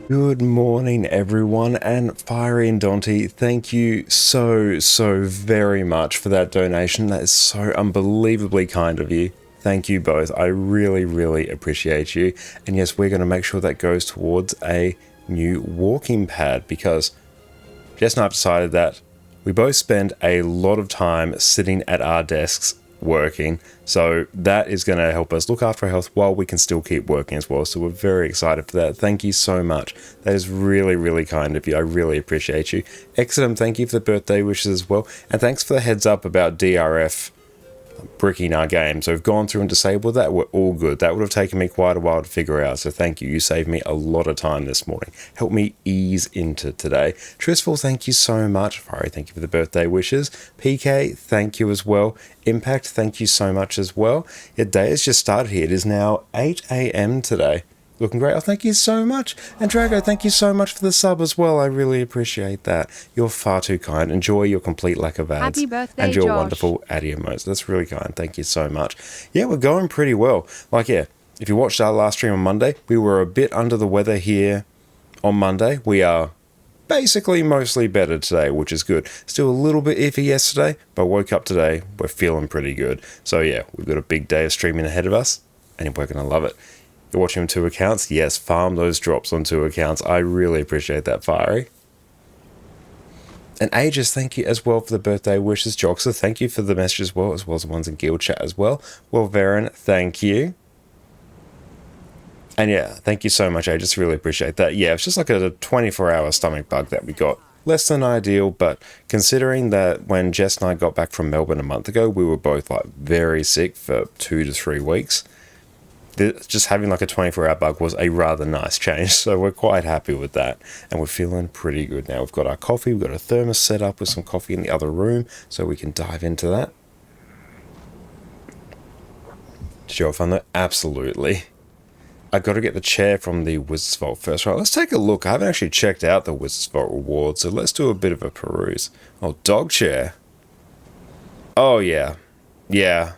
Good morning, everyone, and Fiery and Dante, thank you so very much for that donation. That is so unbelievably kind of you. Thank you both. I really appreciate you. And yes, we're going to make sure that goes towards a new walking pad because Jess and I have decided that we both spend a lot of time sitting at our desks working, so that is going to help us look after our health while we can still keep working as well. So we're very excited for that. Thank you so much. That is really kind of you. I really appreciate you. Excellent. Thank you for the birthday wishes as well, and thanks for the heads up about DRF bricking our game. So we've gone through and disabled that. We're all good. That would have taken me quite a while to figure out. So thank you. You saved me a lot of time this morning. Help me ease into today. Tristful, thank you so much. Fiery, thank you for the birthday wishes. PK, thank you as well. Impact, thank you so much as well. Your day has just started here. It is now 8 a.m. today. Looking great. Oh, thank you so much. And Drago, thank you so much for the sub as well. I really appreciate that. You're far too kind. Enjoy your complete lack of ads. Happy birthday, and your Josh. wonderful ad emotes. That's really kind. Thank you so much. Yeah, we're going pretty well. Like, yeah, if you watched our last stream on Monday, we were a bit under the weather here on Monday. We are basically mostly better today, which is good. Still a little bit iffy yesterday, but woke up today. We're feeling pretty good. So yeah, we've got a big day of streaming ahead of us, and we're going to love it. You're watching on 2 accounts? Yes, farm those drops on 2 accounts. I really appreciate that, Fiery. And Aegis, thank you as well for the birthday wishes. Joxer, thank you for the message as well as the ones in guild chat as well. Well, Varen, thank you. And yeah, thank you so much, Aegis. Really appreciate that. Yeah, it's just like a 24-hour stomach bug that we got. Less than ideal, but considering that when Jess and I got back from Melbourne a month ago, we were both like very sick for 2 to 3 weeks. Just having like a 24-hour bug was a rather nice change, so we're quite happy with that, and we're feeling pretty good now. We've got our coffee, we've got a thermos set up with some coffee in the other room, so we can dive into that. Did you have fun though? Absolutely. I got to get the chair from the Wizard's Vault first. Right, let's take a look. I haven't actually checked out the Wizard's Vault rewards, so let's do a bit of a peruse. Oh, dog chair. Oh, yeah. Yeah.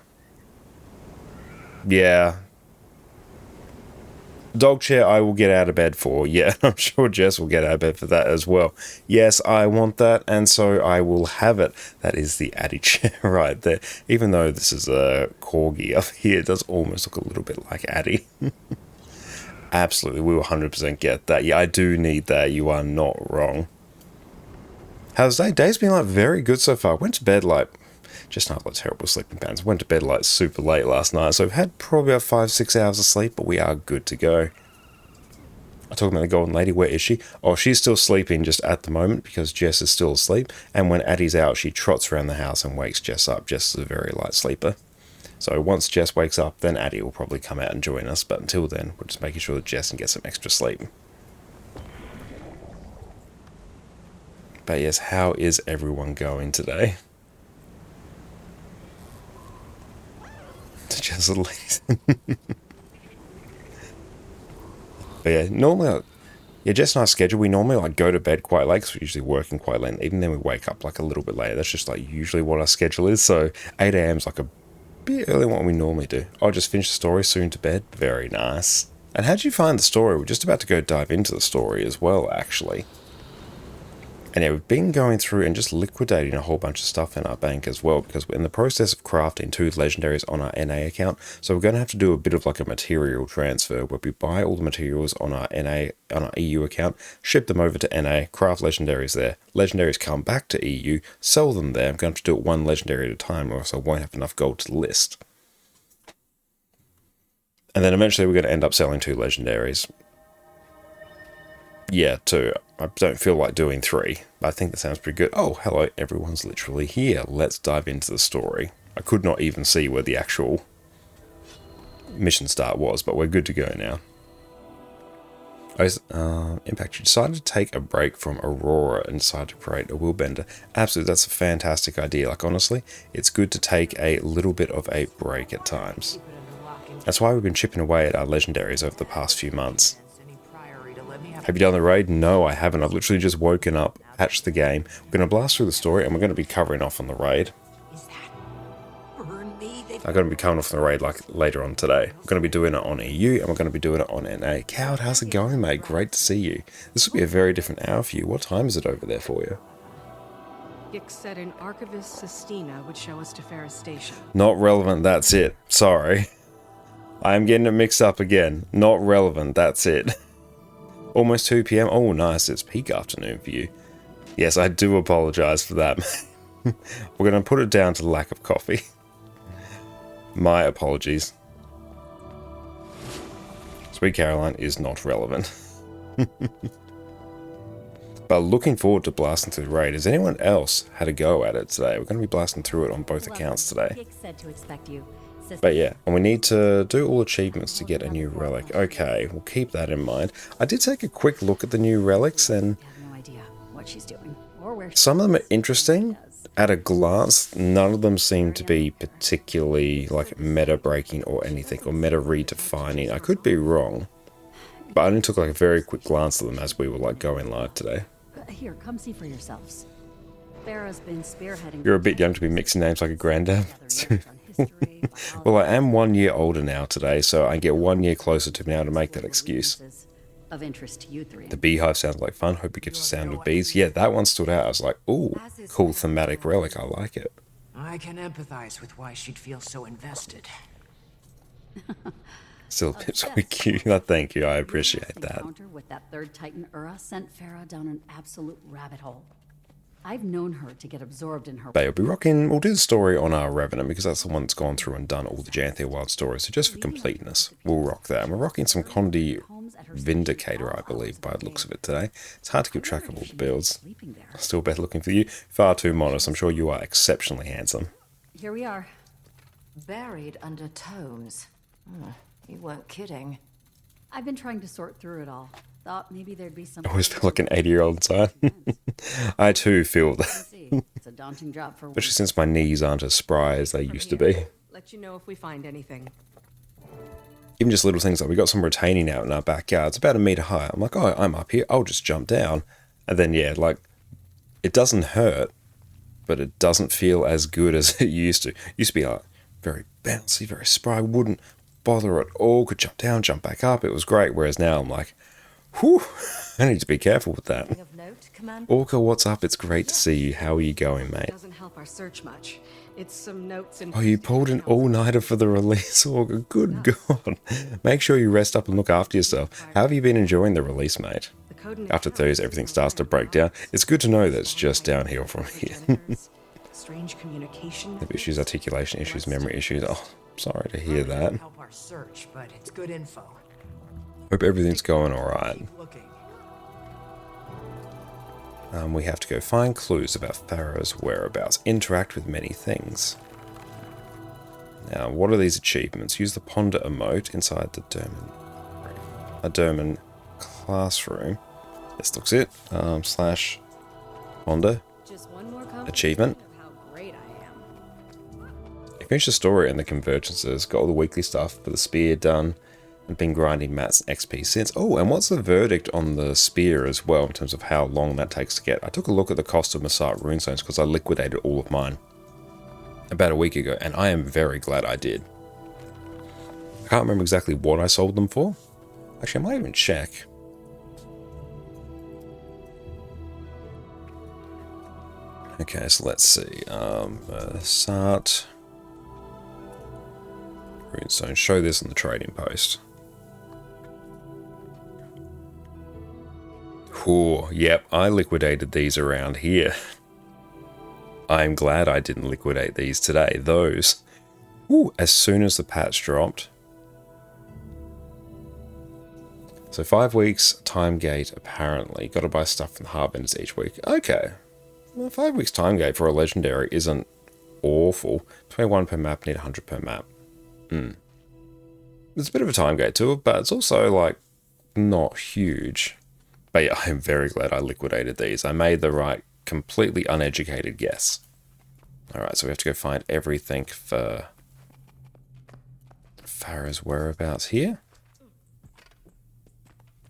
Dog chair I will get out of bed for. Yeah, I'm sure Jess will get out of bed for that as well. Yes, I want that, and so I will have it. That is the Addy chair right there. Even though this is a corgi up here, it does almost look a little bit like Addy. Absolutely, we will 100% get that. Yeah, I do need that. You are not wrong. How's day? Day's been like very good so far. Went to bed like just not like terrible sleeping patterns. Went to bed like super late last night, so I've had probably about 5-6 hours of sleep, but we are good to go. I'm talking about the Golden Lady. Where is she? Oh, she's still sleeping just at the moment because Jess is still asleep, and when Addie's out, she trots around the house and wakes Jess up. Jess is a very light sleeper. So once Jess wakes up, then Addie will probably come out and join us, but until then, we're just making sure that Jess can get some extra sleep. But yes, how is everyone going today? Just at least. But yeah, normally, yeah, Jess and our schedule, we normally like go to bed quite late because we're usually working quite late. Even then we wake up like a little bit later. That's just like usually what our schedule is. So 8 a.m. is like a bit earlier than what we normally do. I'll just finish the story, soon to bed. Very nice. And how'd you find the story? We're just about to go dive into the story as well, actually. And yeah, we've been going through and just liquidating a whole bunch of stuff in our bank as well, because we're in the process of crafting 2 legendaries on our NA account. So we're going to have to do a bit of like a material transfer where we buy all the materials on our EU account, ship them over to NA, craft legendaries there. Legendaries come back to EU, sell them there. I'm going to have to do it 1 legendary at a time, or else I won't have enough gold to list. And then eventually we're going to end up selling 2 legendaries. Yeah, 2. I don't feel like doing 3. I think that sounds pretty good. Oh, hello, everyone's literally here. Let's dive into the story. I could not even see where the actual mission start was, but we're good to go now. Impact, you decided to take a break from Aurora and decided to create a Willbender. Absolutely, that's a fantastic idea. Like, honestly, it's good to take a little bit of a break at times. That's why we've been chipping away at our legendaries over the past few months. Have you done the raid? No, I haven't. I've literally just woken up, patched the game. We're going to blast through the story, and we're going to be covering off on the raid. I'm going to be coming off the raid like later on today. We're going to be doing it on EU and we're going to be doing it on NA. Coward, how's it going, mate? Great to see you. This will be a very different hour for you. What time is it over there for you? Gix said an Archivist Sistina would show us to Farah Station. Not relevant, that's it. Sorry. I am getting it mixed up again. Not relevant, that's it. Almost 2 PM. Oh, nice. It's peak afternoon for you. Yes, I do apologize for that. We're going to put it down to lack of coffee. My apologies. Sweet Caroline is not relevant. But looking forward to blasting through the raid. Has anyone else had a go at it today? We're going to be blasting through it on both accounts today. But yeah, and we need to do all achievements to get a new relic. Okay, we'll keep that in mind. I did take a quick look at the new relics, and some of them are interesting. At a glance, none of them seem to be particularly like meta breaking or anything, or meta redefining. I could be wrong, but I only took like a very quick glance at them as we were like going live today. Here, come see for yourselves. Farah's been spearheading. You're a bit young to be mixing names like a granddad. Well, I am 1 year older now today, so I get 1 year closer to being able to make that excuse. Of interest to you three. The beehive sounds like fun. Hope it gives a sound of bees. Yeah, that one stood out. I was like, ooh, cool thematic relic. I like it. I can empathize with why she'd feel so invested. Still a bit so cute. Thank you. I appreciate that. Encounter with that third Titan Ura sent Farah down an absolute rabbit hole. I've known her to get absorbed in her. We'll be rocking. We'll do the story on our Revenant because that's the one that's gone through and done all the Janthea Wild stories. So just for completeness, we'll rock that. And we're rocking some Condi Vindicator, I believe, by the looks of it today. It's hard to keep track of all the builds. Still better looking for you. Far too modest. I'm sure you are exceptionally handsome. Here we are. Buried under tomes. You weren't kidding. I've been trying to sort through it all. Thought maybe there'd be some. I always feel like an 80-year-old inside. I too feel that. It's a daunting job for. Especially since my knees aren't as spry as they used to be. Let you know if we find anything. Even just little things like we got some retaining out in our backyard. It's about 1 meter high. I'm like, oh, I'm up here. I'll just jump down. And then, yeah, like, it doesn't hurt, but it doesn't feel as good as it used to. It used to be like very bouncy, very spry. Wouldn't bother at all. Could jump down, jump back up. It was great. Whereas now I'm like, whew, I need to be careful with that. Orca, what's up? It's great to see you. How are you going, mate? Doesn't help our search much. It's some notes and. Oh, you pulled an all-nighter for the release, Orca. Good God. Make sure you rest up and look after yourself. How have you been enjoying the release, mate? After Thursday, everything starts to break down. It's good to know that it's just downhill from here. Strange communication. The issues, articulation issues, memory issues. Oh, sorry to hear that. Help our search, but it's good info. Hope everything's going alright. We have to go find clues about Farah's whereabouts. Interact with many things. Now, what are these achievements? Use the ponder emote inside the Derman classroom. This looks it. Slash ponder. Just one more Achievement. of how great I am. You finished the story and the convergences. Got all the weekly stuff for the spear done. And been grinding mats and XP since. Oh, and what's the verdict on the spear as well in terms of how long that takes to get? I took a look at the cost of Masat runestones because I liquidated all of mine about a week ago, and I am very glad I did. I can't remember exactly what I sold them for. Actually, I might even check. Okay, so let's see. Masat runestone. Show this on the trading post. Cool. Yep, I liquidated these around here. I'm glad I didn't liquidate these today. Those. Ooh, as soon as the patch dropped. So 5 weeks, time gate, apparently. Got to buy stuff from the Harbinders each week. Okay. Well, 5 weeks time gate for a legendary isn't awful. 21 per map, need 100 per map. There's a bit of a time gate to it, but it's also, like, not huge. But yeah, I'm very glad I liquidated these. I made the right, completely uneducated guess. Alright, so we have to go find everything for Farah's whereabouts here.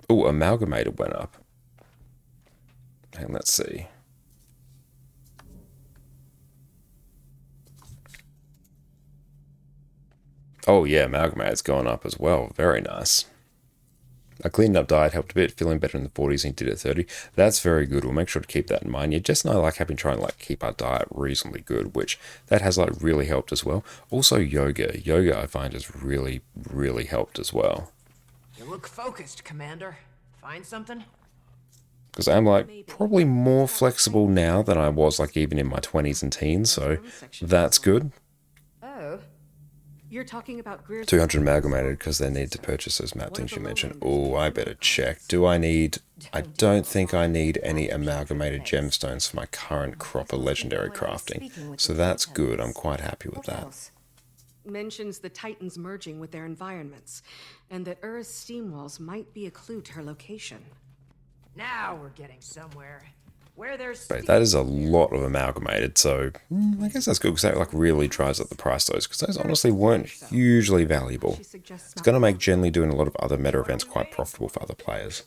Oh, Amalgamated went up. And let's see. Oh yeah, amalgamate's gone up as well. Very nice. A cleaned up diet helped a bit, feeling better in the 40s and did at 30. That's very good. We'll make sure to keep that in mind. Yeah, Jess and I like having trying to like keep our diet reasonably good, which that has like really helped as well. Also yoga. Yoga I find has really, really helped as well. You look focused, Commander. Find something? Because I'm like probably more flexible now than I was like even in my 20s and teens, so that's good. Oh. You're talking about Greer's 200 amalgamated because they need to purchase those map things you mentioned. Oh, I better check. Do I need... I don't think I need any amalgamated gemstones for my current crop of legendary crafting. So that's good. I'm quite happy with that. mentions the Titans merging with their environments, and that Ura's steam walls might be a clue to her location. Now we're getting somewhere. Where there's But that is a lot of amalgamated, so I guess that's good because that like really drives up the price of those, because those honestly weren't hugely valuable. It's going to make generally doing a lot of other meta events quite profitable for other players.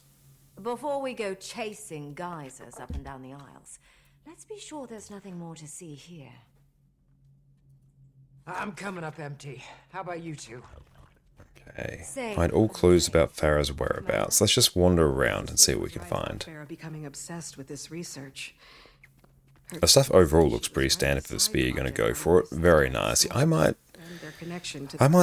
Before we go chasing geysers up and down the aisles, let's be sure there's nothing more to see here. I'm coming up empty. How about you two? Okay. Find all clues about Farah's whereabouts. Let's just wander around and see what we can find. Farah becoming obsessed with this research. The stuff overall looks pretty standard for the spear. You're going to go for it. Very nice. I might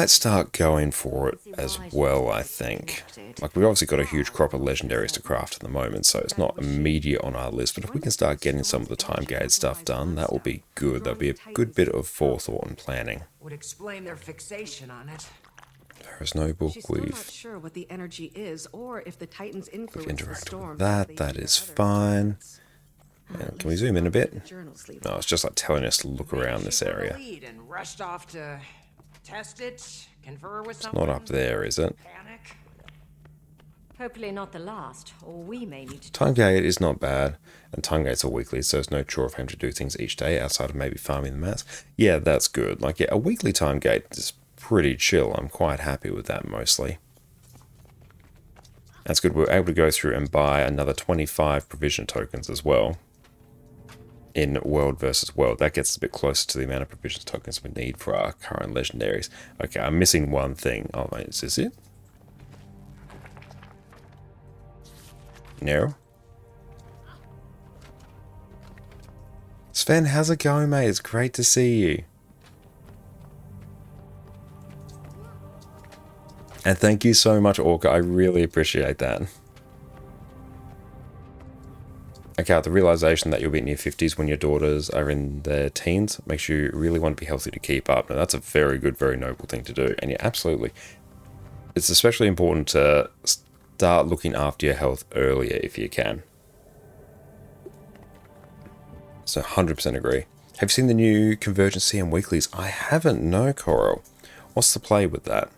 start going for it as well, I think. Like, we've obviously got a huge crop of legendaries to craft at the moment, so it's not immediate on our list, but if we can start getting some of the time-gated stuff done, that will be good. That'll be a good bit of forethought and planning. Would explain their fixation on it. There is no book. She's still We've not sure what the energy is, or if the Titans influence the interacted storm. with that. That is fine. And can we zoom in a bit? No, it's just like telling us to look around this area. And rushed off to test it, confer with It's someone. not up there, is it? Panic. Hopefully not the last, or we may need to... Time gate is not bad, and time gates are weekly, so there's no chore of having to do things each day outside of maybe farming the mats. Yeah, that's good. Like, yeah, a weekly time gate is pretty chill. I'm quite happy with that mostly. That's good. We're able to go through and buy another 25 provision tokens as well in World versus World. That gets a bit closer to the amount of provision tokens we need for our current legendaries. Okay, I'm missing one thing. Oh, wait, is this it? No. Sven, how's it going, mate? It's great to see you. And thank you so much, Orca. I really appreciate that. Okay, the realization that you'll be in your 50s when your daughters are in their teens makes you really want to be healthy to keep up. Now, that's a very good, very noble thing to do. And yeah, absolutely. It's especially important to start looking after your health earlier if you can. So 100% agree. Have you seen the new Convergence CM weeklies? I haven't, no, Coral. What's the play with that?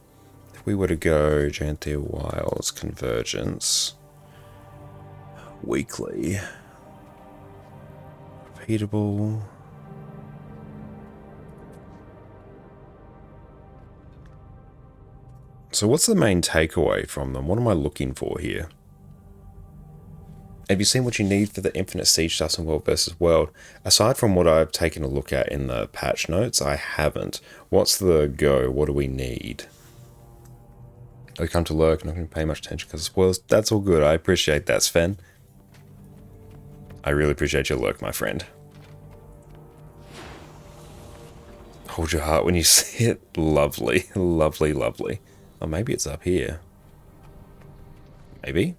If we were to go Janthea Wilds Convergence weekly, repeatable. So what's the main takeaway from them? What am I looking for here? Have you seen what you need for the Infinite Siege stuff in World versus World? Aside from what I've taken a look at in the patch notes, I haven't. What's the go? What do we need? We come to lurk, not going to pay much attention because it's spoilers. That's all good. I appreciate that, Sven. I really appreciate your lurk, my friend. Hold your heart when you see it. Lovely, lovely, lovely. Oh, maybe it's up here. Maybe?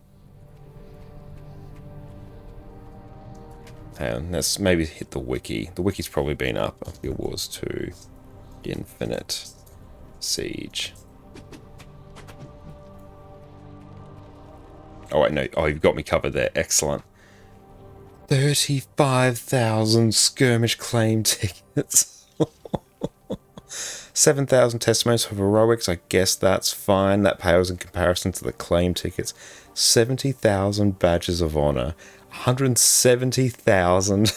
And let's maybe hit the wiki. The wiki's probably been up. It was to Infinite Siege. Oh, wait, no. Oh, you've got me covered there. Excellent. 35,000 skirmish claim tickets. 7,000 testimonies for heroics. I guess that's fine. That pales in comparison to the claim tickets. 70,000 badges of honor. 175,000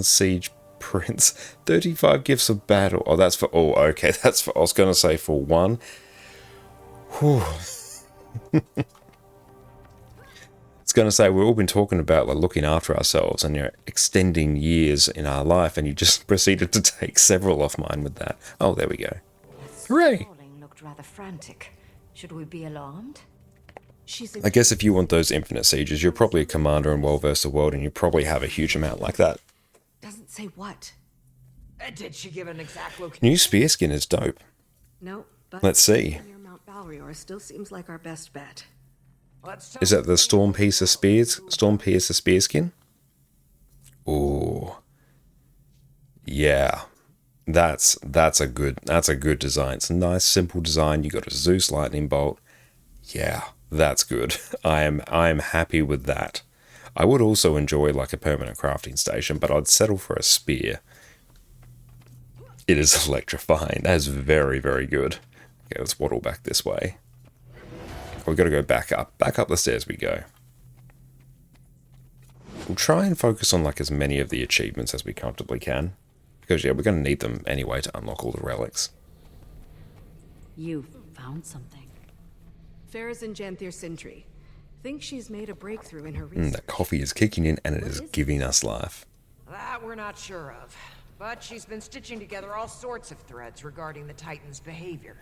siege prints. 35 gifts of battle. Oh, that's for all. Okay, that's for... I was going to say for one. Whew. It's going to say we've all been talking about like looking after ourselves and extending years in our life, and you just proceeded to take several off mine with that. Oh, there we go. Hooray! Falling looked rather frantic. Should we be alarmed? She's I guess if you want those infinite sieges, you're probably a commander in well versed the world, and you probably have a huge amount like that. doesn't say what. Did she give an exact location? New spear skin is dope. No, but Let's see. near Mount Balrior still seems like our best bet. Is that the Stormpiercer spear skin? Ooh. Yeah. That's a good design. It's a nice simple design. You got a Zeus lightning bolt. Yeah, that's good. I am happy with that. I would also enjoy like a permanent crafting station, but I'd settle for a spear. It is electrifying. That is very, very good. Okay, let's waddle back this way. We've got to go back up. Back up the stairs we go. We'll try and focus on like as many of the achievements as we comfortably can. Because yeah, we're going to need them anyway to unlock all the relics. You found something. Farah's Janthier Sindri. Think she's made a breakthrough in her research. That coffee is kicking in and it is giving us life. That we're not sure of. But she's been stitching together all sorts of threads regarding the Titans' behavior.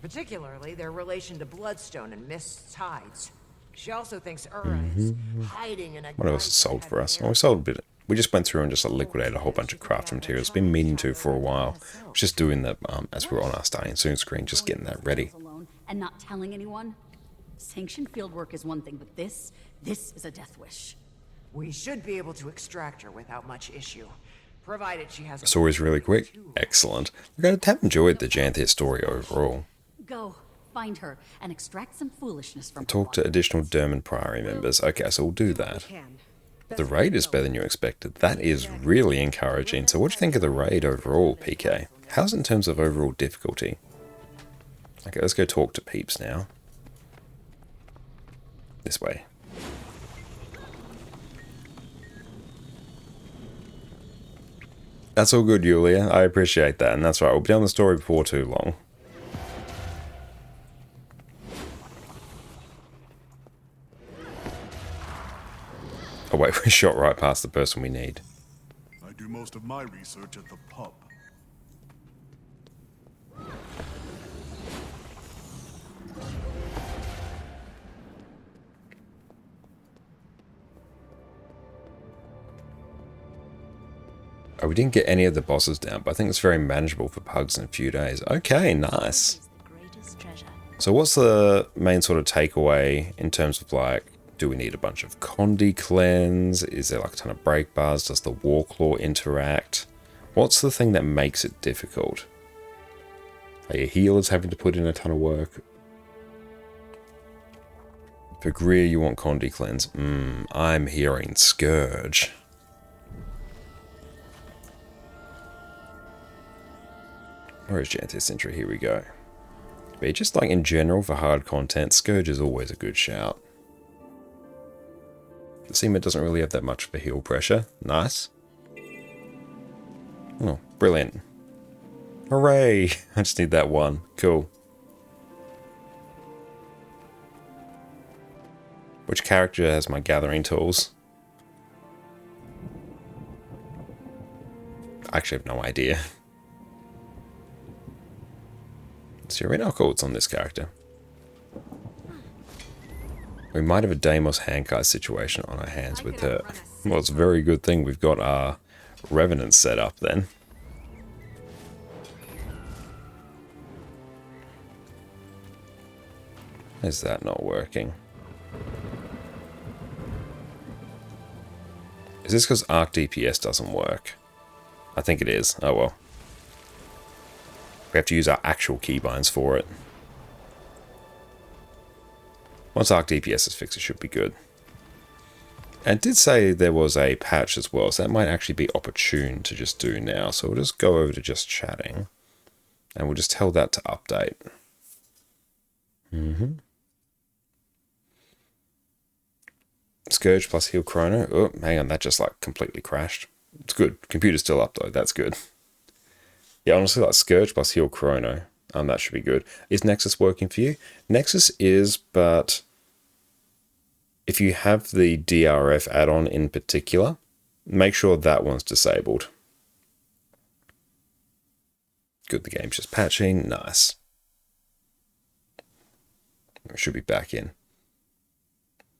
Particularly their relation to Bloodstone and Mist's hides. She also thinks Ura is hiding in a... What else is sold for us? Oh, we sold a bit. We just went through and just liquidated a whole bunch of craft materials. Been meaning to for a while. Just doing that as we were on our starting soon screen, just getting that ready. Alone and not telling anyone. Sanctioned field work is one thing, but this is a death wish. We should be able to extract her without much issue. Provided she has... Story's really quick. Excellent. We're going to have enjoyed the Janthier story overall. Go, find her, and extract some foolishness from her. Talk to additional Dermot Priory members. Okay, so we'll do that. The raid is better than you expected. That is really encouraging. So what do you think of the raid overall, PK? How's it in terms of overall difficulty? Okay, let's go talk to peeps now. This way. That's all good, Yulia. I appreciate that. And that's right, we'll be on the story before too long. Oh wait, we shot right past the person we need. I do most of my research at the pub. Oh, we didn't get any of the bosses down, but I think it's very manageable for pugs in a few days. Okay, nice. So what's the main sort of takeaway in terms of like, do we need a bunch of Condi cleanse? Is there like a ton of break bars? Does the Warclaw interact? What's the thing that makes it difficult? Are your healers having to put in a ton of work? For Greer, you want Condi cleanse. I'm hearing Scourge. Where is Janthier Sindri? Here we go. But just like in general for hard content, Scourge is always a good shout. The Seaman doesn't really have that much for heal pressure. Nice. Oh, brilliant. Hooray! I just need that one. Cool. Which character has my gathering tools? I actually have no idea. Oh, cool, it's on this character. We might have a Deimos Hankai situation on our hands with her. Well, it's a very good thing we've got our Revenant set up then. Is that not working? Is this because Arc DPS doesn't work? I think it is. Oh well. We have to use our actual keybinds for it. Once Arc DPS is fixed, it should be good. And it did say there was a patch as well, so that might actually be opportune to just do now. So we'll just go over to just chatting. And we'll just tell that to update. Scourge plus heal chrono. Oh, hang on, that just like completely crashed. It's good. Computer's still up though, that's good. Yeah, honestly, like Scourge plus heal chrono. That should be good. Is Nexus working for you? Nexus is, but if you have the DRF add-on in particular, make sure that one's disabled. Good, the game's just patching. Nice. We should be back in.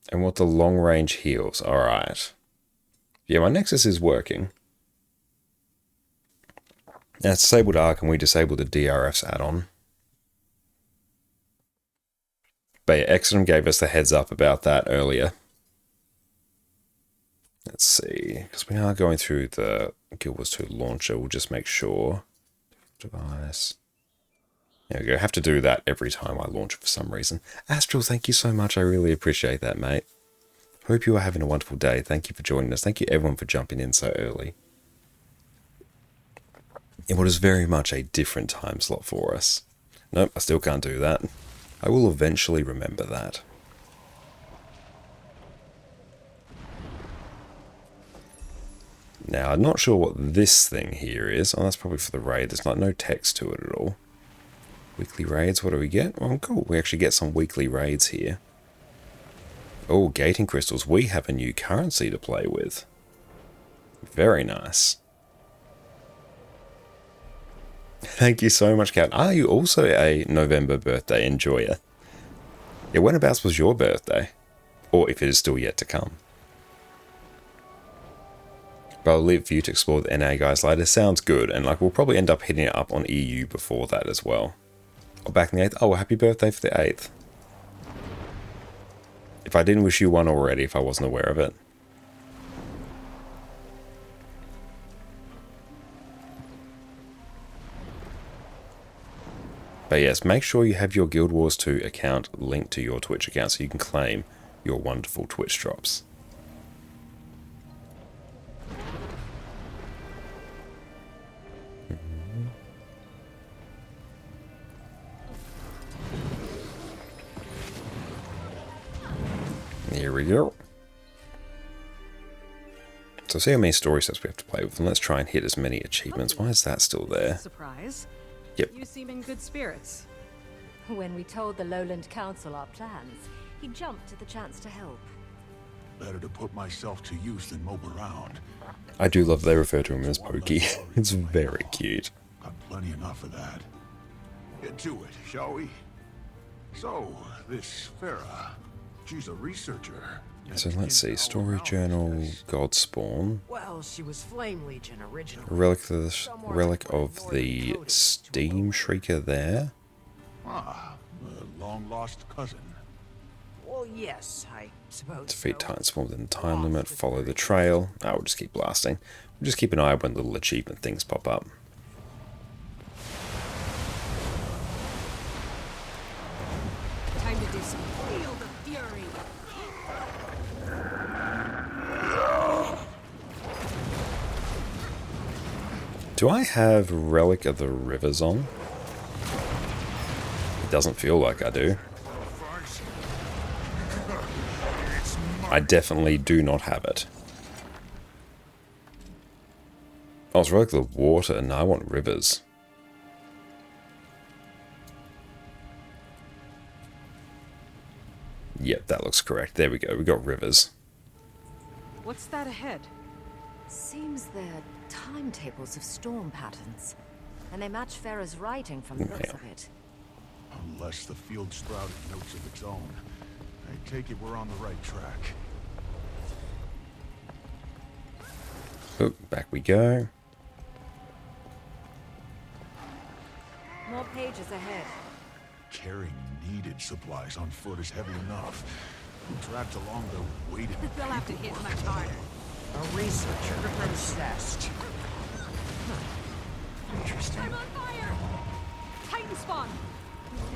And what the long range heals. Alright. Yeah, my Nexus is working. Now it's disabled Arc and we disabled the DRF's add-on. But yeah, Exodum gave us the heads up about that earlier. Let's see. Because we are going through the Guild Wars 2 launcher. We'll just make sure. Device. There we go. I have to do that every time I launch it for some reason. Astral, thank you so much. I really appreciate that, mate. Hope you are having a wonderful day. Thank you for joining us. Thank you everyone for jumping in so early. In what is very much a different time slot for us. Nope, I still can't do that. I will eventually remember that. Now, I'm not sure what this thing here is. Oh, that's probably for the raid. There's like no text to it at all. Weekly raids, what do we get? Oh, cool. We actually get some weekly raids here. Oh, gating crystals. We have a new currency to play with. Very nice. Thank you so much, Kat. Are you also a November birthday enjoyer? Yeah, whenabouts was your birthday? Or if it is still yet to come. But I'll leave for you to explore the NA guys later. Sounds good, and like we'll probably end up hitting it up on EU before that as well. Or back in the 8th. Oh, happy birthday for the 8th. If I didn't wish you one already, if I wasn't aware of it. But yes, make sure you have your Guild Wars 2 account linked to your Twitch account so you can claim your wonderful Twitch drops. Here we go. So see how many story sets we have to play with, and let's try and hit as many achievements. Why is that still there? Surprise. Yep. You seem in good spirits. When we told the Lowland Council our plans, he jumped at the chance to help. Better to put myself to use than mope around. I do love they refer to him as Pokey. It's very cute. Got plenty enough of that. Get to it, shall we? So, this Farah, she's a researcher. So let's see, story journal, Godspawn, Well, she was Flame Legion originally. relic of the Steam Shrieker there. Ah, a long-lost cousin. Well, yes, I suppose Defeat so. Titan Swarm within the time limit, follow the trail. Oh, we'll just keep blasting. We'll just keep an eye when little achievement things pop up. Time to do some feel the fury. Do I have Relic of the Rivers on? It doesn't feel like I do. I definitely do not have it. Oh, it's Relic of the Water. No, I want Rivers. Yep, that looks correct. There we go. We got Rivers. What's that ahead? Seems they're timetables of storm patterns. And they match Farah's writing from the looks of it. Unless the field sprouted notes of its own. I take it we're on the right track. Oh, back we go. More pages ahead. Carrying needed supplies on foot is heavy enough. We trapped along the waiting. They'll have to hit much harder. A researcher obsessed. Interesting. I'm on fire! Titan spawn!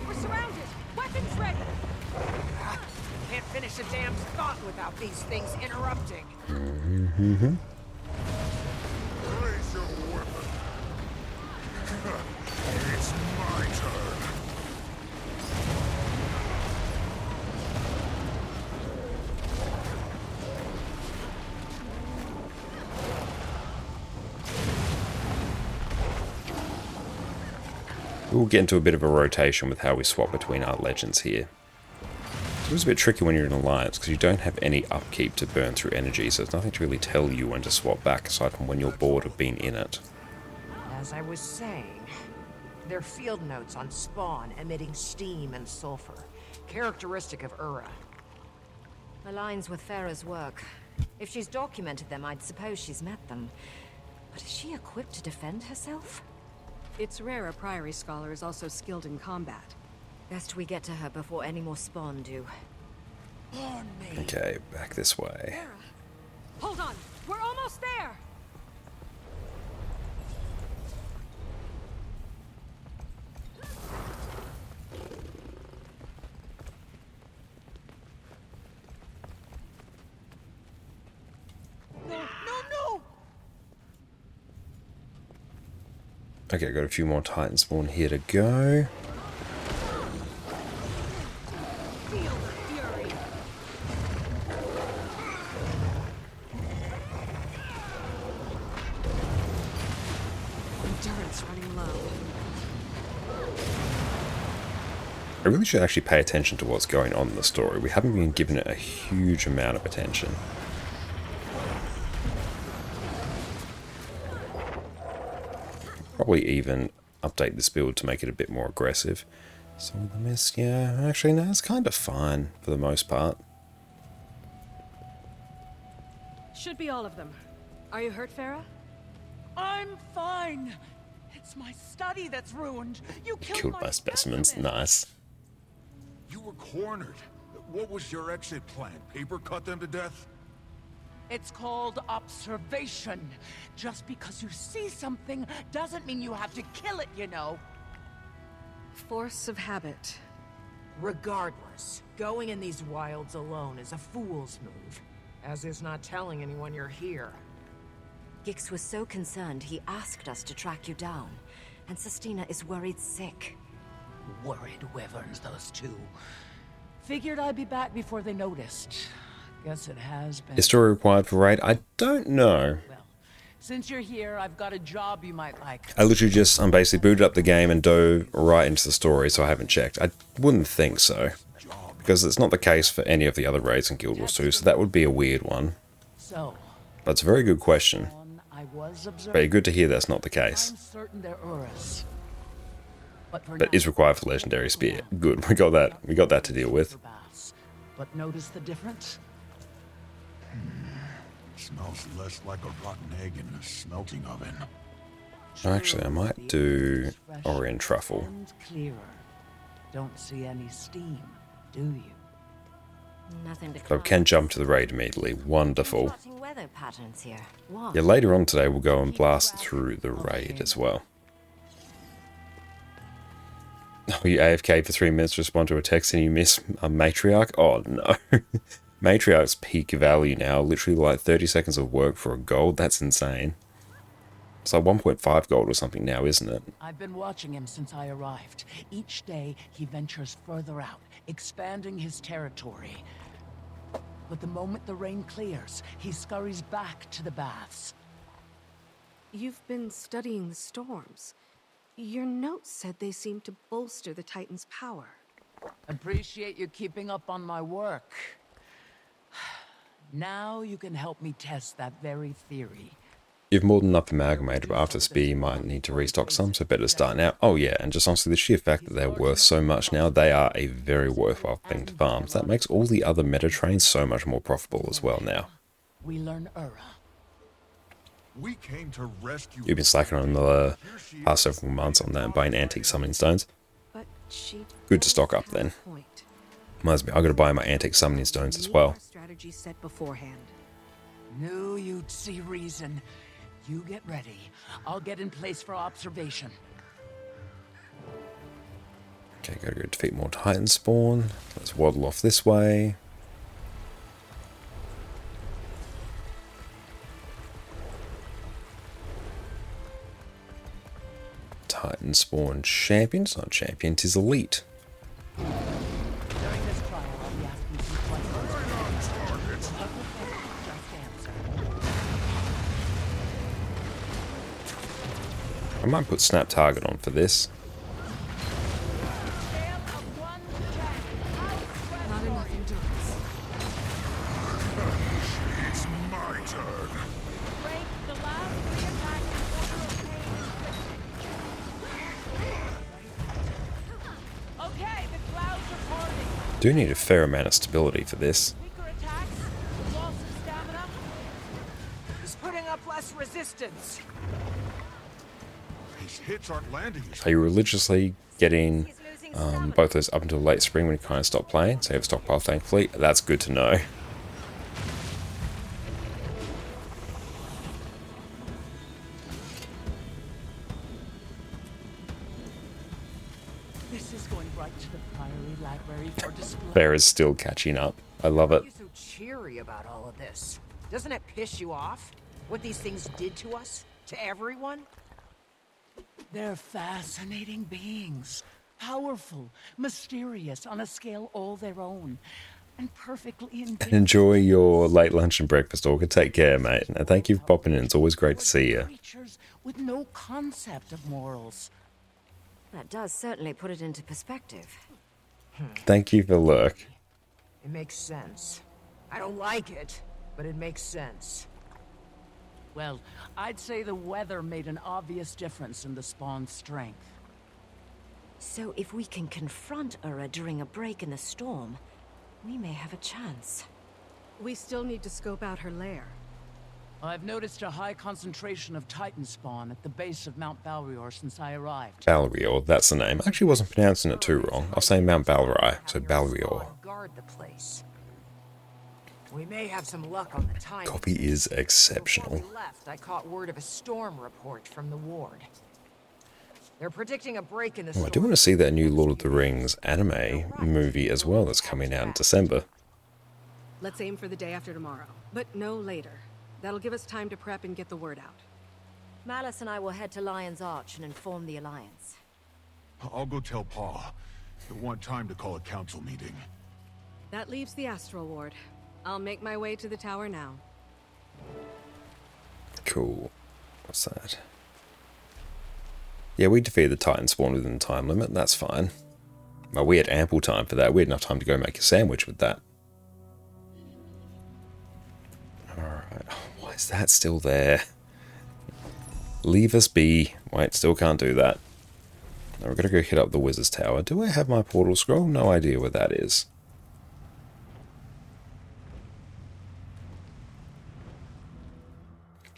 We're surrounded! Weapons ready! Can't finish a damn thought without these things interrupting. Raise your weapon. It's my turn. We'll get into a bit of a rotation with how we swap between our legends here. It was a bit tricky when you're in Alliance because you don't have any upkeep to burn through energy, so there's nothing to really tell you when to swap back aside from when you're bored of being in it. As I was saying, They're field notes on spawn emitting steam and sulfur, characteristic of Ura. Aligns with Farah's work. If she's documented them, I'd suppose she's met them. But is she equipped to defend herself? It's rare a Priory Scholar is also skilled in combat. Best we get to her before any more spawn do. Okay, back this way. Hold on! We're almost there! Okay, got a few more Titan spawn here to go. Feel the fury! Endurance running low. I really should actually pay attention to what's going on in the story. We haven't been given it a huge amount of attention. Probably even update this build to make it a bit more aggressive. Some of the mist, yeah, actually no, it's kind of fine for the most part. Should be all of them. Are you hurt, Farah? I'm fine. It's my study that's ruined. You Killed by specimens, nice. You were cornered. What was your exit plan? Paper cut them to death? It's called observation. Just because you see something doesn't mean you have to kill it, you know. Force of habit. Regardless, going in these wilds alone is a fool's move. As is not telling anyone you're here. Gix was so concerned he asked us to track you down. And Sestina is worried sick. Worried wyverns, those two. Figured I'd be back before they noticed. Guess it has been. Is story required for raid? I don't know. Well, since you're here, I've got a job you might like. I literally just basically booted up the game and dove right into the story, so I haven't checked. I wouldn't think so. Because it's not the case for any of the other raids in Guild Wars 2, so that would be a weird one. So, But it's a very good question. I was observing. Very good to hear that's not the case. I'm certain they're Urus. But for But now, is required for Legendary Spear. Good, we got that to deal with. But notice the difference? Smells less like a rotten egg in a smelting oven. Actually, I might do Orient Truffle. And clearer. Don't see any steam, do you? Nothing to So I can jump to the raid immediately. Wonderful. Plotting weather patterns here. What? Yeah, later on today we'll go and blast through the raid as well. Oh, you AFK for 3 minutes to respond to a text and you miss a Matriarch? Oh no. Matriarch's peak value now, literally like 30 seconds of work for a gold. That's insane. It's like 1.5 gold or something now, isn't it? I've been watching him since I arrived. Each day, he ventures further out, expanding his territory. But the moment the rain clears, he scurries back to the baths. You've been studying the storms. Your notes said they seemed to bolster the Titan's power. Appreciate you keeping up on my work. Now you can help me test that very theory. You've more than enough amalgamated, but after speed you might need to restock some, so better start now. Oh yeah, and just honestly, the sheer fact that they're worth so much now, they are a very worthwhile thing to farm. So that makes all the other meta trains so much more profitable as well now. We learn Ura. We came to rescue. You've been slacking on the past several months on that, buying antique summoning stones. But she Good to stock up then. Point. Reminds me, I've got to buy my antique summoning stones as well. Strategy set beforehand. Knew you'd see reason. You get ready. I'll get in place for observation. Okay, gotta go defeat more Titan spawn. Let's waddle off this way. Titan spawn champion. It's not champion, it is elite. During this trial, I'll be asking some questions. Just answer. I might put snap target on for this. Not enough endurance. It's my turn. Do need a fair amount of stability for this. Weaker attacks. Loss of stamina. He's putting up less resistance. His hits aren't landing as Are you religiously getting He's losing stamina. both those up until late spring when you kind of stop playing? Save a stockpile, thankfully. That's good to know. This is going right to the Priory Library for display. Bear is still catching up. I love it. Why are you so cheery about all of this? Doesn't it piss you off? What these things did to us? To everyone? They're fascinating beings. Powerful, mysterious, on a scale all their own. And perfectly indifferent. Enjoy your late lunch and breakfast, Orca. Take care, mate. And thank you for popping in. It's always great to see you. Creatures with no concept of morals. That does certainly put it into perspective. Thank you for lurk. It makes sense. I don't like it, but it makes sense. Well, I'd say the weather made an obvious difference in the spawn's strength. So if we can confront Ura during a break in the storm, we may have a chance. We still need to scope out her lair. I've noticed a high concentration of Titan spawn at the base of Mount Balrior since I arrived. Balrior, that's the name. I actually wasn't pronouncing it too wrong. I was saying Mount Balrai, so Balrior. Guard the place. We may have some luck on the time. Copy is exceptional. Before we left, I caught word of a storm report from the ward. They're predicting a break in the Oh, storm. I do want to see that new Lord of the Rings anime movie as well that's coming out in December. Let's aim for the day after tomorrow, but no later. That'll give us time to prep and get the word out. Malice and I will head to Lion's Arch and inform the Alliance. I'll go tell Pa. He'll want time to call a council meeting. That leaves the Astral Ward. I'll make my way to the tower now. Cool. What's that? Yeah, we defeated the Titan spawn within the time limit. That's fine. Well, we had ample time for that. We had enough time to go make a sandwich with that. Alright. Why is that still there? Leave us be. Wait, still can't do that. Now we're going to go hit up the Wizard's Tower. Do I have my portal scroll? No idea where that is.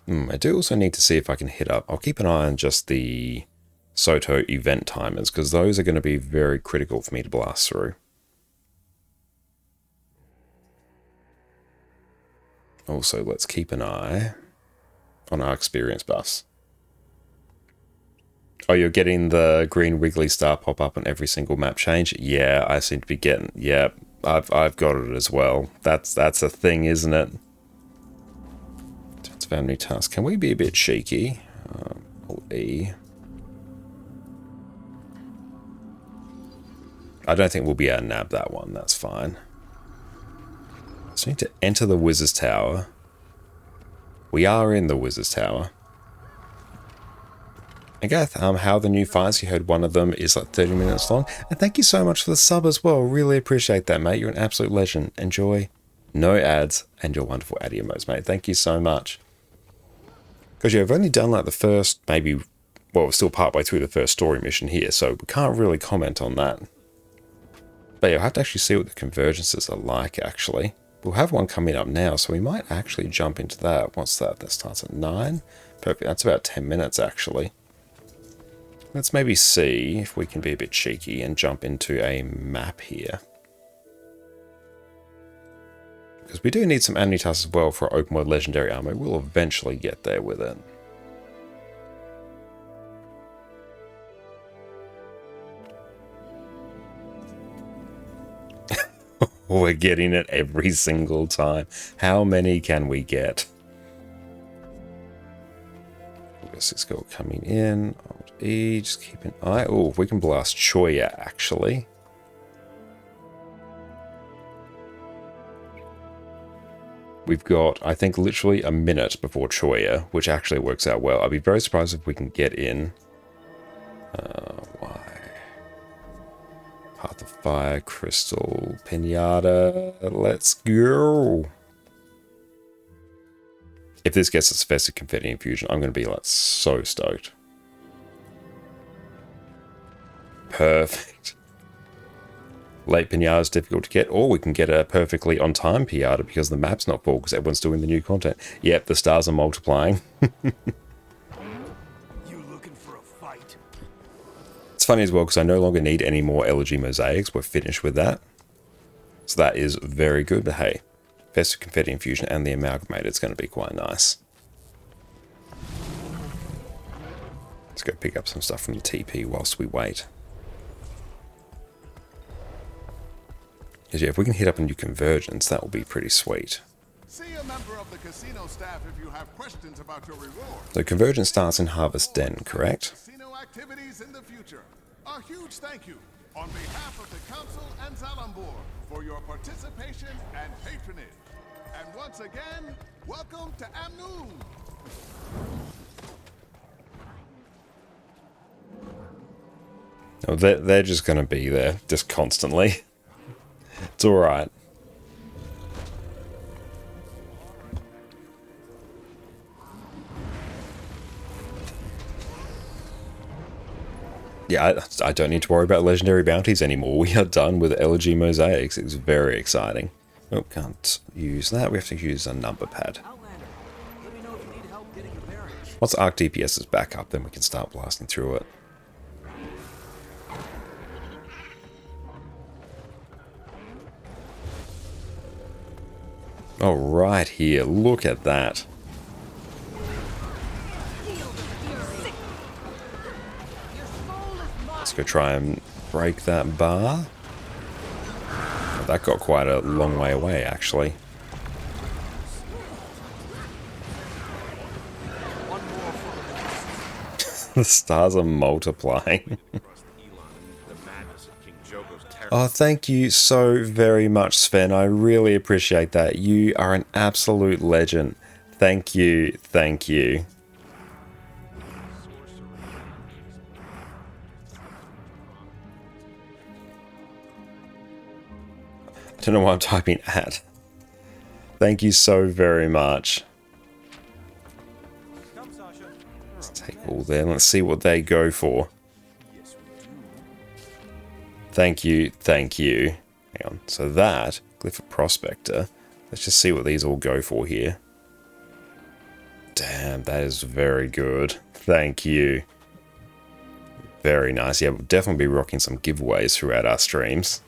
I do also need to see if I can hit up. I'll keep an eye on just the Soto event timers, because those are going to be very critical for me to blast through. Also, let's keep an eye on our experience bus. Oh, you're getting the green wiggly star pop up on every single map change? Yeah, I seem to be getting... Yeah, I've got it as well. That's a thing, isn't it? Turns family task. Can we be a bit cheeky? E. I don't think we'll be able to nab that one. That's fine. So we need to enter the Wizard's Tower. We are in the Wizard's Tower. And Gath, how the new fights, you heard one of them is like 30 minutes long. And thank you so much for the sub as well. Really appreciate that, mate. You're an absolute legend. Enjoy. No ads and your wonderful ad emotes, mate. Thank you so much. Because yeah, I've only done like the first, maybe, well, we're still partway through the first story mission here, so we can't really comment on that. But yeah, I'll have to actually see what the convergences are like, actually. We'll have one coming up now, so we might actually jump into that. What's that? That starts at 9? Perfect. That's about 10 minutes, actually. Let's maybe see if we can be a bit cheeky and jump into a map here. Because we do need some Amnitas as well for our open world legendary armor. We'll eventually get there with it. We're getting it every single time. How many can we get? Let's go coming in. Alt E, just keep an eye. Oh, we can blast Choya actually. We've got, I think, literally a minute before Choya, which actually works out well. I'd be very surprised if we can get in. Why? Path of Fire, Crystal, Pinata. Let's go. If this gets us Festive Confetti Infusion, I'm going to be like so stoked. Perfect. Late pinata is difficult to get, or we can get a perfectly on time pinata because the map's not full because everyone's doing the new content. Yep, the stars are multiplying. You looking for a fight? It's funny as well because I no longer need any more elegy mosaics. We're finished with that. So that is very good. But hey, festive confetti infusion and the amalgamated, it's going to be quite nice. Let's go pick up some stuff from the TP whilst we wait. Because yeah, if we can hit up a new convergence, that will be pretty sweet. See a member of the casino staff if you have questions about your reward. So convergence starts in Harvest Den, correct? Casino activities in the future. A huge thank you on behalf of the Council and Zalambur for your participation and patronage. And once again, welcome to Amnoon. Oh, they're just going to be there, just constantly. It's alright. Yeah, I don't need to worry about legendary bounties anymore. We are done with elegy mosaics. It's very exciting. Oh, can't use that. We have to use a number pad. Once Arc DPS is back up, then we can start blasting through it. Oh, right here. Look at that. Let's go try and break that bar. Oh, that got quite a long way away, actually. The stars are multiplying. Oh, thank you so very much, Sven. I really appreciate that. You are an absolute legend. Thank you. Thank you. I don't know why I'm typing at. Thank you so very much. Let's take all there. Let's see what they go for. Thank you, thank you. Hang on. So that, Glyph of Prospector. Let's just see what these all go for here. Damn, that is very good. Thank you. Very nice. Yeah, we'll definitely be rocking some giveaways throughout our streams.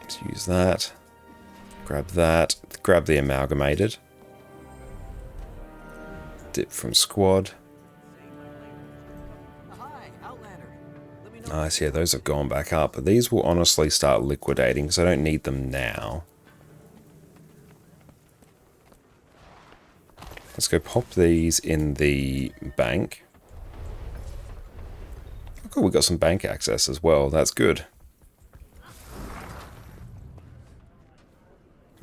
Let's use that. Grab that. Grab the amalgamated. Dip from squad. Nice, yeah, those have gone back up. But these will honestly start liquidating because I don't need them now. Let's go pop these in the bank. Oh, cool, we got some bank access as well. That's good.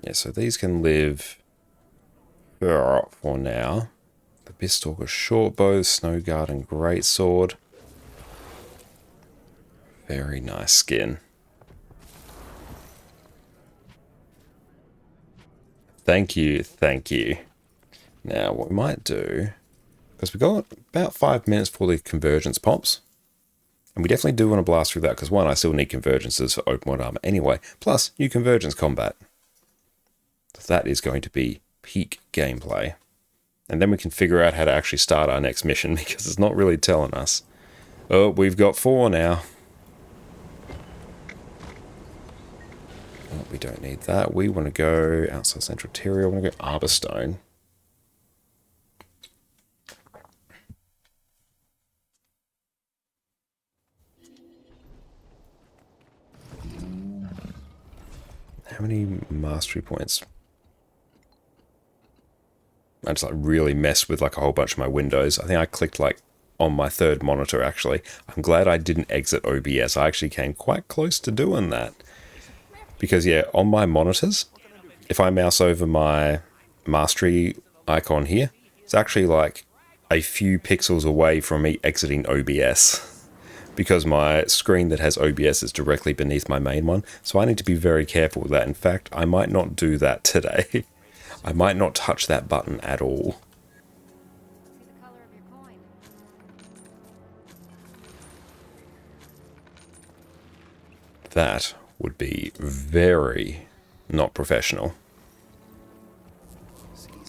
Yeah, so these can live for now. The Bistalker Shortbow, Snow Garden Greatsword. Very nice skin. Thank you, thank you. Now, what we might do, because we've got about 5 minutes for the convergence pops, and we definitely do want to blast through that, because one, I still need convergences for open world armor anyway, plus new convergence combat. So that is going to be peak gameplay. And then we can figure out how to actually start our next mission, because it's not really telling us. Oh, we've got 4 now. Oh, we don't need that. We want to go outside Central Tyria. We want to go Arborstone. How many mastery points? I just like really messed with like a whole bunch of my windows. I think I clicked like on my third monitor actually. I'm glad I didn't exit OBS. I actually came quite close to doing that. Because yeah, on my monitors, if I mouse over my mastery icon here, it's actually like a few pixels away from me exiting OBS. Because my screen that has OBS is directly beneath my main one. So I need to be very careful with that. In fact, I might not do that today. I might not touch that button at all. That would be very not professional.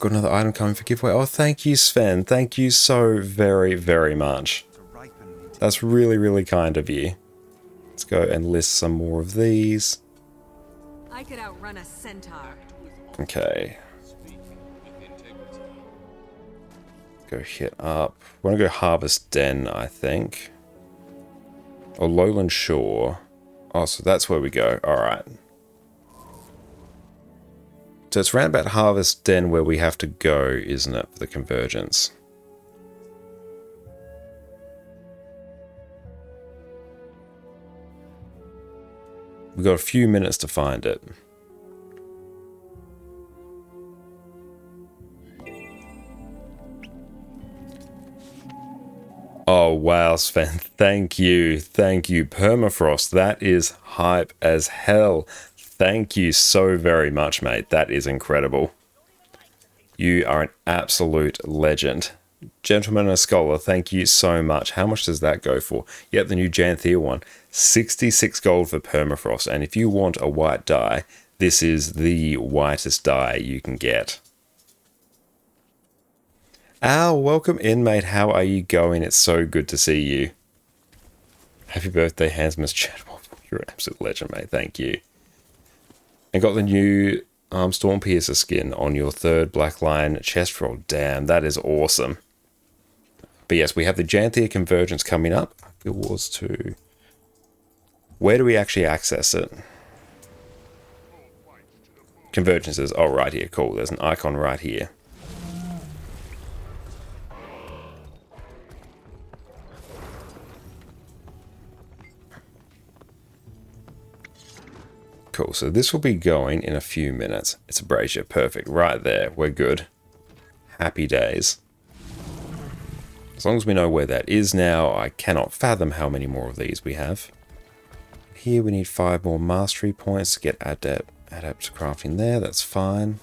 Got another item coming for giveaway. Oh, thank you, Sven. Thank you so very, very much. That's really, really kind of you. Let's go and list some more of these. I could outrun a centaur. Okay. Go hit up. We're gonna go Harvest Den, I think. Or Lowland Shore. Oh, so that's where we go. Alright. So it's round about Harvest Den where we have to go, isn't it, for the convergence? We've got a few minutes to find it. Oh wow, Sven, thank you. Thank you, Permafrost. That is hype as hell. Thank you so very much, mate. That is incredible. You are an absolute legend. Gentleman and a Scholar, thank you so much. How much does that go for? Yep, the new Janthea one. 66 gold for Permafrost. And if you want a white dye, this is the whitest dye you can get. Al, welcome in, mate. How are you going? It's so good to see you. Happy birthday, Hansmas Chadwell. You're an absolute legend, mate. Thank you. And got the new Stormpiercer skin on your third Black Lion chest roll. Damn, that is awesome. But yes, we have the Janthea Convergence coming up. It was to... Where do we actually access it? Convergences. Oh, right here. Cool. There's an icon right here. Cool, so this will be going in a few minutes. It's a brazier, perfect. Right there, we're good. Happy days. As long as we know where that is now, I cannot fathom how many more of these we have. Here we need 5 more mastery points to get adept crafting there, that's fine.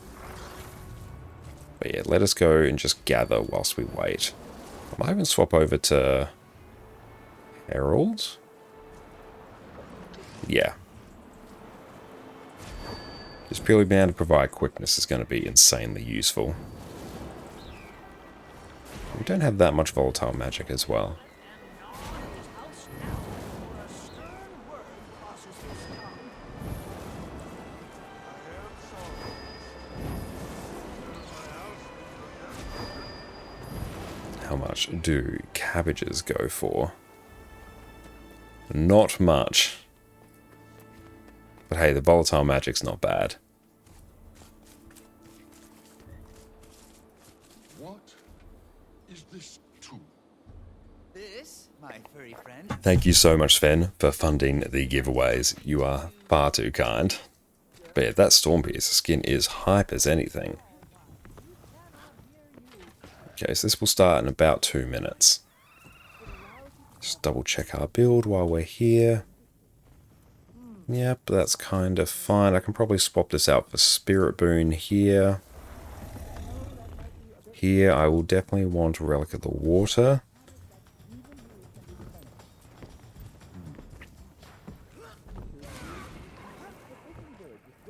But yeah, let us go and just gather whilst we wait. I might even swap over to Herald. Yeah. Just purely being able to provide quickness is going to be insanely useful. We don't have that much volatile magic as well. How much do cabbages go for? Not much. But hey, the volatile magic's not bad. What is this tool? This, my furry friend. Thank you so much, Sven, for funding the giveaways. You are far too kind. But yeah, that Stormpiercer skin is hype as anything. Okay, so this will start in about 2 minutes. Just double check our build while we're here. Yep, that's kind of fine. I can probably swap this out for Spirit Boon here. Here, I will definitely want a Relic of the Water.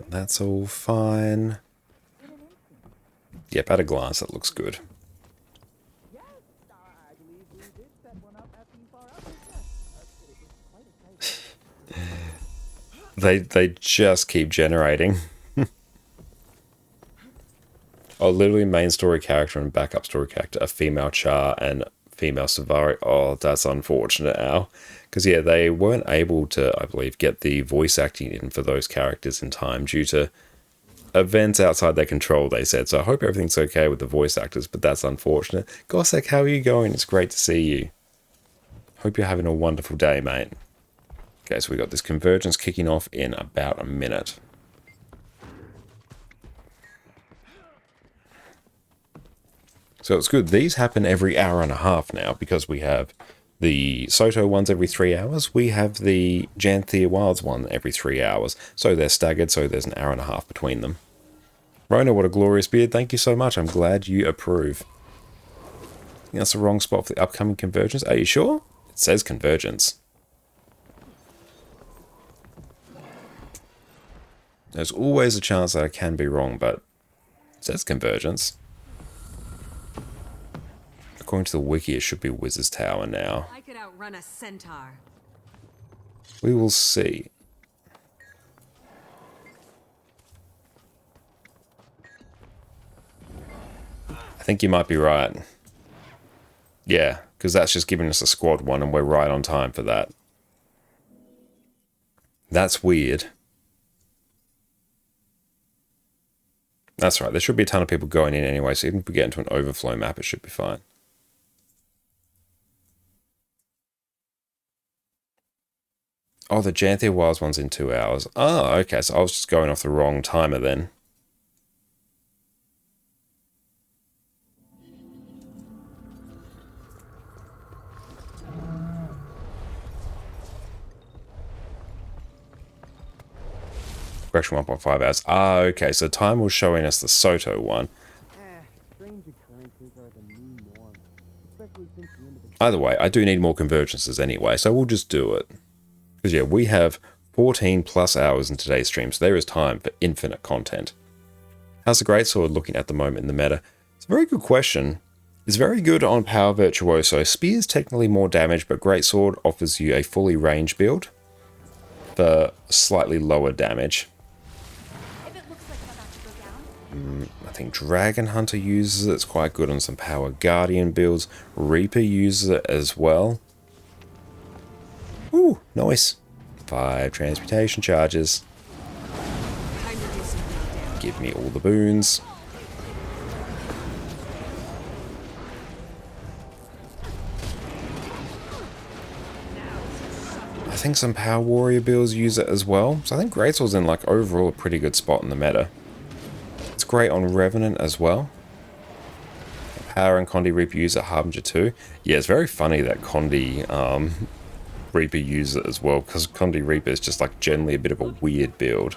That's all fine. Yep, at a glance, that looks good. They just keep generating. Oh, literally main story character and backup story character, a female Char and female Savari. Oh, that's unfortunate, Al. Because, yeah, they weren't able to, I believe, get the voice acting in for those characters in time due to events outside their control, they said. So I hope everything's okay with the voice actors, but that's unfortunate. Gossek, how are you going? It's great to see you. Hope you're having a wonderful day, mate. Okay, so we got this convergence kicking off in about a minute. So it's good. These happen every hour and a half now because we have the Soto ones every 3 hours. We have the Janthea Wilds one every 3 hours. So they're staggered, so there's an hour and a half between them. Rona, what a glorious beard. Thank you so much. I'm glad you approve. I think that's the wrong spot for the upcoming convergence. Are you sure? It says convergence. There's always a chance that I can be wrong, but it says convergence. According to the wiki, it should be Wizard's Tower now. I could outrun a centaur. We will see. I think you might be right. Yeah, because that's just giving us a squad one, and we're right on time for that. That's weird. That's right, there should be a ton of people going in anyway, so even if we get into an overflow map, it should be fine. Oh, the Janthia Wilds one's in 2 hours. Oh, okay, so I was just going off the wrong timer then. Correction 1.5 hours. Ah, okay, so time was showing us the Soto one. Either way, I do need more convergences anyway, so we'll just do it. Because yeah, we have 14 plus hours in today's stream, so there is time for infinite content. How's the Greatsword looking at the moment in the meta? It's a very good question. It's very good on Power Virtuoso. Spear's technically more damage, but Greatsword offers you a fully range build for slightly lower damage. I think Dragon Hunter uses it. It's quite good on some Power Guardian builds. Reaper uses it as well. Ooh, nice. 5 transmutation charges. Give me all the boons. I think some Power Warrior builds use it as well. So I think Greatsword's in like overall a pretty good spot in the meta. It's great on Revenant as well. Power and Condi Reaper use it, Harbinger too. Yeah, it's very funny that Condi Reaper uses it as well, because Condi Reaper is just like generally a bit of a weird build.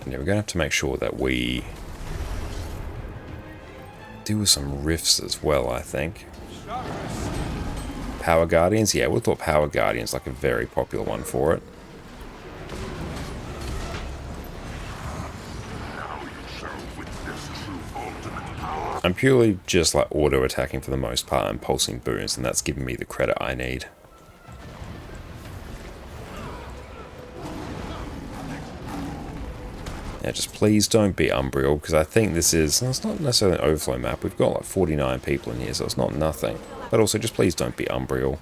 And yeah, we're going to have to make sure that we deal with some rifts as well, I think. Power Guardians? Yeah, we thought Power Guardians like a very popular one for it. I'm purely just like auto-attacking for the most part and pulsing boons, and that's giving me the credit I need. Yeah, just please don't be Umbriel, because I think this is... It's not necessarily an overflow map. We've got like 49 people in here, so it's not nothing. But also, just please don't be Umbriel.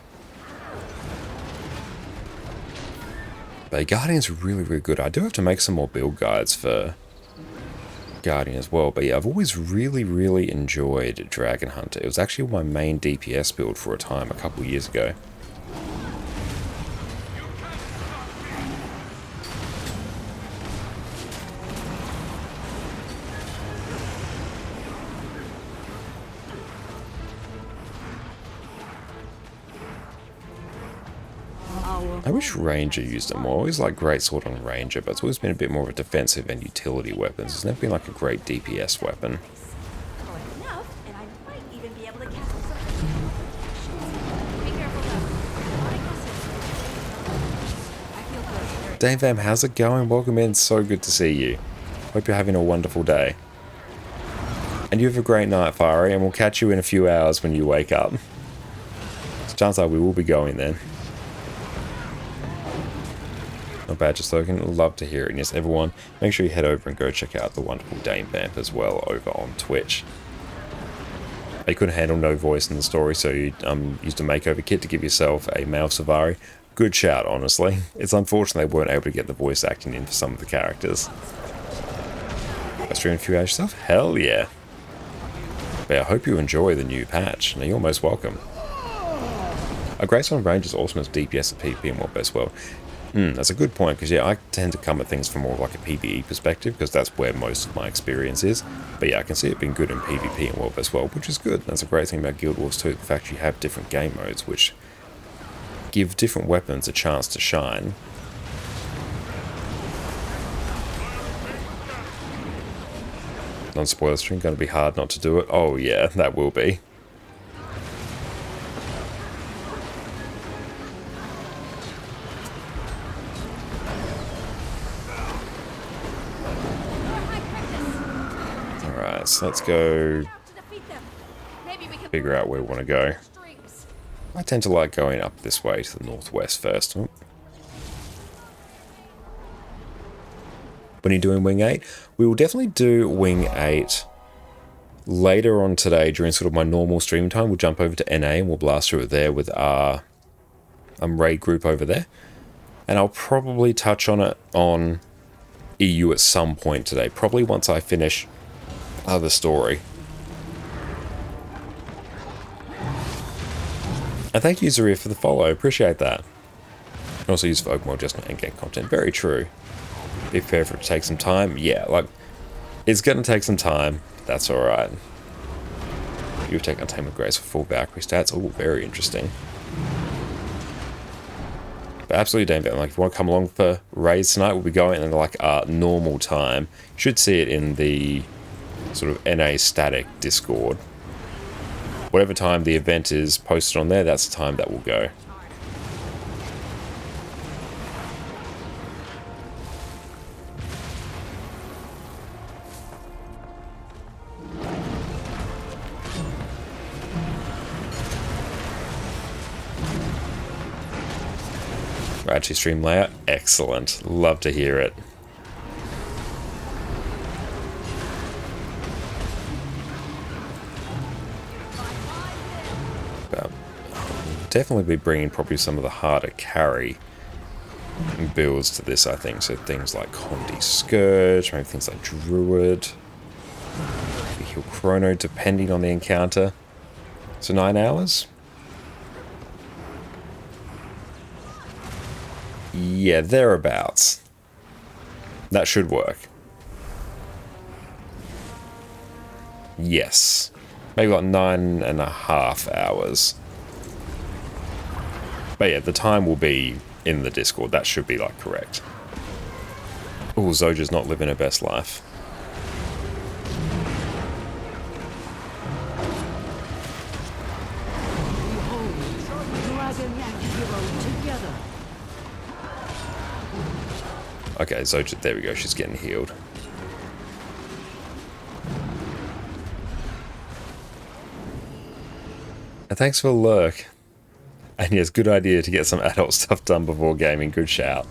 But Guardian's really, really good. I do have to make some more build guides for Guardian as well. But yeah, I've always really, really enjoyed Dragon Hunter. It was actually my main DPS build for a time, a couple years ago. I wish Ranger used it more. I always like Greatsword on Ranger, but it's always been a bit more of a defensive and utility weapon. It's never been like a great DPS weapon. Dave Vam, how's it going? Welcome in. So good to see you. Hope you're having a wonderful day. And you have a great night, Fiery, and we'll catch you in a few hours when you wake up. Chances are we will be going then. Not bad, just looking. Love to hear it. And yes, everyone, make sure you head over and go check out the wonderful Dame Vamp as well over on Twitch. You couldn't handle no voice in the story, so you used a makeover kit to give yourself a male Savari. Good shout, honestly. It's unfortunate they weren't able to get the voice acting in for some of the characters. Stream a few hours yourself? Hell yeah. But I hope you enjoy the new patch. Now, you're most welcome. A Greatsword range is awesome as DPS and PvP in World Best World. That's a good point, because yeah, I tend to come at things from more of like a PvE perspective, because that's where most of my experience is. But yeah, I can see it being good in PvP and World Best World, which is good. That's a great thing about Guild Wars too, the fact you have different game modes, which give different weapons a chance to shine. Non-spoiler stream, going to be hard not to do it. Oh yeah, that will be. Alright, so let's go figure out where we want to go. I tend to like going up this way to the northwest first. Oh. When you're doing Wing 8, we will definitely do Wing 8 later on today during sort of my normal stream time. We'll jump over to NA and we'll blast through it there with our raid group over there. And I'll probably touch on it on EU at some point today, probably once I finish the story. And thank you, Zaria, for the follow. Appreciate that. And also use for Oakmore just and get content. Very true. Be fair for it to take some time. Yeah, like, it's going to take some time. That's alright. You've taken Untamed Grace for full Valkyrie stats. Oh, very interesting. But absolutely don't bet. Like, if you want to come along for raids tonight, we'll be going in like our normal time. You should see it in the sort of NA static Discord. Whatever time the event is posted on there, that's the time that will go. Actually, stream layout, excellent. Love to hear it. But definitely be bringing probably some of the harder carry builds to this, I think. So things like Condi Scourge, maybe things like Druid, maybe Heal Chrono, depending on the encounter. So 9 hours. Yeah, thereabouts. That should work. Yes. Maybe like 9.5 hours. But yeah, the time will be in the Discord. That should be like correct. Oh, Zoja's not living her best life. Okay, Zoja, there we go, she's getting healed. And thanks for the lurk. And yes, good idea to get some adult stuff done before gaming, good shout.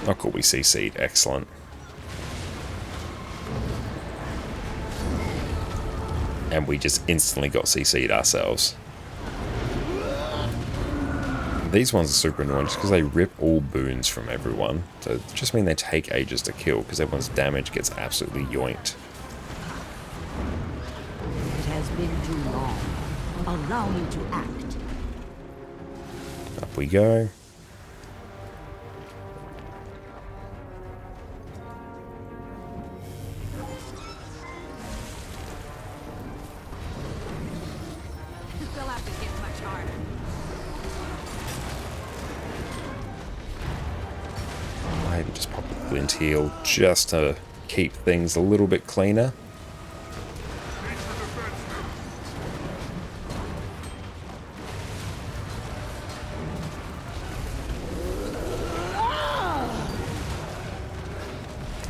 Oh cool, we CC'd, excellent. And we just instantly got CC'd ourselves. These ones are super annoying just because they rip all boons from everyone. So it just means they take ages to kill because everyone's damage gets absolutely yoinked. It has been too long. Allow me to act. Up we go. Just pop a glint heal just to keep things a little bit cleaner.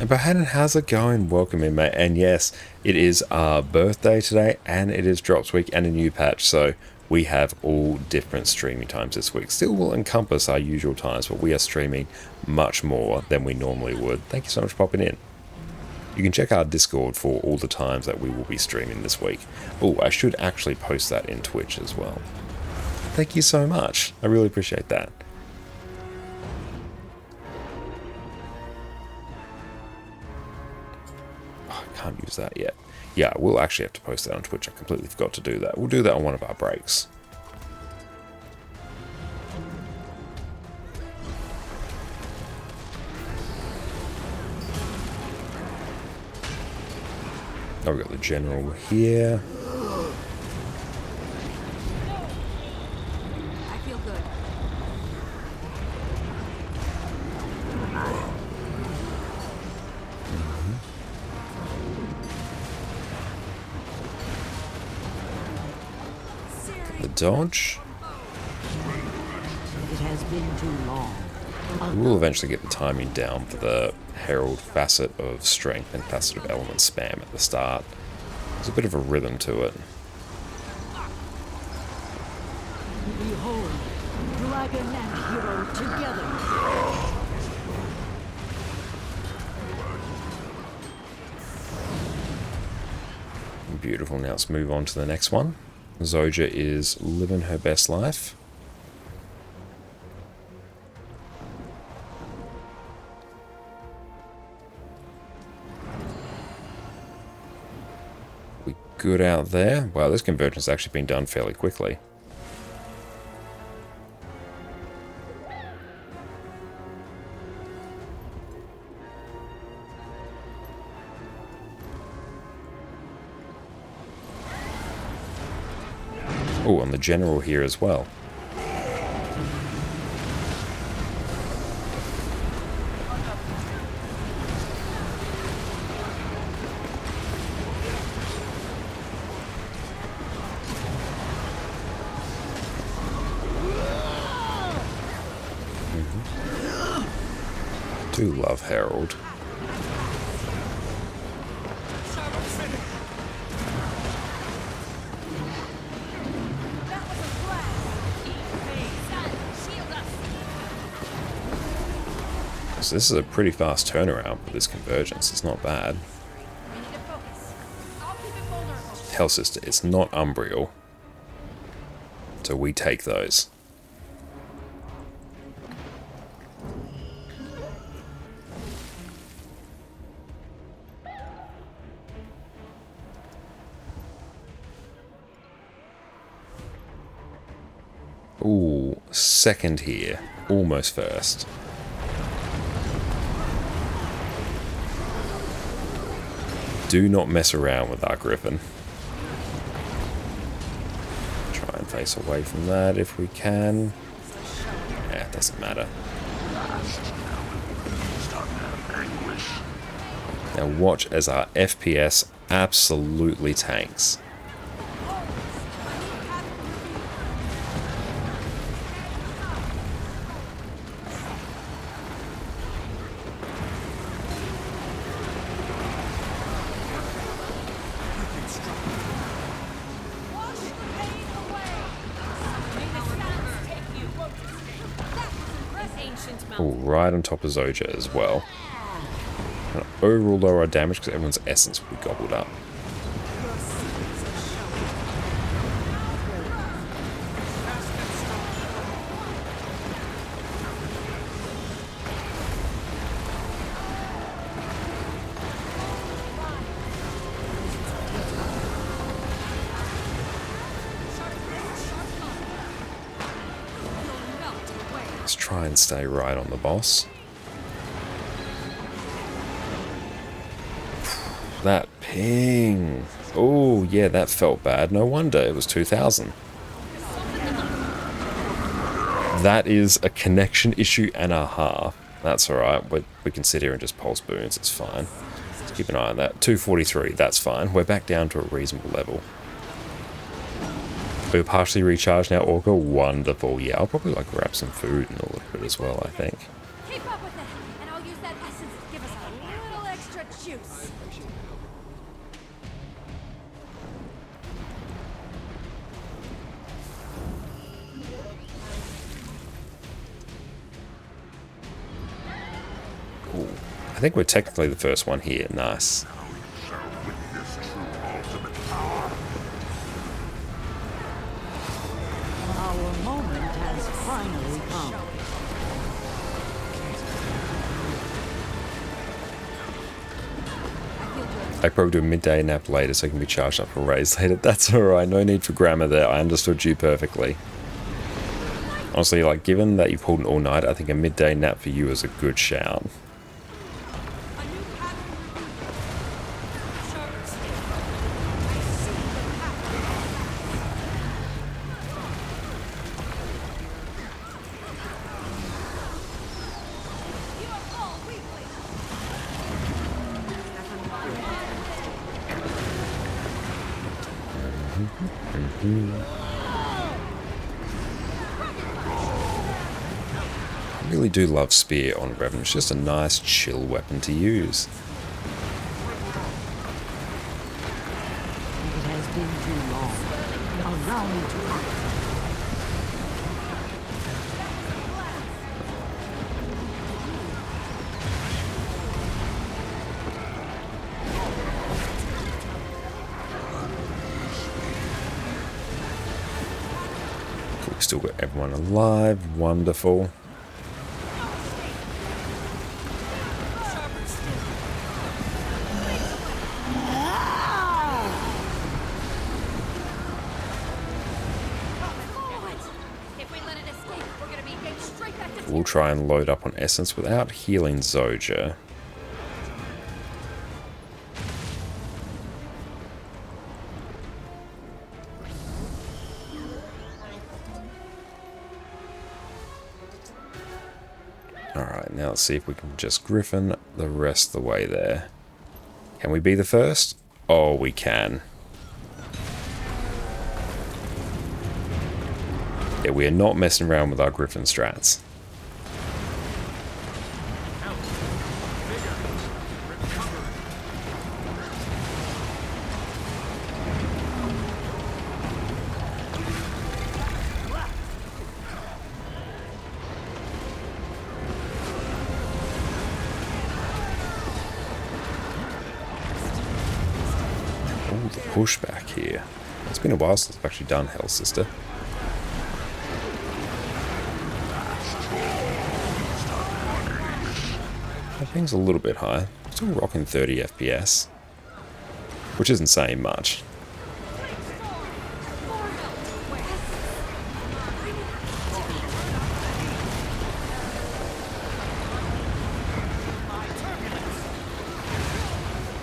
And Bohannon, how's it going? Welcome in, mate. And yes, it is our birthday today, and it is Drops Week and a new patch, so we have all different streaming times this week. Still will encompass our usual times, but we are streaming much more than we normally would. Thank you so much for popping in. You can check our Discord for all the times that we will be streaming this week. Oh, I should actually post that in Twitch as well. Thank you so much. I really appreciate that. Oh, I can't use that yet. Yeah, we'll actually have to post that on Twitch. I completely forgot to do that. We'll do that on one of our breaks. Oh, we've got the general here. I feel good. The dodge. It has been too long. We'll eventually get the timing down for the Herald facet of strength and facet of element spam at the start. There's a bit of a rhythm to it. Behold, dragon and hero together. Beautiful. Now let's move on to the next one. Zoja is living her best life. We good out there? Wow, this convergence has actually been done fairly quickly. Oh, and the general here as well. Do love Herald. So this is a pretty fast turnaround for this convergence. It's not bad. Hell Sister, it's not Umbriel. So we take those. Ooh, second here. Almost first. Do not mess around with our Griffin. Try and face away from that if we can. Yeah, it doesn't matter. Now watch as our FPS absolutely tanks. Oh, right on top of Zoja as well. And overall lower our damage because everyone's essence will be gobbled up. Let's try and stay right on the boss. That ping. Oh, yeah, that felt bad. No wonder it was 2000. That is a connection issue and a half. That's alright. We can sit here and just pulse boons. It's fine. Let's keep an eye on that. 243. That's fine. We're back down to a reasonable level. We're partially recharged now, Orca. Wonderful. Yeah, I'll probably like grab some food in a little bit as well, I think. Keep up with it, and I'll use that essence to give us a little extra juice. Cool. I think we're technically the first one here. Nice. Our moment has finally come. I probably do a midday nap later so I can be charged up for raise later. That's alright, no need for grammar there. I understood you perfectly. Honestly, like, given that you pulled an all-night, I think a midday nap for you is a good shout. I really do love Spear on Revan. It's just a nice, chill weapon to use. It has been too long. Allow me to act. Cool, we still got everyone alive. Wonderful. We'll try and load up on Essence without healing Zoja. Alright, now let's see if we can just Griffin the rest of the way there. Can we be the first? Oh, we can. Yeah, we are not messing around with our Griffin strats. Oh, the pushback here. It's been a while since I've actually done Hell Sister. My ping's a little bit high. Still rocking 30 FPS. Which isn't saying much.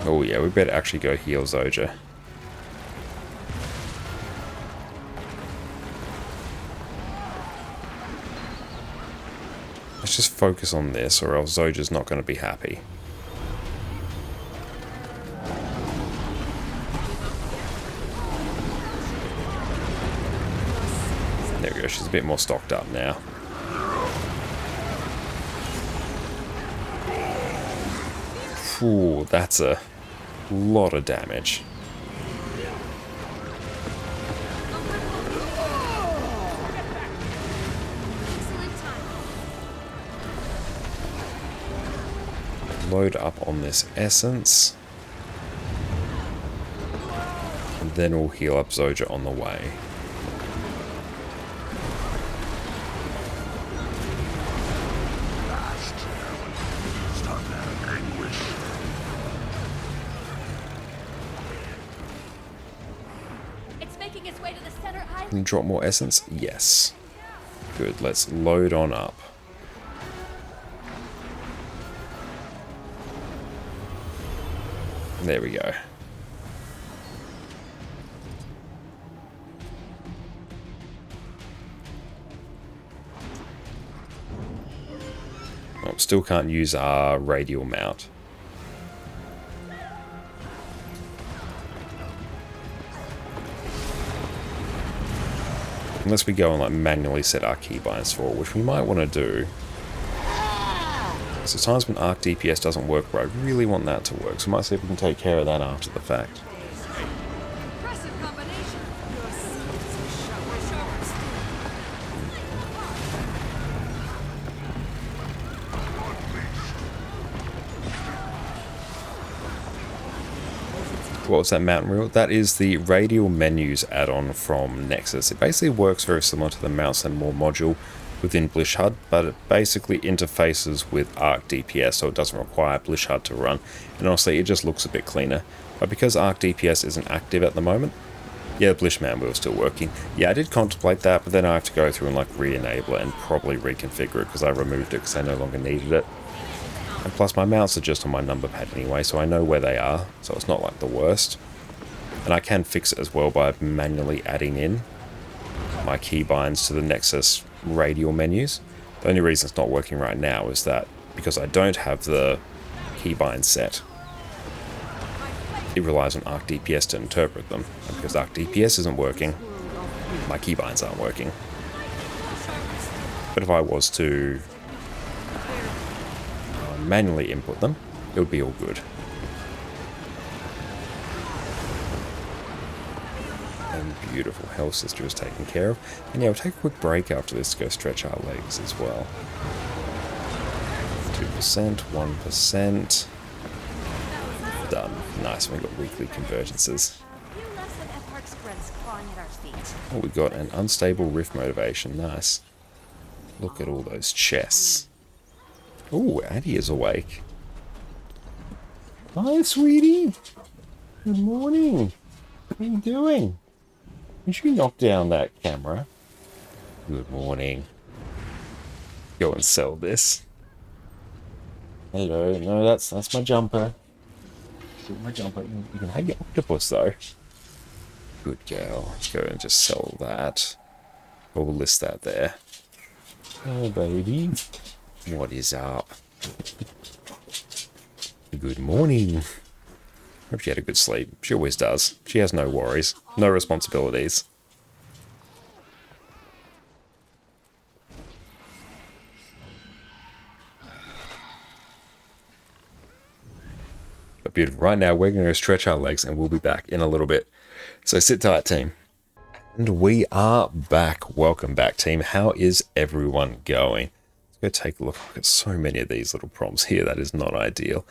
Oh yeah, we better actually go heal Zoja. Let's just focus on this, or else Zoja's not going to be happy. There we go, she's a bit more stocked up now. Ooh, that's a lot of damage. Load up on this essence. And then we'll heal up Zoja on the way. It's making its way to the center island. Can you drop more essence? Yes. Good, let's load on up. There we go. Oh, still can't use our radial mount. Unless we go and like manually set our keybinds for it, which we might want to do. So times when arc DPS doesn't work, but I really want that to work, so I might see if we can take care of that after the fact. What was that mountain wheel? That is the radial menus add-on from Nexus. It basically works very similar to the Mouse and More module within Blish HUD, but it basically interfaces with Arc DPS, so it doesn't require Blish HUD to run, and honestly it just looks a bit cleaner. But because Arc DPS isn't active at the moment, yeah, the Blish Man wheel's still working. Yeah, I did contemplate that, but then I have to go through and like re-enable it and probably reconfigure it because I removed it because I no longer needed it. And plus my mounts are just on my number pad anyway, so I know where they are, so it's not like the worst. And I can fix it as well by manually adding in my keybinds to the Nexus radial menus. The only reason it's not working right now is that because I don't have the keybind set it relies on Arc DPS to interpret them. And because Arc DPS isn't working, my keybinds aren't working. But if I was to manually input them, it would be all good. And beautiful. Hell Sister is taken care of. And yeah, we'll take a quick break after this to go stretch our legs as well. 2%, 1%. Done. Nice, we got weekly convergences. Oh, we got an unstable rift motivation. Nice. Look at all those chests. Oh, Addie is awake. Hi, sweetie. Good morning. What are you doing? Did you knock down that camera? Good morning. Go and sell this. Hello. No, that's my jumper. My jumper. You can have your octopus though. Good girl. Go and just sell that. We'll list that there. Oh, baby. What is up? Good morning. Hope she had a good sleep. She always does. She has no worries. No responsibilities. But beautiful. Right now, we're going to stretch our legs and we'll be back in a little bit. So sit tight, team. And we are back. Welcome back, team. How is everyone going? Let's go take a look. I've got so many of these little prompts here. That is not ideal.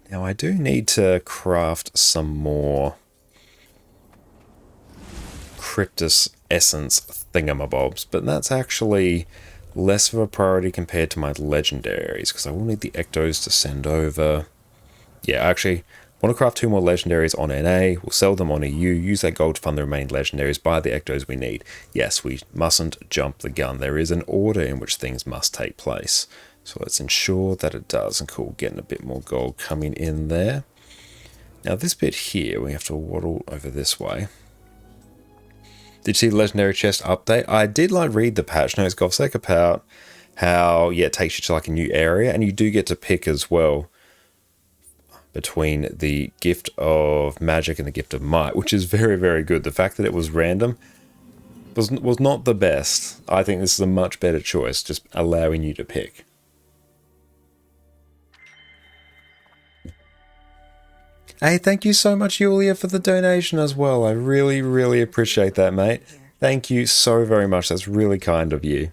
Now, I do need to craft some more Cryptus Essence thingamabobs, but that's actually less of a priority compared to my legendaries, because I will need the Ectos to send over. Yeah, actually, I want to craft 2 more legendaries on NA. We'll sell them on EU, use that gold to fund the remaining legendaries, buy the Ectos we need. Yes, we mustn't jump the gun. There is an order in which things must take place. So let's ensure that it does. And cool, getting a bit more gold coming in there. Now this bit here, we have to waddle over this way. Did you see the legendary chest update? I did read the patch notes, Govsec, about how, yeah, it takes you to a new area, and you do get to pick as well between the gift of magic and the gift of might, which is very, very good. The fact that it was random was not the best. I think this is a much better choice, just allowing you to pick. Hey, thank you so much, Yulia, for the donation as well. I really, really appreciate that, mate. Thank you so very much. That's really kind of you.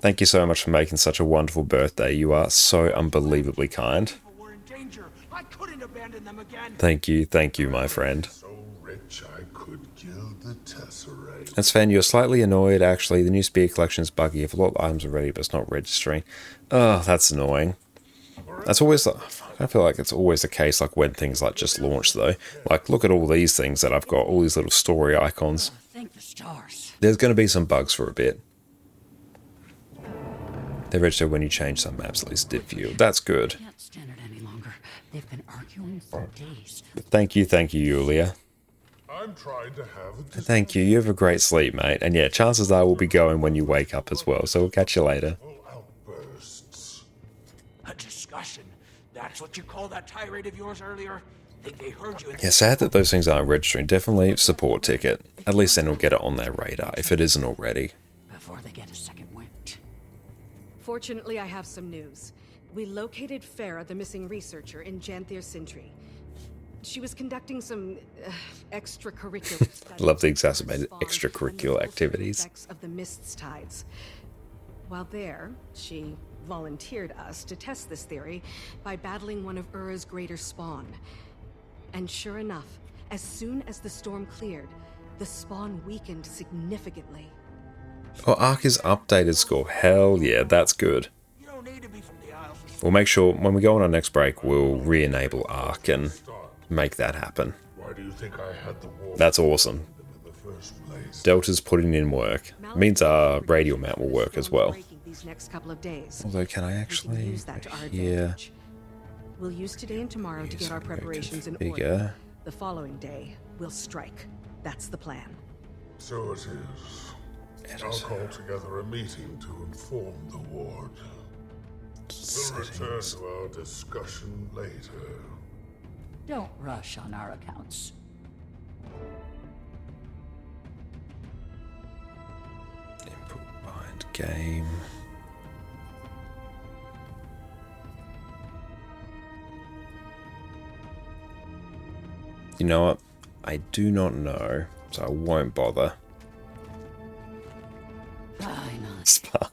Thank you so much for making such a wonderful birthday. You are so unbelievably kind. Thank you, my friend. So rich I could kill the Tesseract. And Sven, you're slightly annoyed, actually. The new spear collection is buggy. If a lot of items are ready, but it's not registering. Oh, that's annoying. That's always, I feel like it's always the case, when things just launch, though. Look at all these things that I've got, all these little story icons. Thank the stars. There's going to be some bugs for a bit. They register when you change some maps, at least did view. That's good. Can't stand it any longer. They've been arguing for days. Thank you, Yulia. I'm trying to have a Thank you. You have a great sleep, mate. And yeah, chances are we'll be going when you wake up as well. So we'll catch you later. outbursts. A discussion? That's what you called that tirade of yours earlier? Think they heard you? Yeah, sad that those things aren't registering. Definitely support ticket. At least then we'll get it on their radar if it isn't already. Before they get a second wind. Fortunately, I have some news. We located Farah, the missing researcher, in Janthir Sintry. She was conducting some extracurricular studies. Love the exacerbated extracurricular activities. Effects of the mist's tides. While there, she volunteered us to test this theory by battling one of Ura's greater spawn. And sure enough, as soon as the storm cleared, the spawn weakened significantly. Oh, Ark is updated score. Hell yeah, that's good. We'll make sure when we go on our next break, we'll re-enable Ark and make that happen. Why do you think I had the war? That's awesome. In the first place? Delta's putting in work. Means our radial mount will work as well. These next couple of days. Although, can I actually? Use that to our Yeah. advantage. We'll use today and tomorrow to get our preparations in order. Bigger. The following day, we'll strike. That's the plan. So it is. I'll call together a meeting to inform the ward. shall return to our discussion later. Don't rush on our accounts. Input bind game. You know what? I do not know, so I won't bother. Fine. Spark.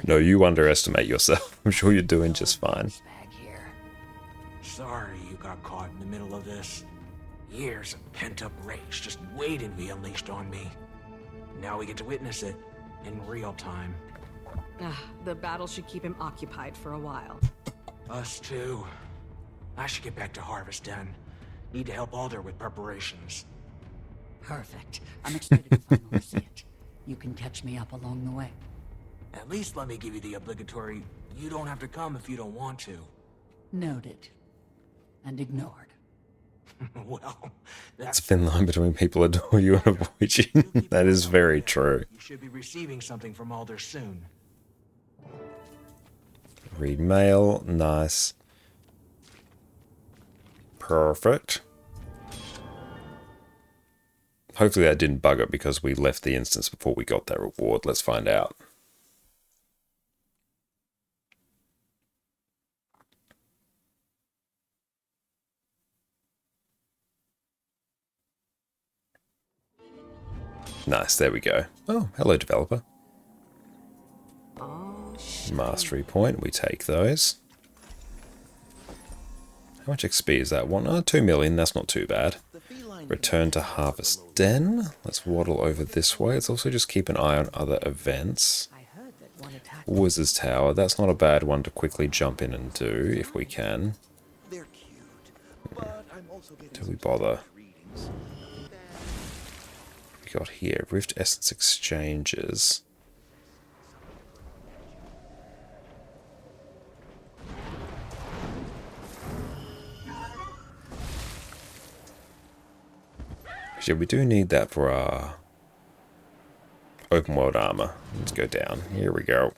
No, you underestimate yourself. I'm sure you're doing just fine. Bag here. Sorry you got caught in the middle of this. Years of pent-up rage just waiting to be unleashed on me. Now we get to witness it in real time. The battle should keep him occupied for a while. Us too. I should get back to Harvest Den. Need to help Alder with preparations. Perfect. I'm excited to finally see it. You can catch me up along the way. At least let me give you the obligatory, you don't have to come if you don't want to. Noted. And ignored. Well, It's a thin line between people adore you and avoid you. That is very true. You should be receiving something from Alder soon. Read mail. Nice. Perfect. Hopefully that didn't bug it because we left the instance before we got that reward. Let's find out. Nice, there we go. Oh, hello developer. Mastery point, we take those. How much XP is that one? Oh, 2 million, that's not too bad. Return to Harvest Den. Let's waddle over this way. Let's also just keep an eye on other events. Wizard's Tower, that's not a bad one to quickly jump in and do, if we can. Do we bother? We got here, Rift Essence Exchanges. Actually, we do need that for our open world armor. Let's go down. Here we go.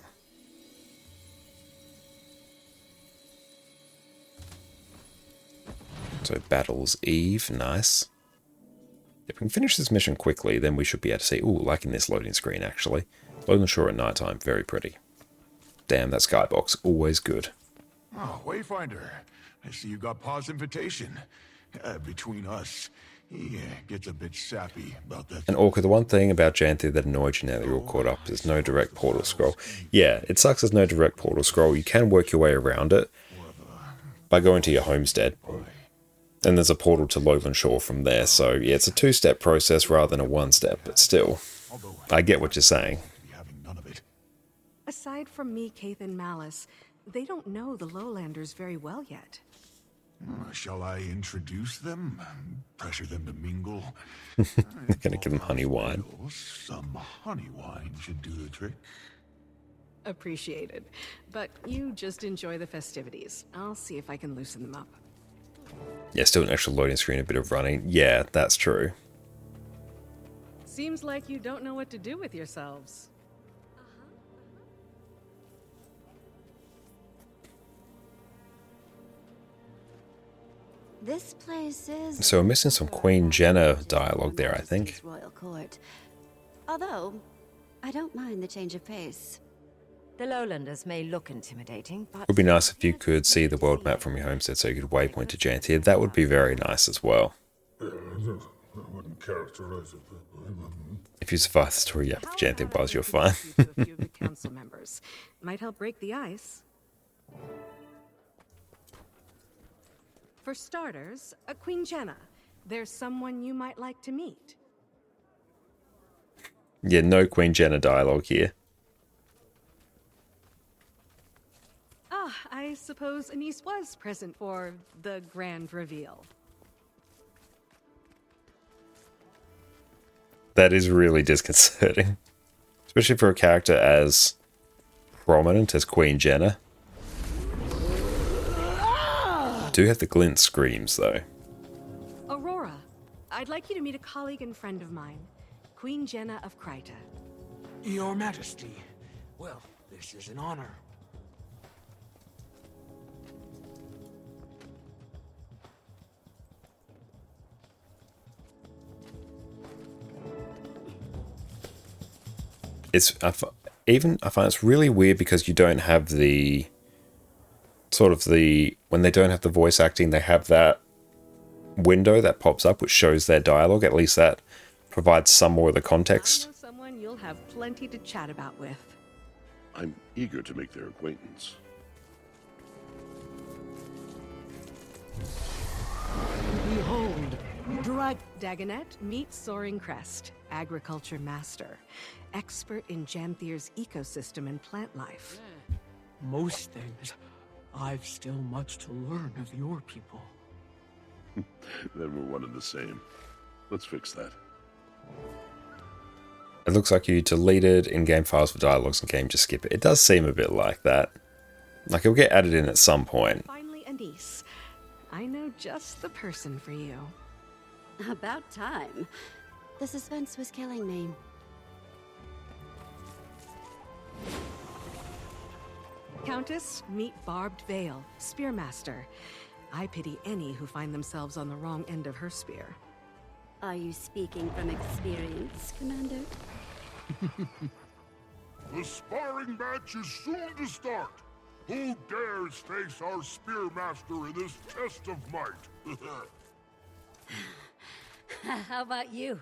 So Battle's Eve, nice. If we can finish this mission quickly, then we should be able to see... Ooh, liking this loading screen, actually. Lowland Shore at night time, very pretty. Damn, that skybox, always good. Oh, Wayfinder. I see you got Pa's invitation. Between us, he gets a bit sappy about that. And Orca, the one thing about Janthi that annoyed you now that you're all caught up is no direct portal scroll. Yeah, it sucks there's no direct portal scroll. You can work your way around it by going to your homestead. And there's a portal to Lowland Shore from there, so yeah, it's a two-step process rather than a one-step, but still, I get what you're saying. Aside from me, Kaith, and Malice, they don't know the Lowlanders very well yet. Shall I introduce them? Pressure them to mingle? They're gonna give them honey wine. Some honey wine should do the trick. Appreciated. But you just enjoy the festivities. I'll see if I can loosen them up. Yeah, still an extra loading screen, a bit of running. Yeah, that's true. Seems like you don't know what to do with yourselves. This place is... So we're missing some Queen Jenna dialogue there, I think. Royal court. Although, I don't mind the change of pace. The Lowlanders may look intimidating, but... It would be nice if you could see the world map from your homestead so you could waypoint to Janthi. That would be very nice as well. I wouldn't characterize it that way. If you survive the story, yeah, if Janthi was, you're fine. A few of the council members. Might help break the ice. For starters, Queen Jenna. There's someone you might like to meet. Yeah, no Queen Jenna dialogue here. Ah, I suppose Anise was present for the grand reveal. That is really disconcerting. Especially for a character as prominent as Queen Jenna. Do have the glint screams, though. Aurora, I'd like you to meet a colleague and friend of mine, Queen Jenna of Kryta. Your Majesty. Well, this is an honor. I find it's really weird because you don't have the sort of when they don't have the voice acting, they have that window that pops up which shows their dialogue. At least that provides some more of the context. I know someone you'll have plenty to chat about with. I'm eager to make their acquaintance. Behold, Dagonet, meet Soaring Crest, agriculture master, expert in Janthir's ecosystem and plant life. Most things, I've still much to learn of your people. Then we're one and the same. Let's fix that. It looks like you deleted in-game files for dialogues in game, just skip it. It does seem a bit like that. Like it'll get added in at some point. Finally, Anise. I know just the person for you. About time. The suspense was killing me. Countess, meet Barbed Veil, Spearmaster. I pity any who find themselves on the wrong end of her spear. Are you speaking from experience, Commander? The sparring match is soon to start. Who dares face our Spearmaster in this test of might? How about you?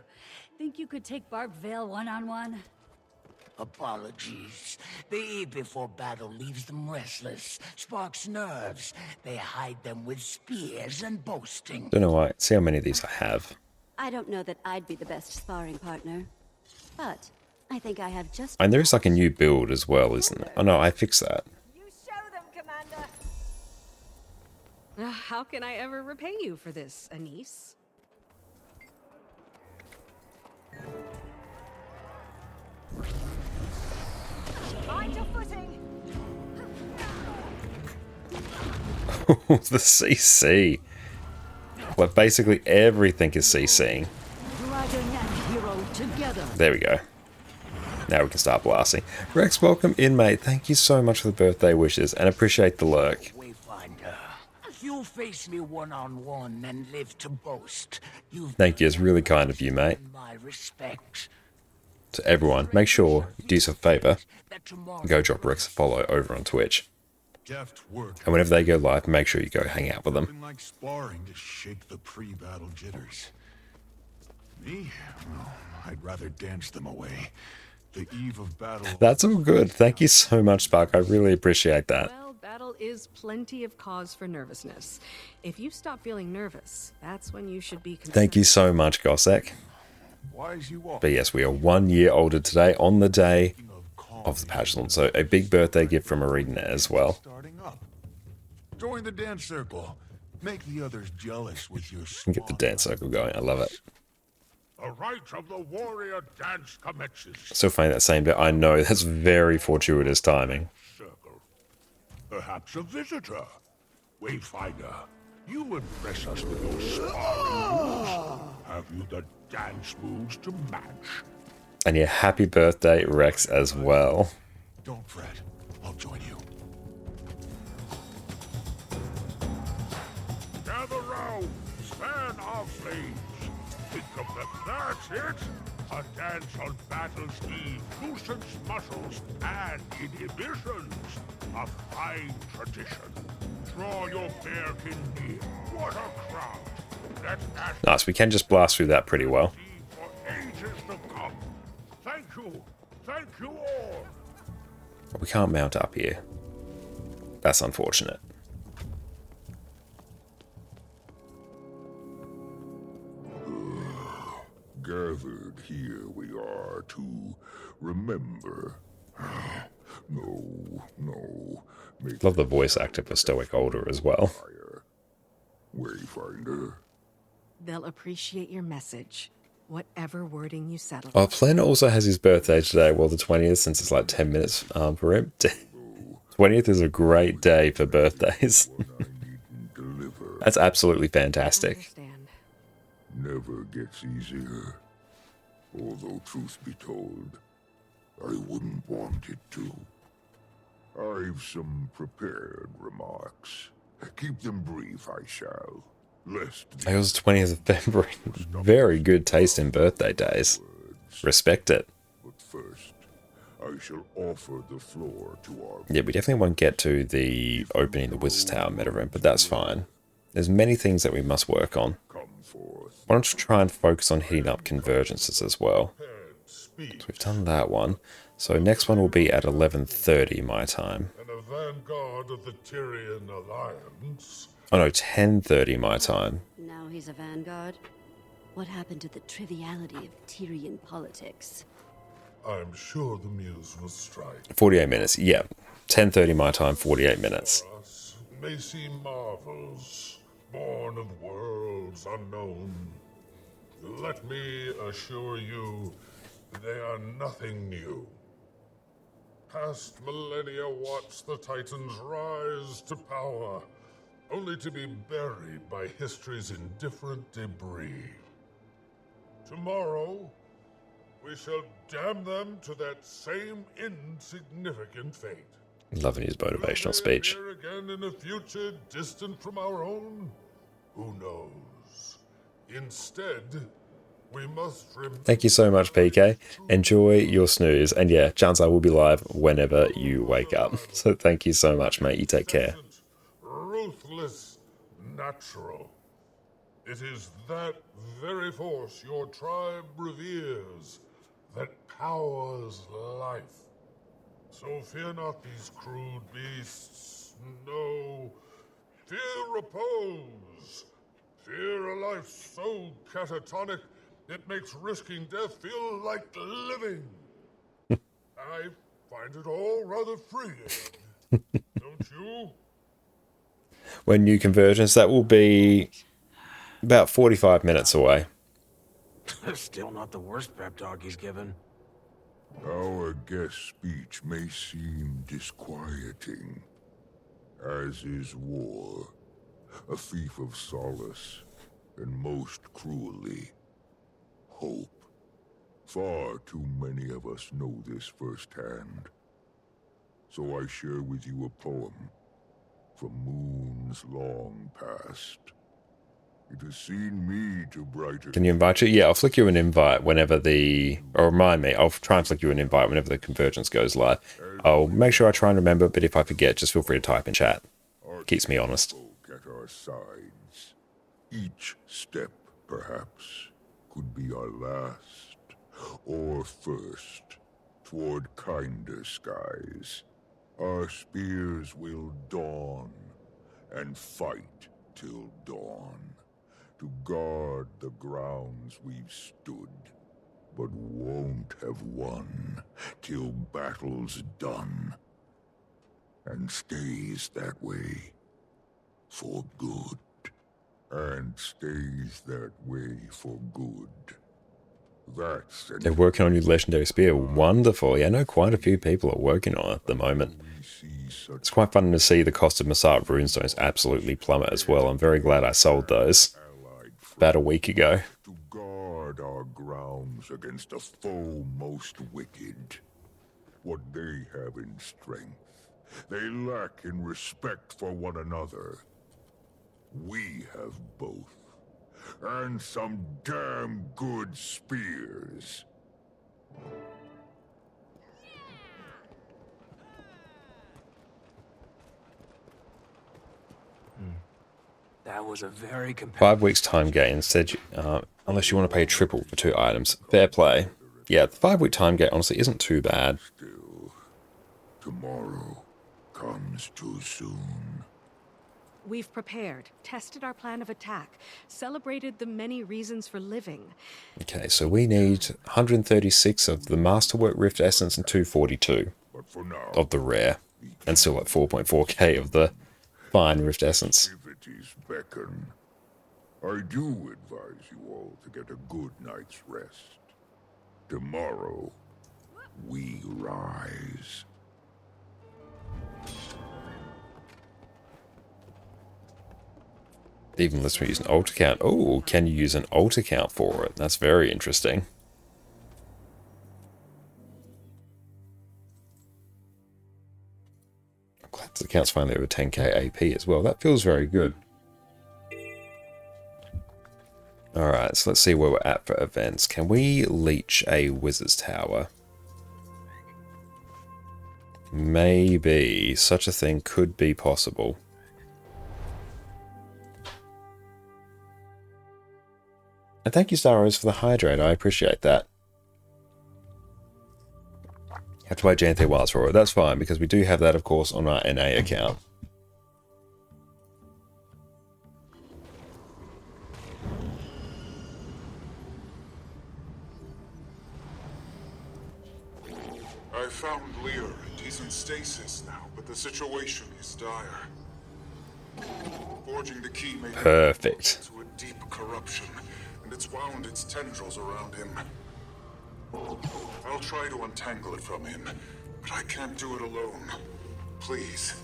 Think you could take Barbed Veil one-on-one? Apologies. The eve before battle leaves them restless, sparks nerves. They hide them with spears and boasting. Don't know why. See how many of these I have. I don't know that I'd be the best sparring partner, but I think I have just... And there's like a new build as well, isn't it? Oh no, I fixed that. You show them, Commander. How can I ever repay you for this, Anise? Find your footing. The CC. Well, basically everything is CCing. Dragon and hero together. There we go. Now we can start blasting. Rex, welcome in, mate. Thank you so much for the birthday wishes and appreciate the lurk. Wayfinder, you'll face me one-on-one and live to boast. Thank you. It's really kind of you, mate. My respect. To everyone, make sure you do yourself a favor and go drop Rex a follow over on Twitch. And whenever they go live, make sure you go hang out with them. Like sparring to shake the pre-battle jitters. Me? Well, I'd rather dance them away. The eve of battle. That's all good. Thank you so much, Spark. I really appreciate that. Well, battle is plenty of cause for nervousness. If you stop feeling nervous, that's when you should be concerned. Thank you so much, Gossek. But yes, we are 1 year older today on the day of the Pagellon, so a big birthday gift from Arena as well. Join the dance circle. Make the others jealous with your Get the dance circle going. I love it. The rite of the warrior dance commences. Still finding that same bit. I know, that's very fortuitous timing. Circle. Perhaps a visitor. Wayfinder, you impress us with your sparring moves. Have you the dance moves to match? And yeah, happy birthday, Rex, as well. Don't fret. I'll join you. Gather round. Span our flames. Think of them. That's it. A dance on battle's eve loosens muscles and inhibitions. A fine tradition. Draw your bear kin near. What a crowd. Let's ask Nice, we can just blast through that pretty well. for ages to come. Thank you. Thank you all. We can't mount up here. That's unfortunate. Gathered here we are to remember. No. Love the voice actor for Stoic Older as well. Wayfinder. They'll appreciate your message, whatever wording you settle. Oh, Plen also has his birthday today. Well, the 20th, since it's like 10 minutes for him. 20th is a great day for birthdays. That's absolutely fantastic. Never gets easier. Although, truth be told, I wouldn't want it to. I've some prepared remarks. Keep them brief, I shall. Lest It was the 20th of February. Very good taste in birthday days. Respect it. But first, I shall offer the floor to our... Yeah, we definitely won't get to the opening the Wizard's Tower meta room, but that's fine. There's many things that we must work on. Why don't you try and focus on hitting up convergences as well? So we've done that one. So next one will be at 11:30 my time. And a vanguard of the Tyrian Alliance. Oh no, 10:30 my time. Now he's a vanguard. What happened to the triviality of Tyrian politics? I'm sure the muse will strike. 48 minutes, yeah. 10:30 my time, 48 minutes. Us may see marvels, born of worlds unknown. Let me assure you, they are nothing new. Past millennia watched the Titans rise to power, only to be buried by history's indifferent debris. Tomorrow, we shall damn them to that same insignificant fate. Loving his motivational speech. Will they appear again in a future distant from our own? Who knows? Instead, we must remember... Thank you so much, PK. Enjoy your snooze. And yeah, chances are we'll be live whenever you wake up. So thank you so much, mate. You take care. Ruthless, natural. It is that very force your tribe reveres that powers life. So fear not these crude beasts. No. Fear repose. Fear a life so catatonic it makes risking death feel like living. I find it all rather freeing. Don't you? When new convergence, that will be about 45 minutes away. Still not the worst pep talk he's given. Our guest speech may seem disquieting, as is war, a thief of solace, and most cruelly, hope. Far too many of us know this firsthand. So I share with you a poem from moons long past. It has seen me to brighter... Can you invite you? Yeah, I'll flick you an invite whenever the... Or remind me, I'll try and flick you an invite whenever the convergence goes live. I'll make sure I try and remember, but if I forget, just feel free to type in chat. Keeps me honest. At our sides. Each step, perhaps, could be our last, or first, toward kinder skies. Our spears will dawn, and fight till dawn, to guard the grounds we've stood, but won't have won till battle's done, and stays that way for good, and stays that way for good. That's They're working on your legendary spear. Wonderful. Yeah, I know quite a few people are working on it at the moment. It's quite fun to see the cost of Masat runestones absolutely plummet as well. I'm very glad I sold those about a week ago. To guard our grounds against a foe most wicked. What they have in strength, they lack in respect for one another. We have both. And some damn good spears. That was a very 5 weeks time gate instead, unless you want to pay triple for 2 items. Fair play. Yeah, the 5-week time gate honestly isn't too bad. Still, tomorrow comes too soon. We've prepared, tested our plan of attack, celebrated the many reasons for living. Okay, so we need 136 of the Masterwork Rift Essence and 242 of the rare. And still like 4.4k of the fine Rift Essence. Activities beckon. I do advise you all to get a good night's rest. Tomorrow, we rise. Even lets me use an alt account. Oh, can you use an alt account for it? That's very interesting. I'm glad this account's finally over 10k AP as well. That feels very good. Alright, so let's see where we're at for events. Can we leech a Wizard's Tower? Maybe such a thing could be possible. And thank you, Star Rose, for the hydrate. I appreciate that. You have to wait Janthe Wilds for it. That's fine, because we do have that, of course, on our NA account. I found Lear, and he's in stasis now, but the situation is dire. Forging the key made Perfect. to a deep corruption, and it's wound its tendrils around him. I'll try to untangle it from him, but I can't do it alone. Please,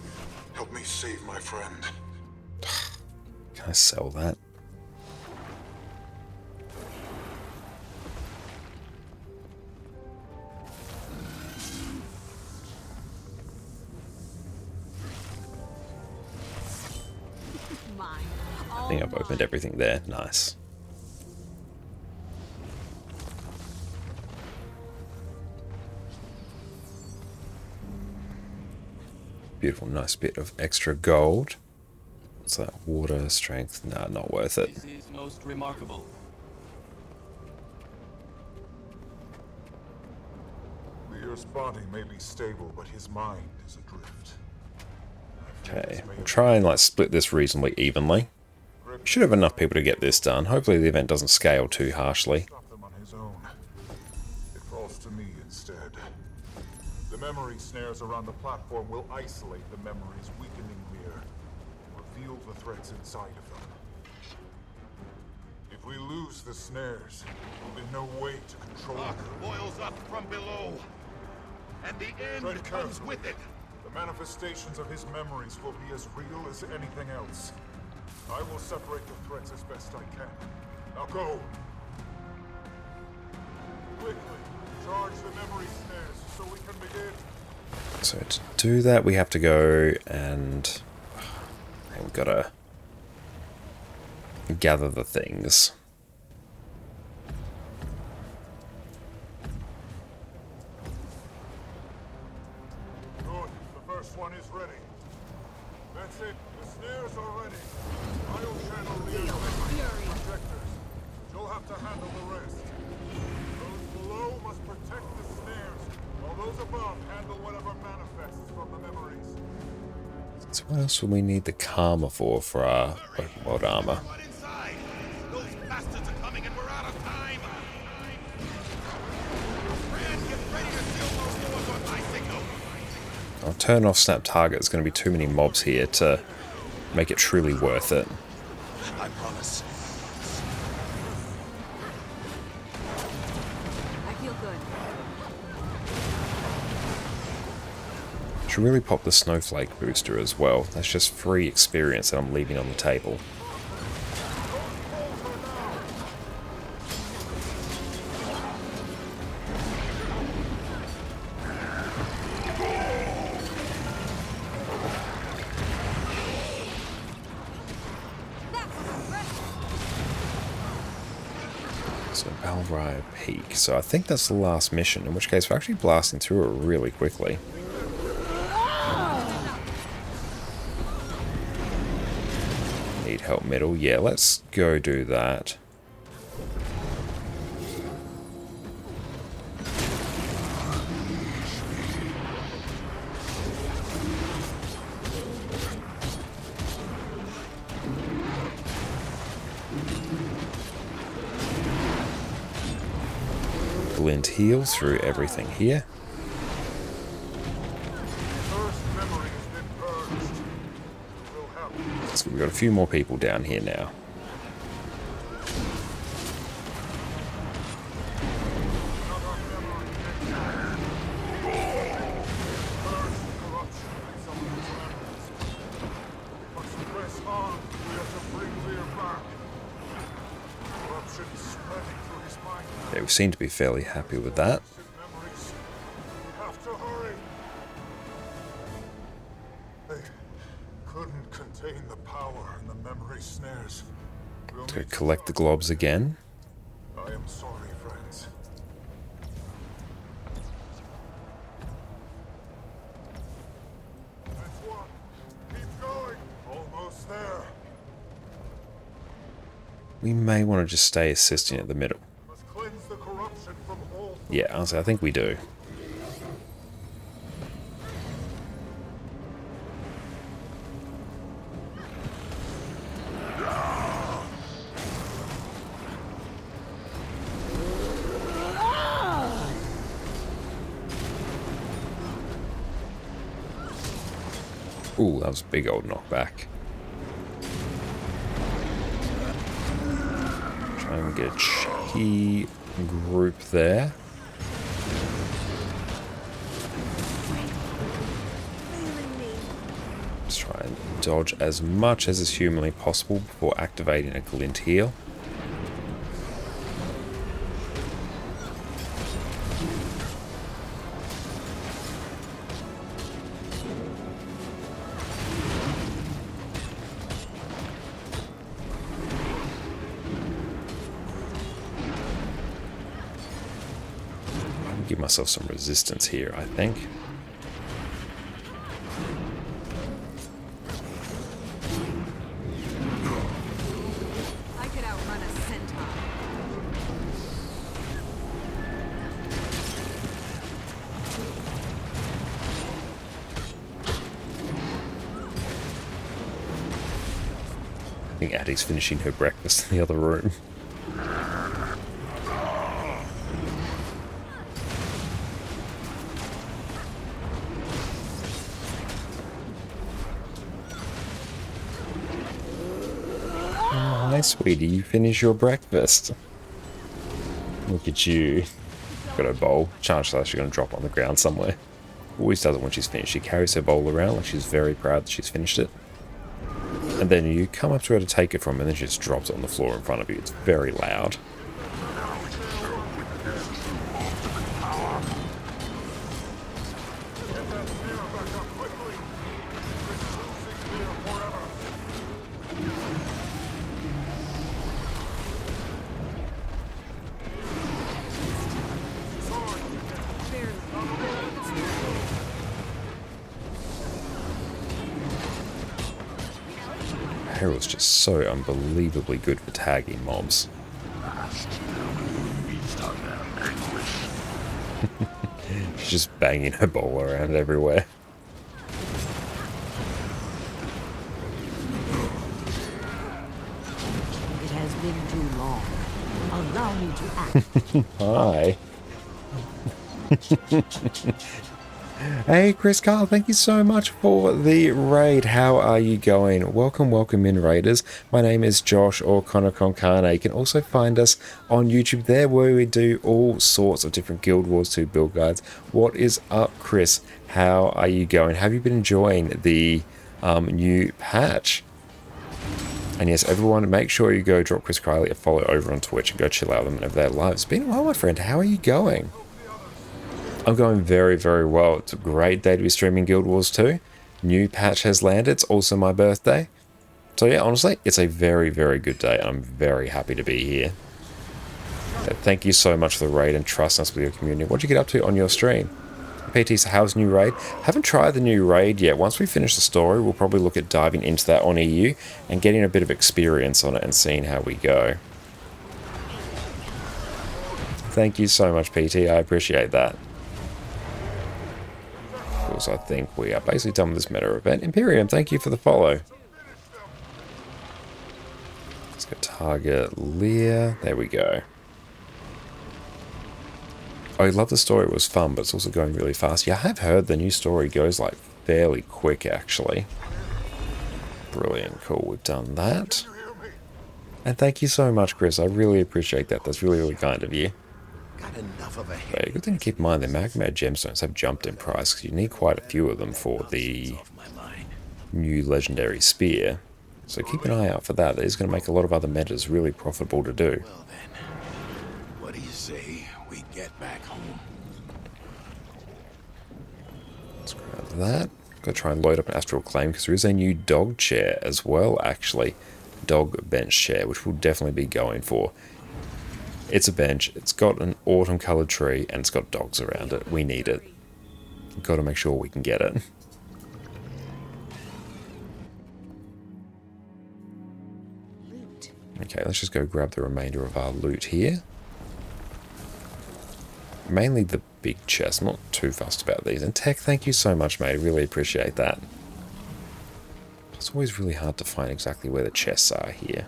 help me save my friend. Can I sell that? I think I've opened everything there. Nice. Beautiful, nice bit of extra gold. What's that? Water, strength? Nah, not worth it. This is most remarkable. Lear's body may be stable, but his mind is adrift. Okay, we'll try and like split this reasonably evenly. Should have enough people to get this done. Hopefully the event doesn't scale too harshly. It falls to me instead. The memory snares around the platform will isolate the memories, weakening Lear, reveal the threats inside of them. If we lose the snares, there'll be no way to control them. Boils up from below, and the end comes with it. The manifestations of his memories will be as real as anything else. I will separate the threats as best I can. Now go! Quickly, charge the memory snares so we can begin. So to do that, we have to go and we've got to gather the things. Good. The first one is ready. That's it. The snares are ready. I'll channel the projectors. You'll have to handle the rest. Those below must protect the snares, while those above handle whatever manifests from the memories. So what else will we need the karma for our open world armor? Those bastards are coming and we're out of time. Fran, get ready to seal those doors on my signal. I'll turn off snap target. There's going to be too many mobs here to make it truly worth it. I promise. I feel good. Should really pop the snowflake booster as well. That's just free experience that I'm leaving on the table. So Balrai Peak. So I think that's the last mission, in which case we're actually blasting through it really quickly. Need help middle. Yeah, let's go do that. Blend heal through everything here. So we've got a few more people down here now. Yeah, we seem to be fairly happy with that. Couldn't contain the power in the memory snares. To collect the globs again. I am sorry, friends. we may want to just stay assisting at the middle. Must cleanse the corruption from all. Yeah, honestly, I think we do. Ooh, that was a big old knockback. Try and get a cheeky group there. Just try and dodge as much as is humanly possible before activating a glint heal. Give myself some resistance here, I think. I could outrun a centaur. I think Addie's finishing her breakfast in the other room. Hi, sweetie, you finish your breakfast. Look at you. Got her bowl. Chances are she's going to drop on the ground somewhere. Always does it when she's finished. She carries her bowl around like she's very proud that she's finished it. And then you come up to her to take it from her and then she just drops it on the floor in front of you. It's very loud. Harold's just so unbelievably good for tagging mobs. She's just banging her bowl around everywhere. It has been too long. Allow me to act. Hi. Hey, Chris Carl, thank you so much for the raid. How are you going? Welcome, welcome in, raiders. My name is Josh or Connor Concana. You can also find us on YouTube there where we do all sorts of different Guild Wars 2 build guides. What is up, Chris? How are you going? Have you been enjoying the new patch? And yes, everyone, make sure you go drop Chris Kiley a follow over on Twitch and go chill out with them whenever they're live. It's been a while, my friend. How are you going? I'm going very, very well. It's a great day to be streaming Guild Wars 2. New patch has landed. It's also my birthday. So yeah, honestly, it's a very, very good day. I'm very happy to be here. Thank you so much for the raid and trusting us with your community. What'd you get up to on your stream? PT, so how's new raid? Haven't tried the new raid yet. Once we finish the story, we'll probably look at diving into that on EU and getting a bit of experience on it and seeing how we go. Thank you so much, PT. I appreciate that. I think we are basically done with this meta event. Imperium, thank you for the follow. Let's go target Lear. There we go. I love the story. It was fun, but it's also going really fast. Yeah, I have heard the new story goes like fairly quick, actually. Brilliant. Cool. We've done that. And thank you so much, Chris. I really appreciate that. That's really, really kind of you. But a good thing to keep in mind, the Magmad gemstones have jumped in price because you need quite a few of them for the new legendary spear. So keep an eye out for that. That is going to make a lot of other metas really profitable to do. Well then, what do you say we get back home? Let's grab that. Got to try and load up an Astral Claim because there is a new dog chair as well, actually. Dog bench chair, which we'll definitely be going for. It's a bench, it's got an autumn coloured tree, and it's got dogs around it. We need it. We've got to make sure we can get it. Loot. Okay, let's just go grab the remainder of our loot here. Mainly the big chest, I'm not too fussed about these. And Tech, thank you so much, mate. I really appreciate that. It's always really hard to find exactly where the chests are here.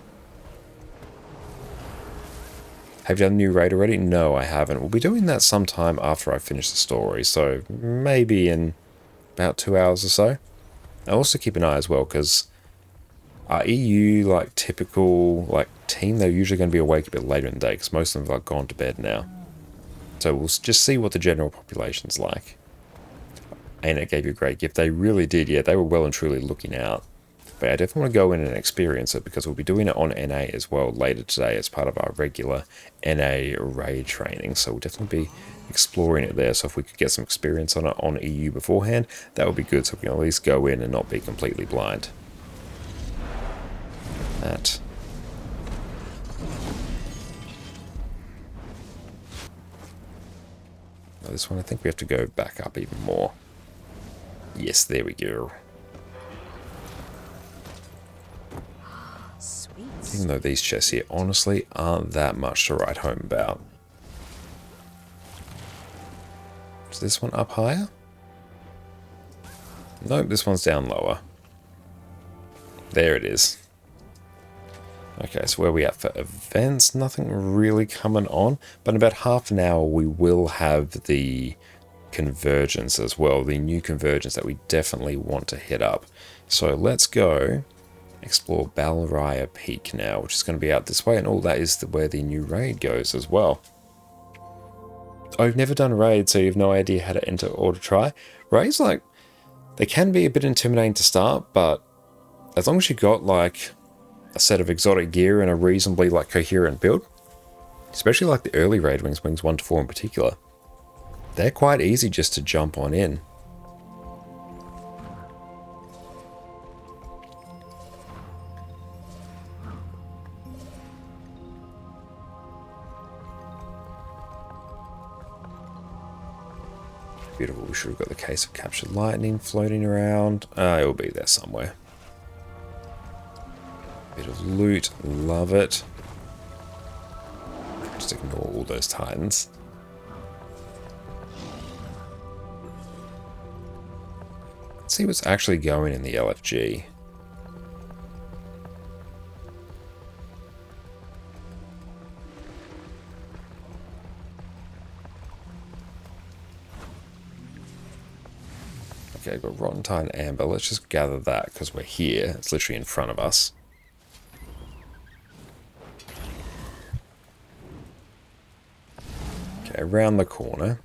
Have you done a new raid already? No, I haven't. We'll be doing that sometime after I finish the story, so maybe in about 2 hours or so. I'll also keep an eye as well, because our EU, like, typical, like, team, they're usually going to be awake a bit later in the day, because most of them have, like, gone to bed now. So we'll just see what the general population's like. And it gave you a great gift. They really did, yeah, they were well and truly looking out. But I definitely want to go in and experience it, because we'll be doing it on NA as well later today as part of our regular NA raid training. So we'll definitely be exploring it there. So if we could get some experience on it on EU beforehand, that would be good. So we can at least go in and not be completely blind. That. Now this one, I think we have to go back up even more. Yes, there we go. Even though these chests here honestly aren't that much to write home about. Is this one up higher? Nope, this one's down lower. There it is. Okay, so where are we at for events? Nothing really coming on, but in about half an hour we will have the convergence as well, the new convergence that we definitely want to hit up. So let's go explore Balraya Peak now, which is going to be out this way, and all that is where the new raid goes as well. I've never done raid, so you have no idea how to enter or to try. Raids, like, they can be a bit intimidating to start, but as long as you got like a set of exotic gear and a reasonably like coherent build, especially like the early raid wings 1 to 4 in particular, they're quite easy just to jump on in. Beautiful, we should have got the case of captured lightning floating around. It'll be there somewhere. Bit of loot, love it. Just ignore all those titans. Let's see what's actually going in the LFG. Okay, I've got Rotten Titan Amber. Let's just gather that because we're here. It's literally in front of us. Okay, around the corner.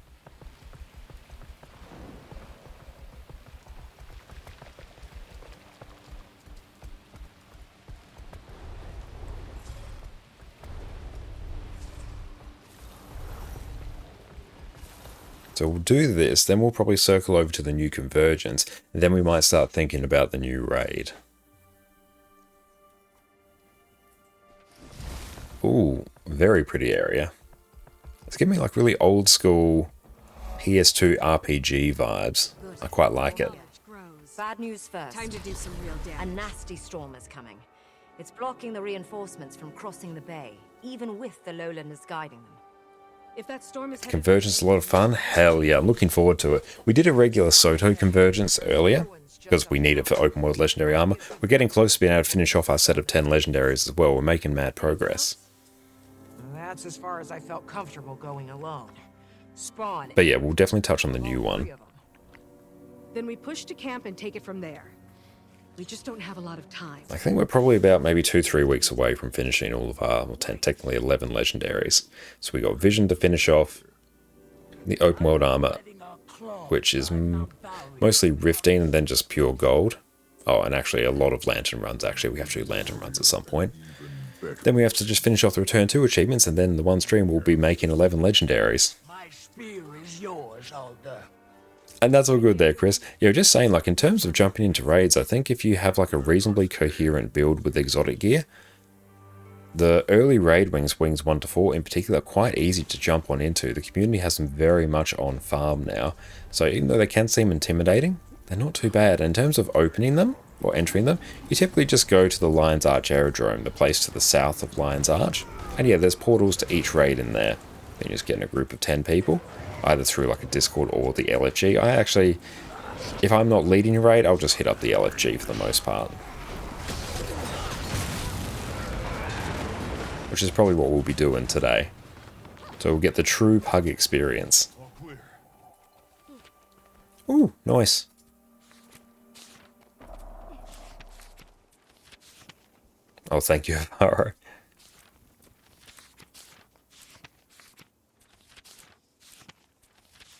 So we'll do this, then we'll probably circle over to the new convergence, and then we might start thinking about the new raid. Ooh, very pretty area. It's giving me like really old school PS2 RPG vibes. I quite like it. Bad news first. Time to do some real damage. A nasty storm is coming. It's blocking the reinforcements from crossing the bay, even with the lowlanders guiding them. If that storm is Convergence is a lot of fun. Hell yeah, I'm looking forward to it. We did a regular Soto convergence earlier, because we need it for open world legendary armor. We're getting close to being able to finish off our set of 10 legendaries as well. We're making mad progress. That's as far as I felt comfortable going alone. Spawn. But yeah, we'll definitely touch on the new one. Then we push to camp and take it from there. We just don't have a lot of time. I think we're probably about maybe 2-3 weeks away from finishing all of our, well, technically 11 legendaries. So we got Vision to finish off, the open world armor, which is mostly rifting and then just pure gold. Oh, and actually a lot of lantern runs. Actually, we have to do lantern runs at some point. Then we have to just finish off the Return 2 achievements, and then the one stream will be making 11 legendaries. My spear is yours, Alder. And that's all good there, Chris. Yeah, just saying, like, in terms of jumping into raids, I think if you have, like, a reasonably coherent build with exotic gear, the early raid wings 1 to 4 in particular, are quite easy to jump on into. The community has them very much on farm now. So even though they can seem intimidating, they're not too bad. In terms of opening them, or entering them, you typically just go to the Lion's Arch Aerodrome, the place to the south of Lion's Arch. And yeah, there's portals to each raid in there. Then you just get in a group of 10 people, either through like a Discord or the LFG. I actually, if I'm not leading a raid, I'll just hit up the LFG for the most part. Which is probably what we'll be doing today. So we'll get the true pug experience. Ooh, nice. Oh, thank you, Avaro.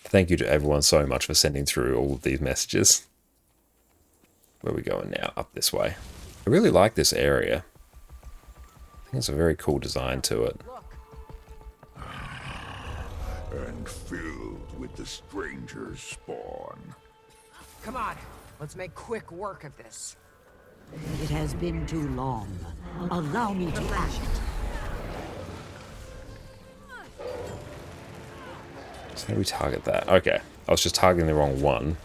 Thank you to everyone so much for sending through all of these messages. Where are we going now? Up this way. I really like this area. I think it's a very cool design to it. And filled with the stranger's spawn. Come on, let's make quick work of this. It has been too long. Allow me to act. So how do we target that? Okay, I was just targeting the wrong one.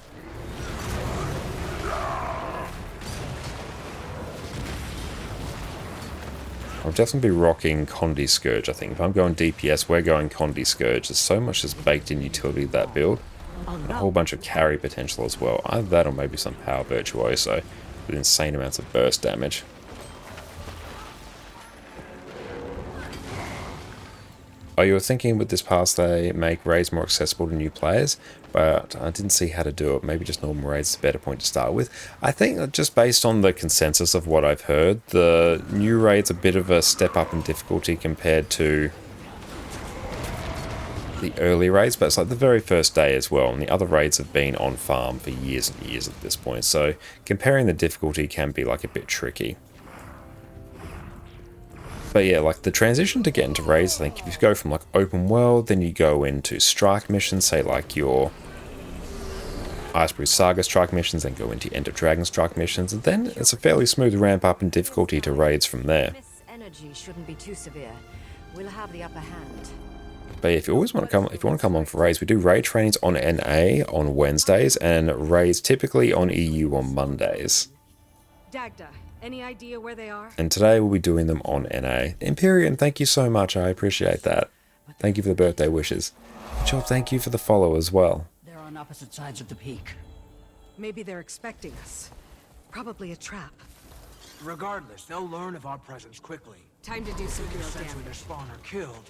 I'll definitely be rocking Condi Scourge, I think. If I'm going DPS, we're going Condi Scourge. There's so much that's baked in utility to that build. And a whole bunch of carry potential as well. Either that or maybe some Power Virtuoso with insane amounts of burst damage. Oh, you were thinking with this pass they make raids more accessible to new players, but I didn't see how to do it. Maybe just normal raids is a better point to start with. I think that just based on the consensus of what I've heard, the new raid's a bit of a step up in difficulty compared to the early raids, but it's like the very first day as well, and the other raids have been on farm for years and years at this point, so comparing the difficulty can be like a bit tricky. But yeah, like the transition to get into raids, I think if you go from like open world, then you go into strike missions, say like your Iceberg Saga strike missions, then go into End of Dragon strike missions, and then it's a fairly smooth ramp up in difficulty to raids from there. Energy shouldn't be too severe. We'll have the upper hand. But yeah, if you want to come along for raids, we do raid trainings on NA on Wednesdays and raids typically on EU on Mondays. Dagda, any idea where they are? And today we'll be doing them on NA. Imperium, thank you so much. I appreciate that. Thank you for the birthday wishes. Job, thank you for the follow as well. They're on opposite sides of the peak. Maybe they're expecting us. Probably a trap. Regardless, they'll learn of our presence quickly. Time to do some real Essentially, damage. their spawn are killed.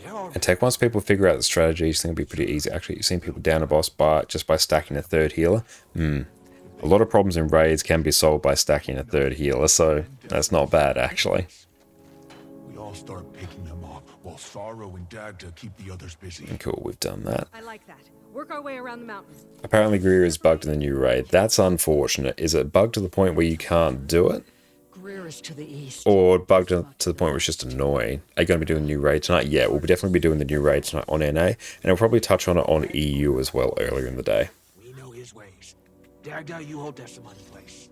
And tech, once people figure out the strategy, it's going to be pretty easy. Actually, you've seen people down a boss just by stacking a third healer. A lot of problems in raids can be solved by stacking a third healer, so that's not bad, actually. We all start picking them off, while Sorrow and Dagda keep the others busy. Cool, we've done that. I like that. Work our way around the mountain. Apparently Greer is bugged in the new raid. That's unfortunate. Is it bugged to the point where you can't do it? Greer is to the east. Or bugged to the point where it's just annoying? Are you going to be doing the new raid tonight? Yeah, we'll definitely be doing the new raid tonight on NA, and we'll probably touch on it on EU as well earlier in the day. We know his ways. Dagda, you hold Decimon in place.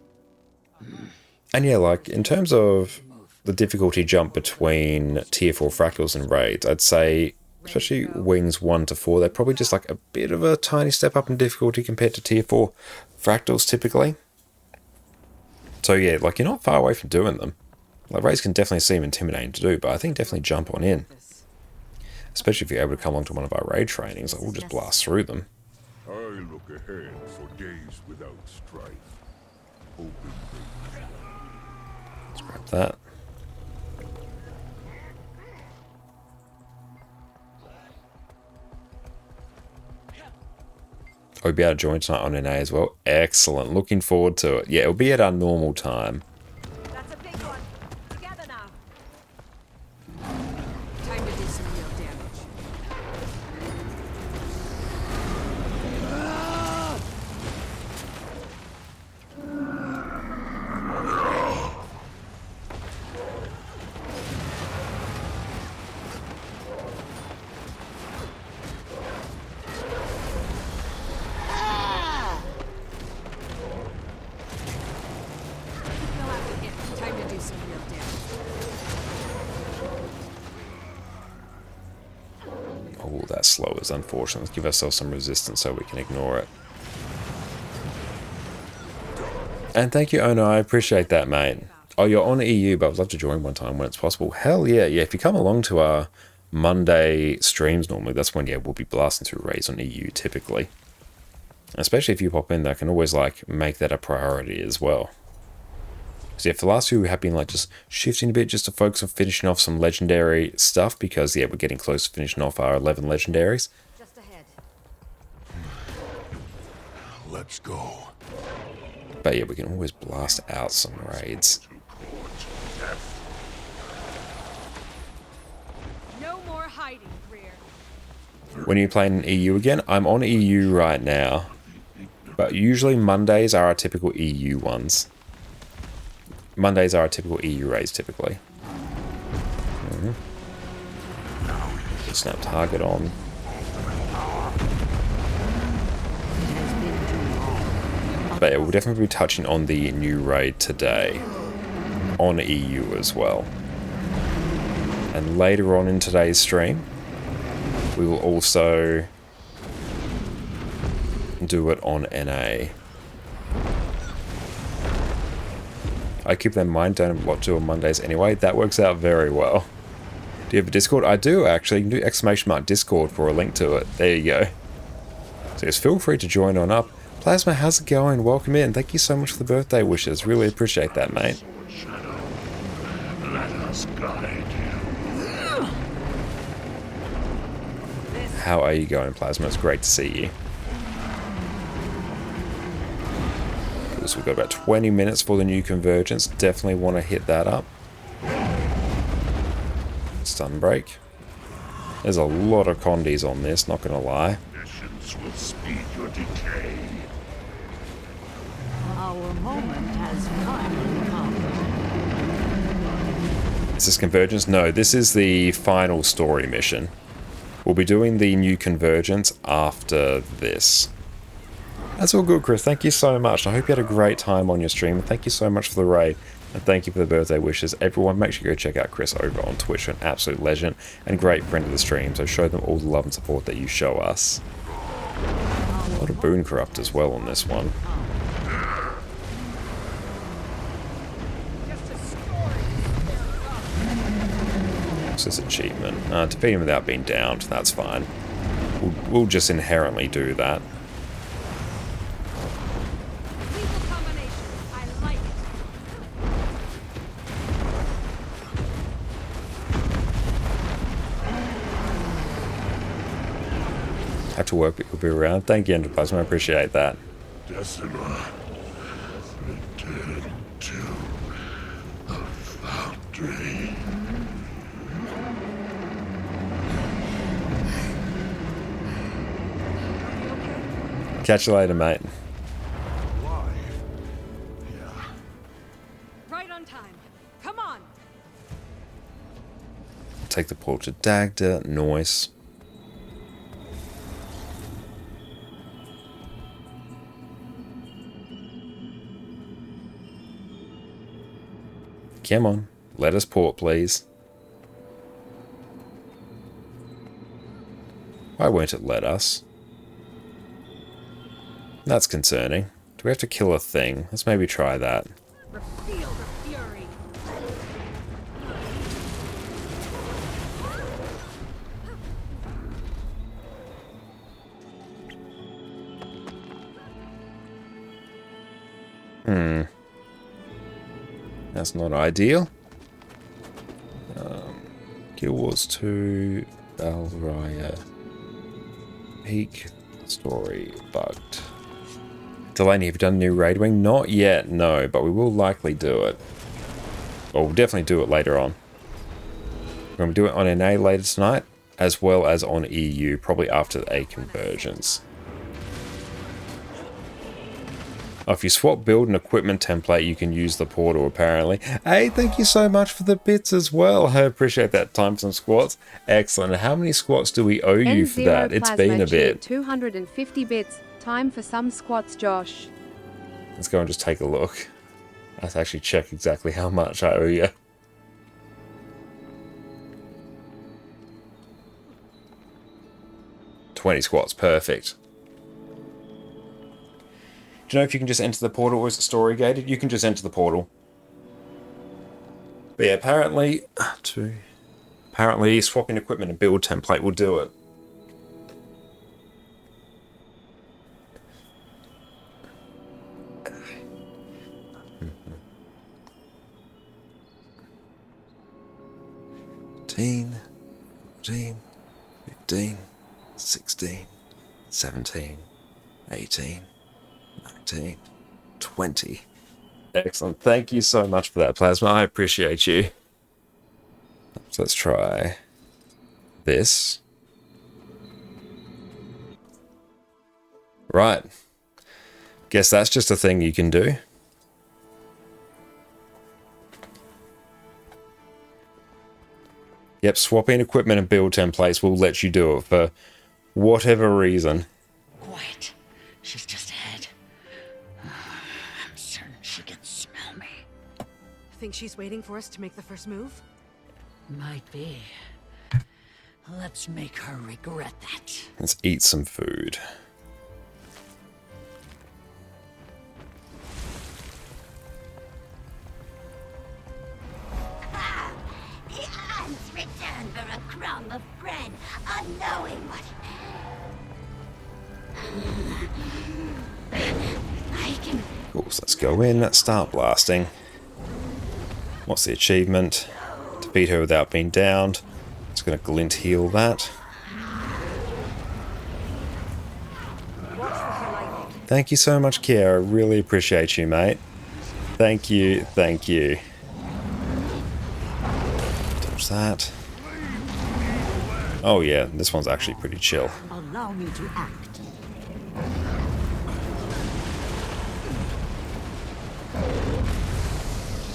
And yeah, like, in terms of the difficulty jump between tier 4 fractals and raids, I'd say, especially wings 1 to 4, they're probably just like a bit of a tiny step up in difficulty compared to tier 4 fractals typically. So yeah, like, you're not far away from doing them. Like, raids can definitely seem intimidating to do, but I think definitely jump on in. Especially if you're able to come along to one of our raid trainings, like, we'll just blast through them. I look ahead for days without strife. Open range. Let's grab that. Oh, we'll be able to join tonight on NA as well. Excellent. Looking forward to it. Yeah, it'll be at our normal time. That's a big one. Together now. Time to do some real damage. Time to do some real damage. Oh, that slow is unfortunate. Let's give ourselves some resistance so we can ignore it. And thank you, Ono. I appreciate that, mate. Oh, you're on EU, but I'd love to join one time when it's possible. Hell yeah, yeah. If you come along to our Monday streams normally, that's when, yeah, we'll be blasting through raids on EU typically. Especially if you pop in, I can always, like, make that a priority as well. So yeah, for the last few, we have been, like, just shifting a bit just to focus on finishing off some legendary stuff because, yeah, we're getting close to finishing off our 11 legendaries. Just ahead. Let's go. But yeah, we can always blast out some raids. No more hiding, Greer. When are you playing in EU again? I'm on EU right now. But usually Mondays are our typical EU ones. Mondays are our typical EU raids, typically. Snap target on. But yeah, we'll definitely be touching on the new raid today. On EU as well. And later on in today's stream, we will also do it on NA. I keep that in mind, don't what do on Mondays anyway. That works out very well. Do you have a Discord? I do actually. You can do ! Discord for a link to it. There you go. So just feel free to join on up. Plasma, how's it going? Welcome in. Thank you so much for the birthday wishes. Really appreciate that, mate. Let us guide you. How are you going, Plasma? It's great to see you. So we've got about 20 minutes for the new convergence. Definitely want to hit that up. Stun break. There's a lot of condies on this, not gonna lie. Missions will speed your decay. Our moment has finally come. Is this convergence? No, this is the final story mission. We'll be doing the new convergence after this. That's all good, Chris. Thank you so much. I hope you had a great time on your stream. Thank you so much for the raid. And thank you for the birthday wishes. Everyone, make sure you go check out Chris over on Twitch. An absolute legend and great friend of the stream. So show them all the love and support that you show us. A lot of boon corrupt as well on this one. What's this achievement? Defeat him without being downed. That's fine. We'll just inherently do that. Have to work, but you'll be around. Thank you, Enterplasm. I appreciate that. Decima, return to the foundry. Catch you later, mate. Right on time. Come on. Take the port to Dagda. Noise. Come on, let us port, please. Why won't it let us? That's concerning. Do we have to kill a thing? Let's maybe try that. Feel the fury. That's not ideal. Guild Wars 2, Valraya, Peak, story bugged. Delaney, have you done a new raid wing? Not yet, no, but we will likely do it. Or we'll definitely do it later on. We're going to do it on NA later tonight, as well as on EU, probably after a convergence. Oh, if you swap build and equipment template, you can use the portal, apparently. Hey, thank you so much for the bits as well. I appreciate that. Time for some squats. Excellent. How many squats do we owe you for that? It's been a bit. 250 bits. Time for some squats, Josh. Let's go and just take a look. Let's actually check exactly how much I owe you. $20 squats. Perfect. Do you know if you can just enter the portal or is it story gated? You can just enter the portal. But yeah, apparently, apparently swapping equipment and build template will do it. Teen, 14, 15, 16, 17, 18, 19, 20. Excellent. Thank you so much for that, Plasma. I appreciate you. So let's try this. Right. Guess that's just a thing you can do. Yep, swapping equipment and build templates will let you do it for whatever reason. Quiet. She's just ahead. I'm certain she can smell me. Think she's waiting for us to make the first move? Might be. Let's make her regret that. Let's eat some food. The ants return for a crumb of bread, unknowing what... I can... Cool, so let's go in, start blasting. What's the achievement? Defeat her without being downed. Just gonna glint heal that. Thank you so much, Kiara. I really appreciate you, mate. Thank you, thank you. Dodge that. Oh yeah, this one's actually pretty chill. Allow me to act.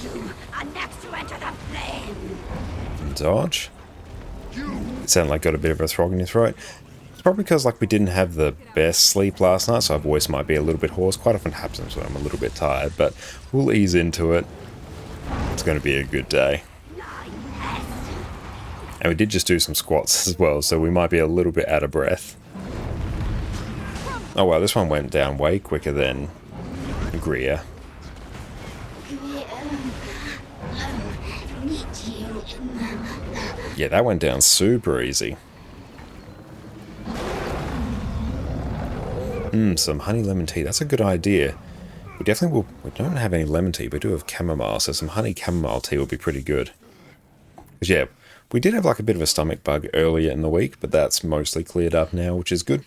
You are next to enter the flame. Dodge. It sounded like got a bit of a throb in your throat. It's probably because like we didn't have the best sleep last night, so our voice might be a little bit hoarse. Quite often happens when I'm a little bit tired, but we'll ease into it. It's going to be a good day. And we did just do some squats as well, so we might be a little bit out of breath. Oh wow, this one went down way quicker than Greer. Yeah, that went down super easy. Some honey lemon tea. That's a good idea. We definitely will. We don't have any lemon tea, but we do have chamomile, so some honey chamomile tea would be pretty good. Because yeah, we did have like a bit of a stomach bug earlier in the week, but that's mostly cleared up now, which is good.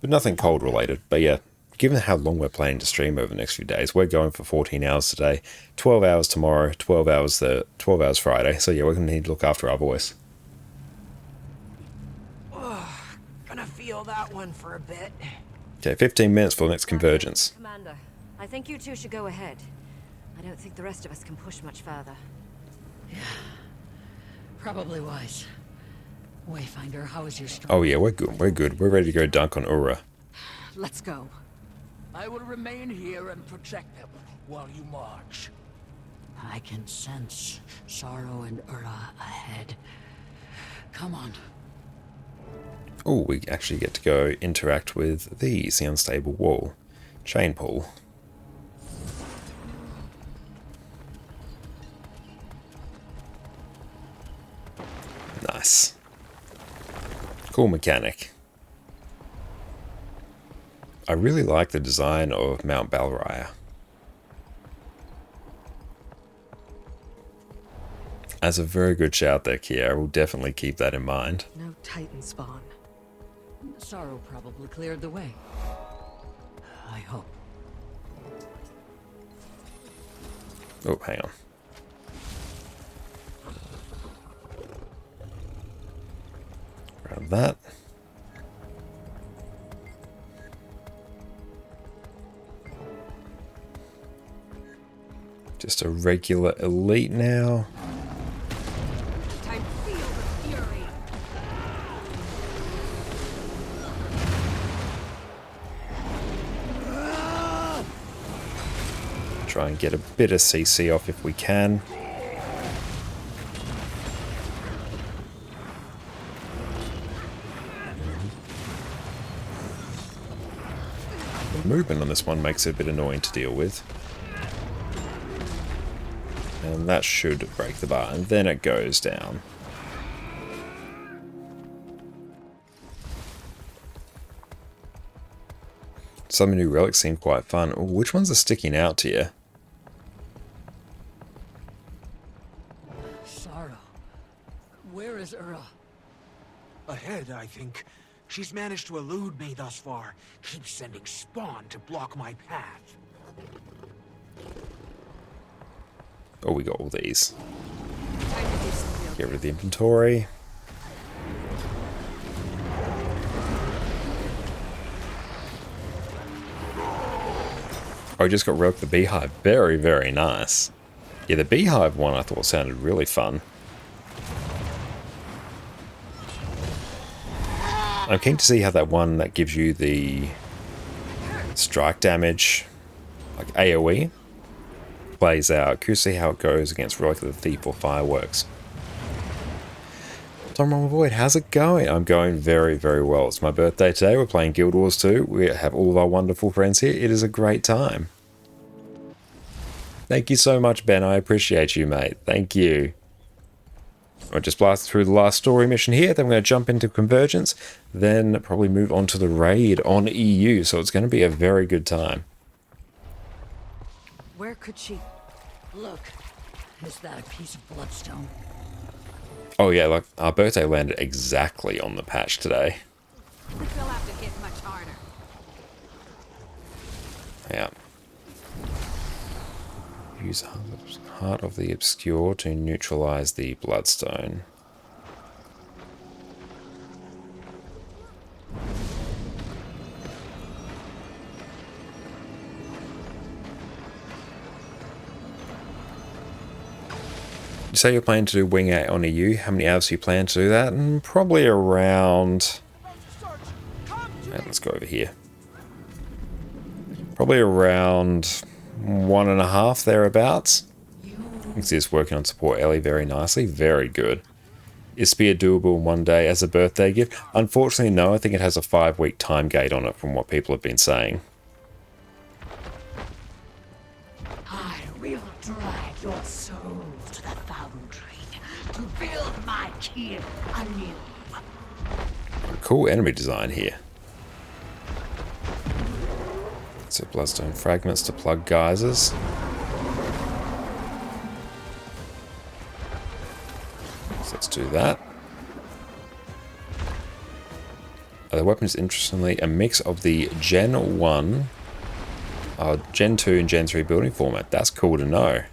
But nothing cold related. But yeah, given how long we're planning to stream over the next few days, we're going for 14 hours today, 12 hours tomorrow, 12 hours Friday. So yeah, we're going to need to look after our voice. Gonna feel that one for a bit. Okay, 15 minutes for the next convergence. Commander, I think you two should go ahead. I don't think the rest of us can push much further. Yeah. Probably wise. Wayfinder, how is your strength? Oh yeah, we're good. We're good. We're ready to go dunk on Ura. Let's go. I will remain here and protect them while you march. I can sense sorrow and Ura ahead. Come on. Oh, we actually get to go interact with these, the unstable wall. Chain pull. Nice. Cool mechanic. I really like the design of Mount Balraya. That's a very good shout there, Kiara. We'll definitely keep that in mind. No Titan spawn. Sorrow probably cleared the way. I hope. Oh, hang on. Grab that. Just a regular elite now. Time to feel the fury. Try and get a bit of CC off if we can. movement on this one makes it a bit annoying to deal with. And that should break the bar, and then it goes down. Some new relics seem quite fun. Which ones are sticking out to you? Sorrow. Where is Ura? Ahead, I think. She's managed to elude me thus far. Keeps sending spawn to block my path. Oh, we got all these. Get rid of the inventory. Oh, I just got Relic the Beehive. Very, very nice. Yeah, the Beehive one I thought sounded really fun. I'm keen to see how that one that gives you the strike damage, like AoE, plays out. Curious to see how it goes against Relic of the Thief or Fireworks. Tom Ron Void, how's it going? I'm going very, very well. It's my birthday today. We're playing Guild Wars 2. We have all of our wonderful friends here. It is a great time. Thank you so much, Ben. I appreciate you, mate. Thank you. I'll just blast through the last story mission here. Then we're going to jump into Convergence. Then probably move on to the raid on EU. So it's going to be a very good time. Where could she... Look, is that a piece of bloodstone? Oh yeah, like our birthday landed exactly on the patch today. We'll have to hit much harder. Yeah. Use Heart of the Obscure to neutralize the Bloodstone. You say you're planning to do Wing 8 on EU. How many hours do you plan to do that? Probably around... Right, let's go over here. Probably around 1.5 thereabouts. You can see it's working on support Ellie very nicely. Very good. Is Spear doable in one day as a birthday gift? Unfortunately, no. I think it has a 5-week time gate on it from what people have been saying. I will drag your soul to the foundry to build my kin anew. Cool enemy design here. So Bloodstone fragments to plug geysers. So let's do that. The weapon is interestingly a mix of the Gen 1, Gen 2 and Gen 3 building format. That's cool to know.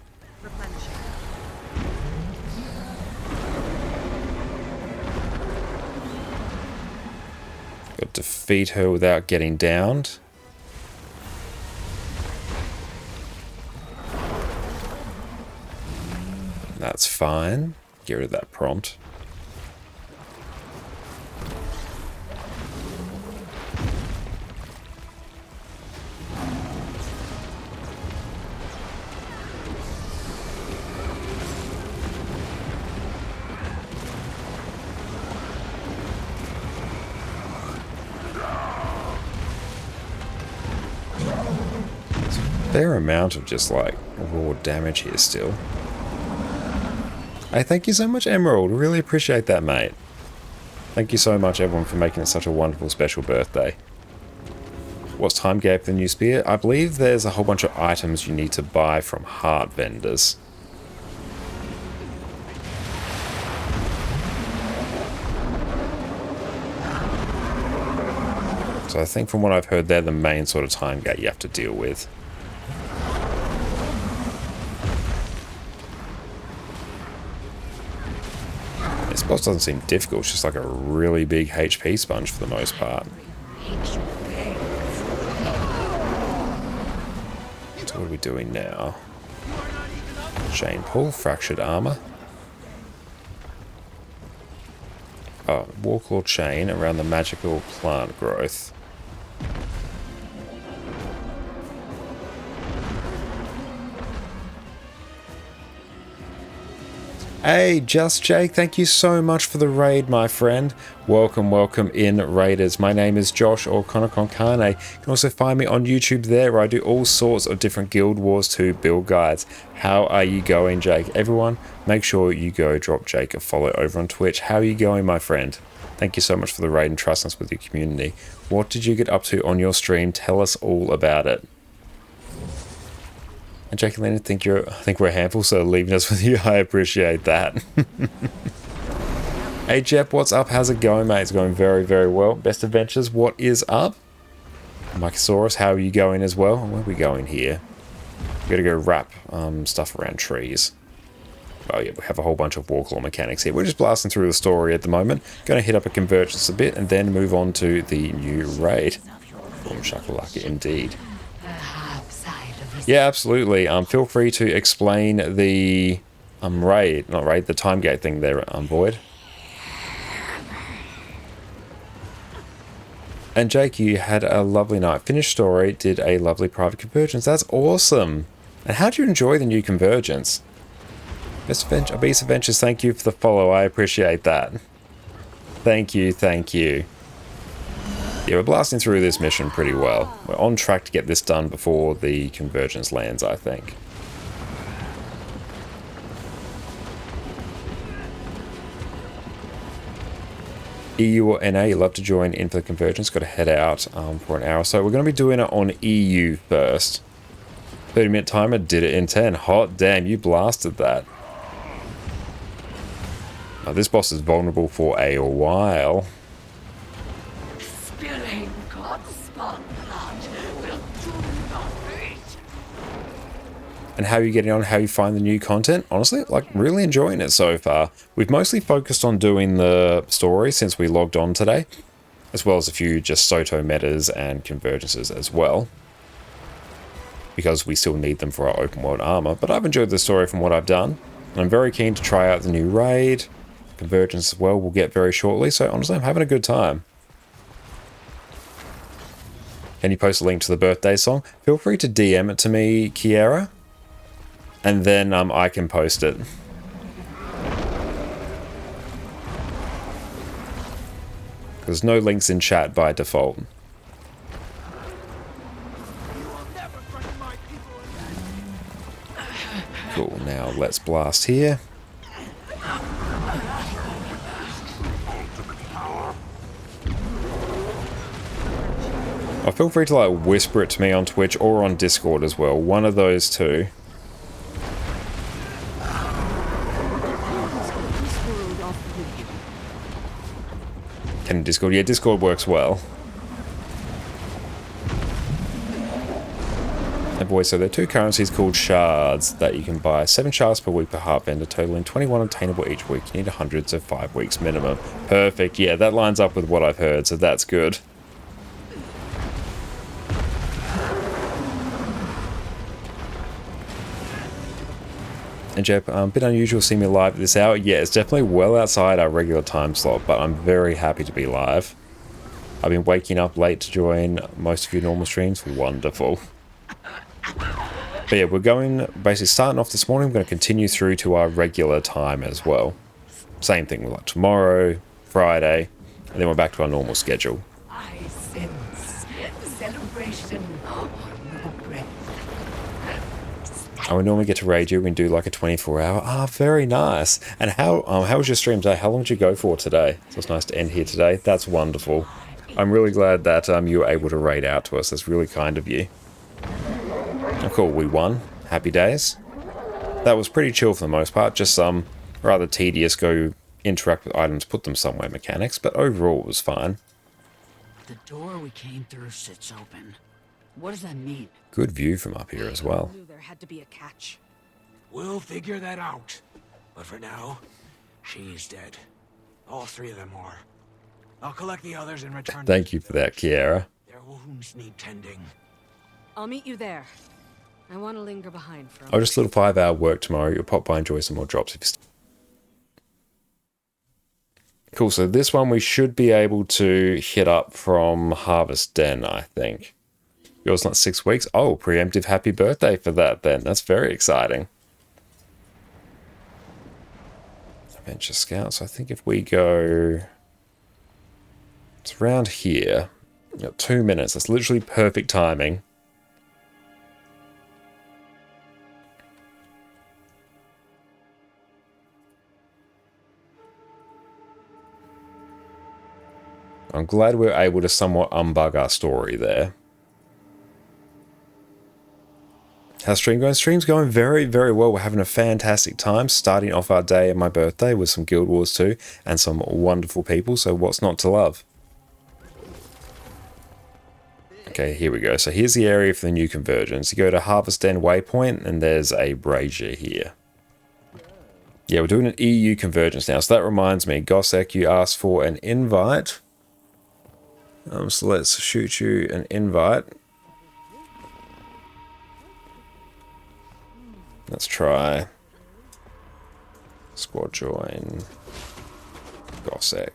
Got to defeat her without getting downed. That's fine. Get rid of that prompt. There's a fair amount of just like raw damage here still. Hey, thank you so much, Emerald. Really appreciate that, mate. Thank you so much, everyone, for making it such a wonderful special birthday. What's time gap for the new spear? I believe there's a whole bunch of items you need to buy from heart vendors. So I think from what I've heard, they're the main sort of time gate you have to deal with. This boss doesn't seem difficult, it's just like a really big HP sponge for the most part. So what are we doing now? Chain pull, fractured armor. Oh, Warclaw chain around the magical plant growth. Hey, Just Jake, thank you so much for the raid, my friend. Welcome, welcome in, Raiders. My name is Josh, or Konokonkane. You can also find me on YouTube there, where I do all sorts of different Guild Wars 2 build guides. How are you going, Jake? Everyone, make sure you go drop Jake a follow over on Twitch. How are you going, my friend? Thank you so much for the raid and trusting us with your community. What did you get up to on your stream? Tell us all about it. And Jake and Lena, I think we're a handful, so leaving us with you, I appreciate that. Hey Jep, what's up? How's it going, mate? It's going very, very well. Best Adventures, what is up? Mycosaurus, how are you going as well? Where are we going here? We gotta go wrap stuff around trees. Oh yeah, we have a whole bunch of Warclaw mechanics here. We're just blasting through the story at the moment. Gonna hit up a convergence a bit and then move on to the new raid. Boom shakalaka indeed. Yeah, absolutely. Feel free to explain the the time gate thing there, Void. And Jake, you had a lovely night. Finished story, did a lovely private convergence. That's awesome. And how do you enjoy the new convergence? Beast Adventures, thank you for the follow. I appreciate that. Thank you, thank you. Yeah, we're blasting through this mission pretty well. We're on track to get this done before the convergence lands, I think. EU or NA, you'd love to join in for the convergence. Got to head out for an hour or so. We're going to be doing it on EU first. 30-minute timer, did it in 10. Hot damn, you blasted that. Now, this boss is vulnerable for a while. Spilling Godspawn blood will do nothing. And how are you getting on? How you find the new content? Honestly, like, really enjoying it so far. We've mostly focused on doing the story since we logged on today, as well as a few just Soto metas and convergences as well, because we still need them for our open world armor. But I've enjoyed the story from what I've done, and I'm very keen to try out the new raid. Convergence as well we'll get very shortly, so honestly I'm having a good time. Can you post a link to the birthday song? Feel free to DM it to me, Kiera, and then I can post it. There's no links in chat by default. Cool, now let's blast here. Oh, feel free to like whisper it to me on Twitch or on Discord as well. One of those two. Can Discord? Yeah, Discord works well. And boy, so there are two currencies called shards that you can buy. 7 shards per week per heart vendor, totaling 21 obtainable each week. You need 100, so 5 weeks minimum. Perfect. Yeah, that lines up with what I've heard, so that's good. And Jep, a bit unusual seeing me live at this hour. Yeah, it's definitely well outside our regular time slot, but I'm very happy to be live. I've been waking up late to join most of your normal streams. Wonderful. But yeah, we're basically starting off this morning. We're going to continue through to our regular time as well. Same thing with like tomorrow, Friday, and then we're back to our normal schedule. I sense celebration on your breath. And we normally get to raid you. We can do like a 24-hour. Ah, very nice. And how was your stream today? How long did you go for today? So it's nice to end here today. That's wonderful. I'm really glad that you were able to raid out to us. That's really kind of you. Oh, cool, we won. Happy days. That was pretty chill for the most part. Just some rather tedious go interact with items, put them somewhere mechanics, but overall it was fine. The door we came through sits open. What does that mean? Good view from up here as well. I knew there had to be a catch. We'll figure that out. But for now, she's dead. All 3 of them are. I'll collect the others and return. Thank you for that, Kiera. Their wounds need tending. I'll meet you there. I want to linger behind for a Oh, just a little 5-hour work tomorrow. You'll pop by and enjoy some more drops if you Cool, so this one we should be able to hit up from Harvest Den, I think. Yours not 6 weeks? Oh, preemptive happy birthday for that then. That's very exciting. Venture Scouts. I think if we go... It's around here. We've got 2 minutes. That's literally perfect timing. I'm glad we're able to somewhat unbug our story there. How's stream going? Stream's going very, very well. We're having a fantastic time starting off our day and my birthday with some Guild Wars 2 and some wonderful people, so what's not to love? Okay, here we go. So here's the area for the new convergence. You go to Harvest End Waypoint and there's a brazier here. Yeah, we're doing an EU convergence now, so that reminds me, Gossek, you asked for an invite. So let's shoot you an invite. Let's try squad join Gossek.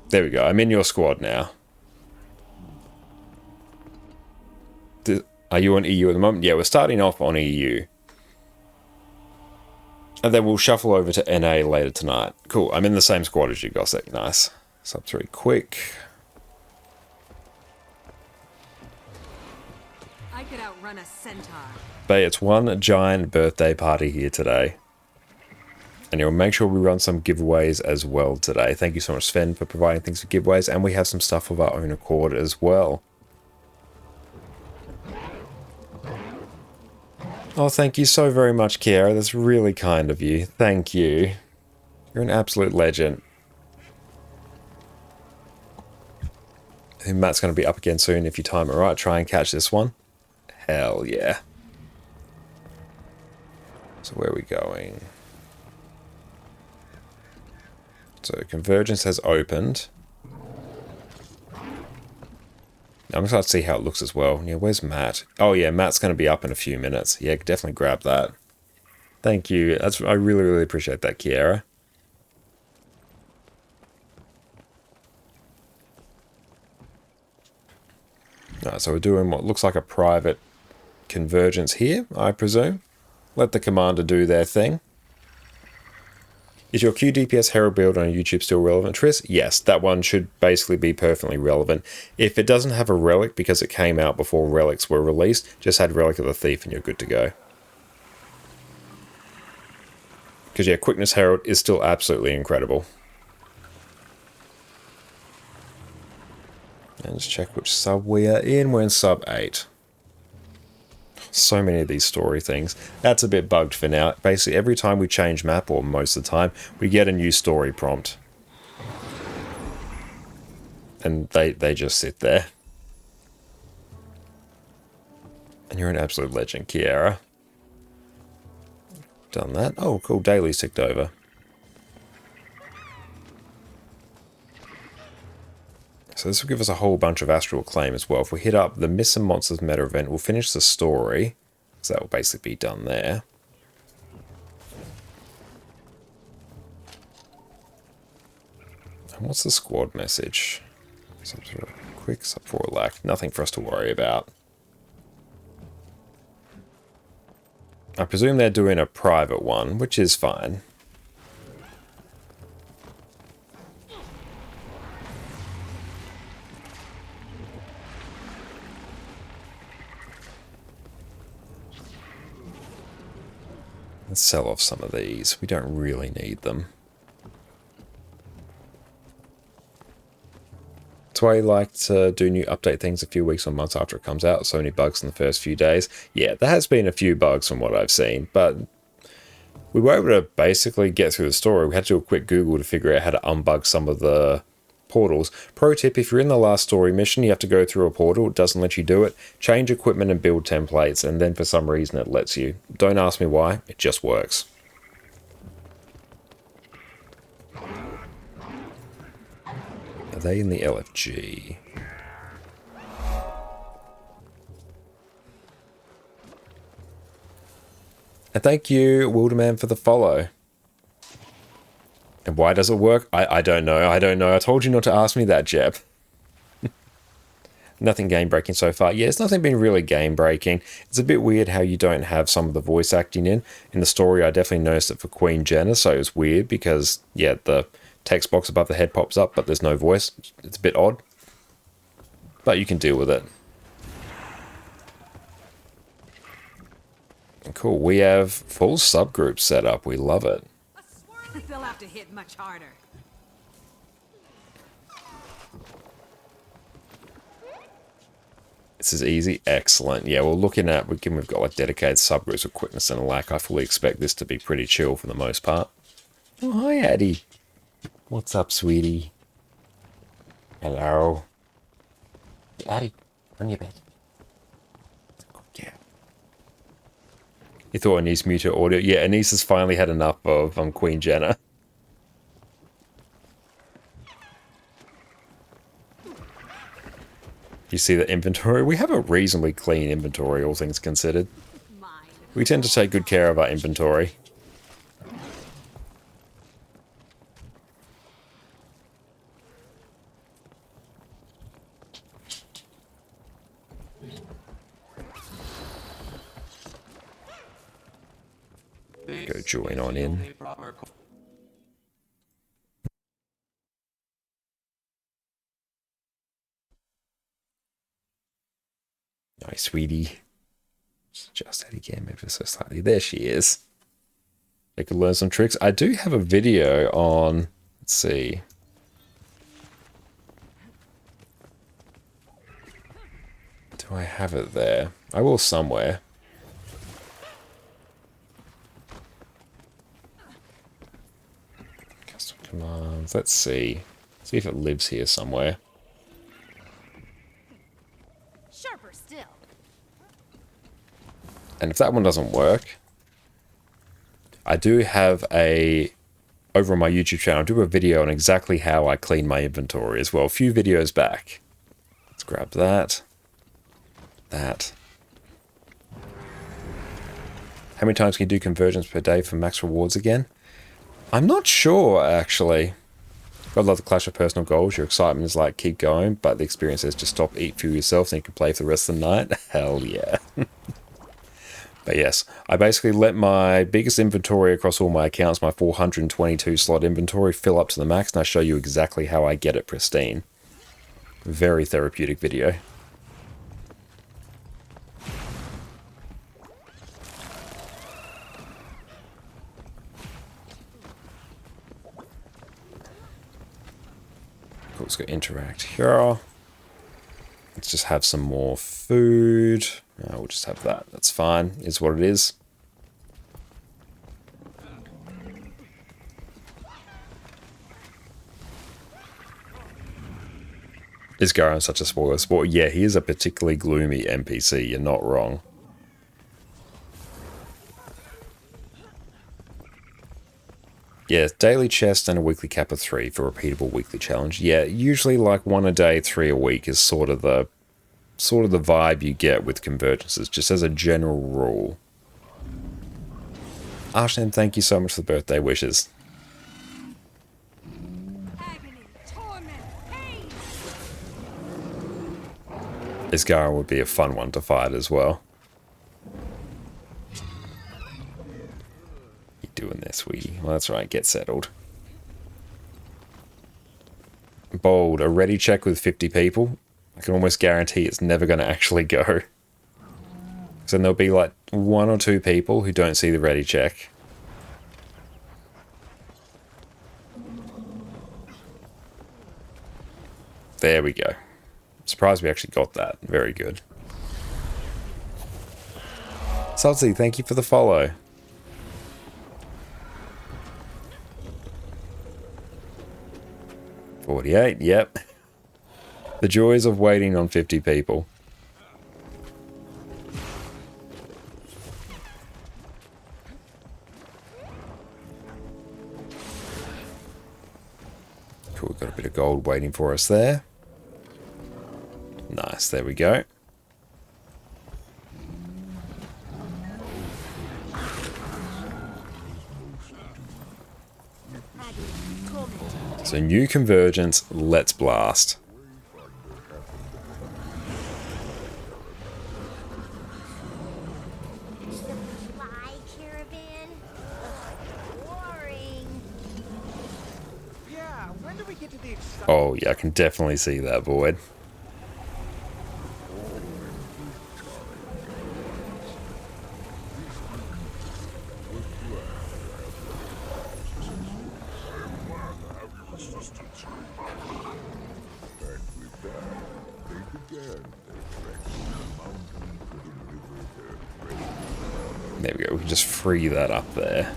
There we go. I'm in your squad now. Are you on EU at the moment? Yeah, we're starting off on EU. And then we'll shuffle over to NA later tonight. Cool, I'm in the same squad as you, Gossek. Nice. Sub 3 quick. I could outrun a centaur. Bay, it's one giant birthday party here today. And you'll make sure we run some giveaways as well today. Thank you so much, Sven, for providing things for giveaways. And we have some stuff of our own accord as well. Oh, thank you so very much, Kiara. That's really kind of you. Thank you. You're an absolute legend. I think Matt's going to be up again soon if you time it right. Try and catch this one. Hell yeah. So where are we going? So Convergence has opened. I'm excited to see how it looks as well. Yeah, where's Matt? Oh yeah, Matt's going to be up in a few minutes. Yeah, definitely grab that. Thank you. I really, really appreciate that, Kiara. Alright, so we're doing what looks like a private convergence here, I presume. Let the commander do their thing. Is your QDPS Herald build on YouTube still relevant, Tris? Yes, that one should basically be perfectly relevant. If it doesn't have a relic because it came out before relics were released, just add Relic of the Thief and you're good to go. Because yeah, Quickness Herald is still absolutely incredible. And let's check which sub we are in. We're in sub 8. So many of these story things. That's a bit bugged for now. Basically, every time we change map, or most of the time, we get a new story prompt. And they just sit there. And you're an absolute legend, Kiara. Done that. Oh, cool. Daily's ticked over. So this will give us a whole bunch of Astral Claim as well. If we hit up the Myths and Monsters meta event, we'll finish the story. So that will basically be done there. And what's the squad message? Some sort of quick sub 4 lack. Nothing for us to worry about. I presume they're doing a private one, which is fine. Let's sell off some of these. We don't really need them. That's why I like to do new update things a few weeks or months after it comes out. So many bugs in the first few days. Yeah, there has been a few bugs from what I've seen, but we were able to basically get through the story. We had to do a quick Google to figure out how to unbug some of the portals. Pro tip, if you're in the last story mission, you have to go through a portal. It doesn't let you do it. Change equipment and build templates, and then for some reason it lets you. Don't ask me why, it just works. Are they in the LFG? And thank you, Wilderman, for the follow. And why does it work? I don't know. I don't know. I told you not to ask me that, Jeb. Nothing game-breaking so far. Yeah, it's nothing been really game-breaking. It's a bit weird how you don't have some of the voice acting in. In the story, I definitely noticed it for Queen Jenna, so it's weird because, yeah, the text box above the head pops up, but there's no voice. It's a bit odd. But you can deal with it. Cool, we have full subgroups set up. We love it. They'll have to hit much harder. This is easy. Excellent. Yeah, well, looking at, we've got like dedicated subgroups with quickness and a lack. I fully expect this to be pretty chill for the most part. Oh, hi, Addie. What's up, sweetie? Hello. Addie, on your bed. Yeah. You thought Anise muted her audio? Yeah, Anise has finally had enough of Queen Jenna. You see the inventory? We have a reasonably clean inventory, all things considered. We tend to take good care of our inventory. Go join on in. Nice, sweetie. Just that again, maybe so slightly. There she is. They could learn some tricks. I do have a video on, let's see. Do I have it there? I will somewhere. Custom commands. Let's see. See if it lives here somewhere. Sharper still. And if that one doesn't work, I do have over on my YouTube channel, I do a video on exactly how I clean my inventory as well. A few videos back. Let's grab that. That. How many times can you do conversions per day for max rewards again? I'm not sure, actually. I love the clash of personal goals. Your excitement is like, keep going, but the experience says just stop, eat, fuel yourself, and you can play for the rest of the night. Hell yeah. But yes, I basically let my biggest inventory across all my accounts, my 422 slot inventory, fill up to the max, and I show you exactly how I get it pristine. Very therapeutic video. Cool, let's go interact here. Let's just have some more food. We'll just have that. That's fine. Is what it is. Is Garon such a spoiler sport? Yeah, he is a particularly gloomy NPC. You're not wrong. Yeah, daily chest and a weekly cap of 3 for repeatable weekly challenge. Yeah, usually like 1 a day, 3 a week is sort of the vibe you get with convergences, just as a general rule. Arshan, thank you so much for the birthday wishes. Isgara would be a fun one to fight as well. You doing there, sweetie? Well, that's right, get settled. Bold, a ready check with 50 people. I can almost guarantee it's never going to actually go. So there'll be like 1 or 2 people who don't see the ready check. There we go. Surprised we actually got that. Very good. Salty, thank you for the follow. $48, yep. The joys of waiting on 50 people. Cool, we've got a bit of gold waiting for us there. Nice, there we go. So new convergence, let's blast. Supply caravan? Ugh, boring. Yeah, when do we get to the exciting? Oh, yeah, I can definitely see that, Void. There we go, we can just free that up there.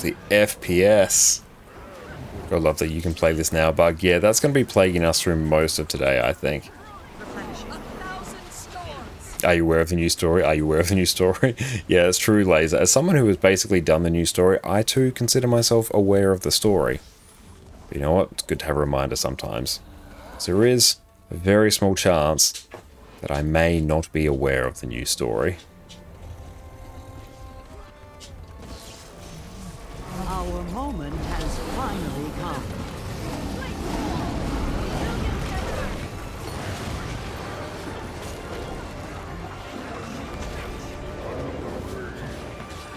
The FPS. I love that you can play this now, Bug. Yeah, that's going to be plaguing us through most of today, I think. Are you aware of the new story? Are you aware of the new story? Yeah, it's true, Laser. As someone who has basically done the new story, I too consider myself aware of the story. But you know what? It's good to have a reminder sometimes. So there is a very small chance that I may not be aware of the new story. Our moment has finally come.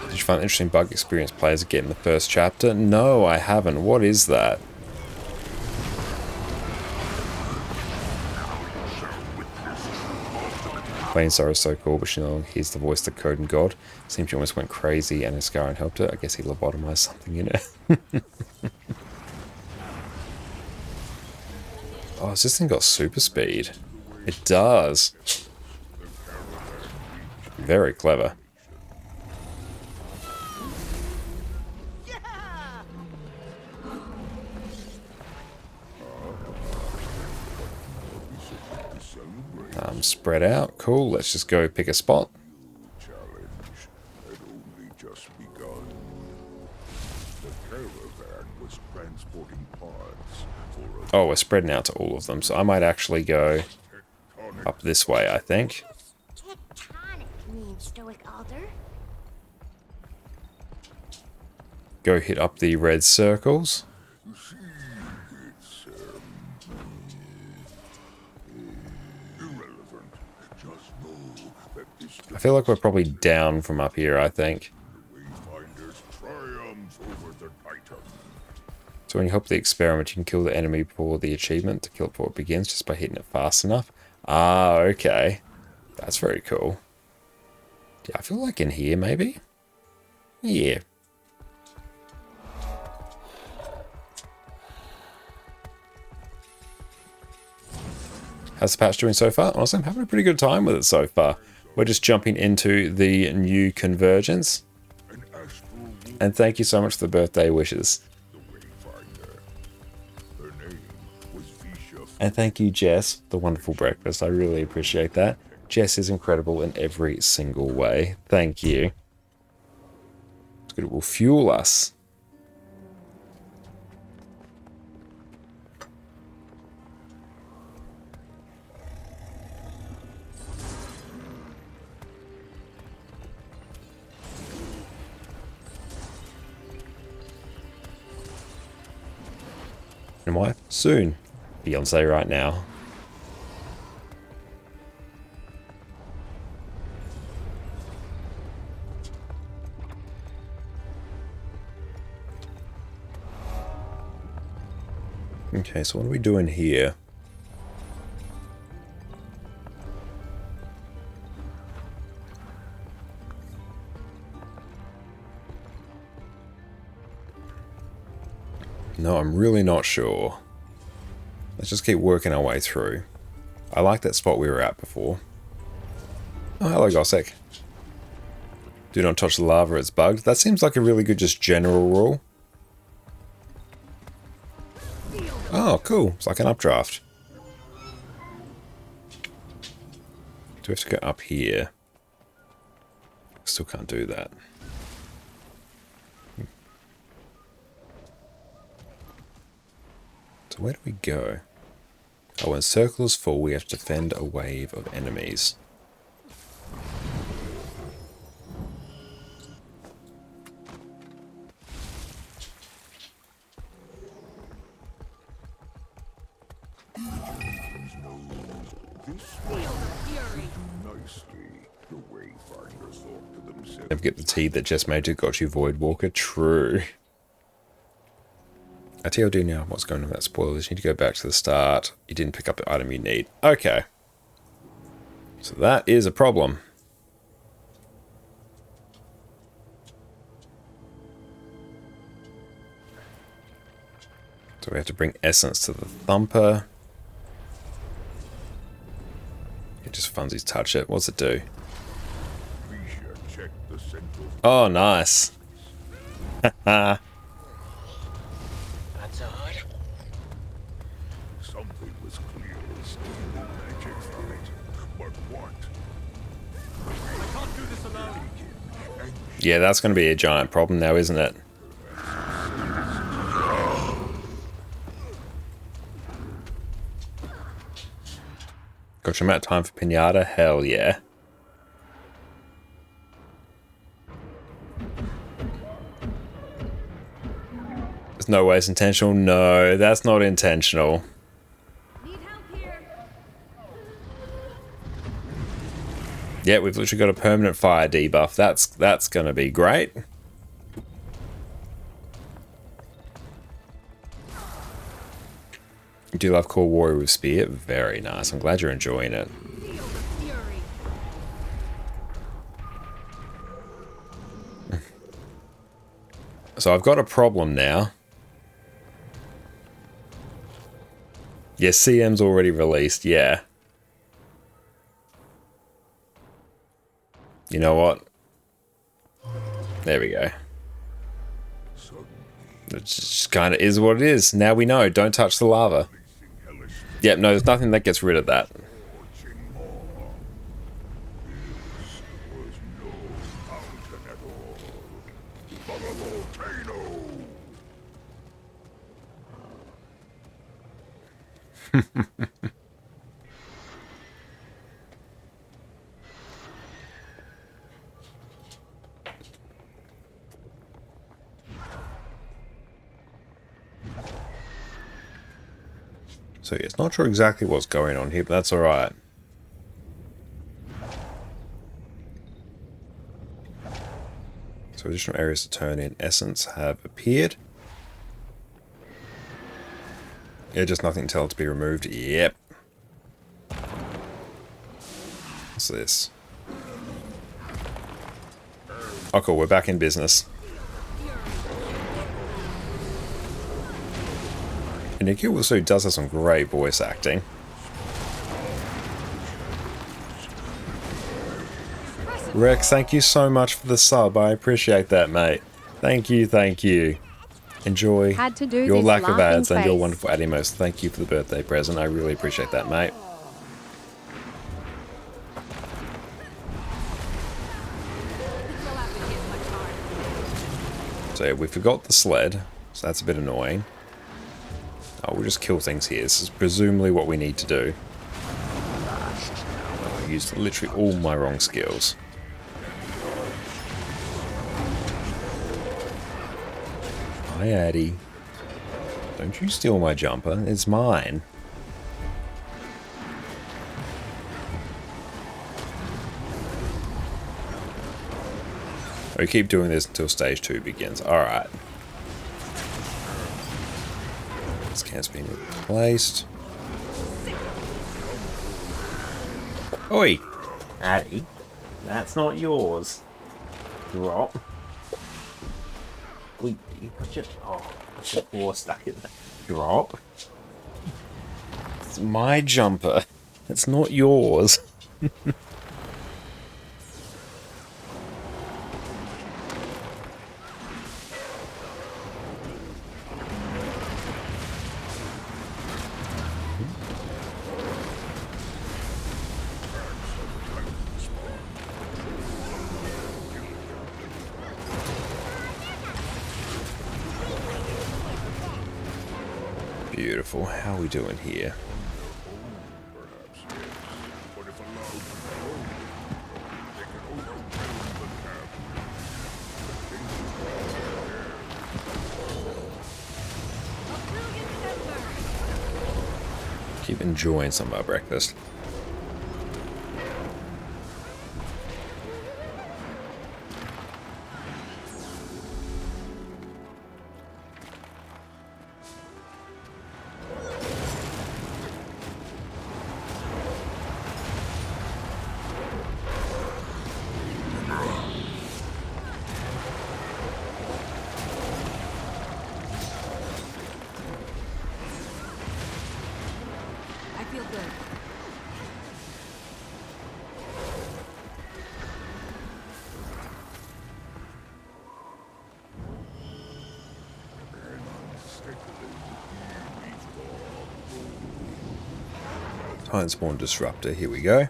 Did you find an interesting bug experience players get in the first chapter? No, I haven't. What is that? Plain Sorrow is so cool, but she no longer hears the voice of the code and God. Seems she almost went crazy and Iscaran helped her. I guess he lobotomized something in her. Oh, has this thing got super speed? It does. Very clever. Spread out. Cool. Let's just go pick a spot. Challenge had only just begun. The caravan was transporting parts for a Oh, we're spreading out to all of them, so I might actually go up this way, I think. Tectonic mean, Stoic Alder? Go hit up the red circles. I feel like we're probably down from up here, I think. So when you help the experiment, you can kill the enemy before the achievement to kill it before it begins, just by hitting it fast enough. Ah, okay. That's very cool. Yeah, I feel like in here, maybe? Yeah. How's the patch doing so far? Honestly, I'm having a pretty good time with it so far. We're just jumping into the new convergence. And thank you so much for the birthday wishes. And thank you, Jess, the wonderful breakfast. I really appreciate that. Jess is incredible in every single way. Thank you. It's good. It will fuel us. And why? Soon. Beyonce right now. Okay, so what are we doing here? No, I'm really not sure. Let's just keep working our way through. I like that spot we were at before. Oh, hello, Gossek. Do not touch the lava, it's bugged. That seems like a really good just general rule. Oh, cool. It's like an updraft. Do we have to go up here? Still can't do that. So where do we go? Oh, when circle is full, we have to defend a wave of enemies. This will do nicely. The Wayfinders thought to themselves. Don't forget the tea that just made you got you, Void Walker. True. I TLD now. What's going on with that spoilers? You need to go back to the start. You didn't pick up the item you need. Okay. So that is a problem. So we have to bring essence to the thumper. It just funsies touch it. What's it do? Check the central. Oh, nice. Haha. That's odd. Something was clear as evil magic from it. But what? I can't do this alone. Yeah, that's going to be a giant problem now, isn't it? Gotcha, I'm out of time for Pinata? Hell yeah. There's no way it's intentional. No, that's not intentional. Yeah, we've literally got a permanent fire debuff. That's gonna be great. You do love Core Warrior with Spear? Very nice. I'm glad you're enjoying it. So I've got a problem now. Yes, CM's already released, yeah. You know what? There we go. It just kind of is what it is. Now we know. Don't touch the lava. Yep, no, there's nothing that gets rid of that. So yes, not sure exactly what's going on here, but that's alright. So additional areas to turn in essence have appeared. Yeah, just nothing until to be removed. Yep. What's this? Oh cool, we're back in business. And Nikki also does have some great voice acting. Rex, thank you so much for the sub. I appreciate that, mate. Thank you, thank you. Enjoy Had to do your this lack of laughing ads and your face. wonderful animos. Thank you for the birthday present. I really appreciate that, mate. So yeah, we forgot the sled, so that's a bit annoying. Oh, we'll just kill things here. This is presumably what we need to do. I used literally all my wrong skills. Hi, Addy. Don't you steal my jumper. It's mine. We keep doing this until stage 2 begins. Alright. This can's been replaced. Oi! Addy, that's not yours. Drop. You put your, put your paw stuck in there. Drop. It's my jumper. It's not yours. Beautiful. How are we doing here? Keep enjoying some of our breakfast. Pine Spawn Disruptor. Here we go.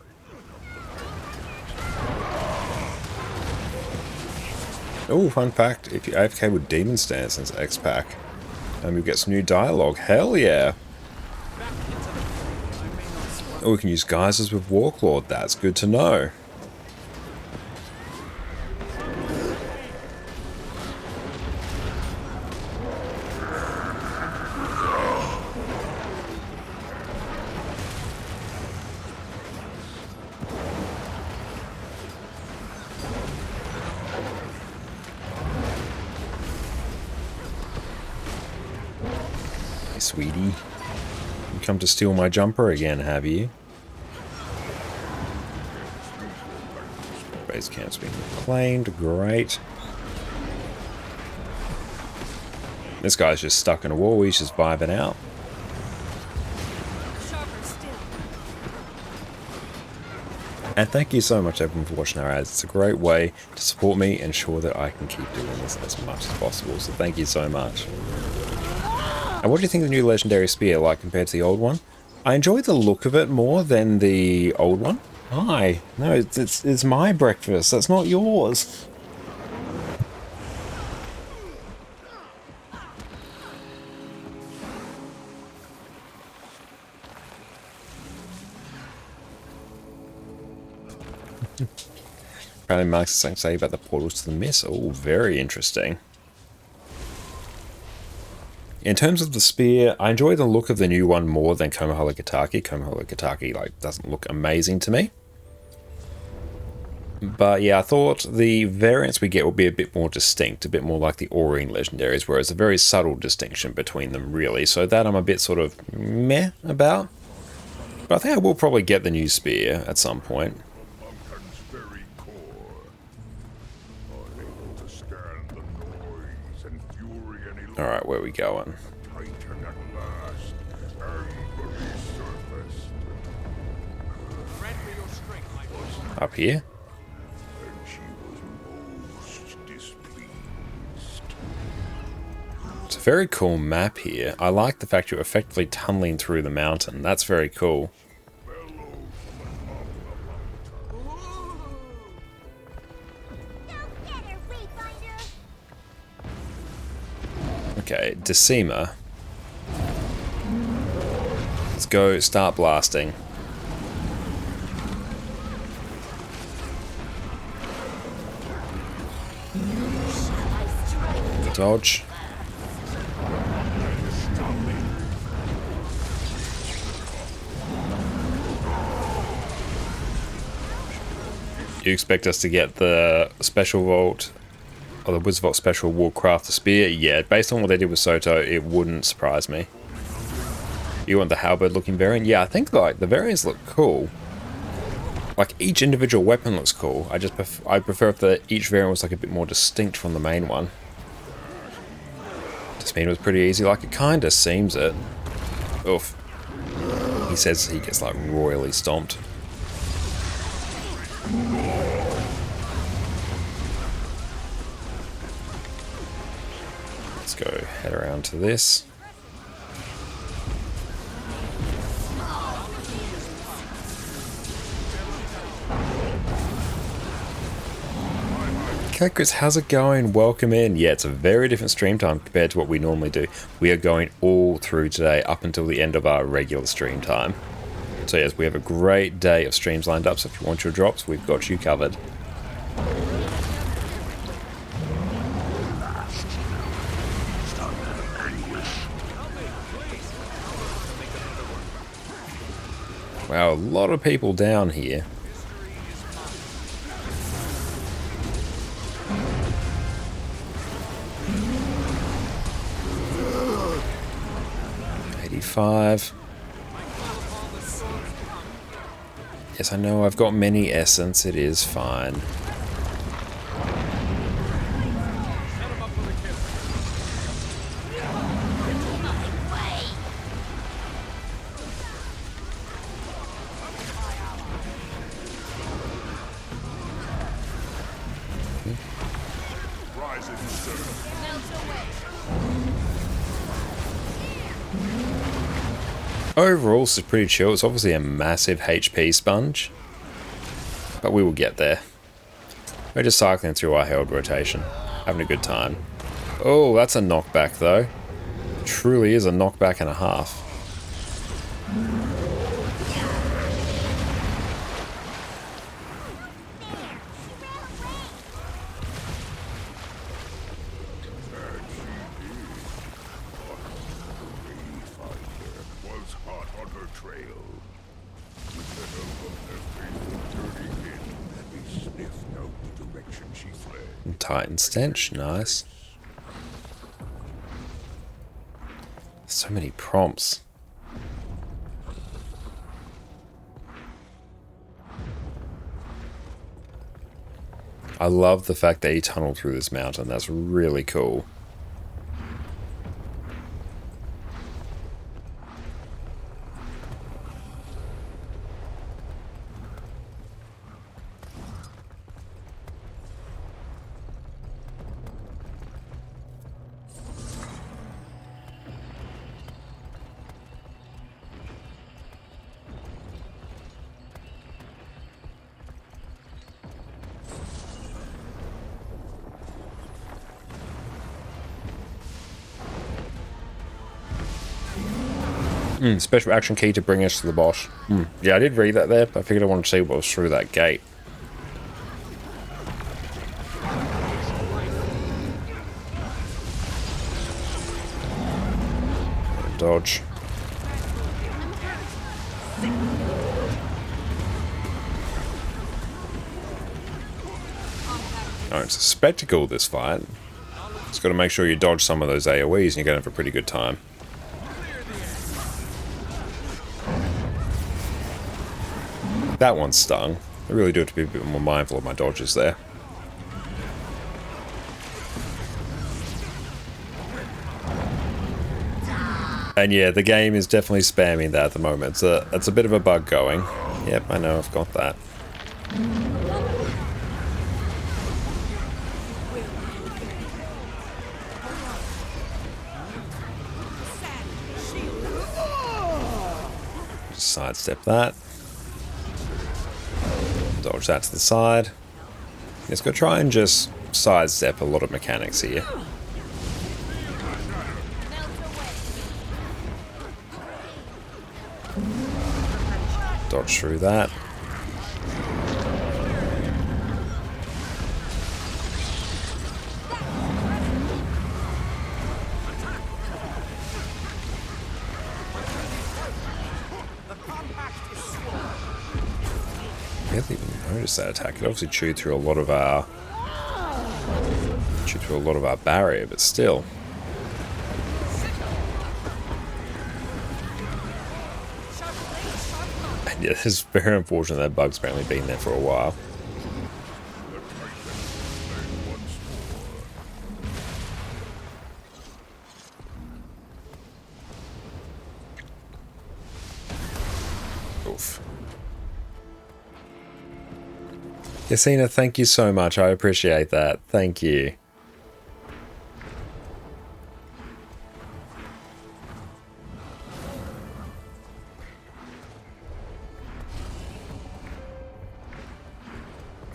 Oh, fun fact, if you AFK with Demon Stance since X-Pack, we get some new dialogue. Hell yeah! Oh, we can use geysers with Warlord. That's good to know. Sweetie, you come to steal my jumper again, have you? Base camp's been reclaimed, great. This guy's just stuck in a wall, he's just vibing out. And thank you so much everyone for watching our ads. It's a great way to support me and ensure that I can keep doing this as much as possible, so thank you so much. And what do you think of the new Legendary Spear like compared to the old one? I enjoy the look of it more than the old one. Hi. No, it's my breakfast. That's not yours. Apparently Marx has something to say about the portals to the mist. Oh, very interesting. In terms of the spear, I enjoy the look of the new one more than Komohara Gataki. Komohara Gataki doesn't look amazing to me. But yeah, I thought the variants we get will be a bit more distinct, a bit more like the Aurine legendaries, whereas a very subtle distinction between them really. So that I'm a bit sort of meh about. But I think I will probably get the new spear at some point. Alright, where are we going? Up here? It's a very cool map here. I like the fact you're effectively tunneling through the mountain. That's very cool. Okay, Decima. Let's go start blasting. Dodge. You expect us to get the Special Vault or the Wizard Vault Special Warcraft the Spear? Yeah, based on what they did with Soto, it wouldn't surprise me. You want the halberd looking variant? Yeah, I think like the variants look cool. Like each individual weapon looks cool. I prefer if each variant was like a bit more distinct from the main one. This mean it was pretty easy, like it kinda seems it. Oof. He says he gets like royally stomped. Let's go head around to this. Okay, Chris, how's it going? Welcome in. Yeah, it's a very different stream time compared to what we normally do. We are going all through today up until the end of our regular stream time. So yes, we have a great day of streams lined up, so if you want your drops, we've got you covered. Wow, a lot of people down here. Yes, I know I've got many essence, it is fine. Overall, this is pretty chill. It's obviously a massive HP sponge, but we will get there. We're just cycling through our held rotation, having a good time. Oh, that's a knockback though. Truly is a knockback and a half. Titan stench, nice. So many prompts. I love the fact that he tunneled through this mountain. That's really cool. Special action key to bring us to the boss. Yeah, I did read that there, but I figured I wanted to see what was through that gate. Dodge. Oh, it's a spectacle, this fight. Just got to make sure you dodge some of those AoEs and you're going to have a pretty good time. That one stung. I really do have to be a bit more mindful of my dodges there. And yeah, the game is definitely spamming that at the moment. It's a bit of a bug going. Yep, I know, I've got that. Sidestep that. Dodge that to the side. Let's go try and just sidestep a lot of mechanics here. Dodge through that. I didn't even notice that attack. It obviously chewed through a lot of our barrier, but still. And yeah, it's very unfortunate that bug's apparently been there for a while. Oof. Yasina, thank you so much. I appreciate that. Thank you.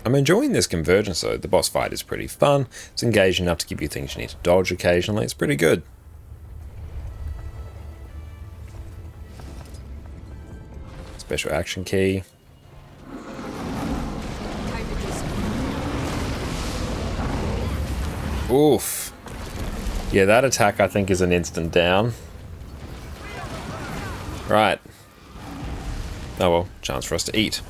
I'm enjoying this convergence though. The boss fight is pretty fun. It's engaging enough to give you things you need to dodge occasionally. It's pretty good. Special action key. Oof. Yeah, that attack I think is an instant down. Right. Oh well, chance for us to eat.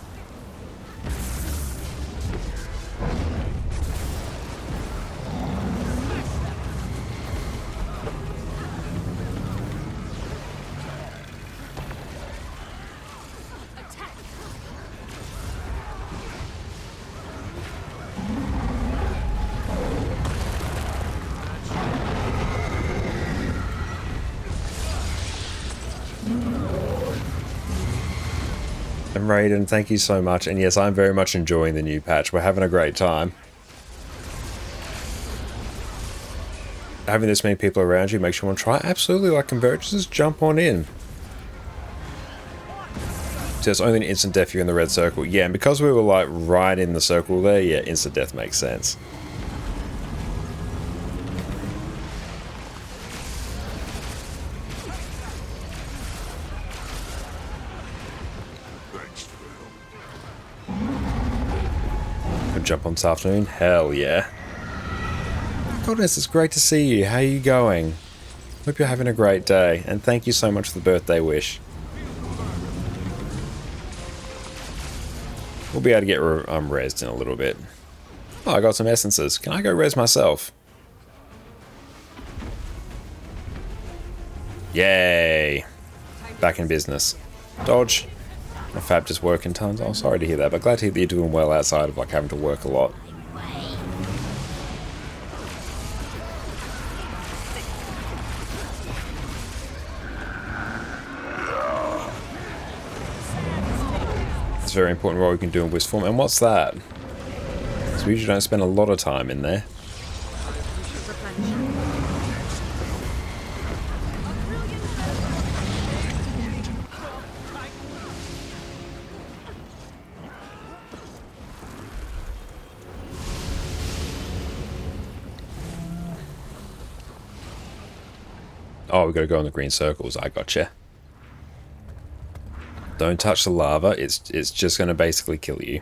And Raiden, thank you so much. And yes, I'm very much enjoying the new patch. We're having a great time. Having this many people around you makes you want to try. Absolutely, like convergences, jump on in. So it's only an instant death if you're in the red circle. Yeah, and because we were like right in the circle there, yeah, instant death makes sense. Could jump on this afternoon? Hell yeah. Goddess, it's great to see you. How are you going? Hope you're having a great day, and thank you so much for the birthday wish. We'll be able to get rezzed in a little bit. Oh, I got some essences. Can I go res myself? Yay! Back in business. Dodge. My fab just working tons. Oh, sorry to hear that, but glad to hear that you're doing well outside of like having to work a lot. It's a very important role you can do in Wisp form. And what's that? So we usually don't spend a lot of time in there. Oh, we gotta go in the green circles. I gotcha. Don't touch the lava. It's just gonna basically kill you.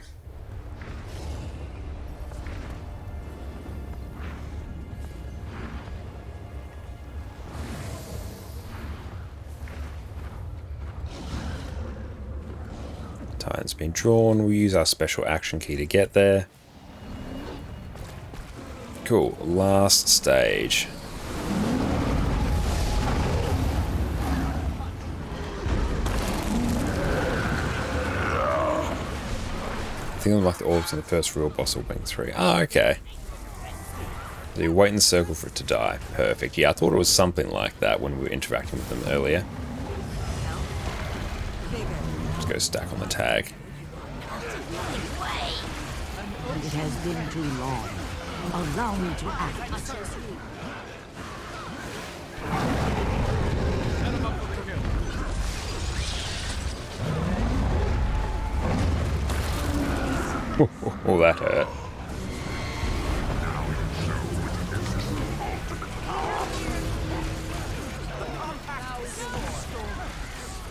Titan's been drawn. We'll use our special action key to get there. Cool. Last stage. I think like the orbs in the first real boss will bring through. Ah, okay. So you wait in the circle for it to die. Perfect. Yeah, I thought it was something like that when we were interacting with them earlier. Let's go stack on the tag. It has been too long. Allow me to act. Oh, that hurt.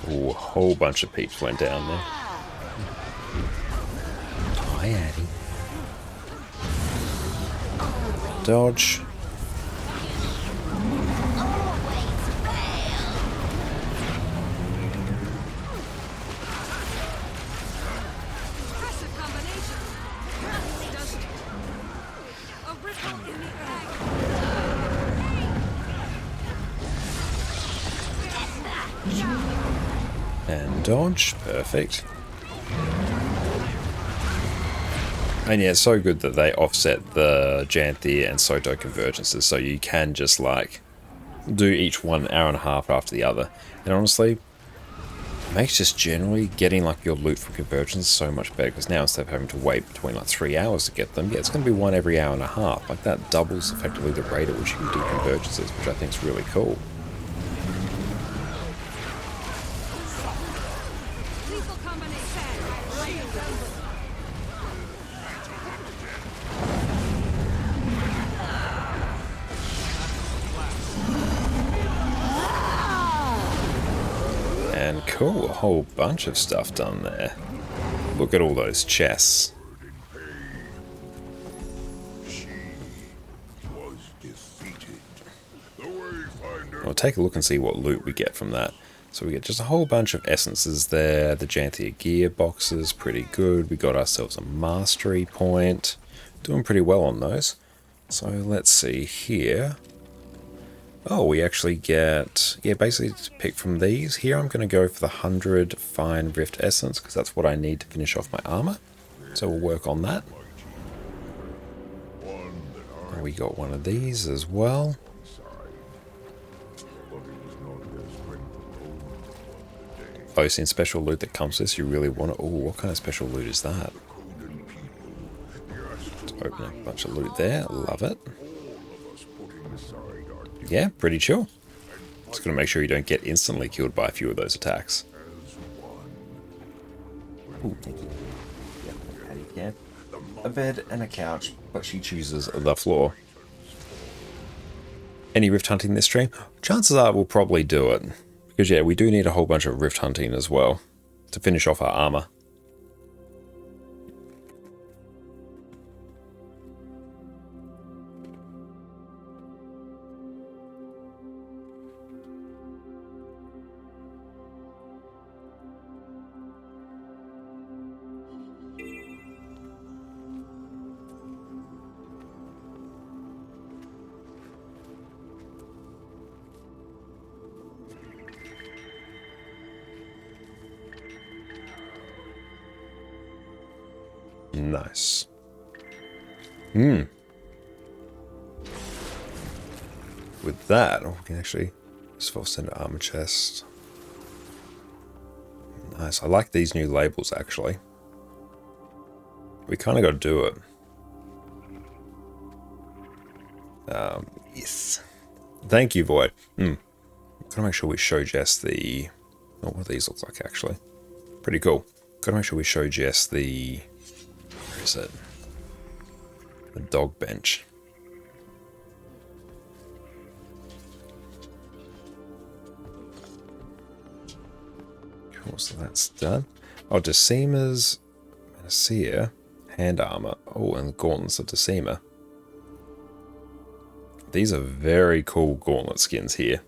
Oh, a whole bunch of peeps went down there. Hi, Addy. Dodge. And dodge. Perfect. And yeah, it's so good that they offset the Janthia and Soto convergences, so you can just like do each one 1.5 hours after the other. And honestly, it makes just generally getting like your loot from convergence so much better, because now instead of having to wait between like 3 hours to get them, yeah, it's going to be one every 1.5 hours. Like that doubles effectively the rate at which you can do convergences, which I think is really cool. And cool, a whole bunch of stuff done there. Look at all those chests. We'll take a look and see what loot we get from that. So we get just a whole bunch of essences there. The Janthia gear boxes, pretty good. We got ourselves a mastery point. Doing pretty well on those. So let's see here. Oh, we actually get, yeah, basically to pick from these. Here I'm going to go for the 100 Fine Rift Essence, because that's what I need to finish off my armor. So we'll work on that. And we got one of these as well. Oh, seeing special loot that comes with this, you really want to... Oh, what kind of special loot is that? Let's open up a bunch of loot there. Love it. Yeah, pretty chill. Just gotta make sure you don't get instantly killed by a few of those attacks. Oh, thank you. Yep, Hattie can. A bed and a couch, but she chooses the floor. Any rift hunting this stream? Chances are we'll probably do it. Because yeah, we do need a whole bunch of rift hunting as well to finish off our armor. Nice. With that, we can actually just send an armor chest. Nice. I like these new labels actually. We kind of got to do it. Yes. Thank you, Void. Gotta make sure we show Jess the. Oh, what these look like actually. Pretty cool. Gotta make sure we show Jess the. Where is it? The dog bench. Cool, so that's done. Oh, Decima's Panacea, hand armor. Oh, and the gauntlets of Decima. These are very cool gauntlet skins here.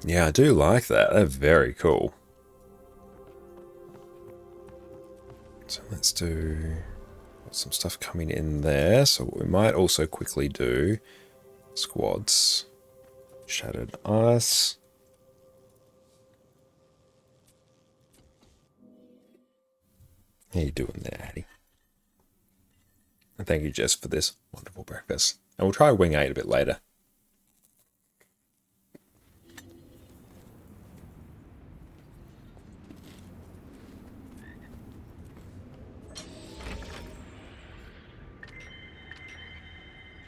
Yeah, I do like that. They're very cool. So let's do some stuff coming in there. So what we might also quickly do squads. Shattered Ice. How you doing there, Hattie? And thank you, Jess, for this wonderful breakfast. And we'll try Wing 8 a bit later.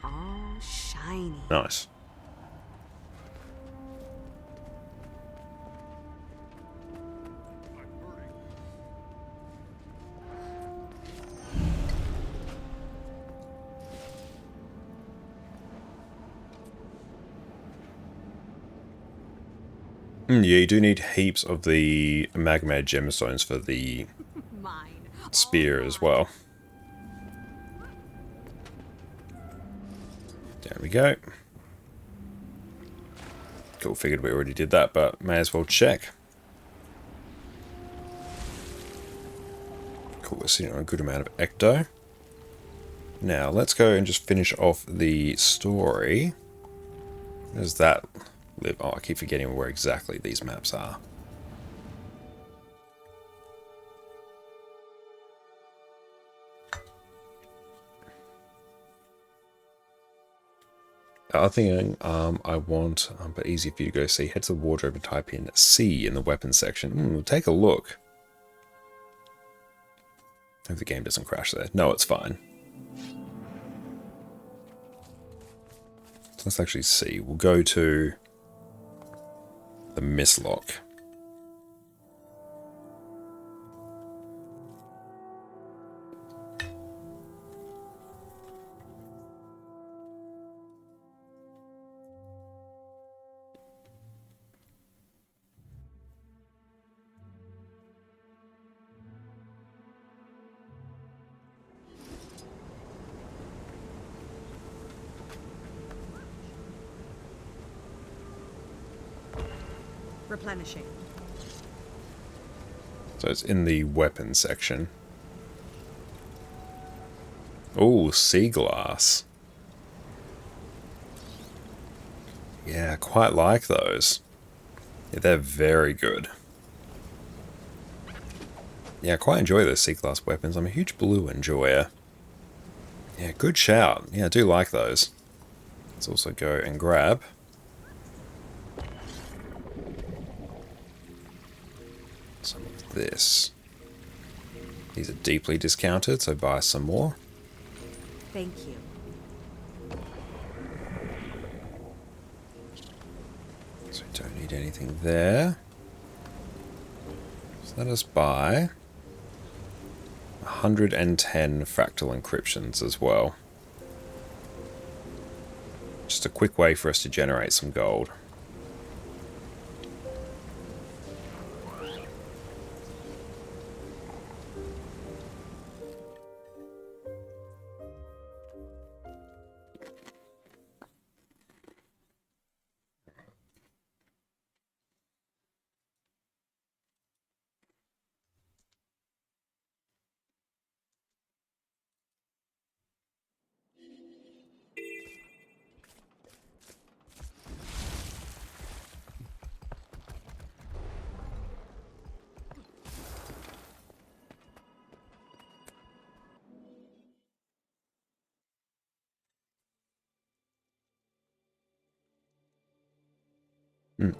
All shiny. Nice. Yeah, you do need heaps of the amalgamated gemstones for the spear as well. There we go. Cool, figured we already did that, but may as well check. Cool, we're sitting on a good amount of ecto. Now, let's go and just finish off the story. Where's that live? Oh, I keep forgetting where exactly these maps are. The other thing I want, but easy for you to go see, head to the wardrobe and type in C in the weapons section. We'll take a look. Hope the game doesn't crash there. No, it's fine. So let's actually see. We'll go to the mislock. Replenishing. So it's in the weapons section. Oh, sea glass. Yeah, quite like those. Yeah, they're very good. Yeah, I quite enjoy those sea glass weapons. I'm a huge blue enjoyer. Yeah, good shout. Yeah, I do like those. Let's also go and grab some of this. These are deeply discounted, so buy some more. Thank you. So we don't need anything there. So let us buy 110 fractal encryptions as well. Just a quick way for us to generate some gold.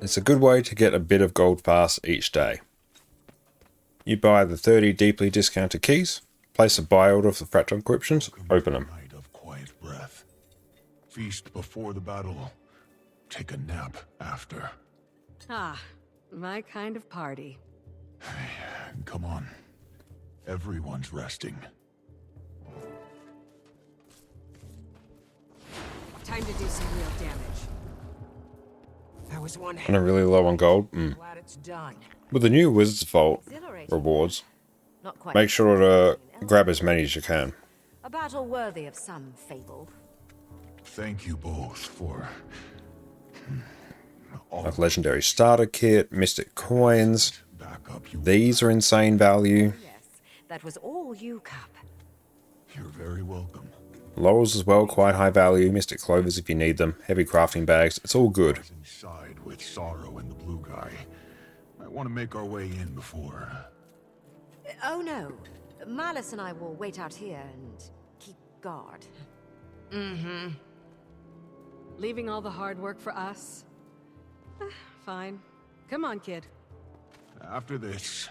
It's a good way to get a bit of gold fast each day. You buy the 30 deeply discounted keys, place a buy order for the fractal encryptions, open them. Night of quiet breath. Feast before the battle. Take a nap after. Ah, my kind of party. Come on. Everyone's resting. Time to do some real damage. That was one And I'm really low on gold. Glad it's done. With the new Wizard's Vault Exhilarating. rewards, Not quite. make sure to grab as many as you can. A battle worthy of some fable. Thank you both for... Like legendary starter kit, mystic coins. These are insane value. Yes, that was all you, Cup. You're very welcome. Laurels as well, quite high value. Mystic clovers if you need them. Heavy crafting bags. It's all good. Inside with Sorrow and the blue guy. Might want to make our way in before... Oh no. Malice and I will wait out here and keep guard. Mm-hmm. Leaving all the hard work for us? Fine. Come on, kid. After this,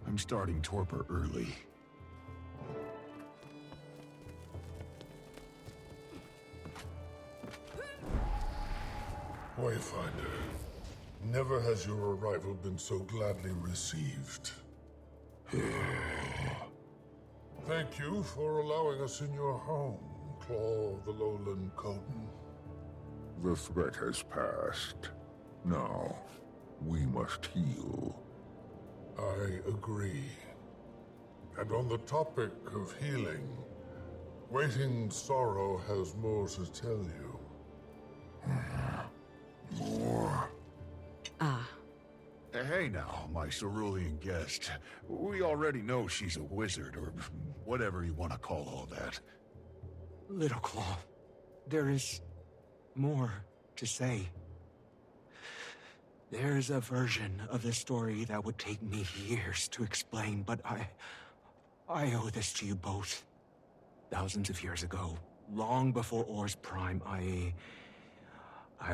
I'm starting torpor early. Wayfinder, never has your arrival been so gladly received. Thank you for allowing us in your home, Claw of the Lowland Coden. The threat has passed. Now, we must heal. I agree. And on the topic of healing, Waiting Sorrow has more to tell you. More? Ah. Hey now, my cerulean guest. We already know she's a wizard, or whatever you want to call all that. Little Claw, there is more to say. There's a version of this story that would take me years to explain, but I owe this to you both. Thousands of years ago, long before Or's prime, I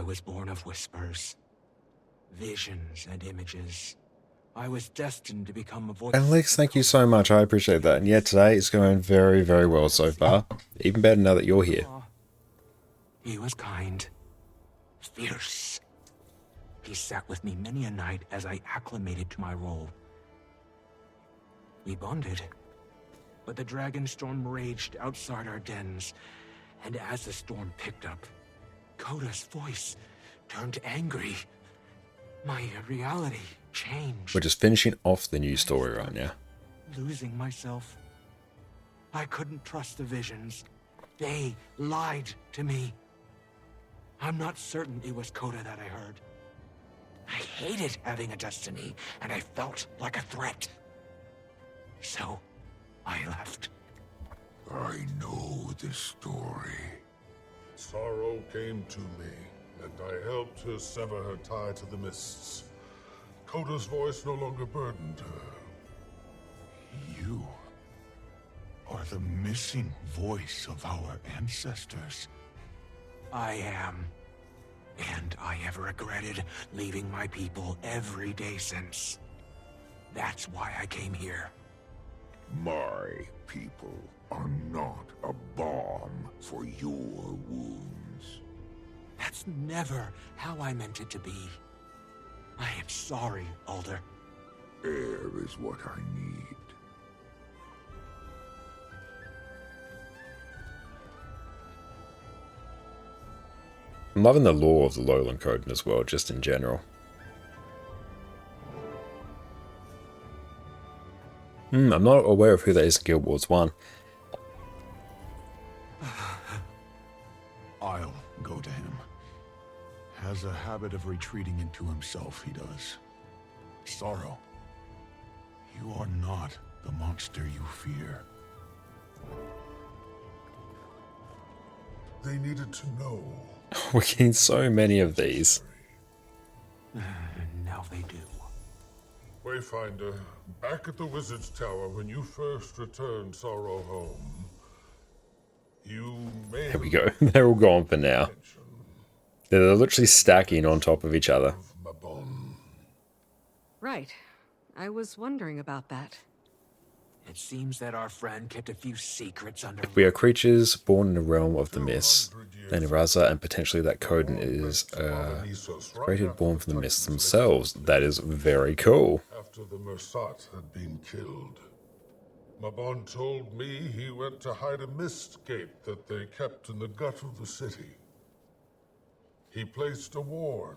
was born of whispers, visions, and images. I was destined to become a voice. And Lex, thank you so much. I appreciate that. And yeah, today is going very, very well so far. Even better now that you're here. He was kind, fierce. He sat with me many a night as I acclimated to my role. We bonded, but the dragon storm raged outside our dens, and as the storm picked up, Coda's voice turned angry. My reality changed. We're just finishing off the new story right now. Losing myself. I couldn't trust the visions. They lied to me. I'm not certain it was Coda that I heard. I hated having a destiny, and I felt like a threat. So, I left. I know this story. Sorrow came to me, and I helped her sever her tie to the mists. Coda's voice no longer burdened her. You are the missing voice of our ancestors. I am. And I have regretted leaving my people every day since. That's why I came here. My people are not a balm for your wounds. That's never how I meant it to be. I am sorry, Alder. Air is what I need. I'm loving the lore of the Lowland Coden as well, just in general. I'm not aware of who that is in Guild Wars 1. I'll go to him. Has a habit of retreating into himself, he does. Sorrow, you are not the monster you fear. They needed to know. We're getting so many of these. Now they do. Wayfinder, back at the Wizard's Tower when you first returned Sorrow home, you may There we go. They're all gone for now. They're literally stacking on top of each other. Right. I was wondering about that. It seems that our friend kept a few secrets under. If we are creatures born in the realm of the mists, then Iraza and potentially that Coden is created born from the mists themselves. That is very cool. After the Mersat had been killed, Mabon told me he went to hide a mist gate that they kept in the gut of the city. He placed a ward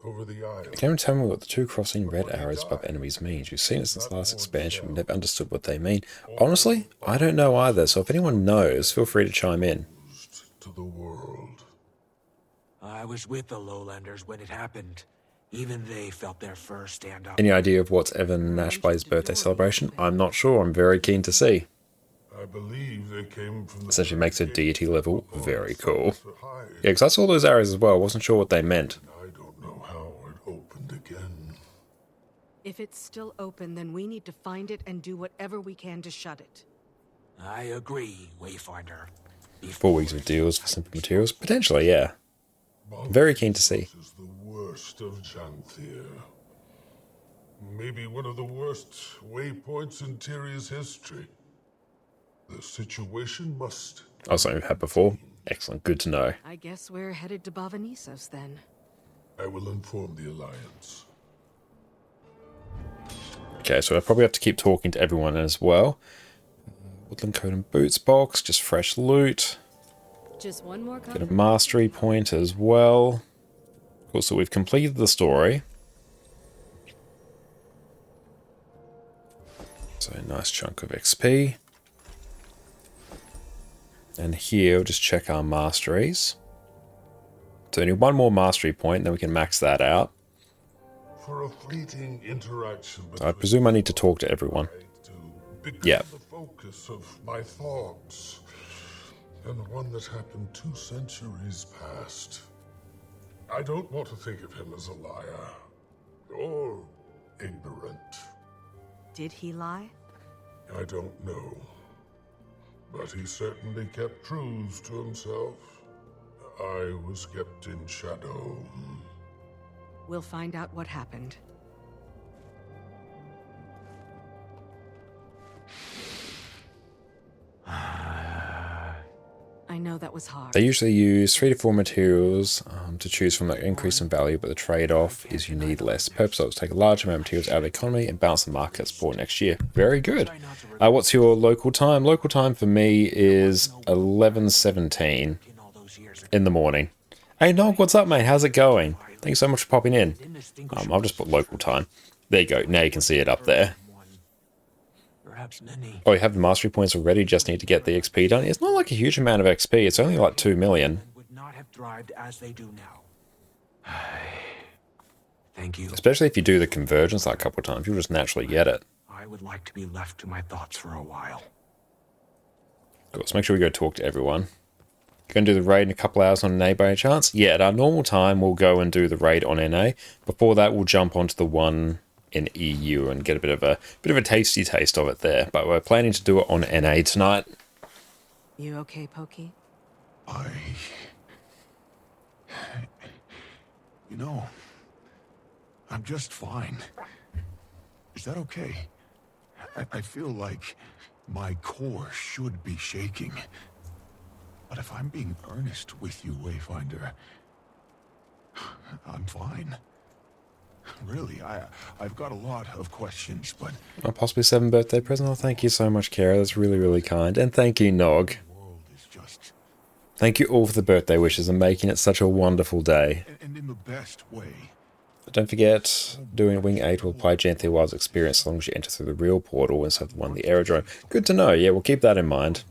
over the isle. Can you tell me what the two crossing red arrows above enemies means? We've seen it since the last expansion, but never understood what they mean. Honestly, I don't know either, so if anyone knows, feel free to chime in. To the world. I was with the Lowlanders when it happened. Even they felt their fur stand up. Any idea of what's Evan Nashblay's birthday celebration? I'm not sure. I'm very keen to see. I believe they came from Essentially makes a deity level very cool. Yeah, because I saw those arrows as well. Wasn't sure what they meant. I don't know how it opened again. If it's still open, then we need to find it and do whatever we can to shut it. I agree, Wayfinder. 4 weeks of deals for simple materials? Potentially, yeah. Very keen to see. This is the worst of Janthir. Maybe one of the worst waypoints in Tyria's history. The situation must... Oh, something we've had before? Excellent, good to know. I guess we're headed to Bavanisos then. I will inform the Alliance. Okay, so I probably have to keep talking to everyone as well. Woodland Coat and Boots box, just fresh loot. Just one more Get a mastery point as well. Cool, so we've completed the story. So a nice chunk of XP. And here, we'll just check our masteries. So we need one more mastery point, then we can max that out. For a fleeting interaction So I presume I need to talk to everyone. Yeah. the focus of my thoughts, and one that happened 2 centuries past. I don't want to think of him as a liar, or ignorant. Did he lie? I don't know. But he certainly kept truths to himself. I was kept in shadow. We'll find out what happened. I know that was hard. They usually use 3 to 4 materials to choose from that increase in value, but the trade-off is you need less. Purpose is to take a large amount of materials out of the economy and balance the market support next year. Very good. What's your local time? Local time for me is 11:17 in the morning. Hey Nog, what's up mate? How's it going? Thanks so much for popping in. I'll just put local time. There you go. Now you can see it up there. Oh, you have the mastery points already, just need to get the XP done. It's not like a huge amount of XP, it's only like 2 million. Would not have thrived as they do now. Thank you. Especially if you do the convergence like a couple of times, you'll just naturally get it. I would like to be left to my thoughts for a while. Cool, so make sure we go talk to everyone. Going to do the raid in a couple hours on NA by any chance? Yeah, at our normal time, we'll go and do the raid on NA. Before that, we'll jump onto the one in EU and get a bit of a tasty taste of it there. But we're planning to do it on NA tonight. You okay, Pokey? You know, I'm just fine. Is that okay? I feel like my core should be shaking. But if I'm being earnest with you, Wayfinder, I'm fine. Really, I've got a lot of questions, but... A possibly 7th birthday present? Oh, thank you so much, Kara. That's really, really kind. And thank you, Nog. Thank you all for the birthday wishes and making it such a wonderful day. And in the best way. But don't forget, doing Wing 8 will apply gently while it's experienced as long as you enter through the real portal instead of the one in the aerodrome. Good to know. Yeah, we'll keep that in mind.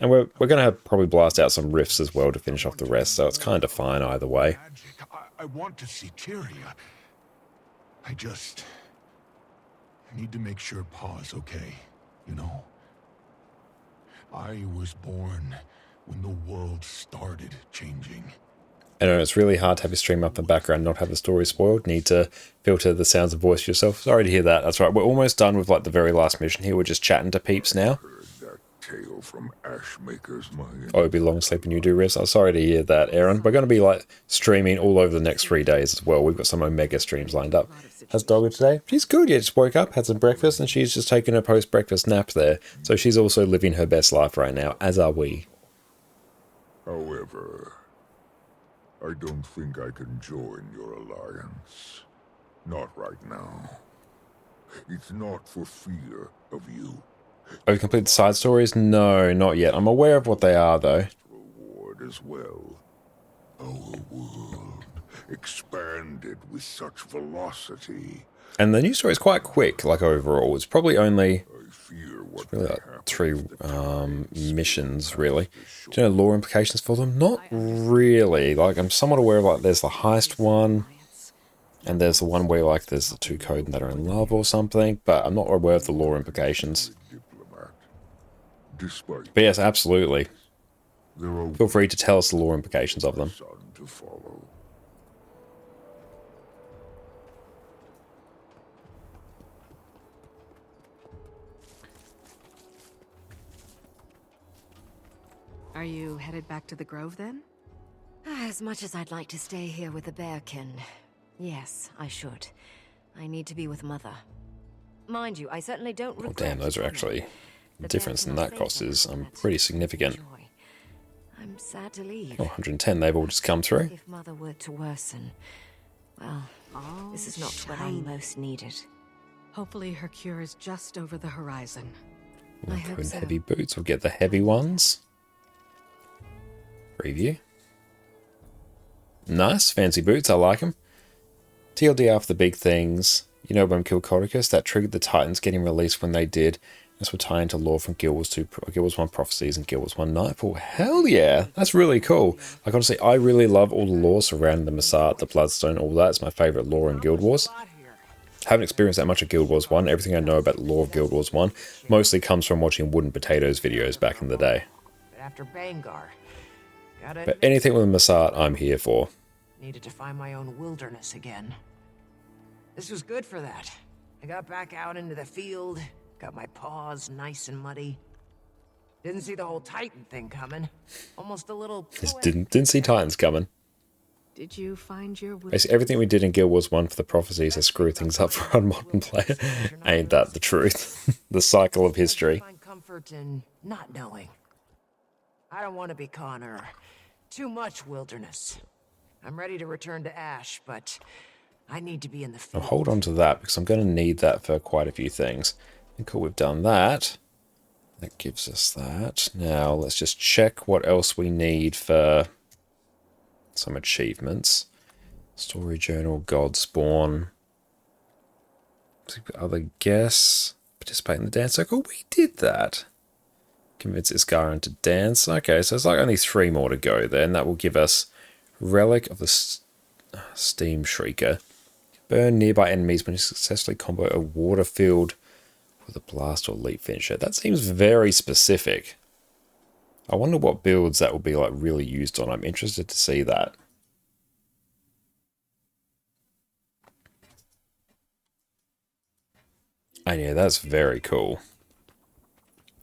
And we're going to probably blast out some rifts as well to finish off the rest, so it's kind of fine either way. I want to see Tyria. I just need to make sure Pa's okay, you know? I was born when the world started changing. I know it's really hard to have your stream up in the background and not have the story spoiled. Need to filter the sounds of voice yourself. Sorry to hear that. That's right. We're almost done with like the very last mission here. We're just chatting to peeps now. Tale from Ashmaker's mind. Oh, it'll be long sleep when you do rest. I'm sorry to hear that, Aaron. We're going to be like streaming all over the next 3 days as well. We've got some Omega streams lined up. How's Dogger today? She's good. Yeah, just woke up, had some breakfast, and she's just taking a post-breakfast nap there. So she's also living her best life right now, as are we. However, I don't think I can join your alliance. Not right now. It's not for fear of you. Have you completed the side stories? No, not yet. I'm aware of what they are, though. Reward as well. Our world expanded with such velocity. And the new story is quite quick, like overall. It's probably only like 3 missions, really. Do you know lore implications for them? Not really. Like, I'm somewhat aware of, like, there's the heist one, and there's the one where, like, there's the 2 Coden that are in love or something, but I'm not aware of the lore implications. But yes, absolutely. Feel free to tell us the lore implications of them. Are you headed back to the Grove then? As much as I'd like to stay here with the Bearkin, yes, I should. I need to be with Mother. Mind you, I certainly don't regret. Oh, damn, those are actually... The difference in that cost is pretty significant. I'm sad to leave. Oh, 110, they've all just come through. If Mother were to worsen, well, this is not when I'm most needed. Hopefully her cure is just over the horizon. We'll put in heavy boots. We'll get the heavy ones. Preview. Nice, fancy boots. I like them. TLD after the big things. You know when killed Codicus? That triggered the Titans getting released when they did. This will tie into lore from Guild Wars 2, Guild Wars 1 Prophecies and Guild Wars 1 Nightfall. Hell yeah! That's really cool. Like, honestly, I really love all the lore surrounding the Massat, the Bloodstone, all that. It's my favourite lore in Guild Wars. I haven't experienced that much of Guild Wars 1. Everything I know about the lore of Guild Wars 1 mostly comes from watching Wooden Potatoes videos back in the day. After Bangar, But anything with the Massat, I'm here for. Needed to find my own wilderness again. This was good for that. I got back out into the field. Got my paws nice and muddy. Didn't see the whole Titan thing coming. Almost a little... Just didn't see Titans coming. Did you find your... Basically, everything we did in Guild Wars 1 for the Prophecies has screwed things up for our modern player. Ain't that the truth? The cycle of history. Find comfort in not knowing. I don't want to be Connor. Too much wilderness. I'm ready to return to Ash, but I need to be in the field. I'll hold on to that because I'm going to need that for quite a few things. And cool, we've done that. That gives us that. Now, let's just check what else we need for some achievements. Story Journal, Godspawn. Other guests. Participate in the dance circle. We did that. Convince Iskaran to dance. Okay, so it's like only 3 more to go then. That will give us Relic of the Steam Shrieker. Burn nearby enemies when you successfully combo a water field with a blast or leap finisher. That seems very specific. I wonder what builds that will be like really used on. I'm interested to see that. And yeah, that's very cool.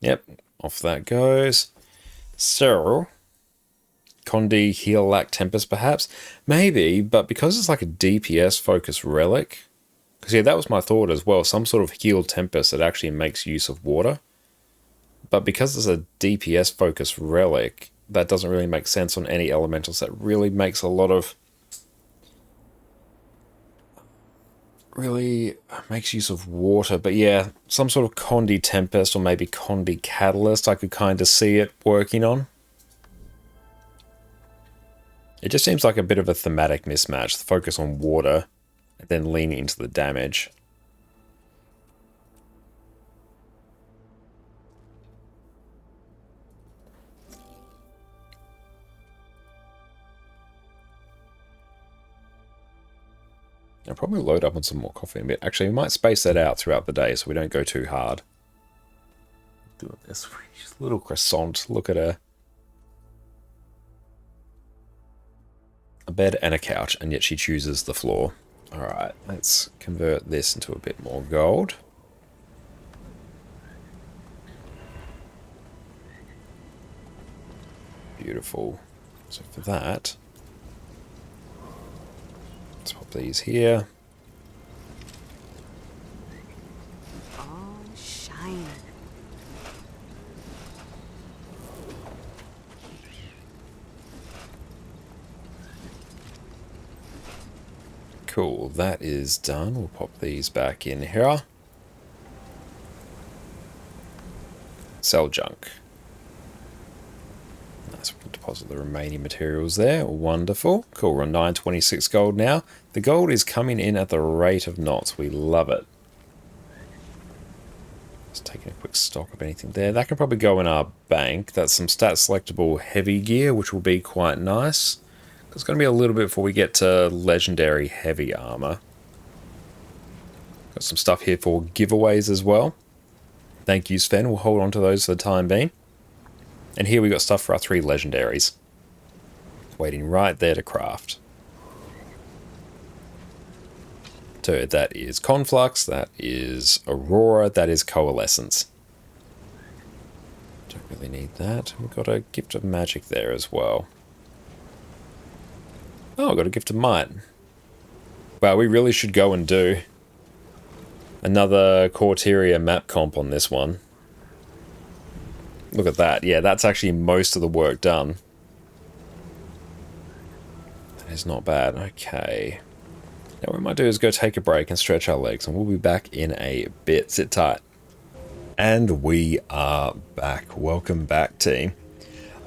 Yep, off that goes. So, Condi Heal Lack Tempest perhaps? Maybe, but because it's like a DPS focused relic. Because yeah, that was my thought as well. Some sort of healed Tempest that actually makes use of water. But because it's a DPS focused relic, that doesn't really make sense on any elementals. That really makes a lot of really makes use of water, but yeah, some sort of Condi Tempest or maybe Condi Catalyst I could kind of see it working on. It just seems like a bit of a thematic mismatch, the focus on water and then leaning into the damage. I'll probably load up on some more coffee in a bit. Actually, we might space that out throughout the day so we don't go too hard. Doing this, just a little croissant. Look at her. A bed and a couch, and yet she chooses the floor. Alright, let's convert this into a bit more gold. Beautiful. So for that, let's pop these here. Oh, shiny. Cool, that is done. We'll pop these back in here. Sell junk. Nice, we can deposit the remaining materials there. Wonderful. Cool, we're on 926 gold now. The gold is coming in at the rate of knots. We love it. Just taking a quick stock of anything there. That can probably go in our bank. That's some stat selectable heavy gear, which will be quite nice. It's going to be a little bit before we get to legendary heavy armor. Got some stuff here for giveaways as well. Thank you, Sven. We'll hold on to those for the time being. And here we got stuff for our 3 legendaries. Waiting right there to craft. So that is Conflux, that is Aurora, that is Coalescence. Don't really need that. We've got a Gift of Magic there as well. Oh, I got a Gift of Might. Wow, we really should go and do another Corteria map comp on this one. Look at that. Yeah, that's actually most of the work done. That is not bad. Okay. Now what we might do is go take a break and stretch our legs, and we'll be back in a bit. Sit tight. And we are back. Welcome back, team.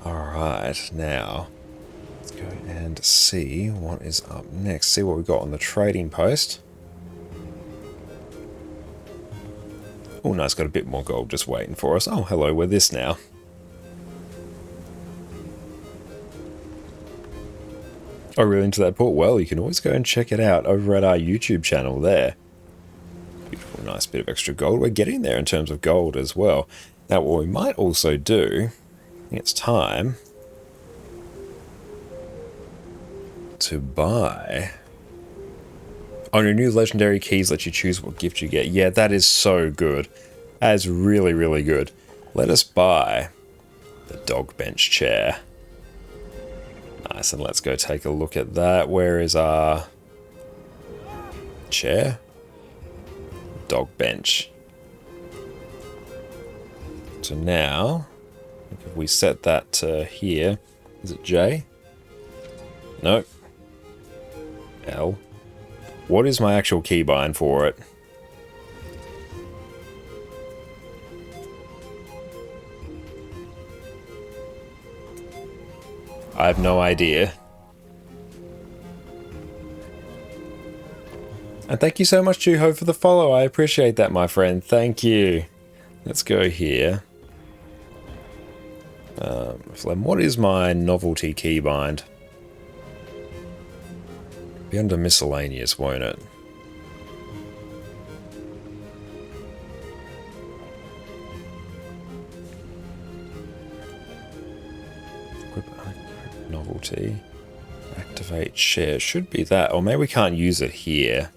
Alright, now let's go and see what is up next. See what we've got on the trading post. Oh, nice, got a bit more gold just waiting for us. Oh, hello, we're this now. Oh, really into that port? Well, you can always go and check it out over at our YouTube channel there. Beautiful, nice bit of extra gold. We're getting there in terms of gold as well. Now, what we might also do, I think it's time to buy... Oh, your new legendary keys let you choose what gift you get. Yeah, that is so good. That is really, really good. Let us buy the dog bench chair. Nice, and let's go take a look at that. Where is our chair? Dog bench. So now, if we set that to here, is it J? Nope. L. What is my actual keybind for it? I have no idea. And thank you so much, Juho, for the follow. I appreciate that, my friend. Thank you. Let's go here. Flem, what is my novelty keybind? Be under miscellaneous, won't it? Novelty. Activate share. Should be that. Or maybe we can't use it here.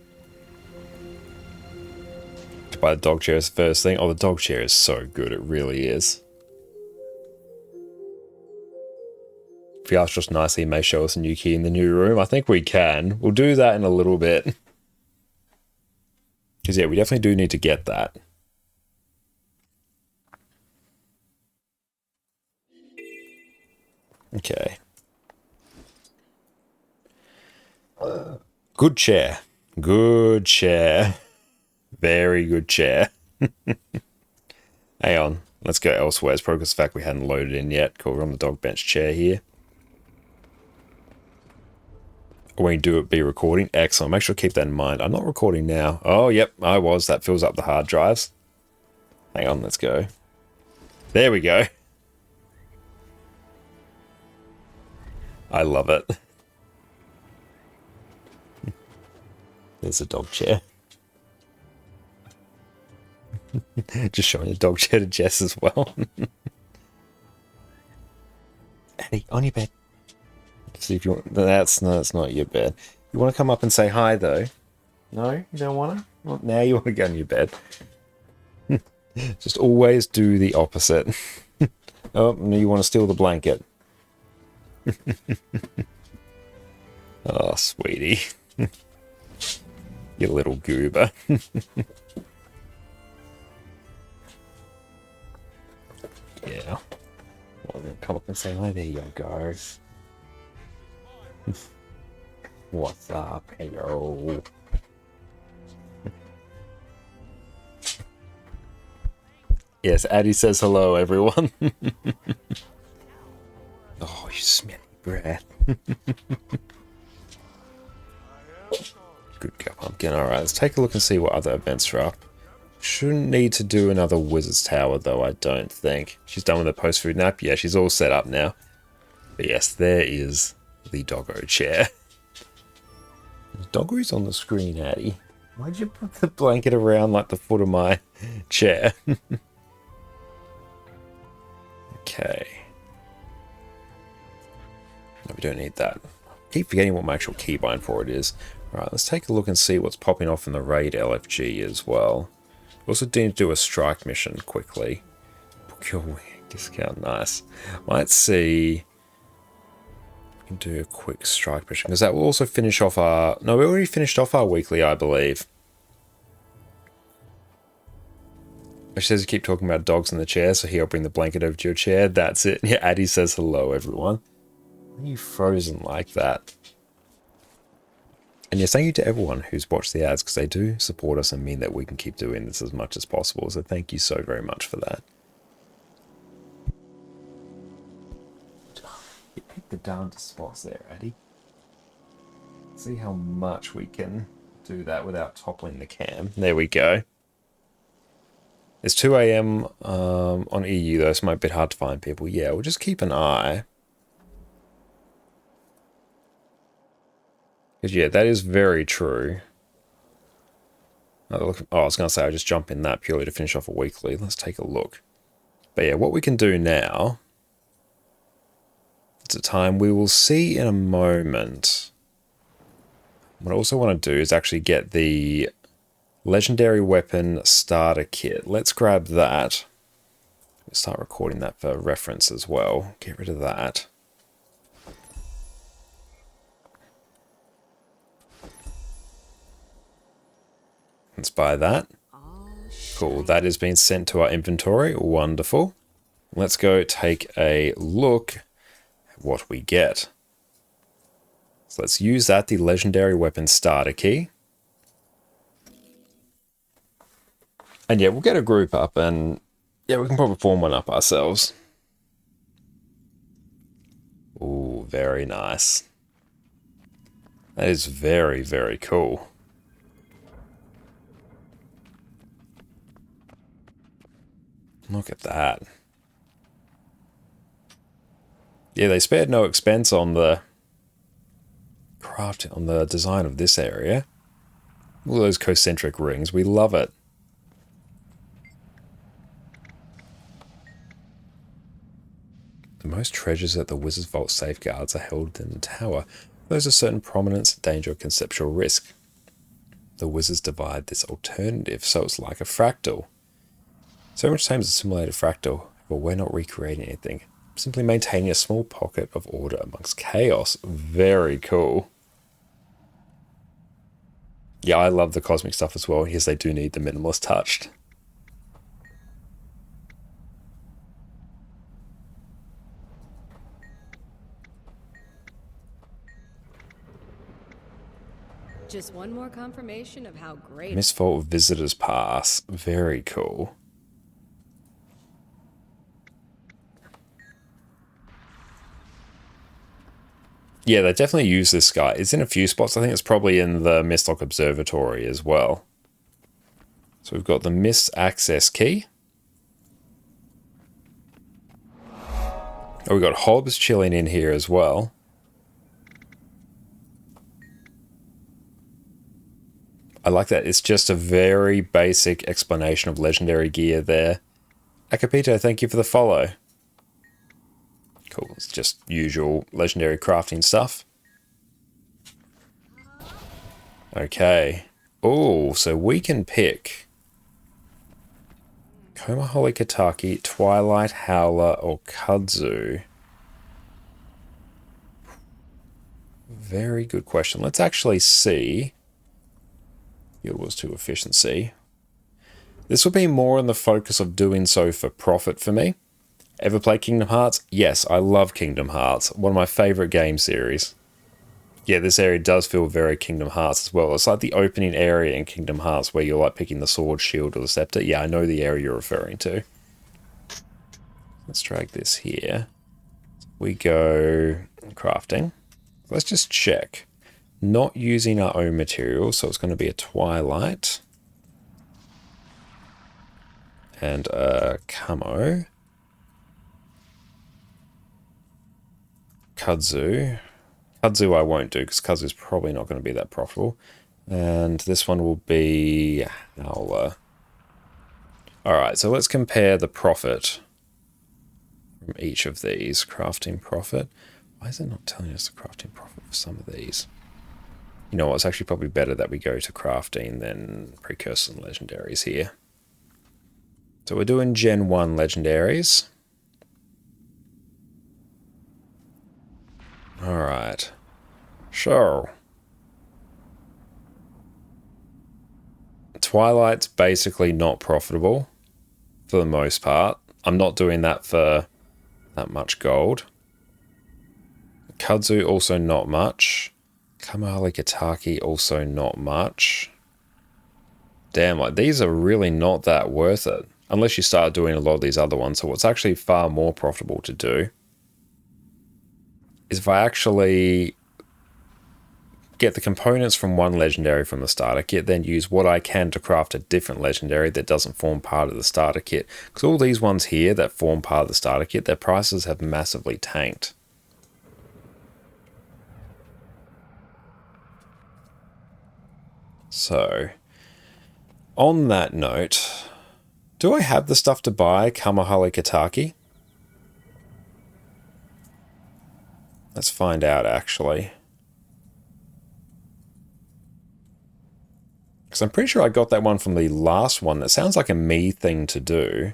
To buy the dog chair is the first thing. Oh, the dog chair is so good. It really is. If he asks just nicely, he may show us a new key in the new room. I think we can. We'll do that in a little bit. Because, yeah, we definitely do need to get that. Okay. Good chair. Good chair. Very good chair. Hang on. Let's go elsewhere. It's probably because of the fact we hadn't loaded in yet. Cool, we're on the dog bench chair here. When you do it, be recording. Excellent. Make sure to keep that in mind. I'm not recording now. Oh, yep, I was. That fills up the hard drives. Hang on, let's go. There we go. I love it. There's a dog chair. Just showing the dog chair to Jess as well. Eddie, on your bed. See if you want. That's not your bed. You want to come up and say hi though? No, you don't want to. Well, now you want to go in your bed. Just always do the opposite. Oh, no, you want to steal the blanket. Oh, sweetie. You little goober. Yeah. Well, come up and say hi. There you go. What's up? Hello. Yes, Addie says hello, everyone. Oh, you smelly breath. Good girl, Pumpkin. Alright, let's take a look and see what other events are up. Shouldn't need to do another Wizard's Tower, though, I don't think. She's done with her post-food nap. Yeah, she's all set up now. But yes, there is the doggo chair. Doggo's on the screen, Addie. Why'd you put the blanket around like the foot of my chair? Okay. No, we don't need that. Keep forgetting what my actual keybind for it is. Alright, let's take a look and see what's popping off in the raid LFG as well. Also need to do a strike mission quickly. Book your wing discount, nice. Might see... we can do a quick strike mission, because that will also finish off our... no, we already finished off our weekly, I believe. She says you keep talking about dogs in the chair, so here I'll bring the blanket over to your chair. That's it. Yeah, Addie says hello, everyone. Why are you frozen like that? And yes, thank you to everyone who's watched the ads, because they do support us and mean that we can keep doing this as much as possible. So thank you so very much for that. You picked the darndest spots there, Addie. See how much we can do that without toppling the cam. There we go. It's 2 AM on EU though, so it might be a bit hard to find people. Yeah, we'll just keep an eye. Because yeah, that is very true. Oh, I was going to say I'll just jump in that purely to finish off a weekly. Let's take a look. But yeah, what we can do now... it's a time we will see in a moment. What I also want to do is actually get the Legendary Weapon Starter Kit. Let's grab that. We'll start recording that for reference as well. Get rid of that. Let's buy that. Cool, that has been sent to our inventory. Wonderful. Let's go take a look at what we get. So let's use that, the Legendary Weapon Starter Key. And yeah, we'll get a group up and yeah, we can probably form one up ourselves. Ooh, very nice. That is very, very cool. Look at that. Yeah, they spared no expense on the craft, on the design of this area. All those concentric rings, we love it. The most treasures that the Wizard's Vault safeguards are held in the tower. Those are certain prominence, danger, or conceptual risk. The Wizards divide this alternative, so it's like a fractal. So much time as a simulated fractal, but we're not recreating anything. Simply maintaining a small pocket of order amongst chaos. Very cool. Yeah, I love the cosmic stuff as well. Yes, they do need the minimalist touched. Just one more confirmation of how great... Misfault Visitor's Pass. Very cool. Yeah, they definitely use this guy. It's in a few spots. I think it's probably in the Mistlock Observatory as well. So we've got the Mist Access Key. Oh, we've got Hobbs chilling in here as well. I like that. It's just a very basic explanation of legendary gear there. Acapito, thank you for the follow. Cool. It's just usual legendary crafting stuff. Okay. Oh, so we can pick Komaholy Kataki, Twilight, Howler, or Kudzu. Very good question. Let's actually see. Guild Wars 2 efficiency. This will be more in the focus of doing so for profit for me. Ever play Kingdom Hearts? Yes, I love Kingdom Hearts. One of my favorite game series. Yeah, this area does feel very Kingdom Hearts as well. It's like the opening area in Kingdom Hearts where you're like picking the sword, shield, or the scepter. Yeah, I know the area you're referring to. Let's drag this here. We go crafting. Let's just check. Not using our own material, so it's going to be a Twilight. And a Camo. Kudzu. Kudzu I won't do, because Kudzu is probably not going to be that profitable. And this one will be Howler. Alright, so let's compare the profit from each of these. Crafting profit. Why is it not telling us the crafting profit for some of these? You know what, it's actually probably better that we go to crafting than precursors and legendaries here. So we're doing Gen 1 legendaries. Alright. So. Twilight's basically not profitable for the most part. I'm not doing that for that much gold. Kudzu also not much. Kamali Kataki also not much. Damn, like these are really not that worth it. Unless you start doing a lot of these other ones. So what's actually far more profitable to do is if I actually get the components from one legendary from the starter kit, then use what I can to craft a different legendary that doesn't form part of the starter kit. Because all these ones here that form part of the starter kit, their prices have massively tanked. So, on that note, do I have the stuff to buy Kamahali Kataki? Let's find out, actually. Because I'm pretty sure I got that one from the last one. That sounds like a me thing to do.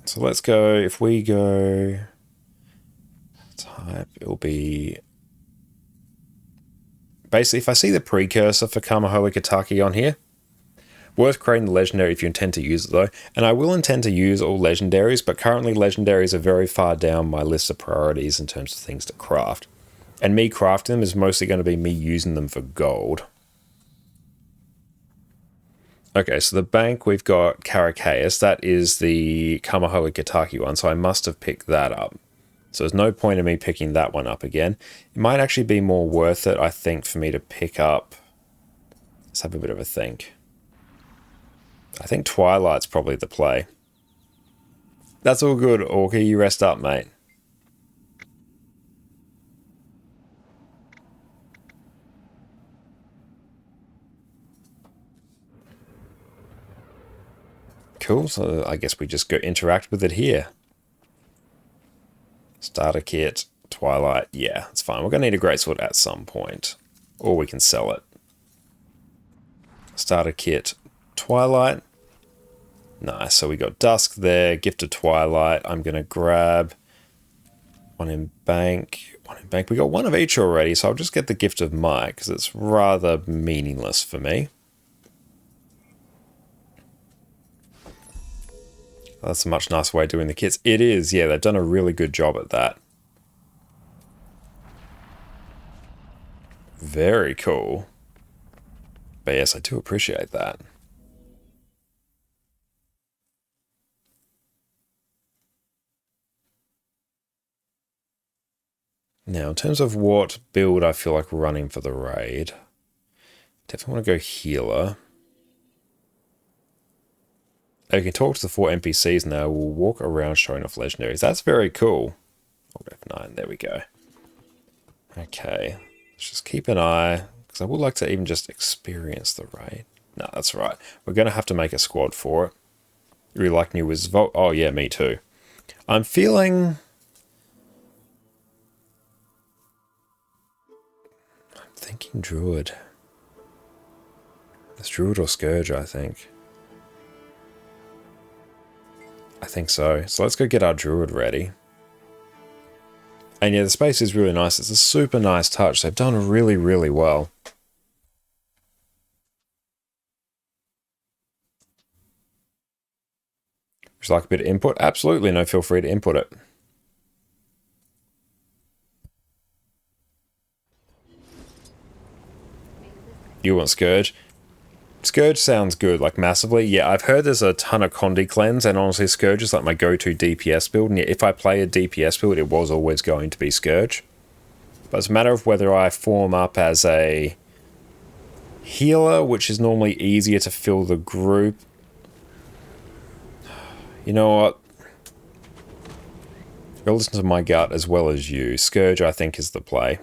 So let's go, if we go type, it'll be... Basically, if I see the precursor for Kamaholi Kataki on here, worth creating the legendary if you intend to use it though. And I will intend to use all legendaries, but currently legendaries are very far down my list of priorities in terms of things to craft. And me crafting them is mostly going to be me using them for gold. Okay, so the bank, we've got Caracaeus. That is the Kamaholi Kataki one, so I must have picked that up. So there's no point in me picking that one up again. It might actually be more worth it, I think, for me to pick up... Let's have a bit of a think. I think Twilight's probably the play. That's all good, Orky. You rest up, mate. Cool, so I guess we just go interact with it here. Starter kit, Twilight, yeah, it's fine. We're going to need a greatsword at some point. Or we can sell it. Starter kit, Twilight. Nice, so we got Dusk there, Gift of Twilight. I'm going to grab one in bank, one in bank. We got one of each already, so I'll just get the Gift of Might, because it's rather meaningless for me. That's a much nicer way of doing the kits. It is, yeah, they've done a really good job at that. Very cool. But yes, I do appreciate that. Now, in terms of what build I feel like running for the raid, definitely want to go healer. I can talk to the 4 NPCs now. We'll walk around showing off legendaries. That's very cool. Hold F9, there we go. Okay, let's just keep an eye, because I would like to even just experience the raid. No, that's right. We're going to have to make a squad for it. Really like new Wizards Vault. Oh yeah, me too. I'm feeling... I'm thinking Druid. It's Druid or Scourge, I think. I think so. So let's go get our Druid ready. And yeah, the space is really nice. It's a super nice touch. They've done really, really well. Would you like a bit of input? Absolutely, no, feel free to input it. You want Scourge? Scourge sounds good, like massively. Yeah, I've heard there's a ton of Condi cleanse, and honestly, Scourge is like my go-to DPS build. And yeah, if I play a DPS build, it was always going to be Scourge. But it's a matter of whether I form up as a healer, which is normally easier to fill the group. You know what? Go listen to my gut as well as you. Scourge, I think, is the play.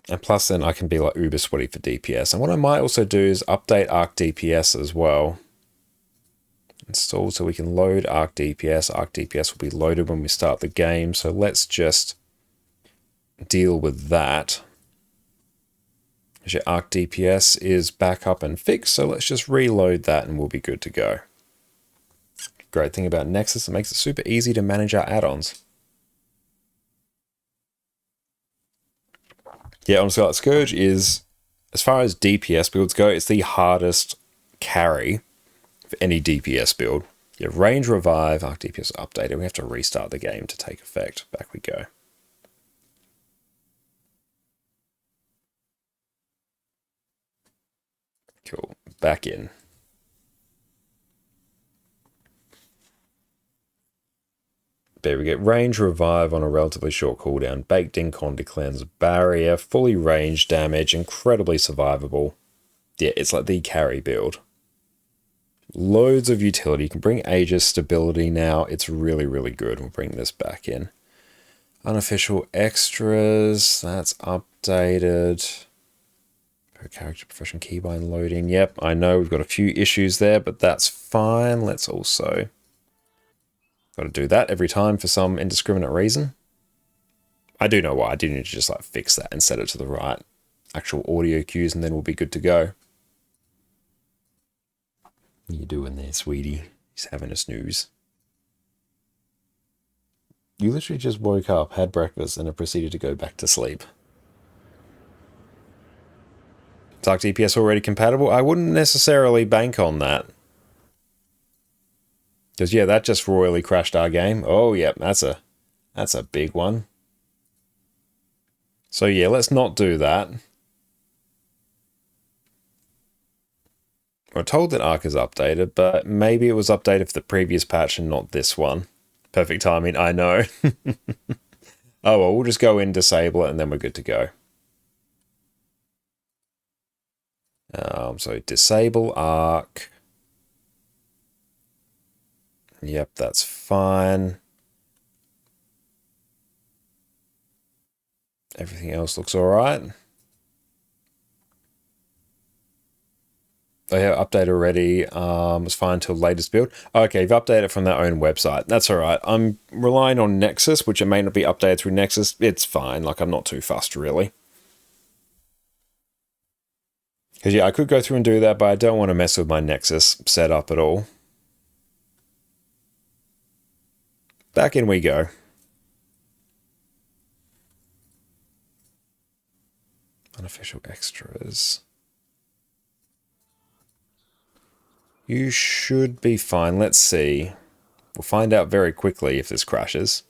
And plus then I can be like uber sweaty for DPS. And what I might also do is update Arc DPS as well. Install so we can load Arc DPS. Arc DPS will be loaded when we start the game. So let's just deal with that. Because your Arc DPS is back up and fixed. So let's just reload that and we'll be good to go. Great thing about Nexus, it makes it super easy to manage our add-ons. Yeah, honestly, like Scourge is, as far as DPS builds go, it's the hardest carry for any DPS build. Yeah, range revive, Arc DPS updated. We have to restart the game to take effect. Back we go. Cool. Back in. There we go. Range revive on a relatively short cooldown. Baked in Condi cleanse. Barrier. Fully range damage. Incredibly survivable. Yeah, it's like the carry build. Loads of utility. You can bring Aegis stability now. It's really, really good. We'll bring this back in. Unofficial extras. That's updated. Per character profession keybind loading. Yep, I know we've got a few issues there, but that's fine. Let's also... Got to do that every time for some indiscriminate reason. I do know why. I do need to just like fix that and set it to the right actual audio cues, and then we'll be good to go. What are you doing there, sweetie? He's having a snooze. You literally just woke up, had breakfast, and have proceeded to go back to sleep. Dark DPS already compatible? I wouldn't necessarily bank on that. Because, yeah, that just royally crashed our game. Oh, yeah, that's a big one. So, yeah, let's not do that. We're told that Arc is updated, but maybe it was updated for the previous patch and not this one. Perfect timing, I know. Oh, well, we'll just go in, disable it, and then we're good to go. So, disable Arc. Yep, that's fine. Everything else looks alright. They have updated already. It's fine until latest build. Okay, you've updated from their own website. That's alright. I'm relying on Nexus, which it may not be updated through Nexus. It's fine. Like, I'm not too fussed, really. Because, yeah, I could go through and do that, but I don't want to mess with my Nexus setup at all. Back in we go. Unofficial extras. You should be fine. Let's see. We'll find out very quickly if this crashes.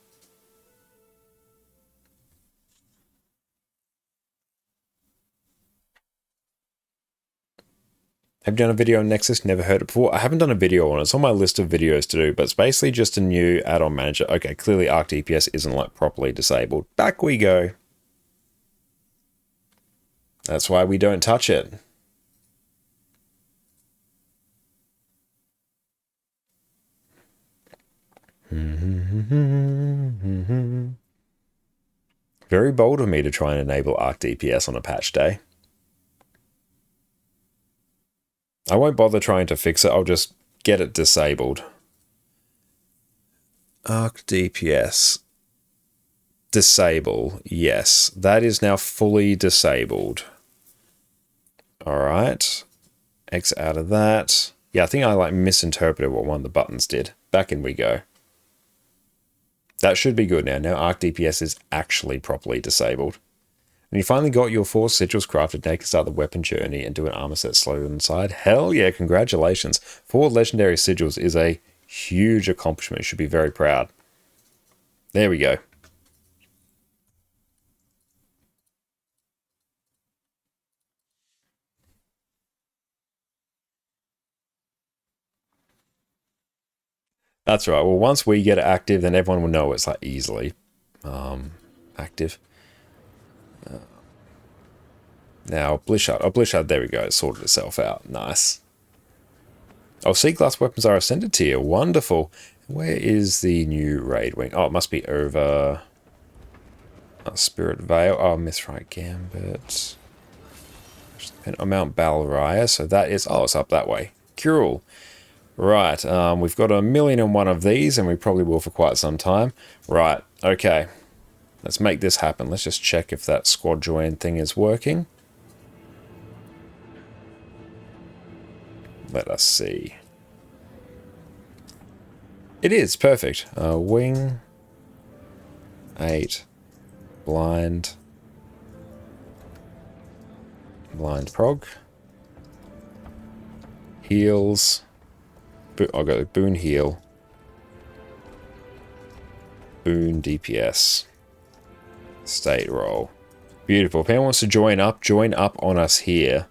Have you done a video on Nexus? Never heard it before. I haven't done a video on it. It's on my list of videos to do, but it's basically just a new add-on manager. Okay, clearly Arc DPS isn't like properly disabled. Back we go. That's why we don't touch it. Very bold of me to try and enable Arc DPS on a patch day. I won't bother trying to fix it, I'll just get it disabled. Arc DPS. Disable, yes. That is now fully disabled. Alright. X out of that. Yeah, I think I like misinterpreted what one of the buttons did. Back in we go. That should be good now. Now Arc DPS is actually properly disabled. And you finally got your 4 sigils crafted. Now you can start the weapon journey and do an armor set slowly on the side. Hell yeah, congratulations. 4 legendary sigils is a huge accomplishment. You should be very proud. There we go. That's right. Well, once we get it active, then everyone will know it's like easily active. Now, Blishard. Oh, Blishard, there we go. It sorted itself out. Nice. Oh, sea glass weapons are ascended tier. Wonderful. Where is the new raid wing? Oh, it must be over... Spirit Veil. Oh, Mithrite Gambit. On Mount Balraya. So that is... Oh, it's up that way. Cool. Right. We've got 1,000,001 of these, and we probably will for quite some time. Right. Okay. Let's make this happen. Let's just check if that squad join thing is working. Let us see. It is. Perfect. Wing. 8. Blind. Blind prog. Heals. I'll go Boon heal. Boon DPS. State roll. Beautiful. If anyone wants to join up on us here.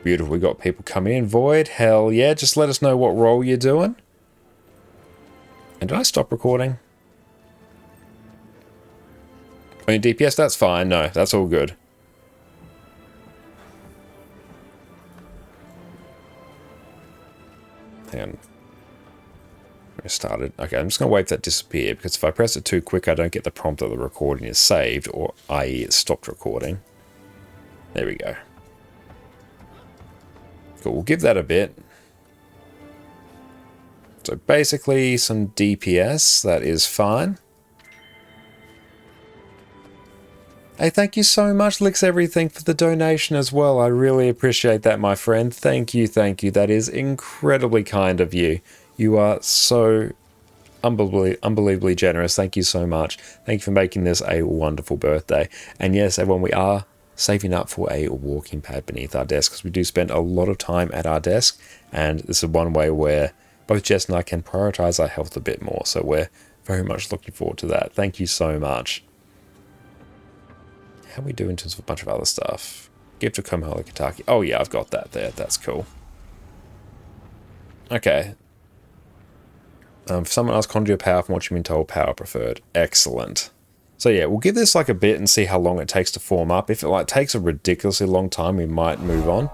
Beautiful. We got people coming in. Void. Hell yeah. Just let us know what role you're doing. And did I stop recording? I mean, DPS, that's fine. No, that's all good. Hang on. I started. Okay, I'm just going to wait for that to disappear, because if I press it too quick, I don't get the prompt that the recording is saved, or i.e. it stopped recording. There we go. Cool, we'll give that a bit. So basically some DPS, that is fine. Hey, thank you so much, Licks Everything, for the donation as well. I really appreciate that, my friend. Thank you, thank you. That is incredibly kind of you. You are so unbelievably generous. Thank you so much. Thank you for making this a wonderful birthday. And yes, everyone, we are saving up for a walking pad beneath our desk, because we do spend a lot of time at our desk, and this is one way where both Jess and I can prioritize our health a bit more. So we're very much looking forward to that. Thank you so much. How are we doing in terms of a bunch of other stuff? Gift of Komohali Kataki. Oh yeah, I've got that there. That's cool. Okay. For someone else, conjure power from what you've been told, power preferred. Excellent. So yeah, we'll give this like a bit and see how long it takes to form up. If it like takes a ridiculously long time, we might move on.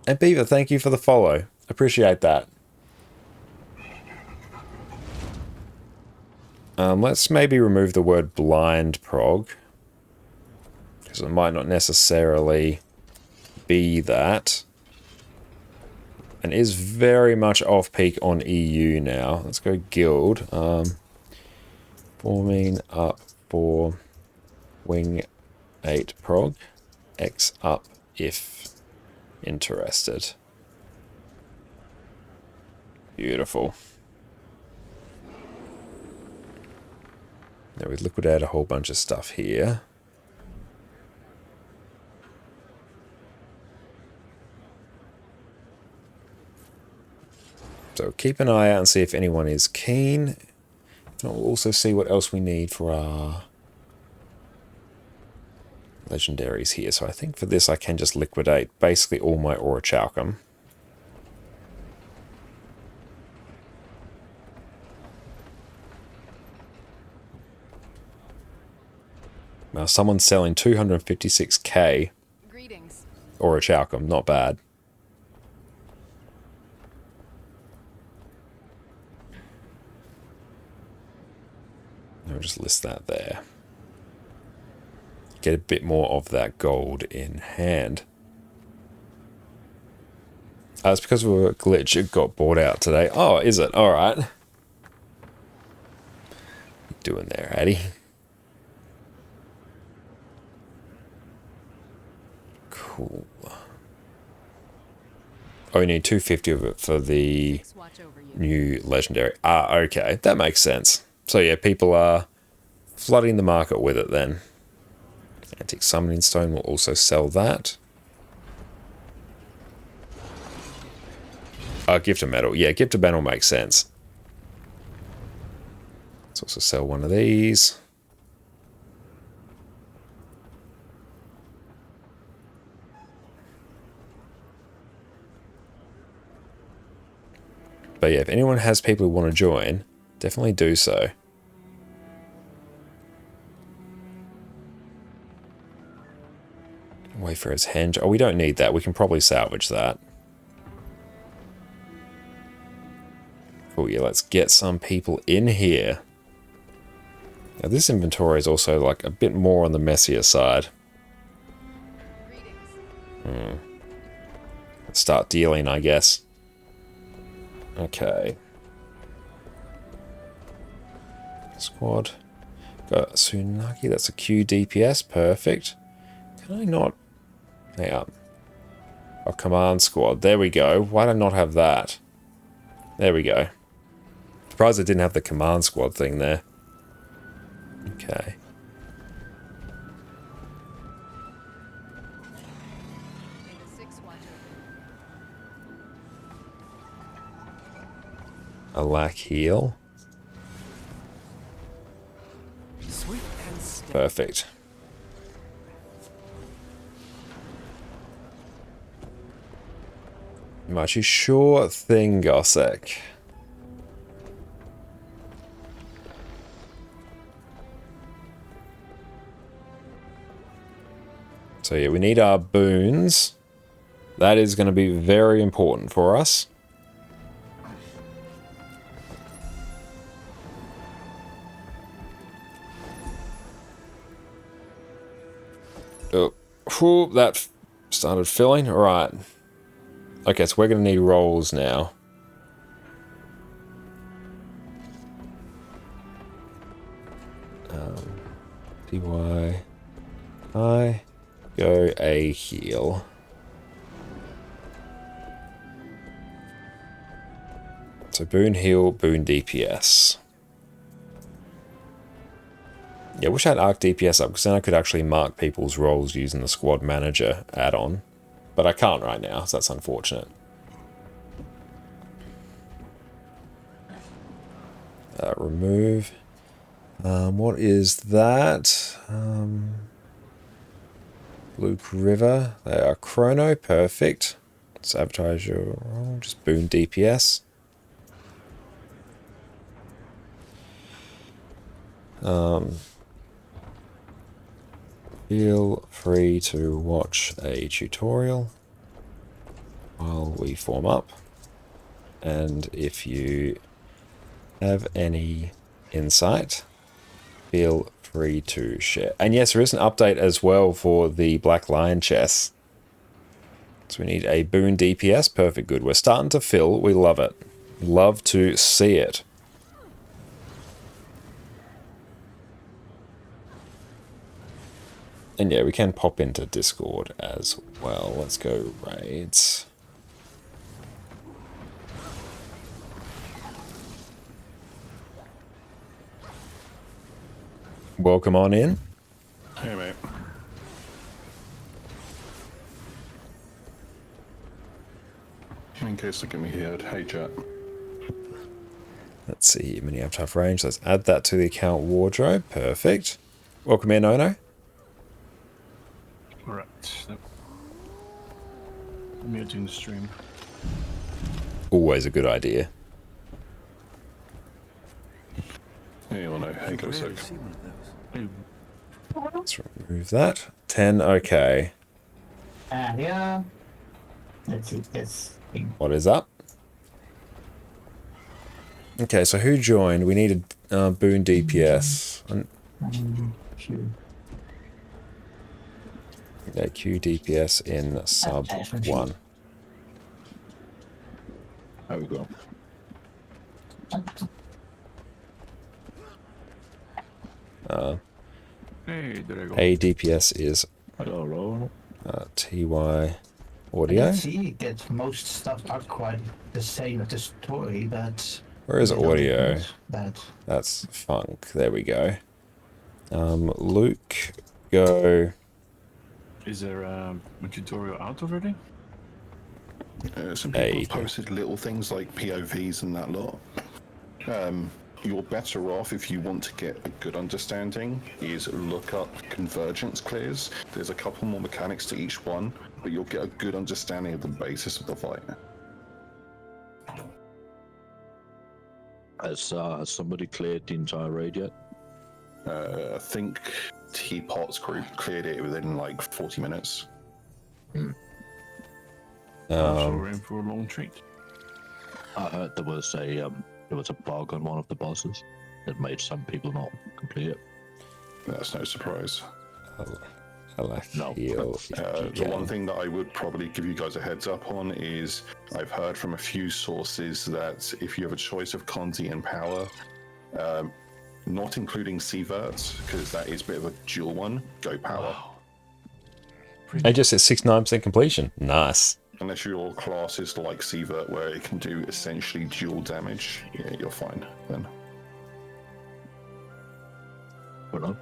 And Beaver, thank you for the follow. Appreciate that. Let's maybe remove the word blind prog, because it might not necessarily be that. And is very much off-peak on EU now. Let's go guild. Forming up for wing 8 prog. X up if interested. Beautiful. Now we've liquidated a whole bunch of stuff here. So keep an eye out and see if anyone is keen. If not, we'll also see what else we need for our legendaries here. So I think for this I can just liquidate basically all my Orichalcum. Now someone's selling 256k Orichalcum, not bad. I'll just list that there. Get a bit more of that gold in hand. It's because of a glitch. It got bought out today. Oh, is it? Alright. What you doing there, Addy? Cool. Oh, you need 250 of it for the new legendary. Ah, okay. That makes sense. So yeah, people are flooding the market with it then. Antique Summoning Stone will also sell that. Gift of Metal. Yeah, Gift of Metal makes sense. Let's also sell one of these. But yeah, if anyone has people who want to join, definitely do so. Wayfarer's Henge. Oh, we don't need that. We can probably salvage that. Cool, yeah, let's get some people in here. Now, this inventory is also like a bit more on the messier side. Let's start dealing, I guess. Okay. Squad. Got Tsunaki, that's a Q DPS, perfect. Can I not... Hang up. Oh, command squad, there we go. Why did I not have that? There we go. Surprised I didn't have the command squad thing there. Okay. A lack heal. Perfect. Much sure thing, Gossek. So yeah, we need our boons. That is going to be very important for us. Oh, whew, that started filling. All right. Okay, so we're going to need rolls now. DY. I go a heal. So boon heal, boon DPS. Yeah, I wish I had Arc DPS up, because then I could actually mark people's roles using the Squad Manager add-on. But I can't right now, so that's unfortunate. Remove. What is that? Luke River. They are Chrono, perfect. Sabotage your role, just boon DPS. Feel free to watch a tutorial while we form up, and if you have any insight, feel free to share. And yes, there is an update as well for the Black Lion chests. So we need a boon DPS, perfect, good. We're starting to fill, we love it. Love to see it. And yeah, we can pop into Discord as well. Let's go raids. Welcome on in. Hey, mate. In case they get me here, hey, chat. Let's see, mini avatar range. Let's add that to the account wardrobe. Perfect. Welcome in, Ono. Alright. So I'm muting the stream. Always a good idea. Hey, Ono, hang on a sec. Let's remove that. 10, okay. Yeah. Let's see this thing. What is up? Okay, so who joined? We needed Boone DPS. Yeah, Q DPS in sub 1. There we go. Hey, there I go. A DPS is Hello. TY I audio. can see that most stuff are quite the same as the story, but... Where is audio? That. That's funk. There we go. Luke, go. Is there a tutorial out already? Some people posted little things like POVs and that lot. You're better off if you want to get a good understanding is look up convergence clears. There's a couple more mechanics to each one, but you'll get a good understanding of the basis of the fight. Has somebody cleared the entire raid yet? I think Teapot's group cleared it within like 40 minutes. So we're in for a long treat. I heard there was a bug on one of the bosses that made some people not complete it. That's no surprise. No. The one thing that I would probably give you guys a heads up on is I've heard from a few sources that if you have a choice of Conti and Power, not including Seaverts, because that is a bit of a dual one, go Power. I just said 69% completion. Nice. Unless your class is like Seavert, where it can do essentially dual damage, yeah, you're fine then. Hello.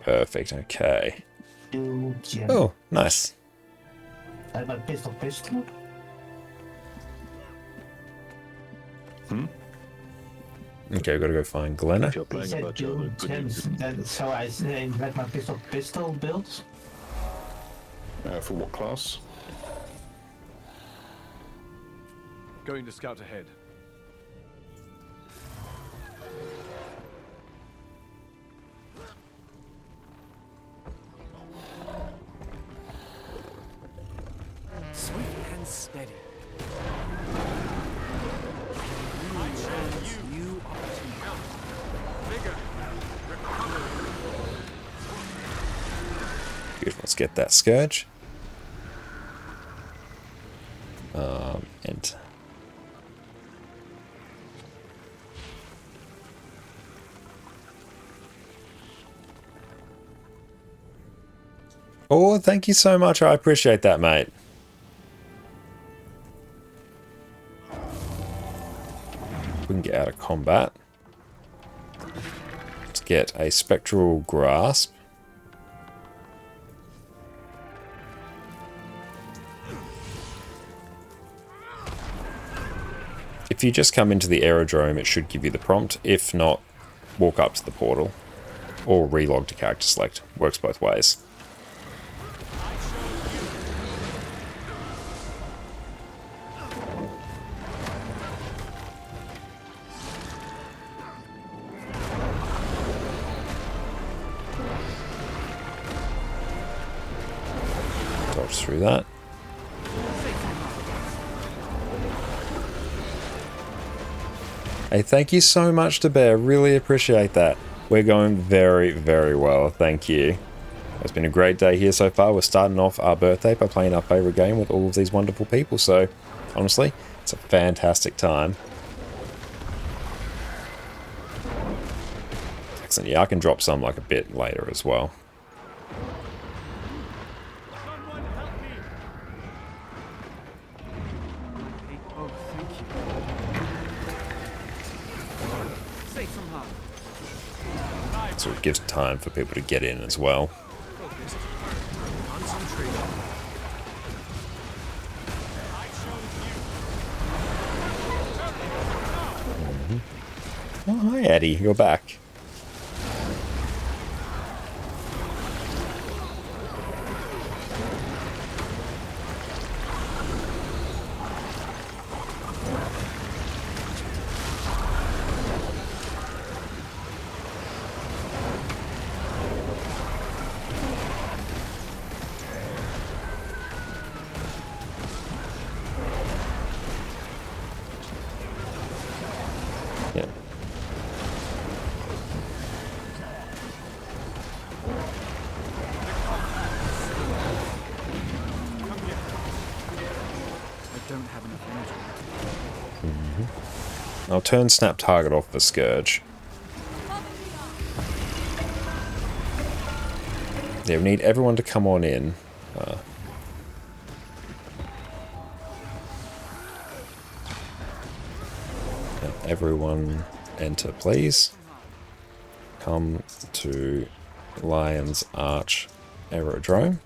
Perfect, okay. Oh, nice. I have a pistol. Okay, we've got to go find Glenna. So I say let my pistol built. For what class? Going to scout ahead. Sweet and steady. New opportunity. Bigger. Good, let's get that Scourge. And oh, thank you so much. I appreciate that, mate. We can get out of combat. Let's get a Spectral Grasp. If you just come into the aerodrome, it should give you the prompt. If not, walk up to the portal. Or relog to character select. Works both ways. Dodge through that. Hey, thank you so much to Bear. Really appreciate that. We're going very, very well. Thank you. It's been a great day here so far. We're starting off our birthday by playing our favourite game with all of these wonderful people. So, honestly, it's a fantastic time. Excellent. Yeah, I can drop some like a bit later as well. So it gives time for people to get in as well. Oh, hi Eddie, you're back. Yeah. I don't have enough energy. I'll turn snap target off for Scourge. Yeah, we need everyone to come on in. Everyone enter, please. Come to Lion's Arch Aerodrome.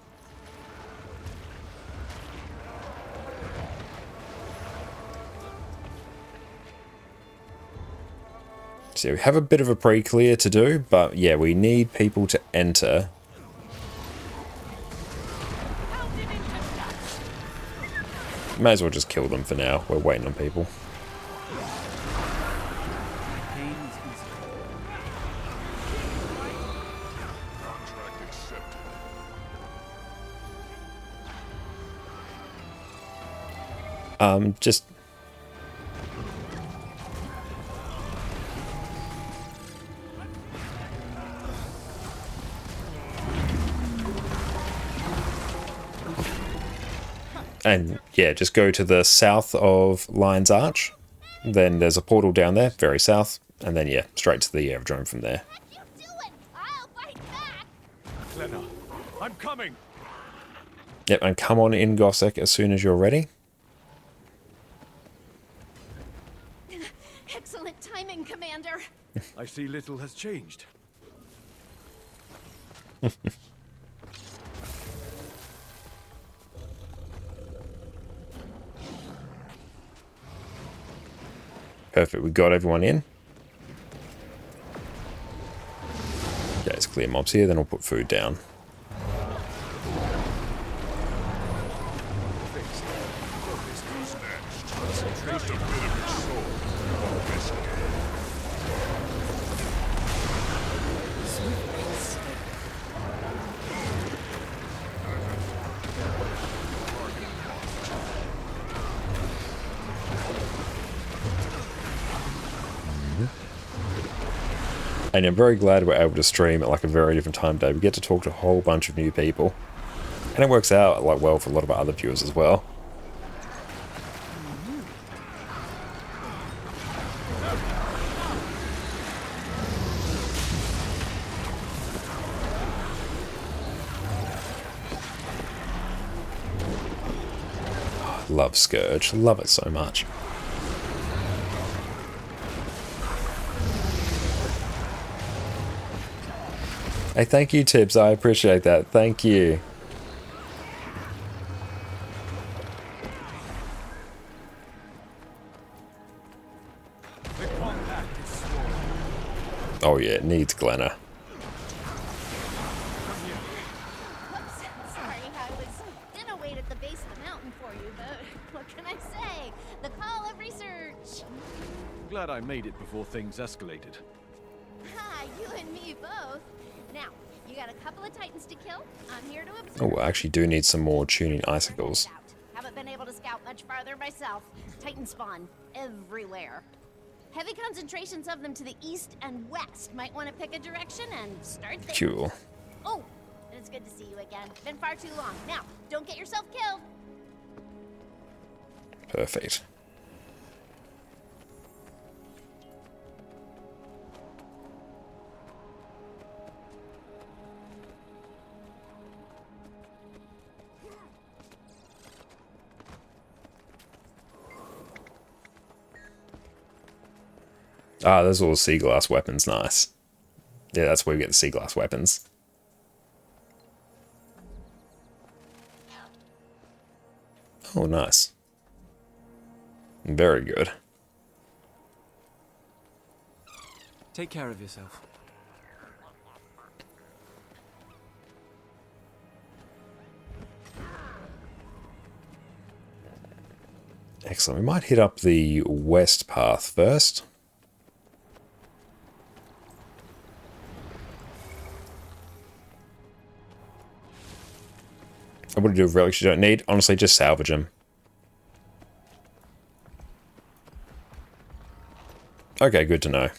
So we have a bit of a pre-clear to do, but yeah, we need people to enter. May as well just kill them for now. We're waiting on people. Just... And yeah, just go to the south of Lion's Arch. Then there's a portal down there, very south. And then yeah, straight to the aerodrome from there. Glenna, I'm coming! Yep, and come on in, Gossek, as soon as you're ready. Excellent timing, Commander. I see little has changed. Perfect, we got everyone in. Yeah, let's clear mobs here, then we'll put food down. And I'm very glad we're able to stream at like a very different time of day. We get to talk to a whole bunch of new people. And it works out like well for a lot of our other viewers as well. Love Scourge. Love it so much. Hey, thank you, Tibbs. I appreciate that. Thank you. Oh yeah, it needs Glenna. Sorry, I was gonna wait at the base of the mountain for you, but what can I say? The call of research. Glad I made it before things escalated. Ha, you and me both. Now, you got a couple of titans to kill. I'm here to observe. Oh, I actually do need some more tuning icicles. Haven't been able to scout much farther myself. Titan spawn everywhere. Heavy concentrations of them to the east and west. Might want to pick a direction and start there. Cool. Oh, it's good to see you again. Been far too long. Now, don't get yourself killed. Perfect. Ah, there's all the sea glass weapons. Nice. Yeah, that's where we get the sea glass weapons. Oh, nice. Very good. Take care of yourself. Excellent. We might hit up the west path first. What do you do with relics you don't need? Honestly, just salvage them. Okay, good to know.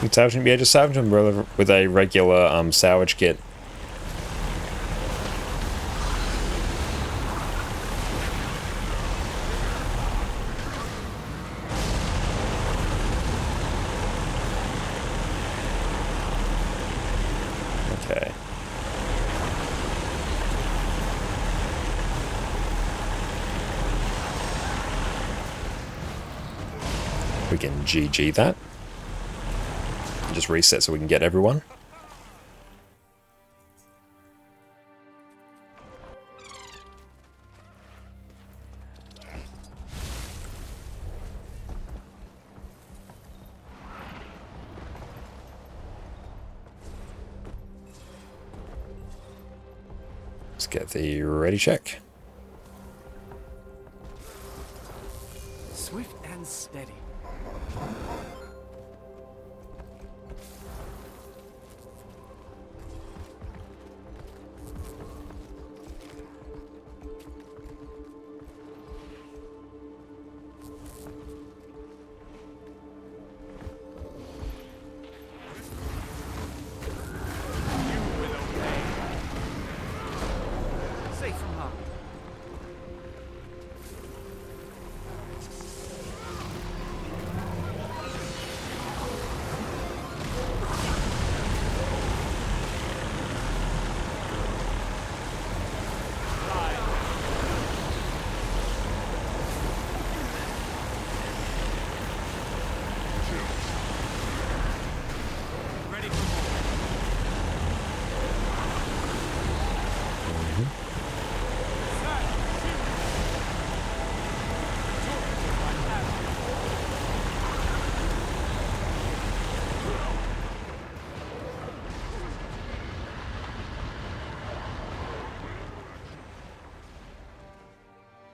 You salvage him? Yeah, just salvage him with a regular salvage kit. Okay. We can GG that. Just reset so we can get everyone. Let's get the ready check. Swift and steady.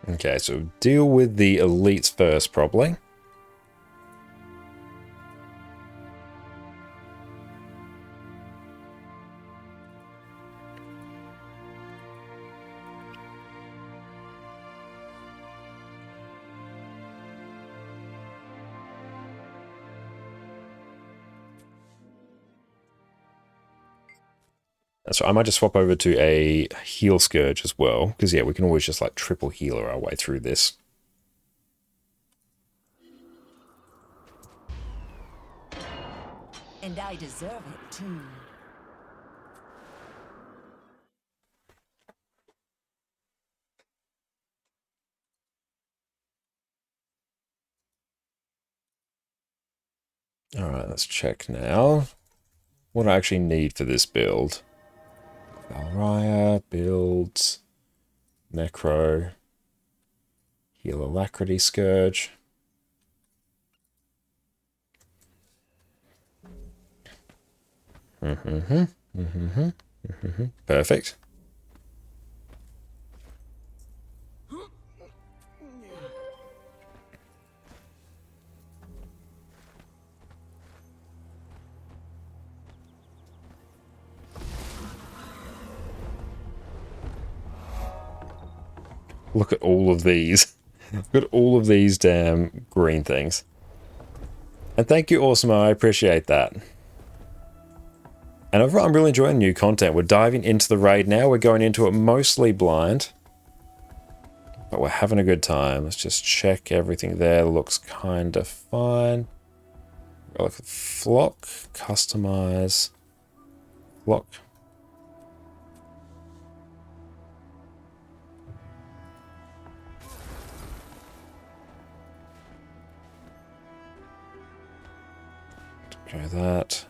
Okay, so deal with the elites first, probably. So I might just swap over to a heal scourge as well, because yeah, we can always just like triple healer our way through this. And I deserve it too. Alright, let's check now what I actually need for this build. Valraya, builds, Necro, heal Alacrity Scourge. Perfect. Look at all of these. Look at all of these damn green things. And thank you, Awesome. I appreciate that. And overall, I'm really enjoying new content. We're diving into the raid now. We're going into it mostly blind. But we're having a good time. Let's just check everything there. Looks kind of fine. Look at flock, customize, flock. Go that.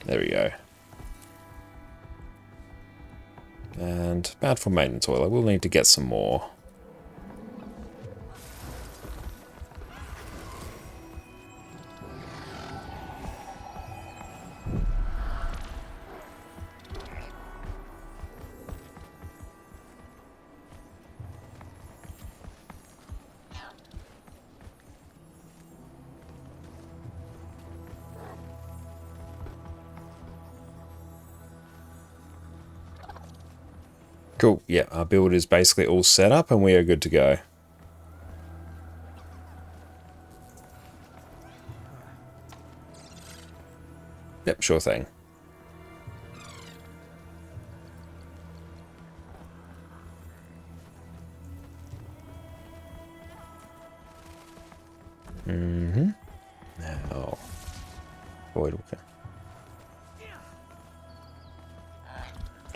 There we go. And bad for maintenance oil. I will need to get some more. Cool, yeah, our build is basically all set up and we are good to go. Yep, sure thing. Mm-hmm. Now, void okay.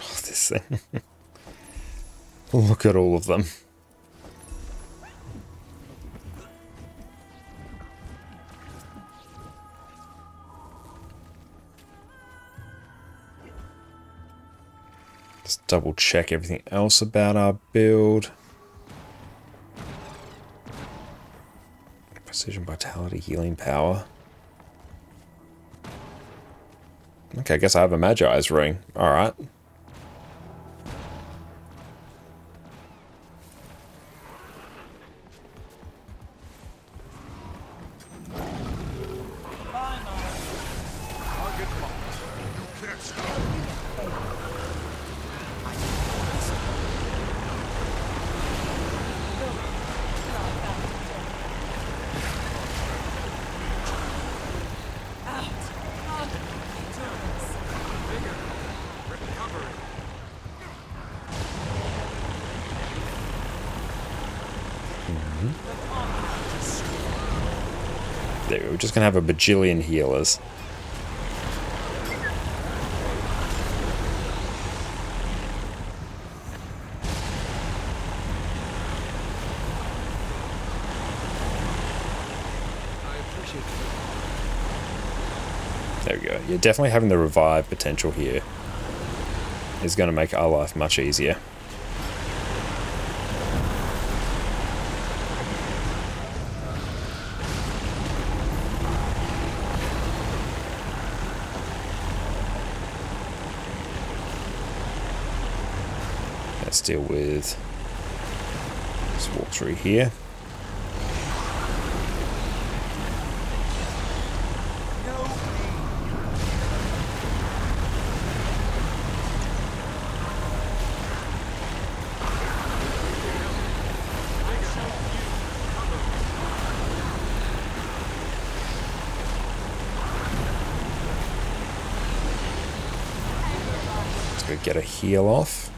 Oh, this thing. Look at all of them. Just double check everything else about our build. Precision, vitality, healing power. Okay, I guess I have a Magi's ring. Alright. There, we're just gonna have a bajillion healers. There we go. Yeah, definitely having the revive potential here is going to make our life much easier. Let's deal with this walkthrough here. Get a heal off.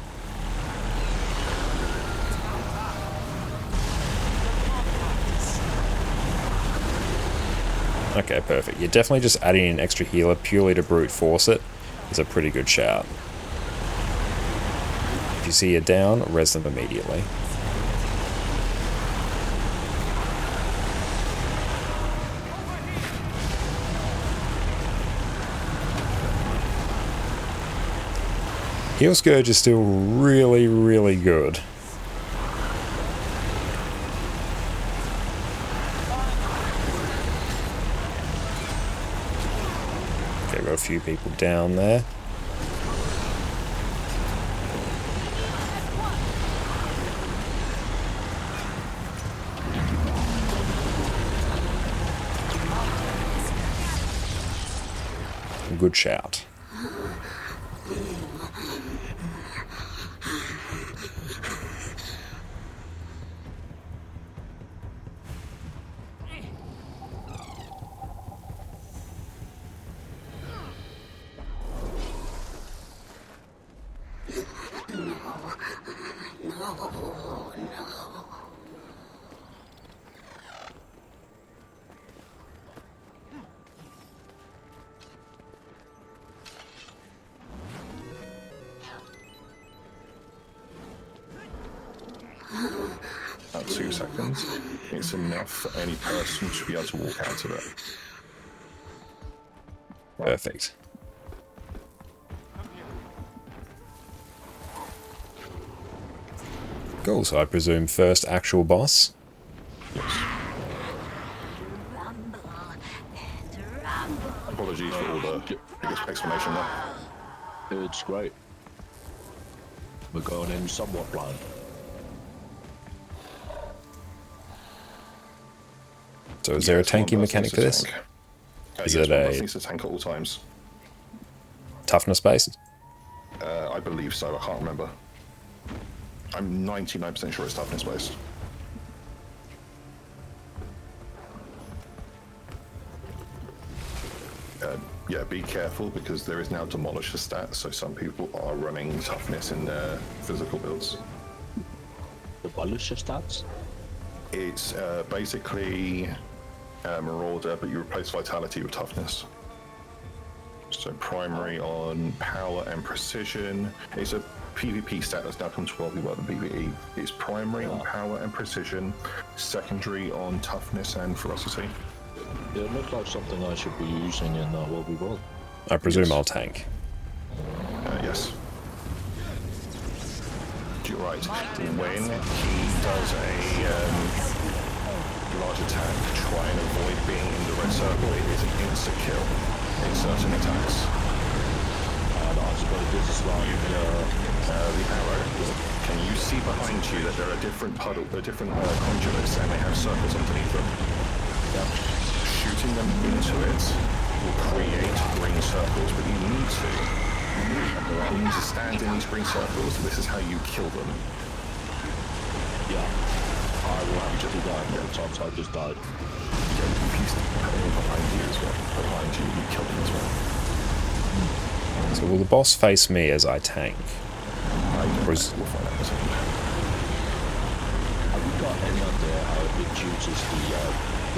Okay, perfect. You're definitely just adding an extra healer purely to brute force it is a pretty good shout. If you see you're down, res them immediately. Heal Scourge is still really, really good. Okay, got a few people down there. Good shout. 2 seconds. It's enough for any person to be able to walk out of it. Perfect. Cool, so I presume first actual boss? Apologies for all the explanation there. It's great. We're going in somewhat blind. So is there a tanky mechanic for this? Is it a needs to tank at all times? Toughness based? I believe so. I can't remember. I'm 99% sure it's toughness based. Yeah, be careful because there is now Demolisher stats, so some people are running toughness in their physical builds. Demolisher stats? It's basically Marauder, but you replace Vitality with toughness. So primary on power and precision. It's a PvP stat that's now come to well than PvE. It's primary on power and precision, secondary on toughness and ferocity. It looks like something I should be using in World v. World. I presume I'll tank. Yes. You're right. When he does a large attack, try and avoid being in the red circle. It is an insta-kill in certain attacks. And I suppose this is like the arrow. Can you see behind you that there are different conduits and they have circles underneath them? Yeah. Shooting them into it will create green circles, but you need to stand in these green circles. This is how you kill them. Yeah. I will actually die many times. I just died. Yeah, if you stand behind you as well, behind you, you kill them as well. So will the boss face me as I tank? We'll find out in a second. Have you got any idea how it chooses the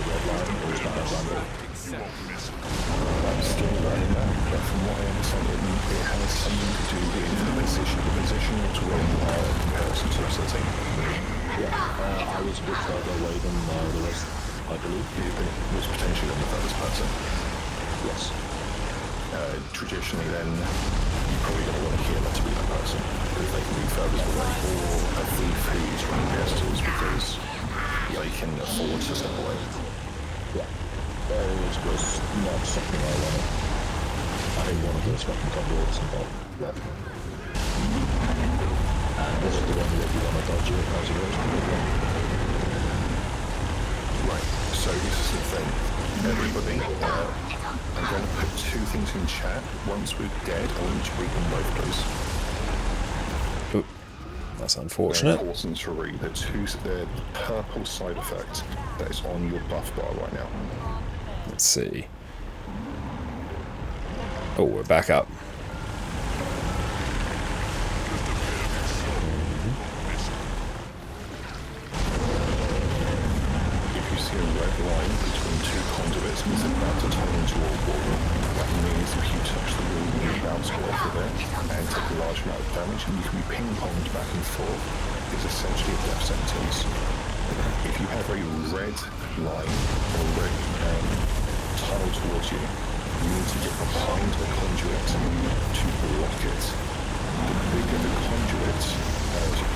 red line, or is that a random? I'm still learning that, but from what I understand, it has something to do with the position to where you are in comparison to the rest of the team. Yeah, I was a bit further away than the rest, I believe. It was potentially the furthest person. Yes. Traditionally then, you're probably going to want to heal that to be that person, because they can be furthest away, or a thief who's running pistols because they can afford to step away. Yeah. It was not something I wanted. I didn't want to do a fucking conduits involved. Yeah. And this is the one that you want to dodge it as it is. Right, so this is the thing. Everybody, I'm going to put 2 things in chat. Once we're dead, I want you to read them both, please. Ooh, that's unfortunate. They're important to read. They're purple side effect that is on your buff bar right now. Let's see. Oh, we're back up. If you see a red line between 2 conduits and it's about to turn into a wall, that means if you touch the wall, you bounce off of it and take a large amount of damage, and you can be ping-ponged back and forth. It's essentially a death sentence. If you have a red line or red tunnel towards you, you need to get behind the conduit to block it. The bigger the conduit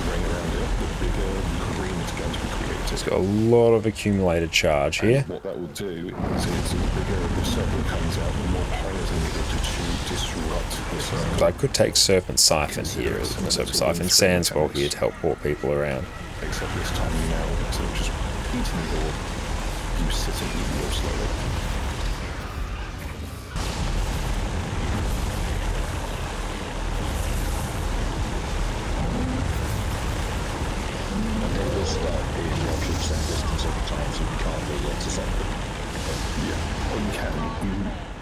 ring around it, the bigger green is going to be created. It's got a lot of accumulated charge here. And what that will do is the bigger the circle comes out, the more players are needed to disrupt the circle. I could take Serpent Siphon here, Serpent Siphon Sandswell here to help walk people around. Except this time you now, instead of just eating the orb, you sit and eat the orb slowly.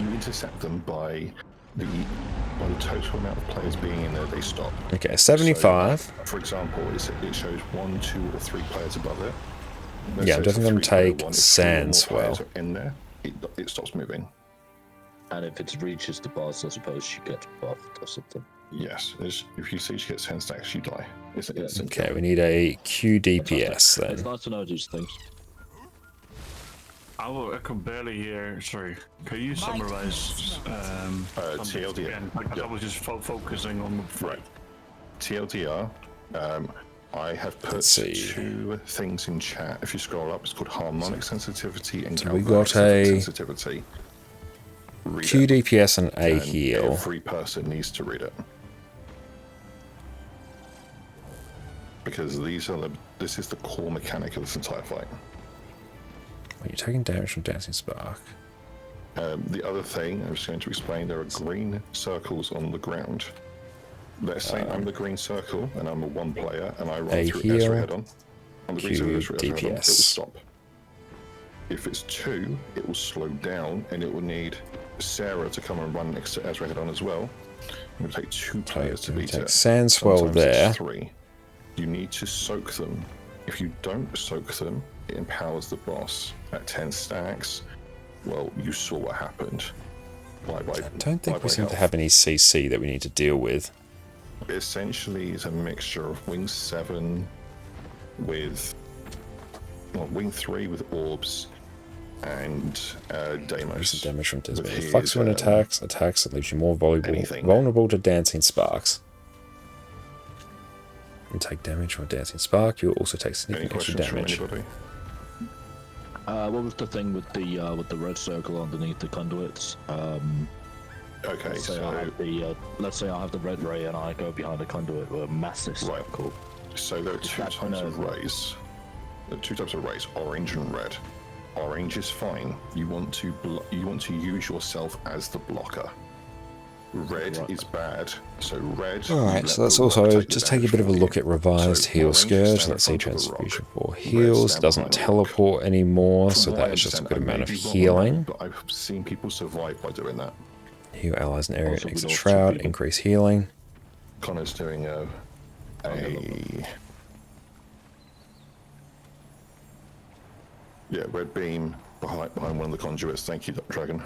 You intercept them by the total amount of players being in there. They stop. Okay, 75. So, for example, it shows 1, 2, or 3 players above it. Yeah, I'm definitely going to take Sandswell. In there, it stops moving. And if it reaches the boss, I suppose you get buffed or something. Yes, if you see she gets 10 stacks, you die. It's an instant Okay, kill. we need a QDPS then. It's nice to know these things. I could barely hear. Sorry, can you summarize TLDR again? Because I was just focusing on the fight. TLDR. I have put 2 things in chat. If you scroll up, it's called harmonic sensitivity and So we galvanic got a sensitivity. Read QDPS and a and heal. Every person needs to read it. Because this is the core mechanic of this entire fight. You're taking damage from Dancing Spark. The other thing I was going to explain, there are green circles on the ground. Let's say I'm the green circle and I'm a 1 player and I run through Ezra head-on. On the green circle, Ezra head-on, it will stop. If it's 2, it will slow down and it will need Sarah to come and run next to Ezra head-on as well. It will take 2 players to beat it. Sandswell Sometimes there. it's 3. You need to soak them. If you don't soak them, it empowers the boss. At 10 stacks, well, you saw what happened. I don't think we seem to have any CC that we need to deal with. Essentially, it's a mixture of Wing 7 with... Well, Wing 3 with orbs and Deimos. Some damage from Dismal. Flux when attacks that leaves you more vulnerable to Dancing Sparks. You take damage from Dancing Spark. You'll also take significant extra damage. What was the thing with the red circle underneath the conduits? Okay, let's say I have the red ray and I go behind the conduit with a massive circle. So there are 2 types of rays. There are 2 types of rays: orange and red. Orange is fine. You want to use yourself as the blocker. Red is bad. So red. Alright, so let's also just take a bit of a look at revised heal scourge. Let's see, transfusion for heals. Doesn't teleport anymore, so that is just a good amount of healing. But I've seen people survive by doing that. Heal allies in area next to Shroud, increase healing. Connor's doing a red beam behind one of the conduits. Thank you, Dragon.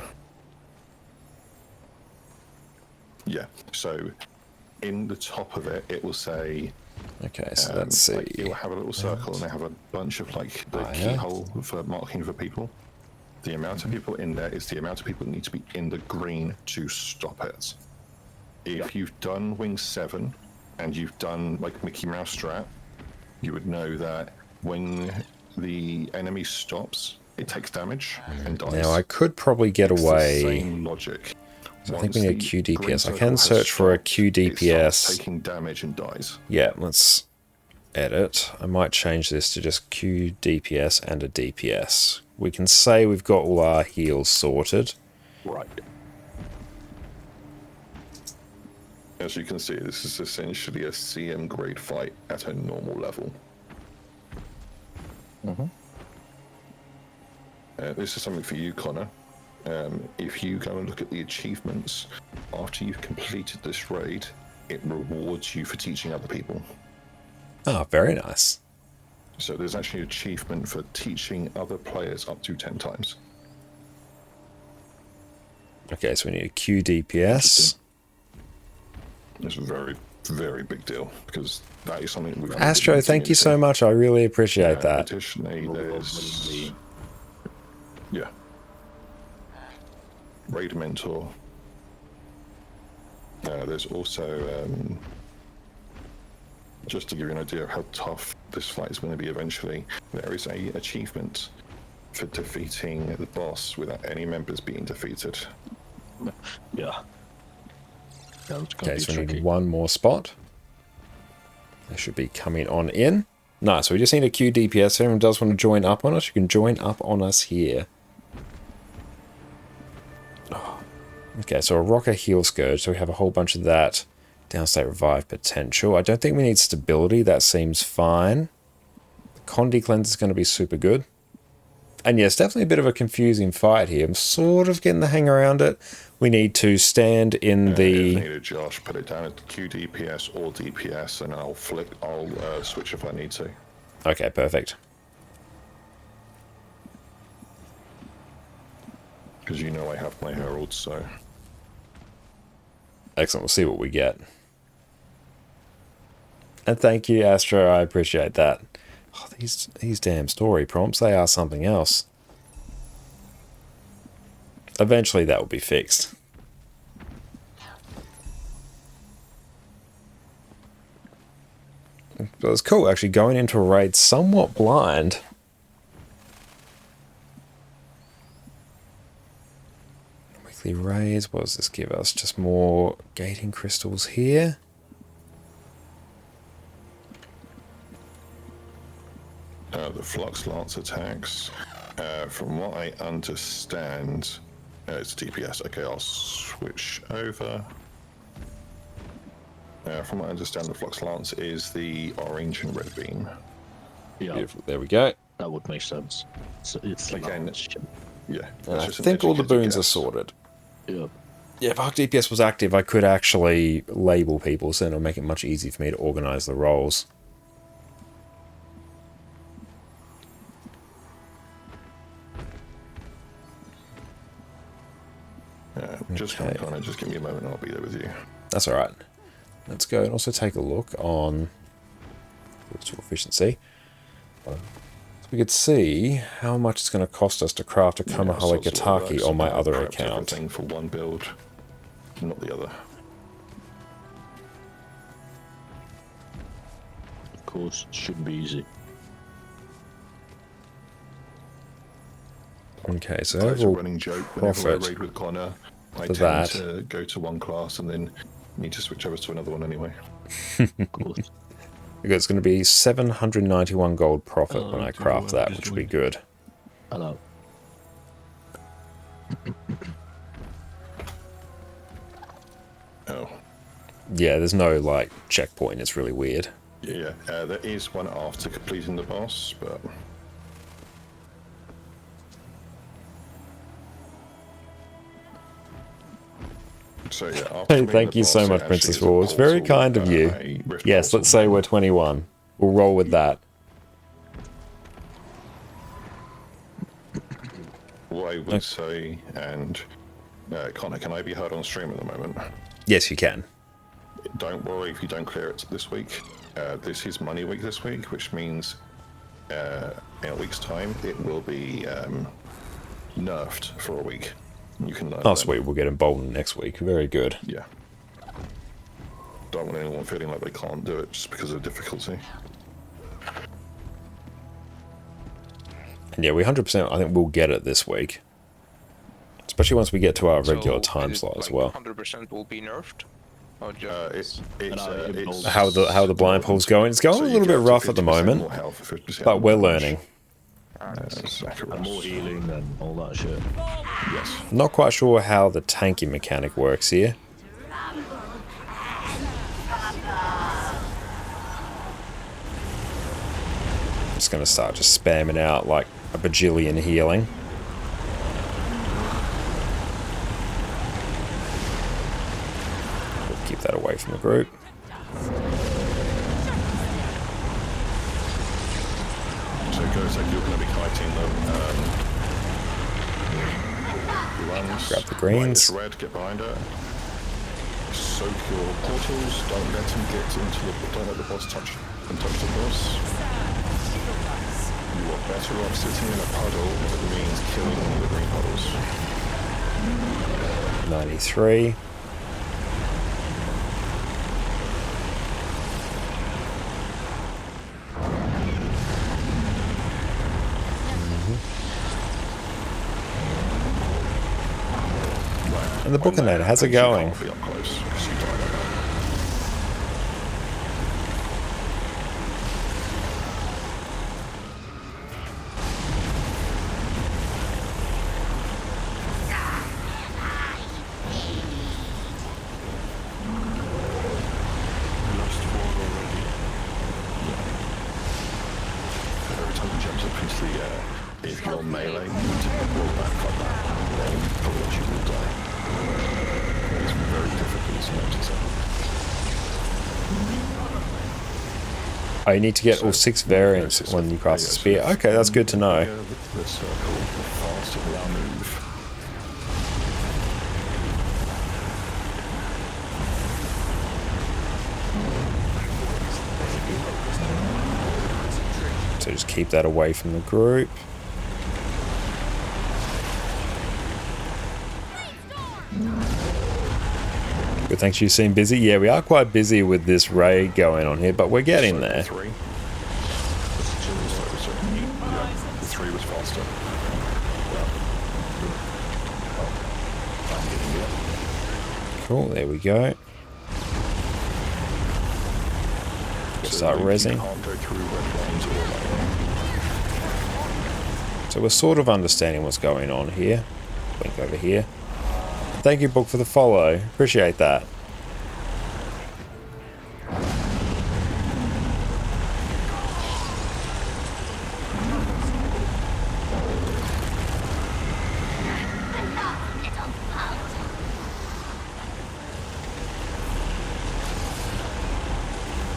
Yeah, so in the top of it, it will say... Okay, so let's see. Like, it will have a little circle and they have a bunch of like the keyhole for marking for people. The amount of people in there is the amount of people that need to be in the green to stop it. If you've done Wing 7 and you've done like Mickey Mouse strat, you would know that when the enemy stops, it takes damage and dies. Now I could probably get away. The same logic. So I think we need a QDPS. I can search for a QDPS. Taking damage and dies. Yeah, let's edit. I might change this to just QDPS and a DPS. We can say we've got all our heals sorted. Right. As you can see, this is essentially a CM grade fight at a normal level. This is something for you, Connor. If you go and look at the achievements, after you've completed this raid, it rewards you for teaching other people. Oh, very nice. So there's actually an achievement for teaching other players up to 10 times. Okay, so we need a QDPS. It's a very, very big deal, because that is something we've... Astro, thank you so much. I really appreciate that. Additionally, there's... Yeah. Raid Mentor. There's also, just to give you an idea of how tough this fight is going to be eventually, there is a achievement for defeating the boss without any members being defeated. Yeah. Okay, so we need one more spot. They should be coming on in. Nice, so we just need a QDPS. If anyone does want to join up on us, you can join up on us here. Okay, so a Rocker Heal Scourge, so we have a whole bunch of that. Downstate Revive potential. I don't think we need stability, that seems fine. The Condi Cleanse is going to be super good. And yes, definitely a bit of a confusing fight here. I'm sort of getting the hang around it. We need to stand in the... If needed, Josh, put it down at QDPS or DPS, and I'll switch if I need to. Okay, perfect. Because you know I have my Herald, so... Excellent, we'll see what we get. And thank you, Astro. I appreciate that. Oh, these damn story prompts, they are something else. Eventually that will be fixed. But it's cool, actually, going into a raid somewhat blind. Weekly raids, what does this give us? Just more gating crystals here. The Flux Lance attacks, from what I understand, it's DPS. Okay, I'll switch over. From what I understand, the Flux Lance is the orange and red beam. Yeah. Beautiful. There we go. That would make sense. So it's again, yeah. And I think all the boons are sorted. Yeah. Yeah, if Arc DPS was active, I could actually label people, so it'll make it much easier for me to organize the roles. Just kind of just give me a moment and I'll be there with you. That's alright. Let's go and also take a look on efficiency. So we could see how much it's going to cost us to craft a Kamahali Gataki on my other account. Everything for one build, not the other. Of course, it shouldn't be easy. Okay, so That's a overall running joke. Whenever I profit raid with Connor, I for tend that. to go to one class and then need to switch over to another one anyway. Because it's going to be 791 gold profit when I craft that, which will be good. Hello. Oh. Yeah, there's no, like, checkpoint. It's really weird. Yeah, there is one after completing the boss, but... So, yeah, after Hey, thank you so much, Princess Wars. Very kind of you. Yes, let's say we're 21. We'll roll with that. What I would say, and Connor, can I be heard on stream at the moment? Yes, you can. Don't worry if you don't clear it this week. This is money week this week, which means in a week's time it will be nerfed for a week. You can learn. Oh, sweet. We'll get emboldened next week. Very good. Yeah. Don't want anyone feeling like they can't do it just because of difficulty. And yeah, we 100%, I think we'll get it this week. Especially once we get to our regular time slot as well. 100% will be nerfed? Or just it's how the blind pool's going. It's going a little bit rough at the moment, but we're learning. And more healing and all that shit. Yes. Not quite sure how the tanking mechanic works here. Just gonna start just spamming out like a bajillion healing. We'll keep that away from the group. So it goes like you're going to be kiting them. Runs. Grab the greens. Right, red, get behind her. Soak your portals. Don't let them get into the. Don't let the boss touch the boss. You are better off sitting in a puddle if it means killing the green puddles. 93. And the Bookinator, how's it going? Every time he jumps up into the air, if you're melee, you need to roll back like that, then otherwise you will die. It's very difficult to notice that. Oh, you need to get all 6 variants when you cast a spear. Okay, that's good to know. The circle, the fast it will move. So just keep that away from the group. Good, thanks. You seem busy. Yeah, we are quite busy with this raid going on here, but we're getting there. The 3 was faster. Cool, there we go. Start rezzing. So we're sort of understanding what's going on here. Blink over here. Thank you, Book, for the follow. Appreciate that.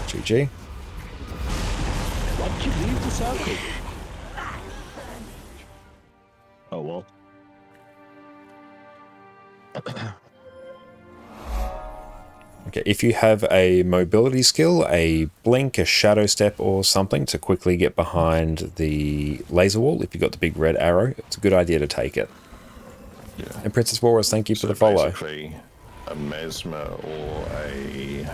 GG. Why'd you leave the circle? Oh well. Okay, if you have a mobility skill, a blink, a shadow step or something to quickly get behind the laser wall, if you've got the big red arrow, it's a good idea to take it. Yeah. And Princess Walrus, thank you for the follow. Basically, a mesmer or a...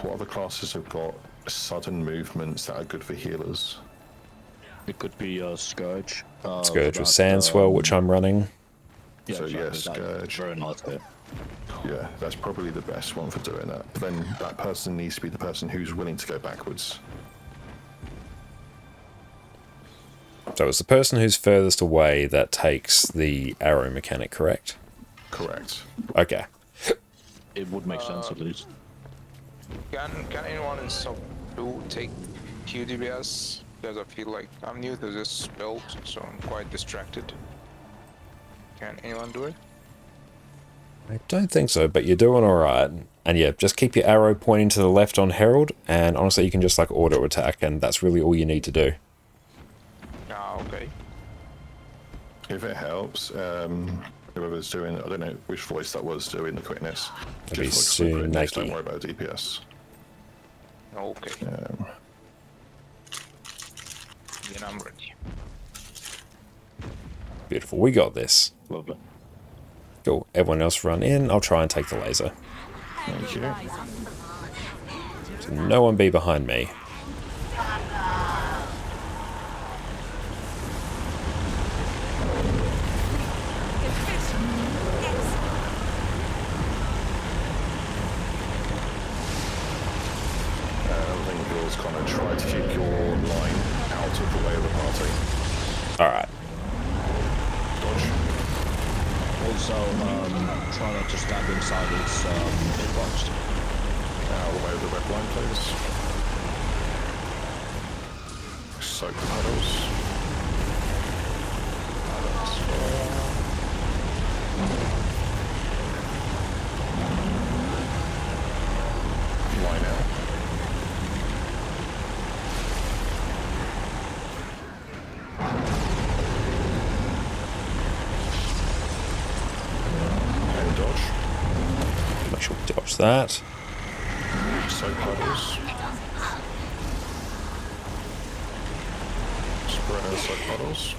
what other classes have got sudden movements that are good for healers? It could be Scourge. Scourge with Sandswell, which I'm running. Yeah, so exactly. yes, Scourge. Very nice hit. Yeah, that's probably the best one for doing that. But then that person needs to be the person who's willing to go backwards. So it's the person who's furthest away that takes the arrow mechanic, correct? Correct. Okay. It would make sense at least. Can anyone in sub 2 take QDBS? Because I feel like I'm new to this build, so I'm quite distracted. Can anyone do it? I don't think so, but you're doing alright. And yeah, just keep your arrow pointing to the left on Herald, and honestly you can just like auto attack, and that's really all you need to do. Ah, okay. If it helps, whoever's doing, I don't know which voice that was doing the quickness. It'll be Just like quickness, Sunaki. don't worry about DPS. Okay. Then I'm ready. Beautiful, we got this. Lovely. Cool, everyone else run in, I'll try and take the laser. Thank you. So no one be behind me. Linguals kind of try to keep your line out of the way of the party. Alright. Dodge. Also, try not to stand inside its hitbox. Out of the way of the red line, please. Soak the pedals. Line out. And dodge. Make sure we dodge that. Soak puddles. Spread out soak puddles.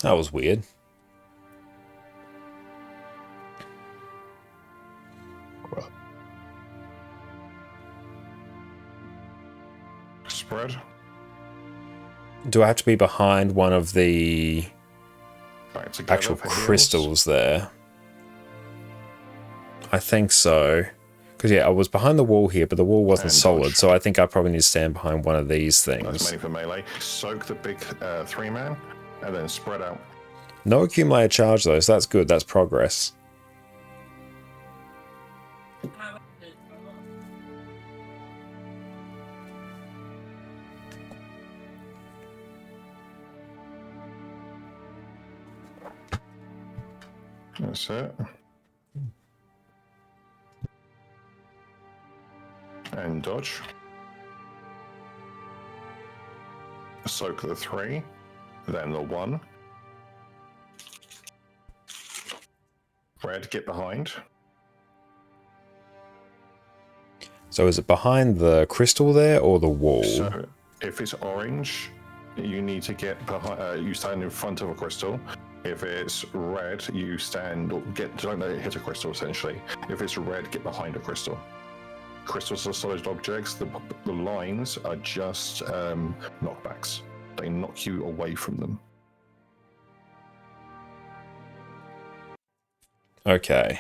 That was weird. Spread. Do I have to be behind one of the Back together actual for heals. crystals there? I think so. Because yeah, I was behind the wall here, but the wall wasn't And solid, dodge. so I think I probably need to stand behind one of these That's things. mainly for melee. Soak the big 3-man and then spread out. No accumulated charge though, so that's good, that's progress. That's it. And dodge. Soak the 3, then the 1. Red, get behind. So is it behind the crystal there or the wall? So if it's orange, you need to get behind. You stand in front of a crystal. If it's red, you stand or don't let it hit a crystal. Essentially, if it's red, get behind a crystal. Crystals are solid objects. The lines are just knockbacks. They knock you away from them. Okay.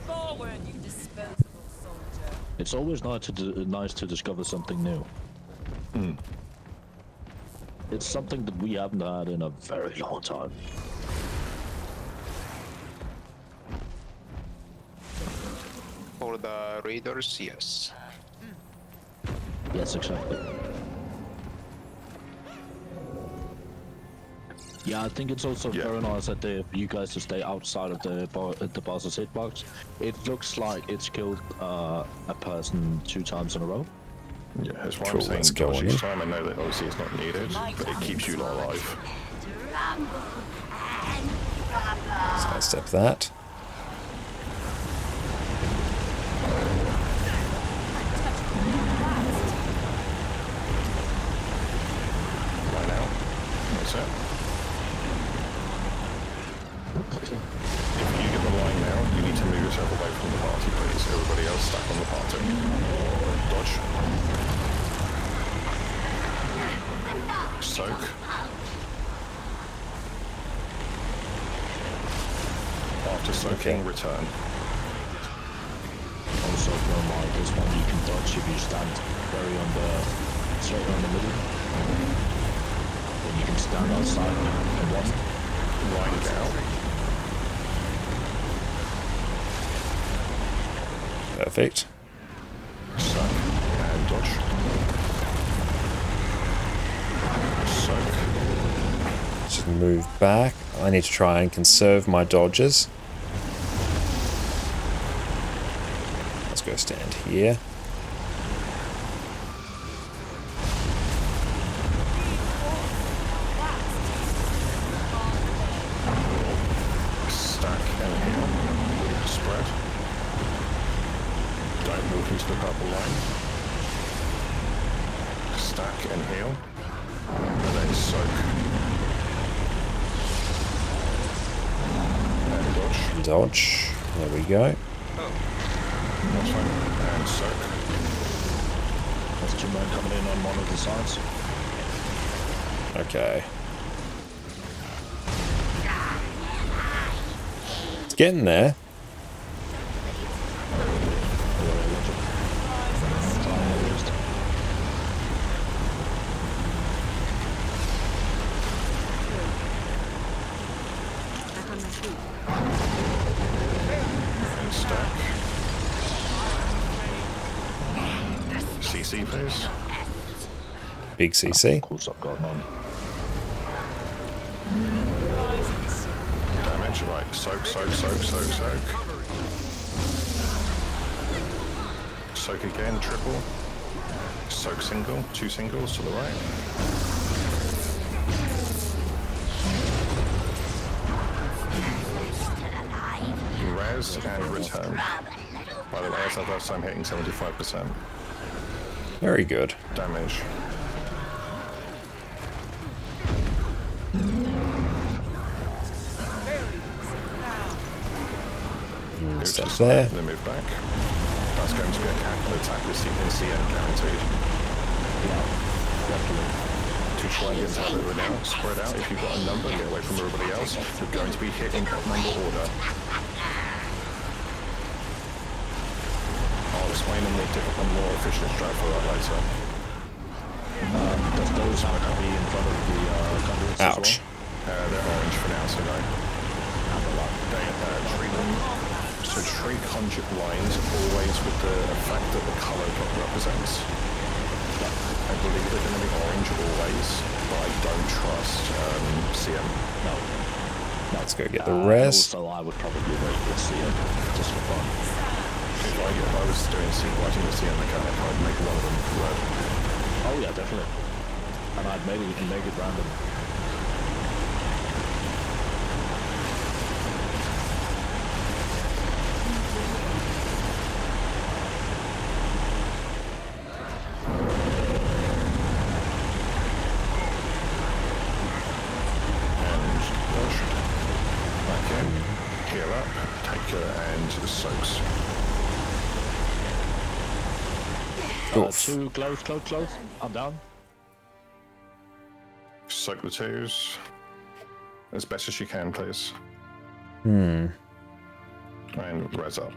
Forward, you disposable soldier. It's always nice to discover something new. It's something that we haven't had in a very long time. For the raiders, yes. Yes, exactly. Yeah, I think it's also very nice that you guys to stay outside of the boss's hitbox. It looks like it's killed a person 2 times in a row. Yeah, that's why I'm saying dodge each time. I know that obviously it's not needed, but it keeps you not alive. Sidestep that. Right now. That's it. If you get the line now, you need to move yourself away from the party, please. Everybody else stack on the party. Dodge. Soak. After soaking, return. Also, never mind, this one you can dodge if you stand straight on the middle. Then you can stand outside and one. Line down. Perfect. Soak and dodge. Soak. Just move back. I need to try and conserve my dodges. Let's go stand here. Stack and heal. Spread. Don't walk into the purple line. Stack and heal. And then soak. And dodge. Dodge. There we go. That's fine. And soak. That's 2 men coming in on one of the sides. Okay. It's getting there. Stack. CC, please. Big CC. Cool stuff going on. Damage, right. Soak, soak, soak, soak, soak. Soak again, triple. Soak single, 2 singles to the right. Res and return. By the way, that's our first time hitting 75%. Very good. Damage. Step there. Then move back. That's going to be an attack this CN guaranteed. To try and get into that over now, spread out. If you've got a number, get away from everybody else. You're going to be hit in number order. I'll explain a more efficient strat for that later. Does those have to be in front of the conduits as Ouch. well? They're orange for now, so no. Treat them. So treat conjure lines always with the effect that the colour represents. I believe they're going to be orange always, but I don't trust CM. No. Let's go get the res. Also, I would probably wait with CM just for fun. If I was doing writing the CM mechanic, I'd make one of them red. Oh yeah, definitely. And I'd make it random. Heal up, take her, and soaks. Two, close. I'm down. Soak the twos as best as you can, please. Hmm. And res up.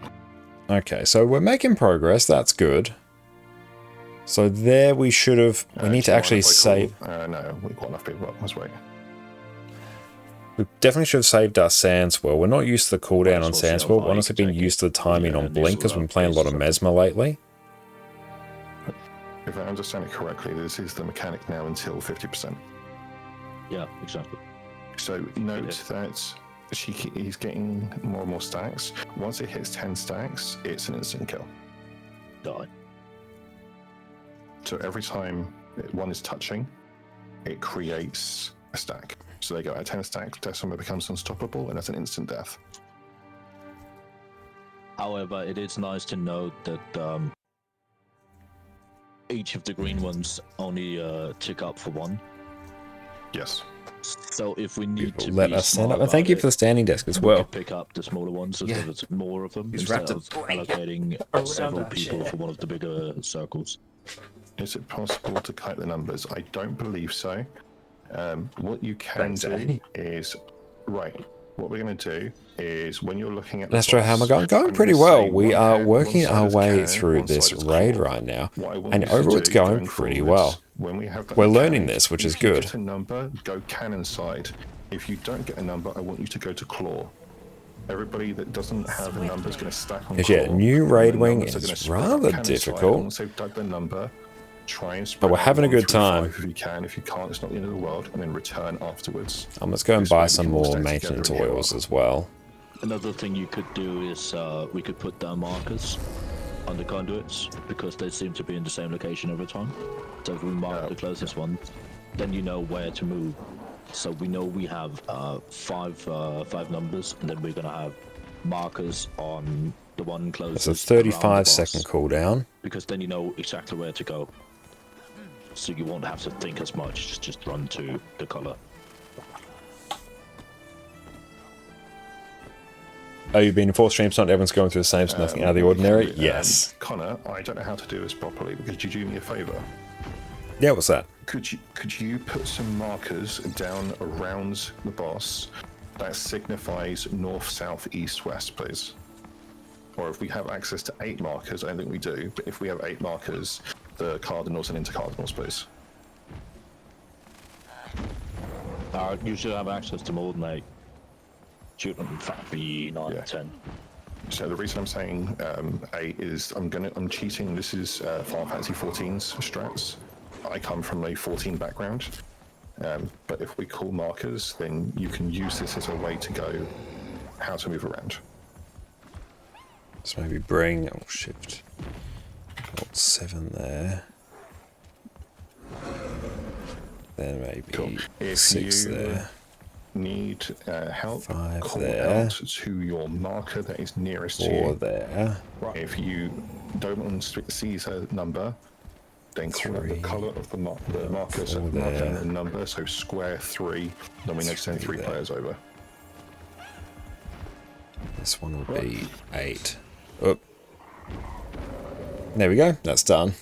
Okay, so we're making progress. That's good. So there we should have... We need to actually save... No, we've got enough people up. Let's wait. We definitely should have saved our Sandswell. We're not used to the cooldown on Sandswell. We've honestly been used to the timing on Blink because we've been playing a lot of Mesmer lately. If I understand it correctly, this is the mechanic now until 50%. Yeah, exactly. So note that he's getting more and more stacks. Once it hits 10 stacks, it's an instant kill. Die. So every time one is touching, it creates a stack. So they go at 10 stacks, Decima becomes unstoppable, and that's an instant death. However, it is nice to note that each of the green ones only tick up for one. Yes. So if we need to let us stand up, and thank you for the standing desk as well. Pick up the smaller ones so that it's more of them He's instead wrapped of allocating several people for one of the bigger circles. Is it possible to kite the numbers? I don't believe so. What you can do is, what we're going to do is when you're looking at the Astro Hammer going pretty well. We are working our way through this raid right now, and overall it's going pretty well. We're learning this, which is good. If you get a number, go cannon side. If you don't get a number, I want you to go to claw. Everybody that doesn't have a number is going to stack on claw. Yeah, new raid wing is rather difficult. Once they've dug the number, try and but we're having a good time. If you can, if you can't, it's not the end of the world, and then return afterwards. Let's go and buy some more maintenance oils as well. Another thing you could do is we could put down markers on the conduits because they seem to be in the same location every time. So if we mark the closest one, then you know where to move. So we know we have five numbers, and then we're gonna have markers on the one closest. It's a 35-second cooldown. Because then you know exactly where to go. So you won't have to think as much, just run to the color. Oh, you've been in 4 streams, not everyone's going through the same, so nothing out of the ordinary? Yes. Connor, I don't know how to do this properly, but could you do me a favour? Yeah, what's that? Could you put some markers down around the boss that signifies north, south, east, west, please? Or if we have access to 8 markers, I don't think we do, but if we have 8 markers, the cardinals and intercardinals, please. You should have access to more than 8. Shoot them 9, 10. So the reason I'm saying 8 is I'm cheating. This is Final Fantasy 14's strats. I come from a 14 background, but if we call markers, then you can use this as a way to go how to move around. So maybe bring shift. Got 7 there. Then maybe 6 there. Need help, 5 call there. out to your marker that is nearest to 4 you. there. If you don't want to see a number, then call out the colour of the marker, so mark down the number, so square 3, then we need to send 3 players over. This one will be 8. Oh. There we go, that's done.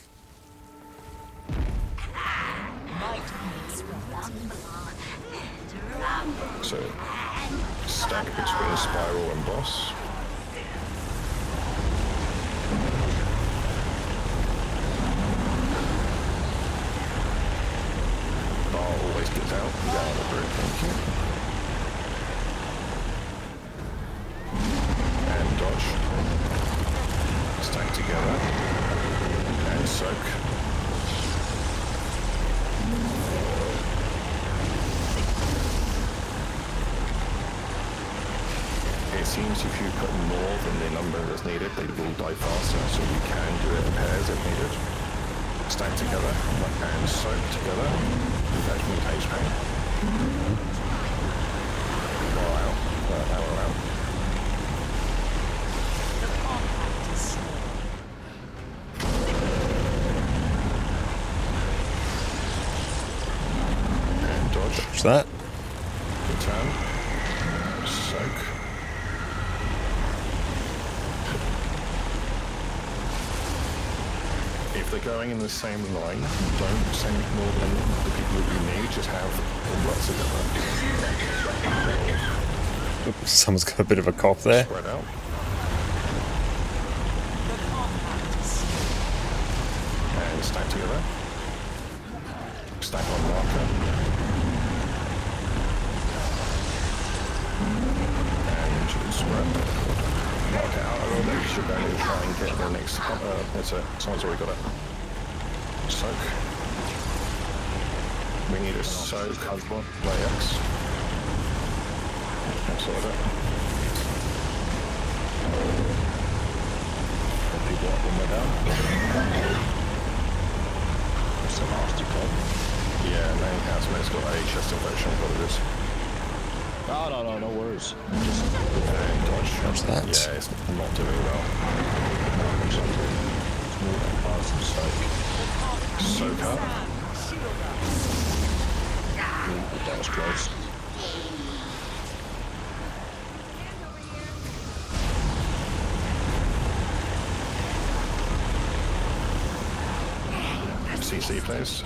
So, stack between Spiral and Boss. Bar always gets out. Down the group, thank you. And dodge. Stack together. And soak. It seems if you put more than the number that's needed, they will die faster, so we can do it in pairs if needed. Stack together and soak together. That's me page paint. Or out. Or out. And dodge. What's that? Return. Soak. If they're going in the same line, don't send more than the people that you need, just have lots together. Oops, someone's got a bit of a cough there. Spread out. And stack together. Stack on marker. And spread. Mark it out a little bit, because you're going to try and get the next. That's it. Someone's already got it. Soak. We need a soak. By X. Sort it. People up when they're down. That's a nasty cop. Yeah, main housemate's got a chest infection, what it is. No worries. Just dodge. What's that? Yeah, it's not doing well. Soak up. That was close. CC please.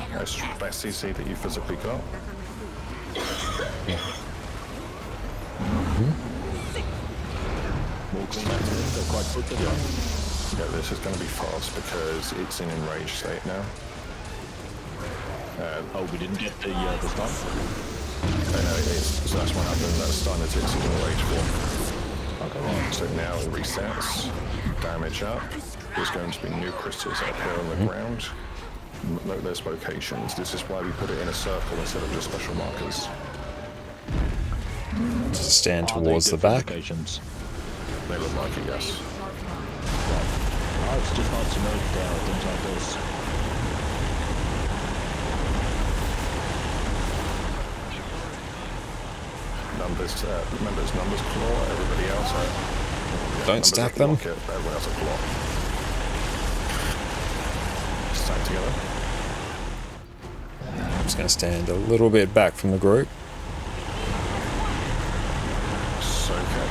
Best CC that you physically got. They're quite quick. Yeah, this is going to be fast because it's in enraged state now. We didn't get the stun? No, so that's what happened. That stun is it's in enraged form. Okay, right. So now it resets. Damage up. There's going to be new crystals up here on the ground. Note those locations. This is why we put it in a circle instead of just special markers. Just stand towards the back. Locations? They look like it, yes. It's just hard to note things like this. Numbers, remember it's numbers claw, everybody else. Don't stack them. Everyone else a claw. Stack together. I'm just going to stand a little bit back from the group. Okay.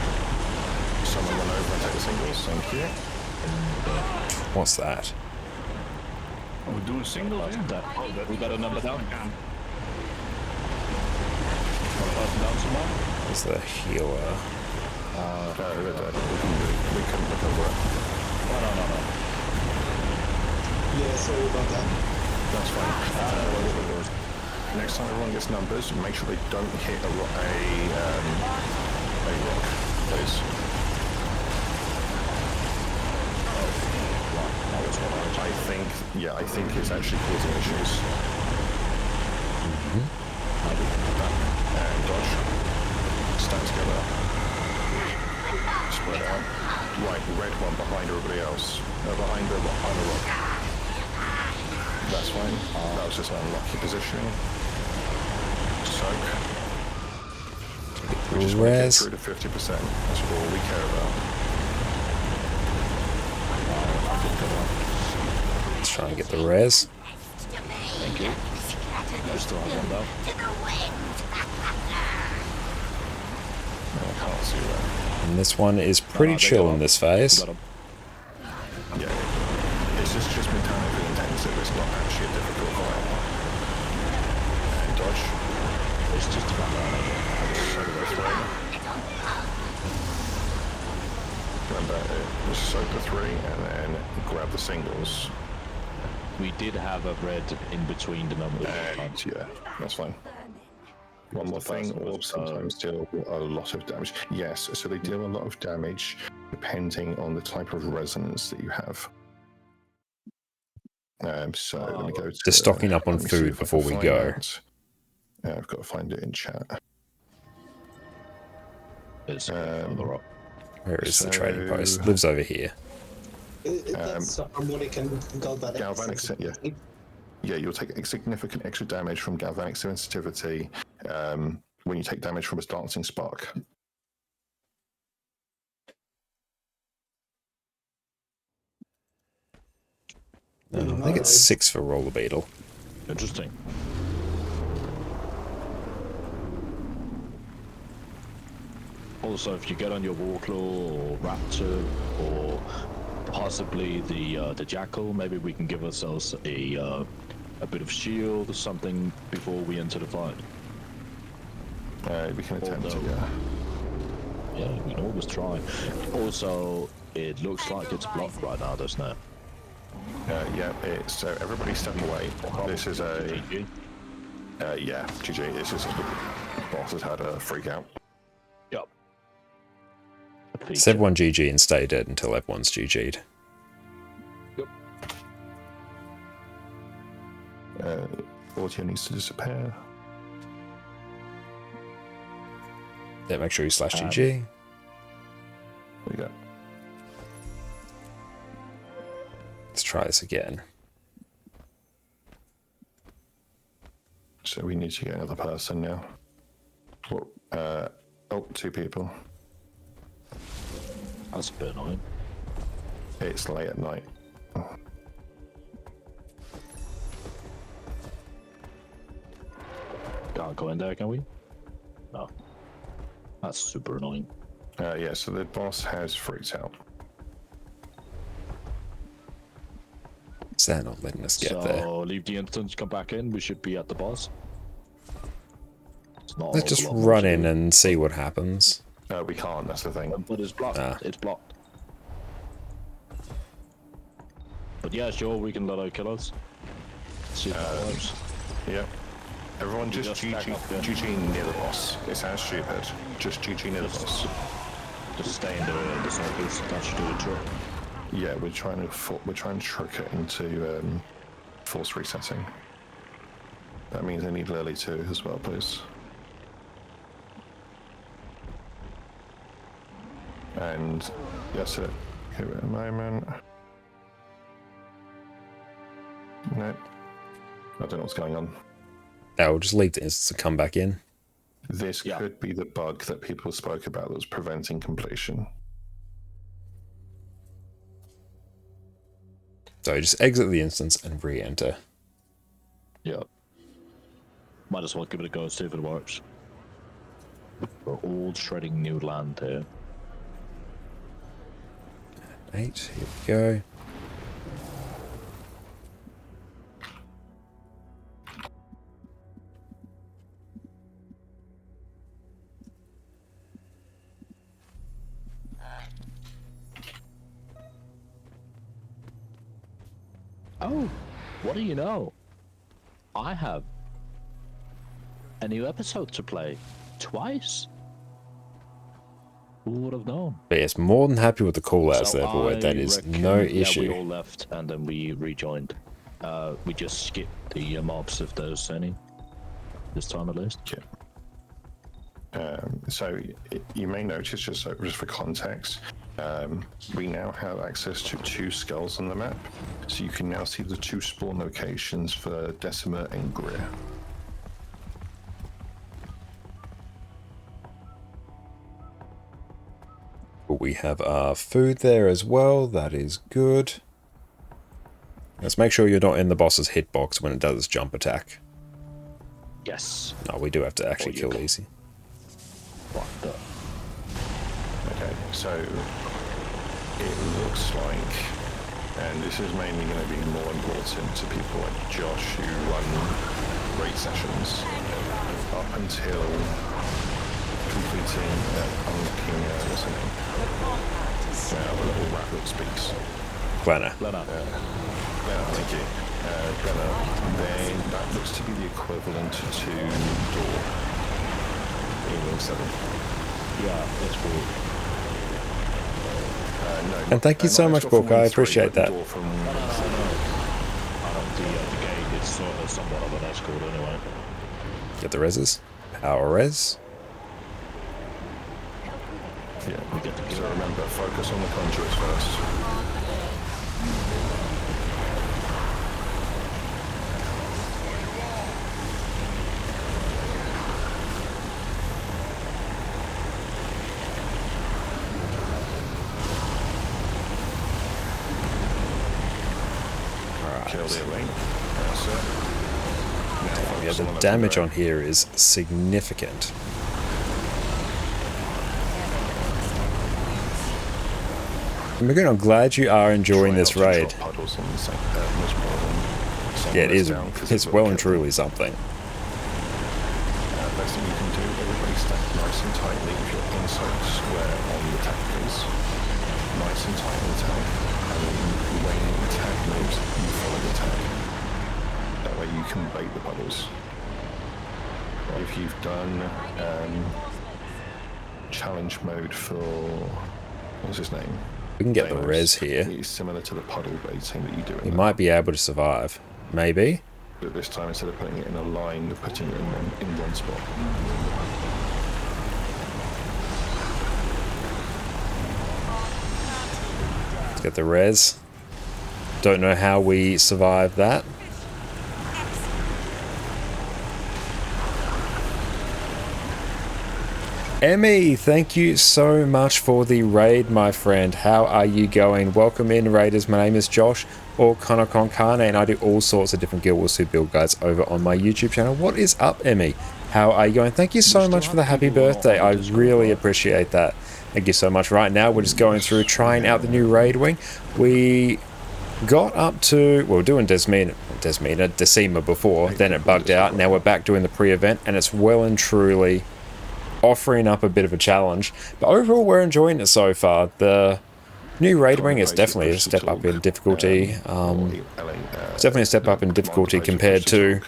Someone run over and take the singles, thank you. What's that? Oh, we're doing singles, yeah. We got a number down. Down someone? Is the healer? We can recover it. No. Yeah, sorry about that. That's fine. Next time everyone gets numbers, make sure they don't hit a rock, please. I think it's actually causing issues. And dodge. Stand together. Spread out. Right, red one behind everybody else. Behind the rock. That's fine. That was just an unlucky positioning. Soak. We just want to get through to 50%. That's all we care about. Let's try and get the res. Thank you. I still have one though. I can't see that. And this one is pretty chill in this phase. Yeah. It's just mechanically intensive. It's not actually a difficult fight. And dodge. It's just about Remember, just soak the 3 and then grab the singles. We did have a red in between the numbers. And yeah, that's fine. One more thing, orbs sometimes deal a lot of damage. Yes, so they deal a lot of damage depending on the type of resonance that you have. So let me go to... Just stocking up on food before we go. I've got to find it in chat. Where is the trading post? Lives over here. That's harmonic and galvanic. Galvanic, yeah. yeah, you'll take significant extra damage from galvanic sensitivity when you take damage from a dancing spark. I think it's 6 for Roller Beetle. Interesting. Also, if you get on your Warclaw or Raptor or possibly the Jackal, maybe we can give ourselves a bit of shield or something before we enter the fight. We can attempt to, yeah. Yeah, we can always try. Also, it looks like it's blocked right now, doesn't it? Yeah, so everybody step away. This is a... yeah, GG. This is the boss has had a freak out. Yep. It's everyone GG and stay dead until everyone's GG'd. Yep. Audio needs to disappear. Yeah, make sure you slash GG. We go. Let's try this again. So we need to get another person now. Oh, 2 people. That's a bit annoying. It's late at night. Can't go in there, can we? No. That's super annoying. Yeah, so the boss has freaked out. Is that not letting us get there? So leave the instance, come back in. We should be at the boss. Let's just run in and see what happens. No, we can't. That's the thing. But it's blocked. It's blocked. But yeah, sure, we can let out kill us. See if that works. Yeah. Everyone just GG near the boss. It sounds stupid. Just GG near the boss. Just stay in the circles. That should do the trick. Yeah, we're trying to trick it into force resetting. That means I need Lily too as well, please. And that's it. Give it a moment. No, I don't know what's going on. No, we'll just leave the instance and come back in. This could be the bug that people spoke about that was preventing completion. So just exit the instance and re-enter. Yeah. Might as well give it a go, see if it works. We're all treading new land here. 8, here we go. Oh, what do you know? I have a new episode to play. Twice. Who would have known? But yes, more than happy with the callouts there, boy. That is no Yeah, issue. we all left and then we rejoined. We just skipped the mobs if there's any. This time at least. Yeah. So you may notice, just for context, we now have access to 2 skulls on the map, so you can now see the 2 spawn locations for Decima and Greer. We have our food there as well. That is good. Let's make sure you're not in the boss's hitbox when it does its jump attack. Yes. No, we do have to actually kill easy. Okay, so it looks like, and this is mainly going to be more important to people like Josh who run raid sessions, up until completing unlocking, what's her name? The little rat that speaks. Glenna. Glenna. Thank you. Glenna, then that looks to be the equivalent to door in Wing 7. Yeah, that's cool. No, and thank you so much, Book. I appreciate that. The game is somewhat of an escort anyway. Get the reses. Power res. Yeah, so remember, focus on the conduits first. Kill the elite. That's it. Now Yeah, focus on the the damage legendary. on here is significant. Magoon, I'm glad you are enjoying Try this not to raid. drop puddles on the same, much more than Yeah, it is. down, 'cause It's it well will and kill them. truly something. Best thing you can do, everybody stack nice and tightly with your inside square on the attack, please. Nice and tight on the attack. And then when the attack moves, you follow the attack. That way you can bait the puddles. If you've done challenge mode for... what's his name? We can get the Thanos, res here. it's similar to the puddle baiting that you do in We that. might be able to survive. Maybe. But this time, instead of putting it in a line, you're putting it in one spot. Let's get the res. Don't know how we survived that. Emmy, thank you so much for the raid, my friend. How are you going? Welcome in, raiders. My name is Josh, or Konkane, and I do all sorts of different Guild Wars 2 build guides over on my YouTube channel. What is up, Emmy? How are you going? Thank you so much for the happy birthday. I really appreciate that. Thank you so much. Right now, we're just going through, trying out the new raid wing. We got up to, well, doing Decima before, then it bugged out. Now we're back doing the pre-event, and it's well and truly offering up a bit of a challenge, but overall we're enjoying it so far. The new raid wing is definitely a step up in difficulty. It's definitely a step up in difficulty compared to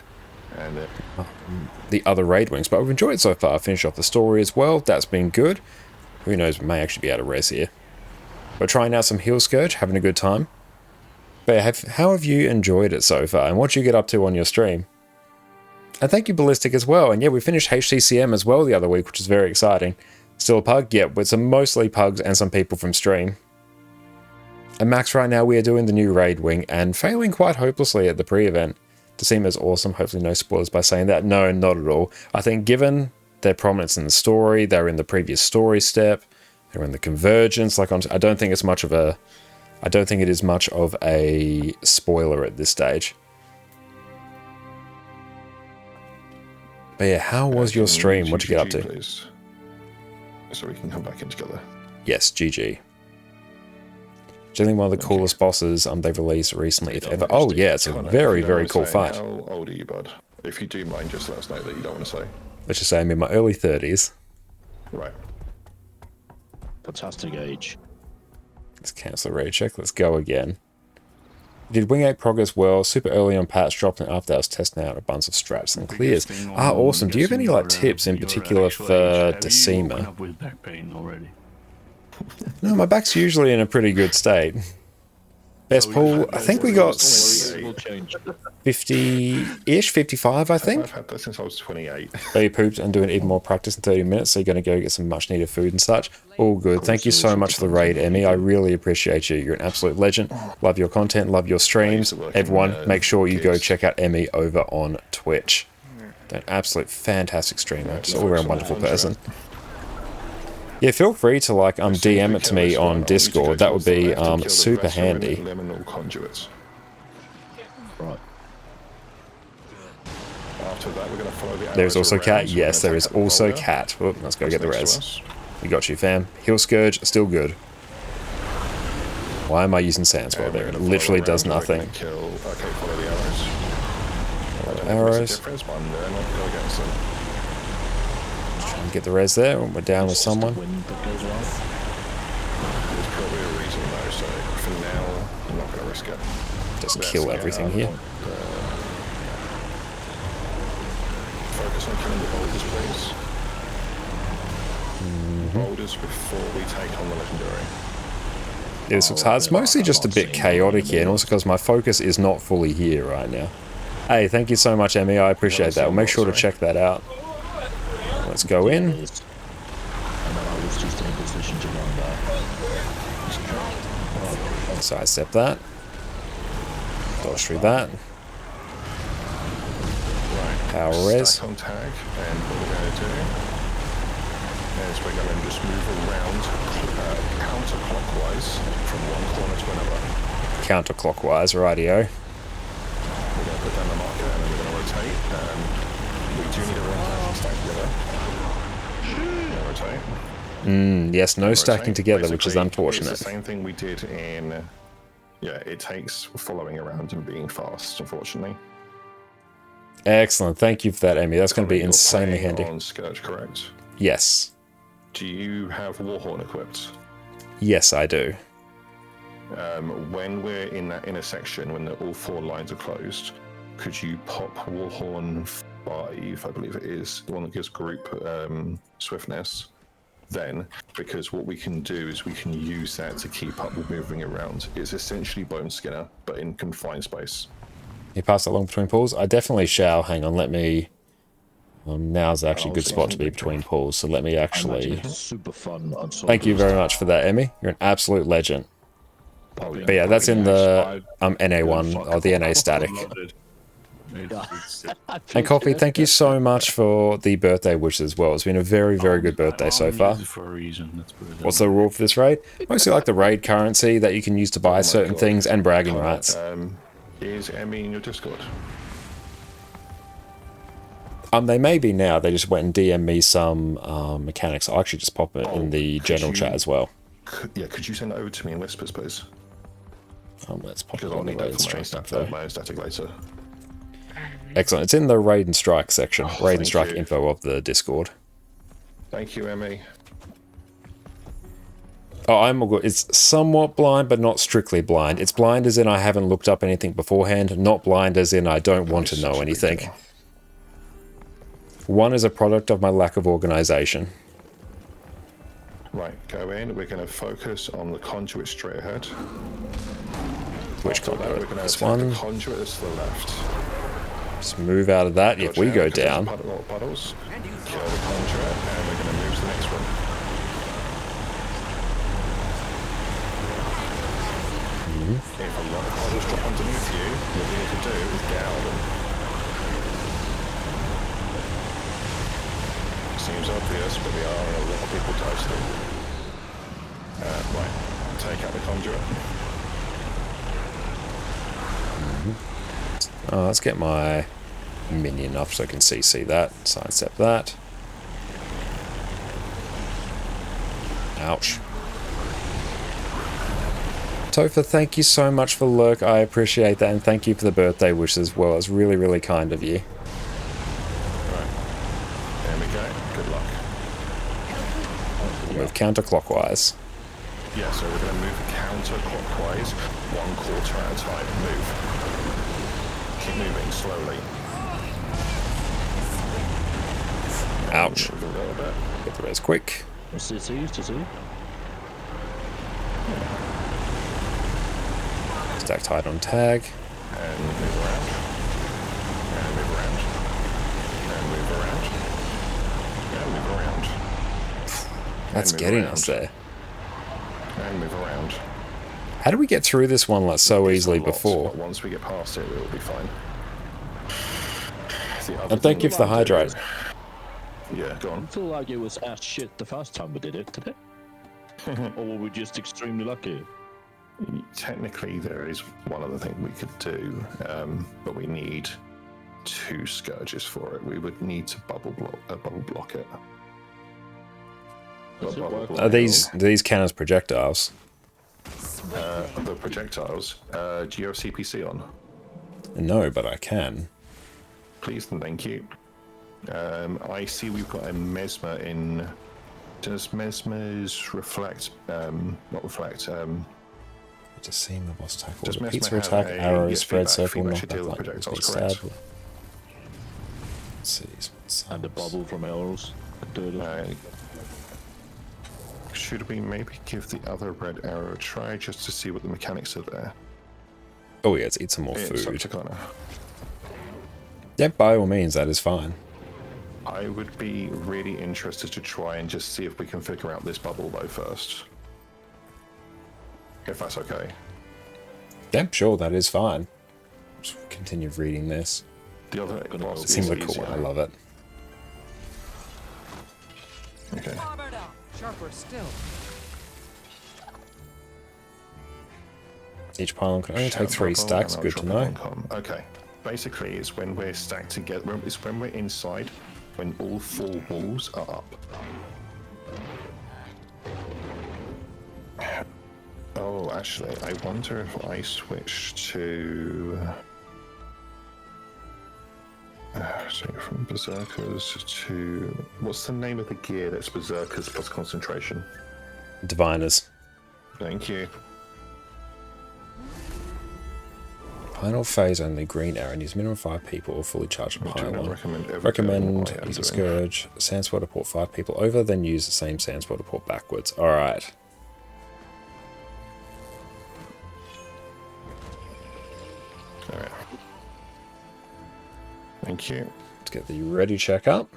the other raid wings, but we've enjoyed it so far. Finished off the story as well. That's been good. Who knows, we may actually be able to res here. We're trying out some Heal Scourge, having a good time. But how have you enjoyed it so far, and what did you get up to on your stream? And thank you, Ballistic, as well. And yeah, we finished HCCM as well the other week, which is very exciting. Still a pug? Yep, with some mostly pugs and some people from stream. And Max, right now we are doing the new raid wing and failing quite hopelessly at the pre-event. Decima's awesome. Hopefully no spoilers by saying that. No, not at all. I think given their prominence in the story, they're in the previous story step, they're in the convergence. Like, I don't think it's much of a... I don't think it is much of a spoiler at this stage. But yeah, how was your stream? What'd you get up to? Please? So we can come back in together. Yes, GG. Generally one of the coolest bosses they've released recently, if ever. Oh yeah, it's a very, very cool fight. How old are you, bud? If you do mind, just let us know that you don't want to say. Let's just say I'm in my early 30s. Right. Fantastic age. Let's cancel the raid check. Let's go again. Did Wing 8 progress well? Super early on patch, dropped it after I was testing out a bunch of strats and clears. Ah, awesome. Do you have any like tips in particular for Decima? With back pain already. No, my back's usually in a pretty good state. Best pull, I think we got 50-ish, 55, I think. I've had that since I was 28. So you pooped and doing even more practice in 30 minutes, so you're going to go get some much needed food and such. All good. Thank you so much for the raid, Emmy. I really appreciate you. You're an absolute legend. Love your content, love your streams. Everyone, make sure you go check out Emmy over on Twitch. An absolute fantastic streamer. Just all around wonderful person. Yeah, feel free to like DM it to me on Discord. That would be super handy. Liminal conduits. Right. After that, we're going to follow the There's also arrows Cat. around, so we're Yes, gonna there is attack the also boulder. Cat. Oh, let's go get the Next to res. us. We got you, fam. Heal Scourge, still good. Why am I using Sandspell there? It literally does nothing. Okay, follow the arrows. Arrows. Difference, but I'm there, not go against them. Try and get the res there when we're down with someone. There's probably a reason though, so for now, I'm not going to risk it. Just Let's kill get everything out. here. Focus on killing the boulders, please. Boulders before we take on the legendary. Yeah, this looks hard. It's mostly just a bit chaotic here, and also because my focus is not fully here right now. Hey, thank you so much, Emmy. I appreciate that. We'll make sure to check that out. Let's go in. Sidestep that. Dodge through that. Power res. Stack on tag, and what we're going to do is we're going to just move around counterclockwise from one corner to another. Counterclockwise, rightio. rotate. Yes, no stacking Rotate. together, which is Basically, unfortunate. It's the same thing we did in... Yeah, it takes following around and being fast, unfortunately. Excellent. Thank you for that, Amy. That's going to be You're insanely playing handy. on Scourge, correct? Yes. Do you have Warhorn equipped? Yes, I do. When we're in that inner section, when all 4 lines are closed, could you pop Warhorn 5, I believe it is, the one that gives group swiftness? Then, because what we can do is we can use that to keep up with moving around. It's essentially Bone Skinner, but in confined space. You pass it along between pools? I definitely shall. Hang on, let me... now's actually a good spot to be between pools, so let me actually... Super fun. Thank you very much for that, Emmy. You're an absolute legend. But yeah, that's in the NA1, or the NA static. And Coffee, thank you so much for the birthday wishes as well. It's been a very, very good birthday so far. What's the rule for this raid? Mostly like the raid currency that you can use to buy certain things and bragging rights. Is Emmy in your Discord? They may be now. They just went and DM'd me some mechanics. I'll actually just pop it in the general chat as well. Could you send it over to me in whispers, please? Let's pop it I'll on the need raid that and for strike my own static later. Excellent. It's in the raid and strike section. Raid and strike you. info of the Discord. Thank you, Emmy. Oh, I'm all good. It's somewhat blind, but not strictly blind. It's blind as in I haven't looked up anything beforehand, not blind as in I don't want to know anything. One is a product of my lack of organization. Right, go in. We're going to focus on the conduit straight ahead. Which After that, conduit? we're going to This attack one? the conduit that's to the left. Just move out of that. If we go down. Puddles. Kill the conduit, and we're going to move to the next one. If a lot of puddles drop underneath you, what we need to do is get out of them. Seems obvious, but we are a lot of people toasting. Right, take out the conduit. Let's get my minion up so I can CC that. Sidestep that. Ouch. Topher, thank you so much for the lurk. I appreciate that, and thank you for the birthday wish as well. It's really, really kind of you. Right. There we go. Good luck. Move counterclockwise. Yeah, so we're going to move counterclockwise, 1/4 at a time. Move. Keep moving slowly. Ouch. Move a little bit. Get the res quick. Stack tight on tag. And move around. And move around. And move around. And move around. That's getting us there. And move around. How do we get through this one like so easily before? But once we get past it, we'll be fine. And thank you for the hydrate. Yeah, go on. I feel like it was ass shit the first time we did it, did it? Or were we just extremely lucky? Technically, there is one other thing we could do, but we need 2 scourges for it. We would need to bubble block it. Are these cannons projectiles? The projectiles. Do you have CPC on? No, but I can. Please and thank you. I see we've got a Mesmer in. Does Mesmer's reflect? Not reflect. To seam the boss tackle. Does Mesmer Pizza have attack, a- arrow, yes, spread feedback. circle, Feedback should knockback, deal with like projectiles, stab. correct. Let's see. And the bubble from arrows. Should we maybe give the other red arrow a try just to see what the mechanics are there? Oh yeah, let's eat some more It's food. up to Connor. Yeah, by all means, that is fine. I would be really interested to try and just see if we can figure out this bubble though first. If that's okay. Yeah, sure, that is fine. Just continue reading this. The other boss Seems is like cool. easier. I love it. Okay. Sharper still. Each pylon can only take 3 stacks. Good to know. Okay. Basically, it's when we're stacked together. It's when we're inside, when all 4 walls are up. Actually, I wonder if I switch to... so from Berserkers to... What's the name of the gear that's Berserkers plus concentration? Diviners. Thank you. Final phase only green arrow. Use minimum 5 people or fully charged pylon. Recommend use a scourge. Sandsword to port 5 people over, then use the same sandsword to port backwards. Alright. Alright. Thank you. Let's get the ready check up.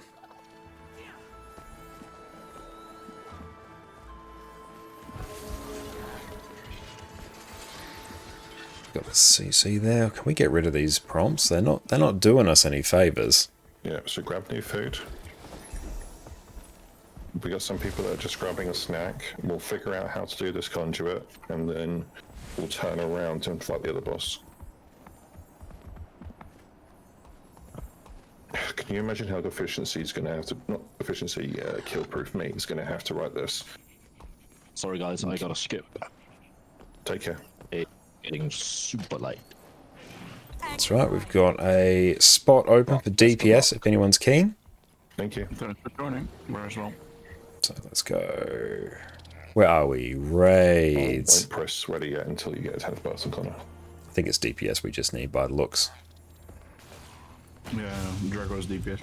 Got the CC there. Can we get rid of these prompts? They're not doing us any favors. Yeah, so grab new food. We got some people that are just grabbing a snack. We'll figure out how to do this conduit, and then we'll turn around and fight the other boss. Can you imagine how Deficiency is going to have to... Not Deficiency, Kill-Proof Me is going to have to write this. Sorry guys, I gotta skip. Take care. It's getting super late. That's right, we've got a spot open for DPS if anyone's keen. Thank you. Thanks for joining. Where as well. So let's go. Where are we? Raids. Don't press ready yet until you get a 10th person, Connor. I think it's DPS we just need by the looks. Yeah, Drago's DPS.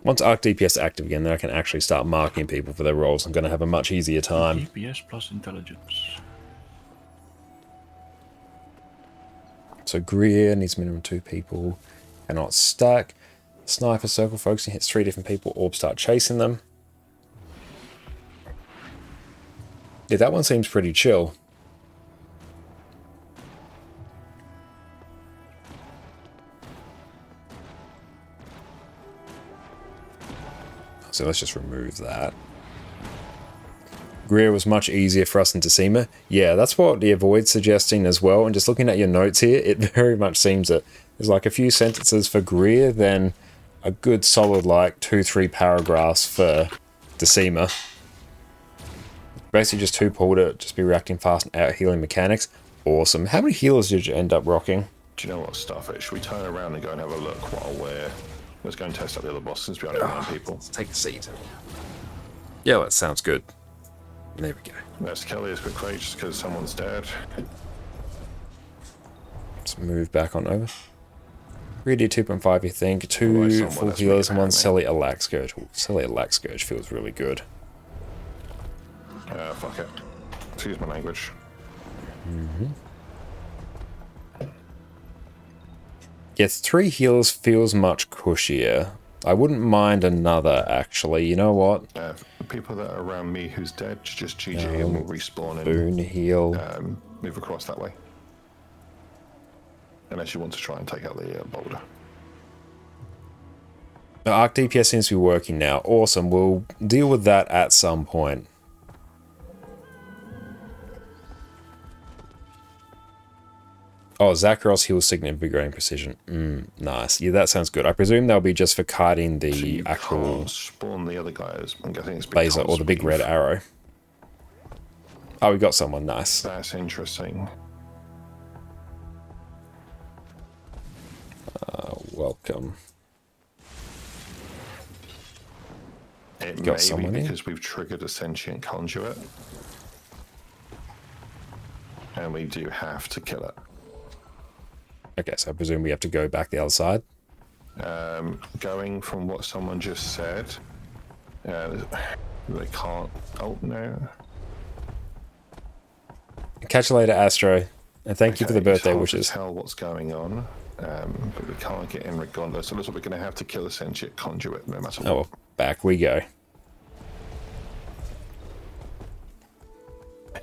Once Arc DPS active again, then I can actually start marking people for their roles. I'm going to have a much easier time. DPS plus intelligence. So Greer needs minimum 2 people. Cannot stack. Sniper circle focusing hits 3 different people. Orbs start chasing them. Yeah, that one seems pretty chill. So let's just remove that. Greer was much easier for us than Decima. Yeah, that's what the Avoid's suggesting as well. And just looking at your notes here, it very much seems that there's like a few sentences for Greer, then a good solid like 2-3 paragraphs for Decima. Basically just 2 pulled it, just be reacting fast and out healing mechanics. Awesome. How many healers did you end up rocking? Do you know what, Starfish? Should we turn around and go and have a look while we're... Let's go and test out the other boss since we only have 9 people. Let's take a seat. Yeah, that sounds good. There we go. Let's kill these quickly just because someone's dead. Let's move back on over. Really 2.5 you think. 2 full healers and 1 Cellular Lax Scourge. Cellular Lax Scourge feels really good. Fuck it. Excuse my language. Yes, 3 heals feels much cushier. I wouldn't mind another, actually. You know what? People that are around me who's dead, just GG and we'll respawn and Boon heal. move across that way. Unless you want to try and take out the boulder. The Arc DPS seems to be working now. Awesome. We'll deal with that at some point. Oh, Zakharos heals Signet Invigorating Precision. Nice. Yeah, that sounds good. I presume they'll be just for kiting the So you actual can't spawn the other guys. I'm guessing it's laser or the big red arrow. Oh, we got someone. Nice. That's interesting. Welcome. It Got may someone be in? because we've triggered a sentient conduit. And we do have to kill it. Okay, so I presume we have to go back the other side. Going from what someone just said, they can't. Oh no! Catch you later, Astro, and thank you for the birthday it's hard wishes. to tell what's going on, but we can't get in regardless. So looks like we're going to have to kill a sentient conduit no matter what. Oh, well, back we go.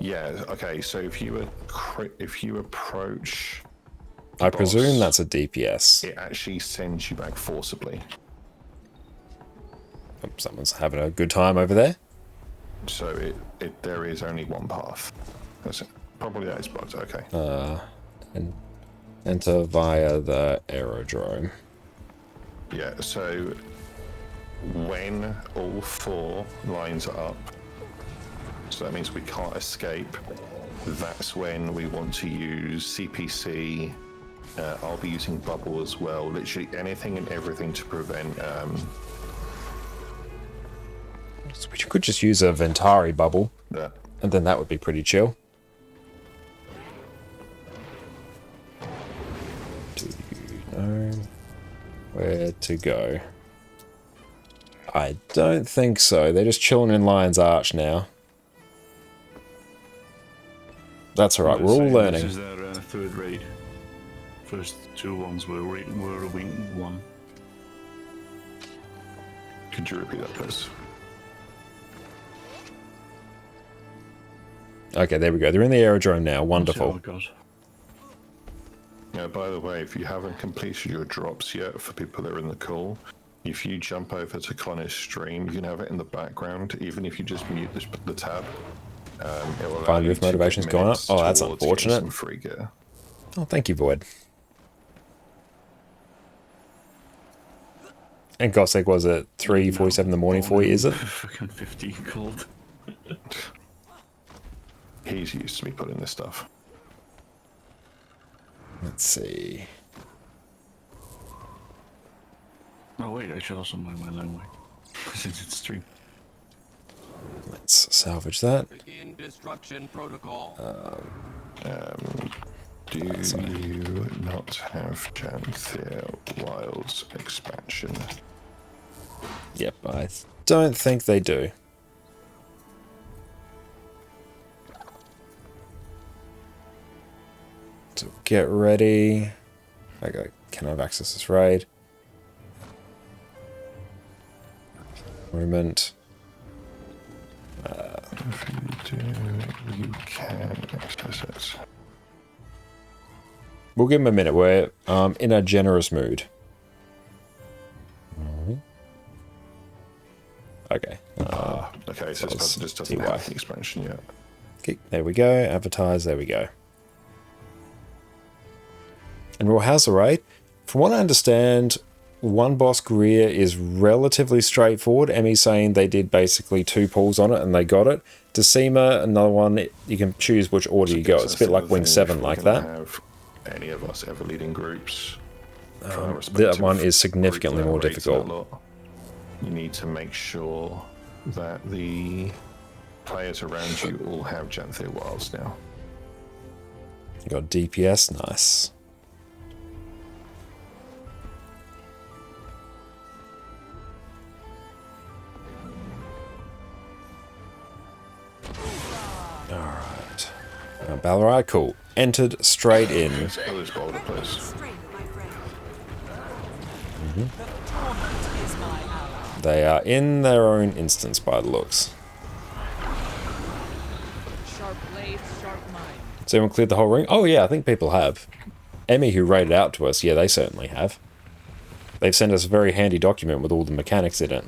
Yeah. Okay. So if you approach. I presume that's a DPS. It actually sends you back forcibly. Oh, someone's having a good time over there. So there is only one path. That's it. Probably that is bugged. Okay. And enter via the aerodrome. Yeah. So when all 4 lines are up, So that means we can't escape. That's when we want to use CPC. I'll be using bubble as well. Literally anything and everything to prevent. So we could just use a Ventari bubble, and then that would be pretty chill. Do you know where to go? I don't think so. They're just chilling in Lion's Arch now. That's alright, we're all learning. This is their third raid. First two ones were wing 1. Could you repeat that, please? Okay, there we go. They're in the aerodrome now. Wonderful. By the way, if you haven't completed your drops yet, for people that are in the call, if you jump over to Connor's stream, you can have it in the background, even if you just mute the tab. It will Find roof motivation's going up. Oh, that's unfortunate. Some free gear. Oh, thank you, Void. And Gossek, was it 3:47 in the morning for you, is it? Fucking 15 cold. He's used to me putting this stuff. Let's see. Oh wait, I should also mind my language since it's stream. Let's salvage that. Begin destruction protocol. Do you not have Janthia Wilds expansion? Yep, I don't think they do. So get ready. Okay, can I have access to this raid? Movement. If you do, you can access it. We'll give him a minute. We're in a generous mood. Okay. Okay, so it just doesn't have the expansion yet. Okay, there we go. Advertise, there we go. And well, how's the raid? From what I understand, one boss Greer is relatively straightforward. Emmy's saying they did basically 2 pulls on it and they got it. Decima, another one, you can choose which order you go. It's a bit like Wing 7 like that. Have any of us ever leading groups? That one is significantly more difficult. You need to make sure that the players around you all have Janthia Wilds now. You got DPS, nice. Alright. Ballarat, cool. Entered straight in. Let's go this boulder, please. They are in their own instance by the looks. Has anyone cleared the whole ring? Oh yeah, I think people have. Emmy, who raided out to us, yeah, they certainly have. They've sent us a very handy document with all the mechanics in it.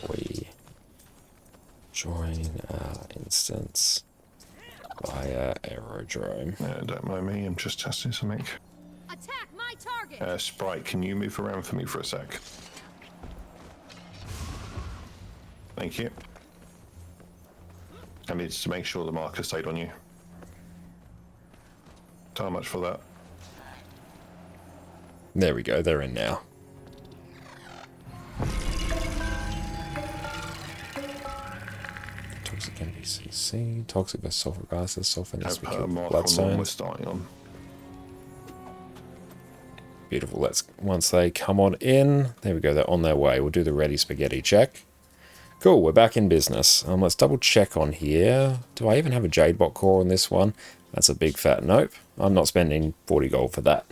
We join our instance via aerodrome. Don't mind me, I'm just testing something. Attack my target. Sprite, can you move around for me for a sec? Thank you. I need to make sure the marker stayed on you. How much for that? There we go, they're in now. Toxic NPCC, toxic versus sulfur gases, sulfur needs to be killed with bloodstone. We're starting on. Beautiful, let's, once they come on in, there we go, they're on their way. We'll do the ready spaghetti check. Cool, we're back in business. Let's double check on here. Do I even have a Jadebot core on this one? That's a big fat nope. I'm not spending 40 gold for that.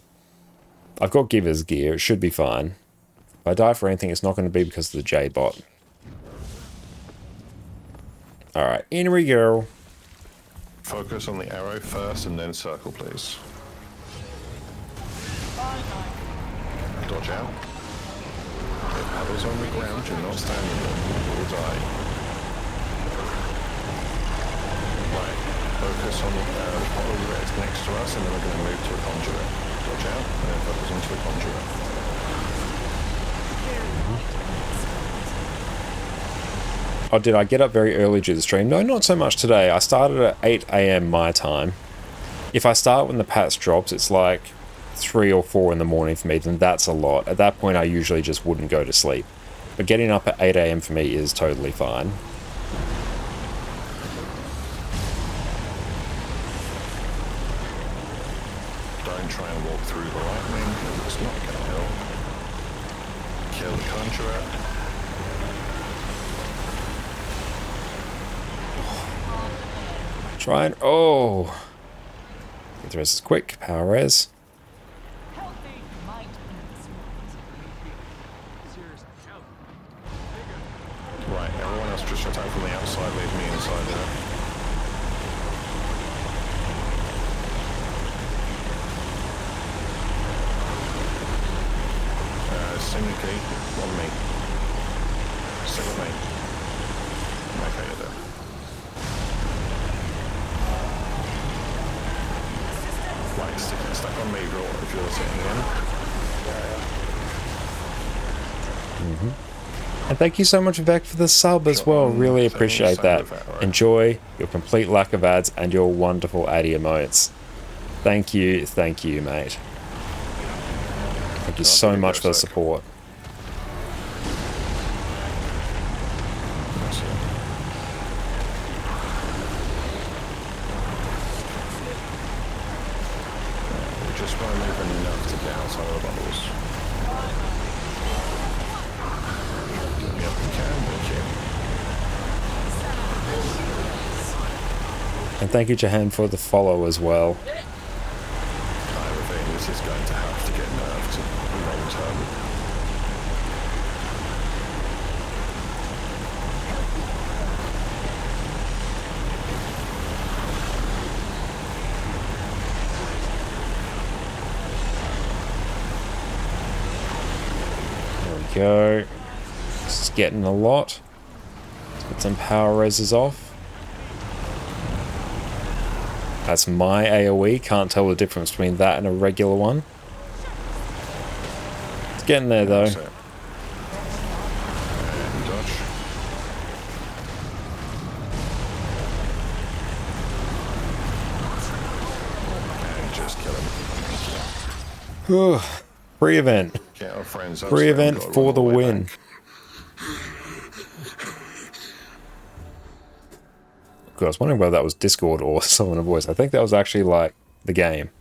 I've got Giver's gear, it should be fine. If I die for anything, it's not going to be because of the Jadebot. Alright, in we go. Focus on the arrow first and then circle, please. Dodge out. If paddles on the ground, you're not standing there. You will die. Right. Focus on the bottle that's next to us, and then we're going to move to a conjurer. Dodge out, and then focus onto a conjurer. Oh, did I get up very early due to the stream? No, not so much today. I started at 8 AM my time. If I start when the patch drops, it's like 3 or 4 in the morning for me, then that's a lot. At that point, I usually just wouldn't go to sleep. But getting up at 8 AM for me is totally fine. Don't try and walk through the lightning, because it's not going to help. Kill the conjurer. Try and... Oh! Get the rest is quick. Power res. Right, everyone else just attack from the outside, leave me inside there. Syndicate on me. Stick with me. Okay, you're there. Right, stuck on me, girl, if you're sitting in. And thank you so much, Vec, for the sub as well. Really appreciate that. Enjoy your complete lack of ads and your wonderful addy emotes. Thank you, mate. Thank you so much for the support. We just want to move enough to get outside of the bubbles. Yep, we can, thank you. And thank you, Jahan, for the follow as well. I think this is going to have to get nerfed long term. There we go. This is getting a lot. Let's get some power reses off. That's my AoE. Can't tell the difference between that and a regular one. It's getting there though. And dodge. And just kill him. Free event. Get our friends Free event for the win. I was wondering whether that was Discord or someone a voice. I think that was actually like the game.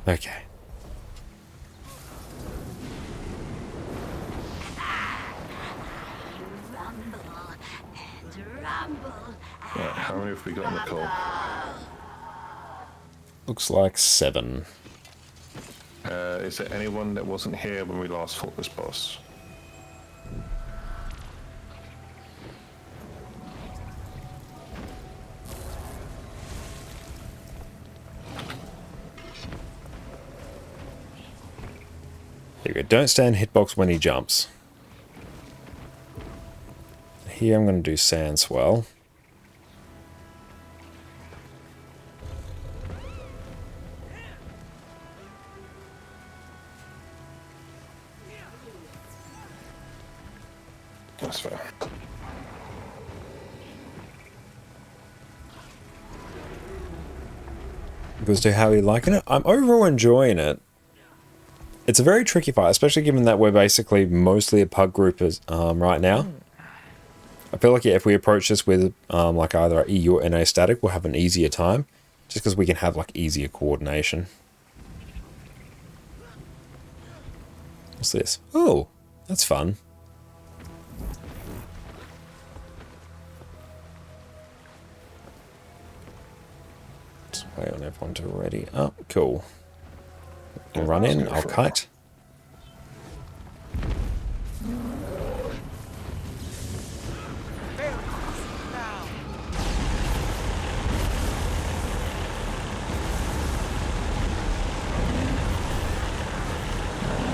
Okay. Right, how many have we got in the call? Looks like 7. Is there anyone that wasn't here when we last fought this boss? There you go. Don't stand hitbox when he jumps. Here I'm going to do sand swell. That's fair. Goes to how you liking it? I'm overall enjoying it. It's a very tricky fight, especially given that we're basically mostly a pug group right now. I feel like if we approach this with like either a EU or NA static, we'll have an easier time, just because we can have like easier coordination. What's this? Oh, that's fun. Just wait on everyone to ready up. Cool. I'll run in, I'll kite.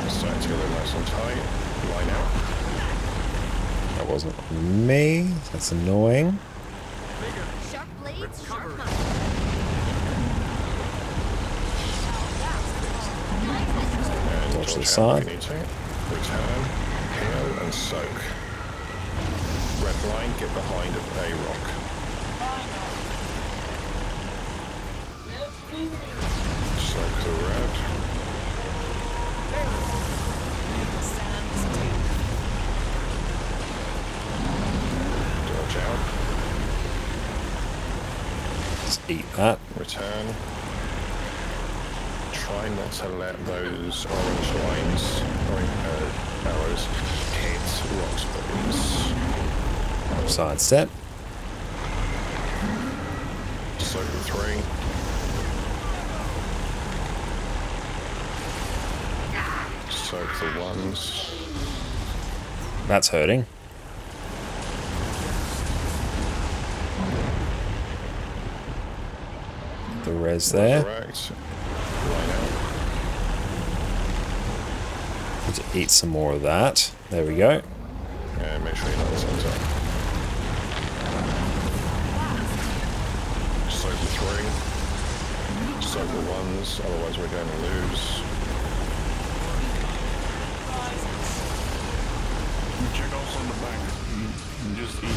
Start together nice and tight. Line out. That wasn't me. That's annoying. Sharp blades, sharp Watch the side. Return, KO, and soak. Red line, get behind a rock. Soak the red. Dodge out. Let's eat that. Return. Try not to let those orange lines, arrows, hit rocks bodies. Side step. Soak the 3. Soak the 1s. That's hurting. The res there. Correct. Line out. Need to eat some more of that. There we go. And make sure you're not in the center. Soak the 3. Soak the 1s, otherwise we're going to lose. Check also on the back. Just eat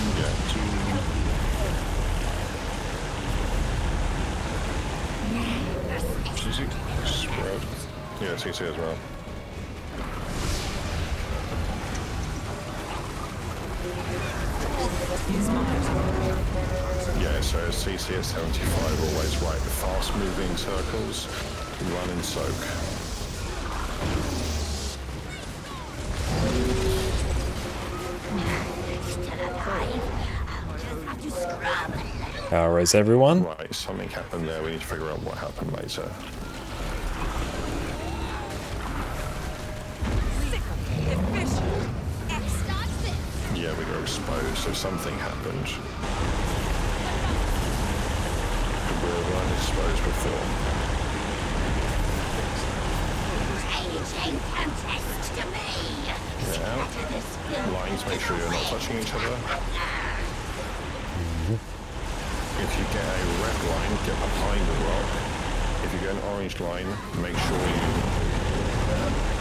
CC? Spread. Yeah, CC as well. Yeah, so CC at 75 always right. The fast moving circles, run and soak. Power res everyone. Right, something happened there. We need to figure out what happened later. Yeah, we got exposed, so something happened. We were unexposed before. Yeah. Lines, make sure you're not touching each other. If you get a red line, get behind the rock. If you get an orange line, make sure you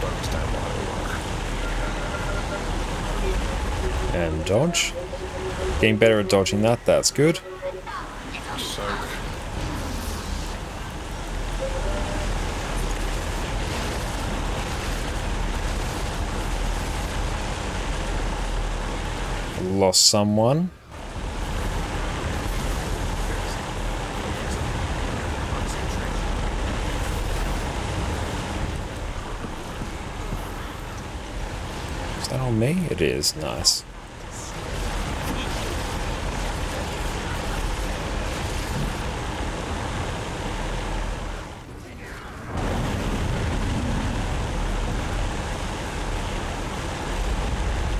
don't stand behind the rock. And dodge. Getting better at dodging that, that's good. Soak. Lost someone. Is that on me? It is. Nice.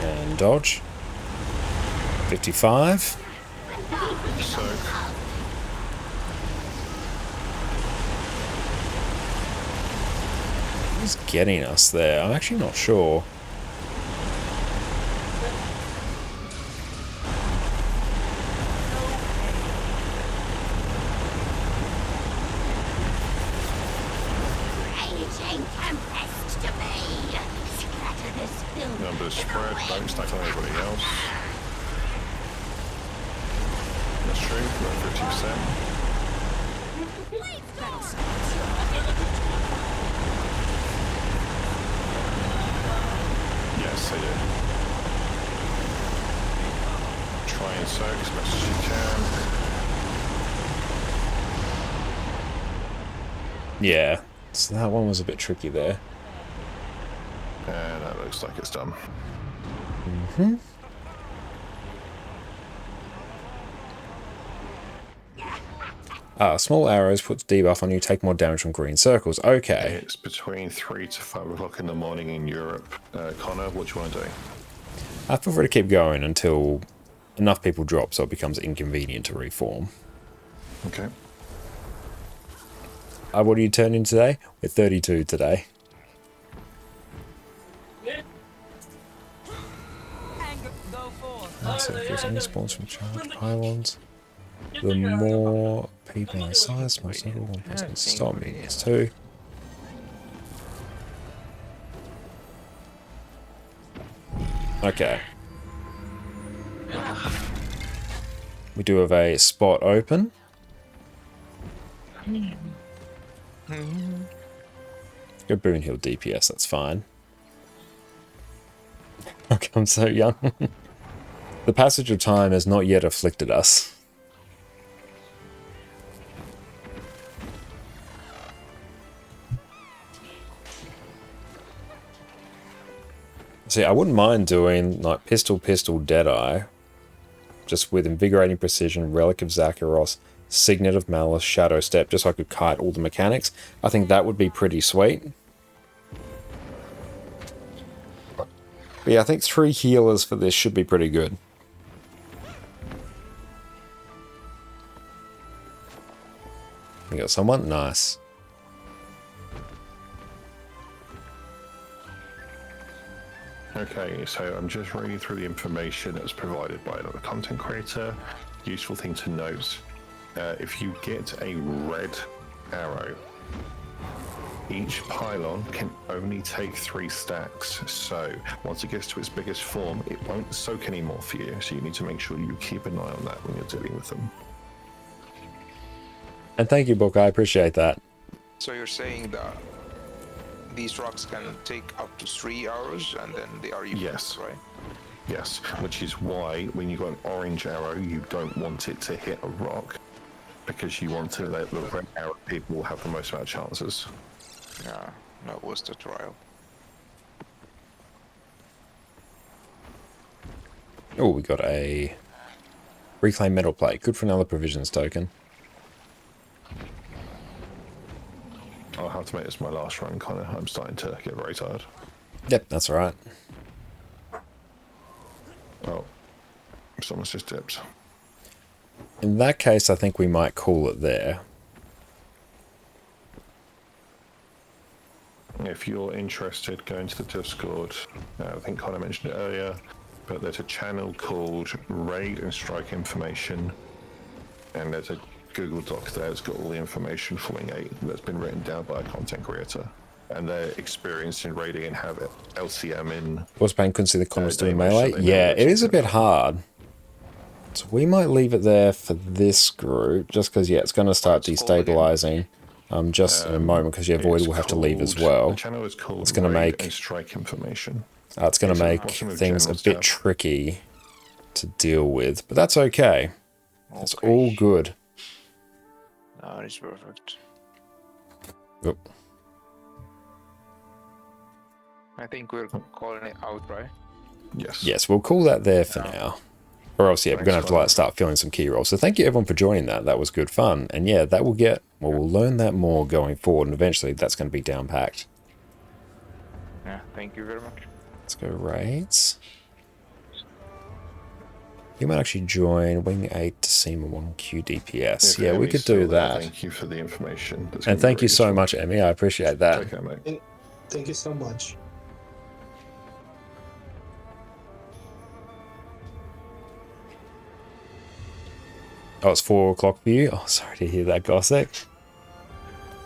And dodge. 55. Soak. Who's getting us there? I'm actually not sure. Numbers spread, don't stack on anybody else. That's true, we're at 50%. Yes, I do. Try and soak as much as you can. Yeah, so that one was a bit tricky there. And that looks like it's done. Mm-hmm. Small arrows puts debuff on you, take more damage from green circles. Okay. It's between 3 to 5 o'clock in the morning in Europe. Connor, what do you want to do? I prefer to keep going until enough people drop so it becomes inconvenient to reform. Okay. What are you turning today? We're 32 today. So if there's any spawns from charged pylons, the more people in size, most everyone possible to stop me. It's 2. Okay. We do have a spot open. Go Boon Hill DPS, that's fine. Okay, I'm so young. The passage of time has not yet afflicted us. See, I wouldn't mind doing like pistol, Deadeye. Just with Invigorating Precision, Relic of Zakharos, Signet of Malice, Shadow Step, just so I could kite all the mechanics. I think that would be pretty sweet. But yeah, I think 3 healers for this should be pretty good. We got someone? Nice. Okay, so I'm just reading through the information that's provided by another content creator. Useful thing to note, if you get a red arrow, each pylon can only take 3 stacks. So once it gets to its biggest form, it won't soak anymore for you. So you need to make sure you keep an eye on that when you're dealing with them. And thank you, Book. I appreciate that. So you're saying that these rocks can take up to 3 arrows and then they are useless, right? Yes, which is why when you got an orange arrow, you don't want it to hit a rock, because you want to let the red arrow people have the most amount of chances. Yeah, that was the trial. Oh, we got a reclaim metal plate. Good for another provisions token. I'll have to make this my last run, Connor. I'm starting to get very tired. Yep, that's alright. Oh, someone's just dipped. In that case, I think we might call it there. If you're interested, go into the Discord. I think Connor mentioned it earlier, but there's a channel called Raid and Strike Information, and there's a Google Doc there that's got all the information for Wing 8 that's been written down by a content creator. And they're experienced in raiding and have LCM in... Godspawn couldn't see the comments doing melee. Yeah, it is a bit hard. So we might leave it there for this group, just because, yeah, it's going to start destabilizing just in a moment, because yeah, Void will have to leave as well. The channel is called it's going to make and Strike Information. It's going to make things a bit tricky to deal with, but that's okay. It's all good. No, it's perfect. Oop. I think we're calling it out, right? Yes. Yes, we'll call that there for now. Or else, yeah, we're going to have to start filling some key rolls. So thank you everyone for joining that. That was good fun. And yeah, that will get, well, we'll learn that more going forward. And eventually that's going to be down packed. Yeah, thank you very much. Let's go raids. You might actually join Wing 8 to Seaman 1 QDPS. Yeah, we could do that. Thank you for the information. And thank you so much, Emmy. I appreciate that. Okay, mate. Thank you so much. Oh, it's 4 o'clock for you? Oh, sorry to hear that, Gossek.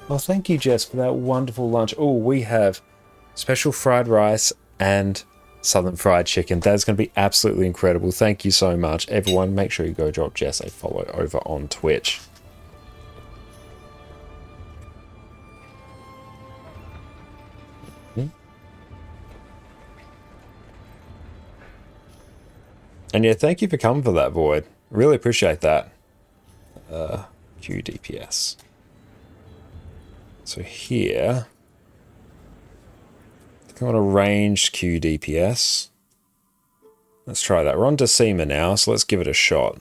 Well, thank you, Jess, for that wonderful lunch. Oh, we have special fried rice and southern fried chicken. That is going to be absolutely incredible. Thank you so much. Everyone, make sure you go drop Jess a follow over on Twitch. And yeah, thank you for coming for that, Void. Really appreciate that. QDPS. So here, I think I want a ranged QDPS. Let's try that. We're on Decima now, so let's give it a shot.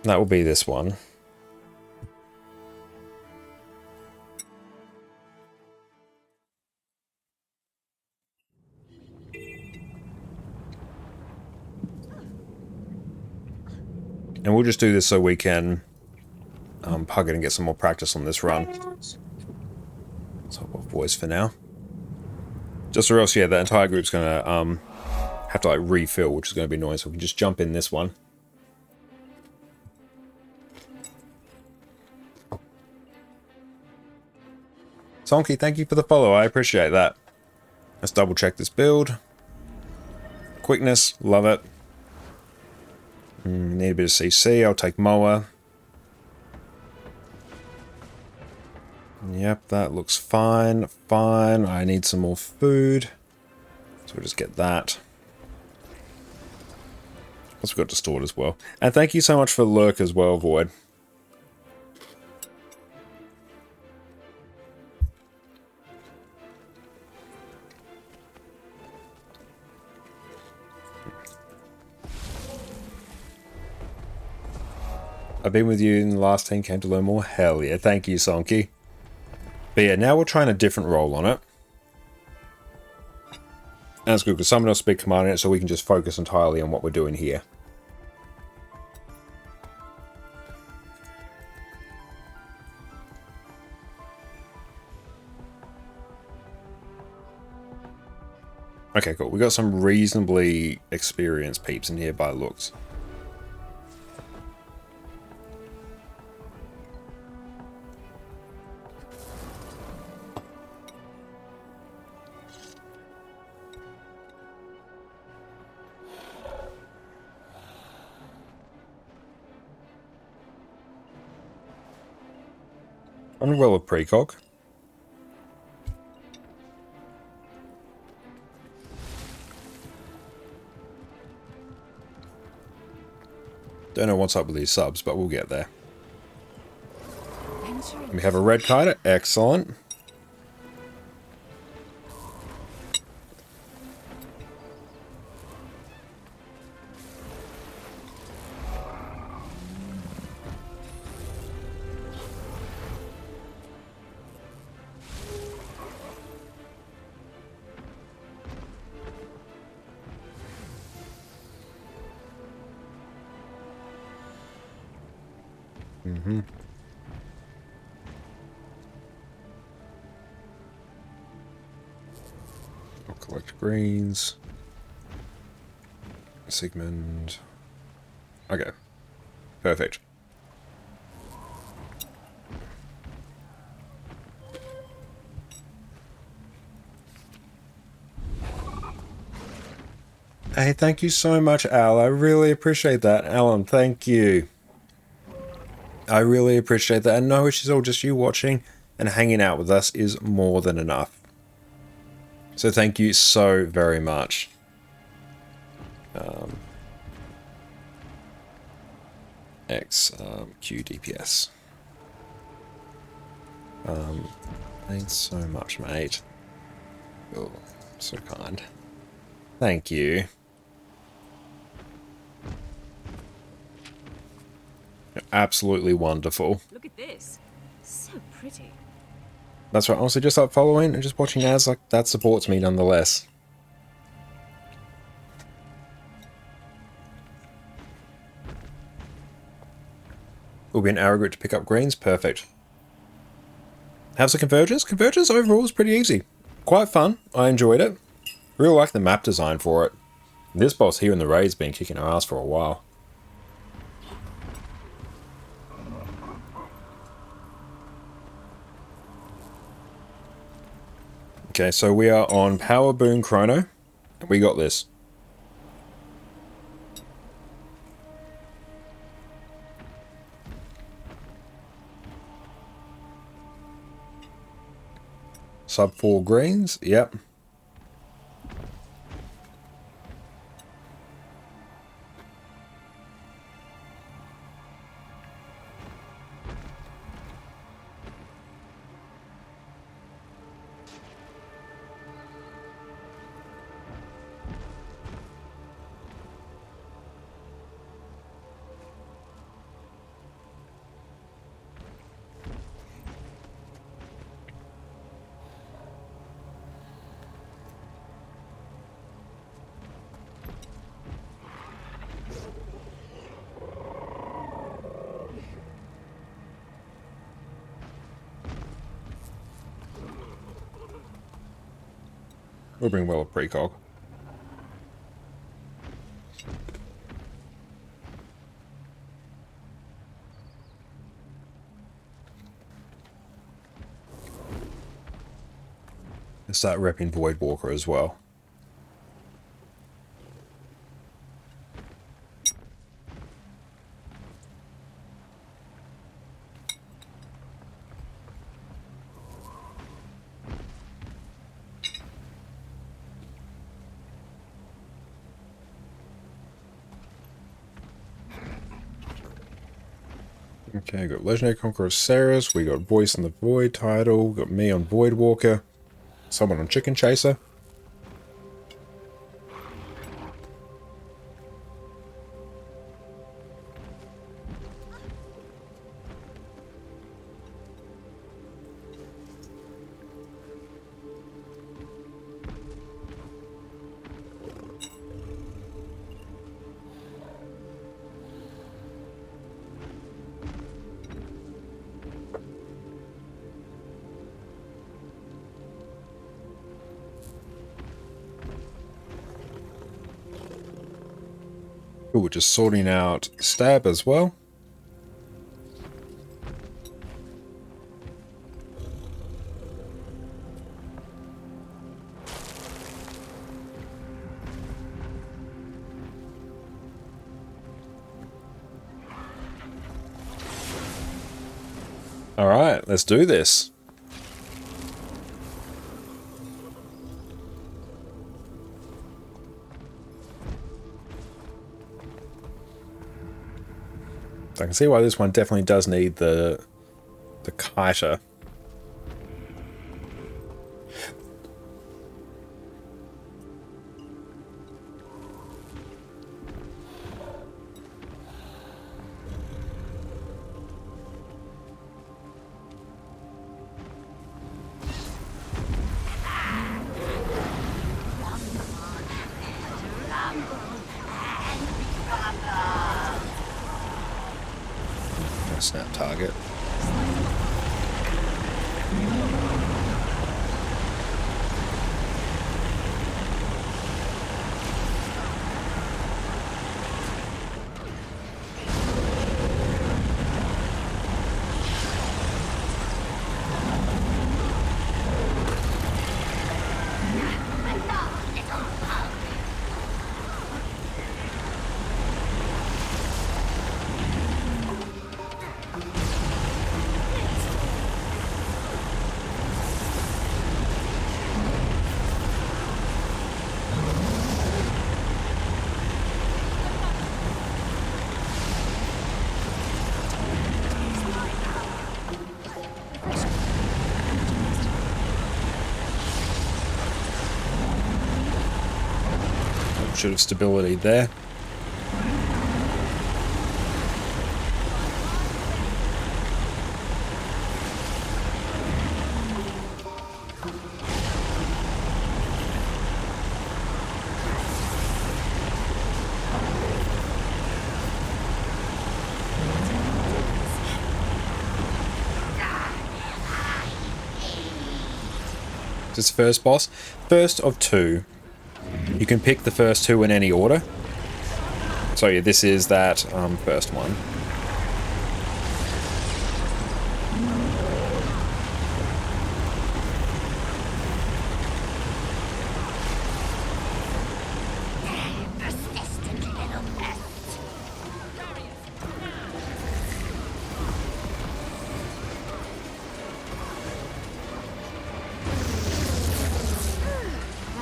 That will be this one. And we'll just do this so we can hug it and get some more practice on this run. So what voice for now. Just or else, yeah, the entire group's gonna have to like refill, which is gonna be annoying. So we can just jump in this one. Sonky, thank you for the follow. I appreciate that. Let's double check this build. Quickness, love it. Need a bit of CC. I'll take Moa. Yep, that looks fine. Fine. I need some more food. So we'll just get that. Also got Distort as well. And thank you so much for Lurk as well, Void. I've been with you in the last team, came to learn more. Hell yeah, thank you, Sonky. But yeah, now we're trying a different role on it. And that's good, because someone else will be commanding it, so we can just focus entirely on what we're doing here. Okay, cool. We got some reasonably experienced peeps in here by looks. Unwell of Precog. Don't know what's up with these subs, but we'll get there. We have a red kiter. Excellent. I'll collect greens. Sigmund. Okay. Perfect. Hey, thank you so much, Al. I really appreciate that. Alan, thank you. I really appreciate that. And no, it's all just you watching and hanging out with us is more than enough. So thank you so very much. Q DPS. Thanks so much, mate. Oh, so kind. Thank you. You're absolutely wonderful. Look at this. So pretty. That's right. Honestly, just like following and just watching ads, like that supports me nonetheless. Will be an hour group to pick up greens. Perfect. How's the Convergence? Convergence overall was pretty easy. Quite fun. I enjoyed it. Really like the map design for it. This boss here in the raid's been kicking our ass for a while. Okay, so we are on Power Boon Chrono. We got this. Sub 4 greens, yep. We'll bring well a precog. Let's start repping Voidwalker as well. Okay, got Legendary Conqueror Ceres, we got Voice in the Void title, got me on Void Walker, someone on Chicken Chaser. Ooh, we're just sorting out Stab as well. Alright, let's do this. I can see why this one definitely does need the kiter. Snap target. Should have stability there. This first boss, first of two. You can pick the first two in any order. So yeah, this is that first one.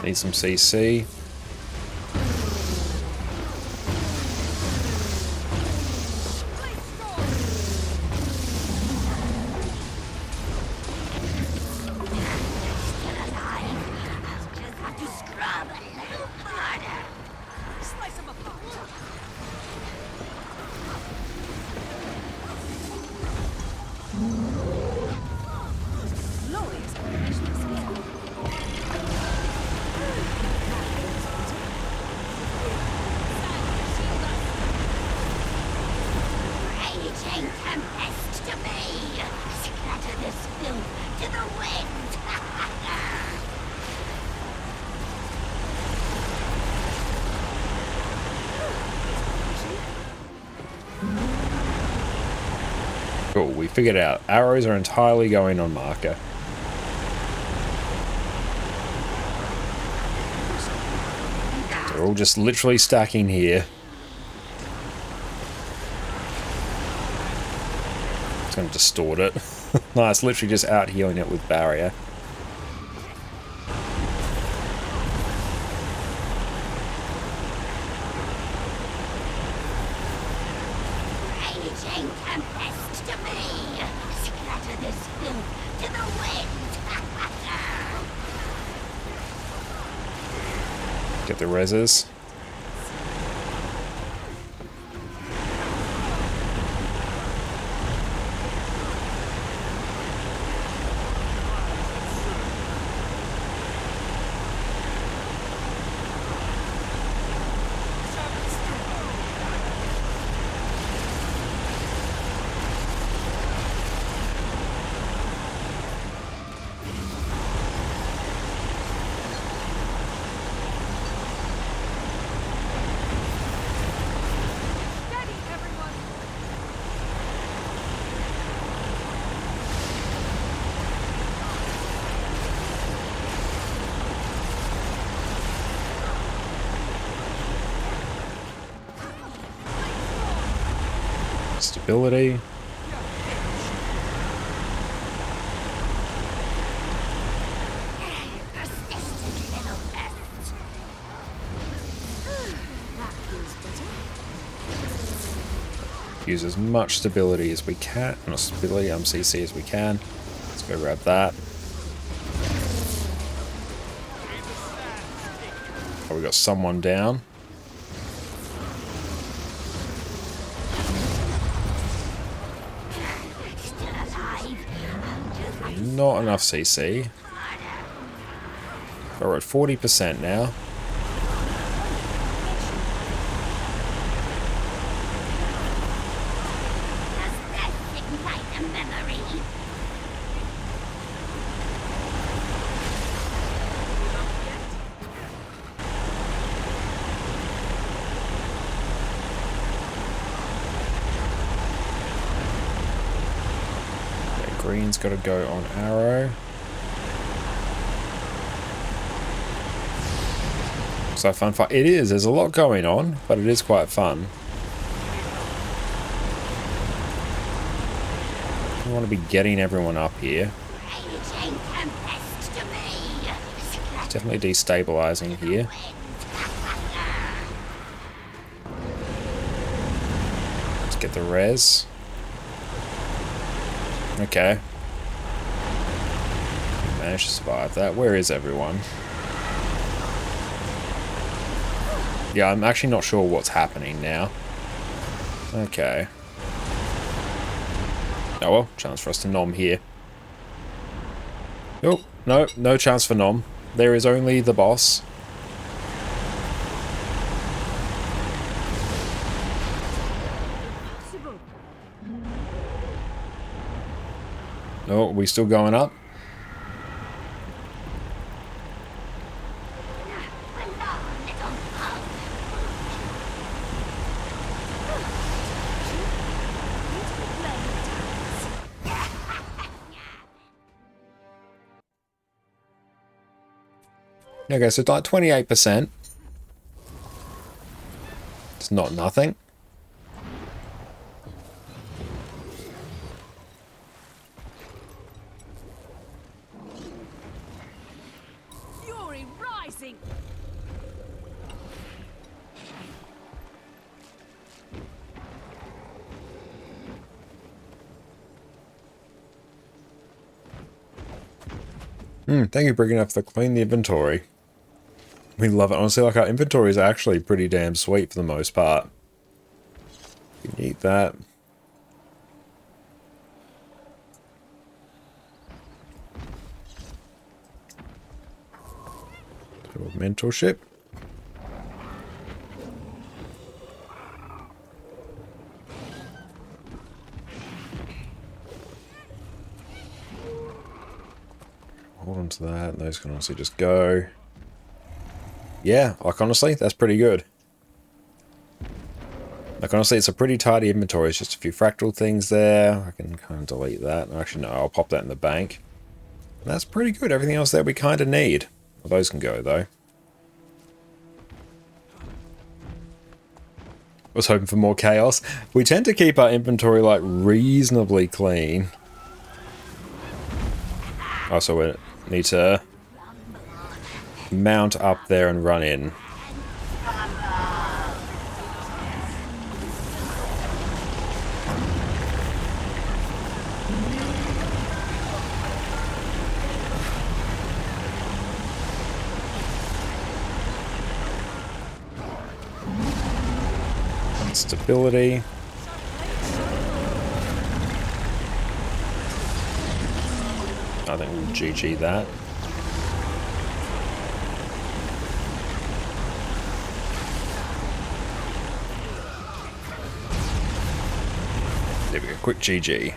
Need some CC. Cool, we figured out. Arrows are entirely going on marker. They're all just literally stacking here. It's going to distort it. No, it's literally just out healing it with barrier. Raging tempest to me! Scatter this filth to the wind! Get the reses. Stability. Use as much stability as we can, not stability, CC as we can. Let's go grab that. Oh, we got someone down. Not enough CC. But we're at 40% now. Green's got to go on arrow. So fun fight. It is. There's a lot going on, but it is quite fun. I want to be getting everyone up here. It's definitely destabilizing here. Let's get the res. Okay. Managed to survive that. Where is everyone? Yeah, I'm actually not sure what's happening now. Okay. Oh well, chance for us to nom here. Oh, no chance for nom. There is only the boss. Oh, are we still going up? Okay, so like 28%. It's not nothing. Fury rising! Thank you for bringing up the clean the inventory. We love it. Honestly, like our inventory is actually pretty damn sweet for the most part. You need that. Mentorship. Hold on to that. Those can honestly just go. Yeah, like honestly, that's pretty good. Like honestly, it's a pretty tidy inventory. It's just a few fractal things there. I can kind of delete that. Actually, no, I'll pop that in the bank. That's pretty good. Everything else there we kind of need. Well, those can go though. I was hoping for more chaos. We tend to keep our inventory like reasonably clean. Oh, so we need to mount up there and run in. Stability. I think we'll GG that. There we go, quick GG.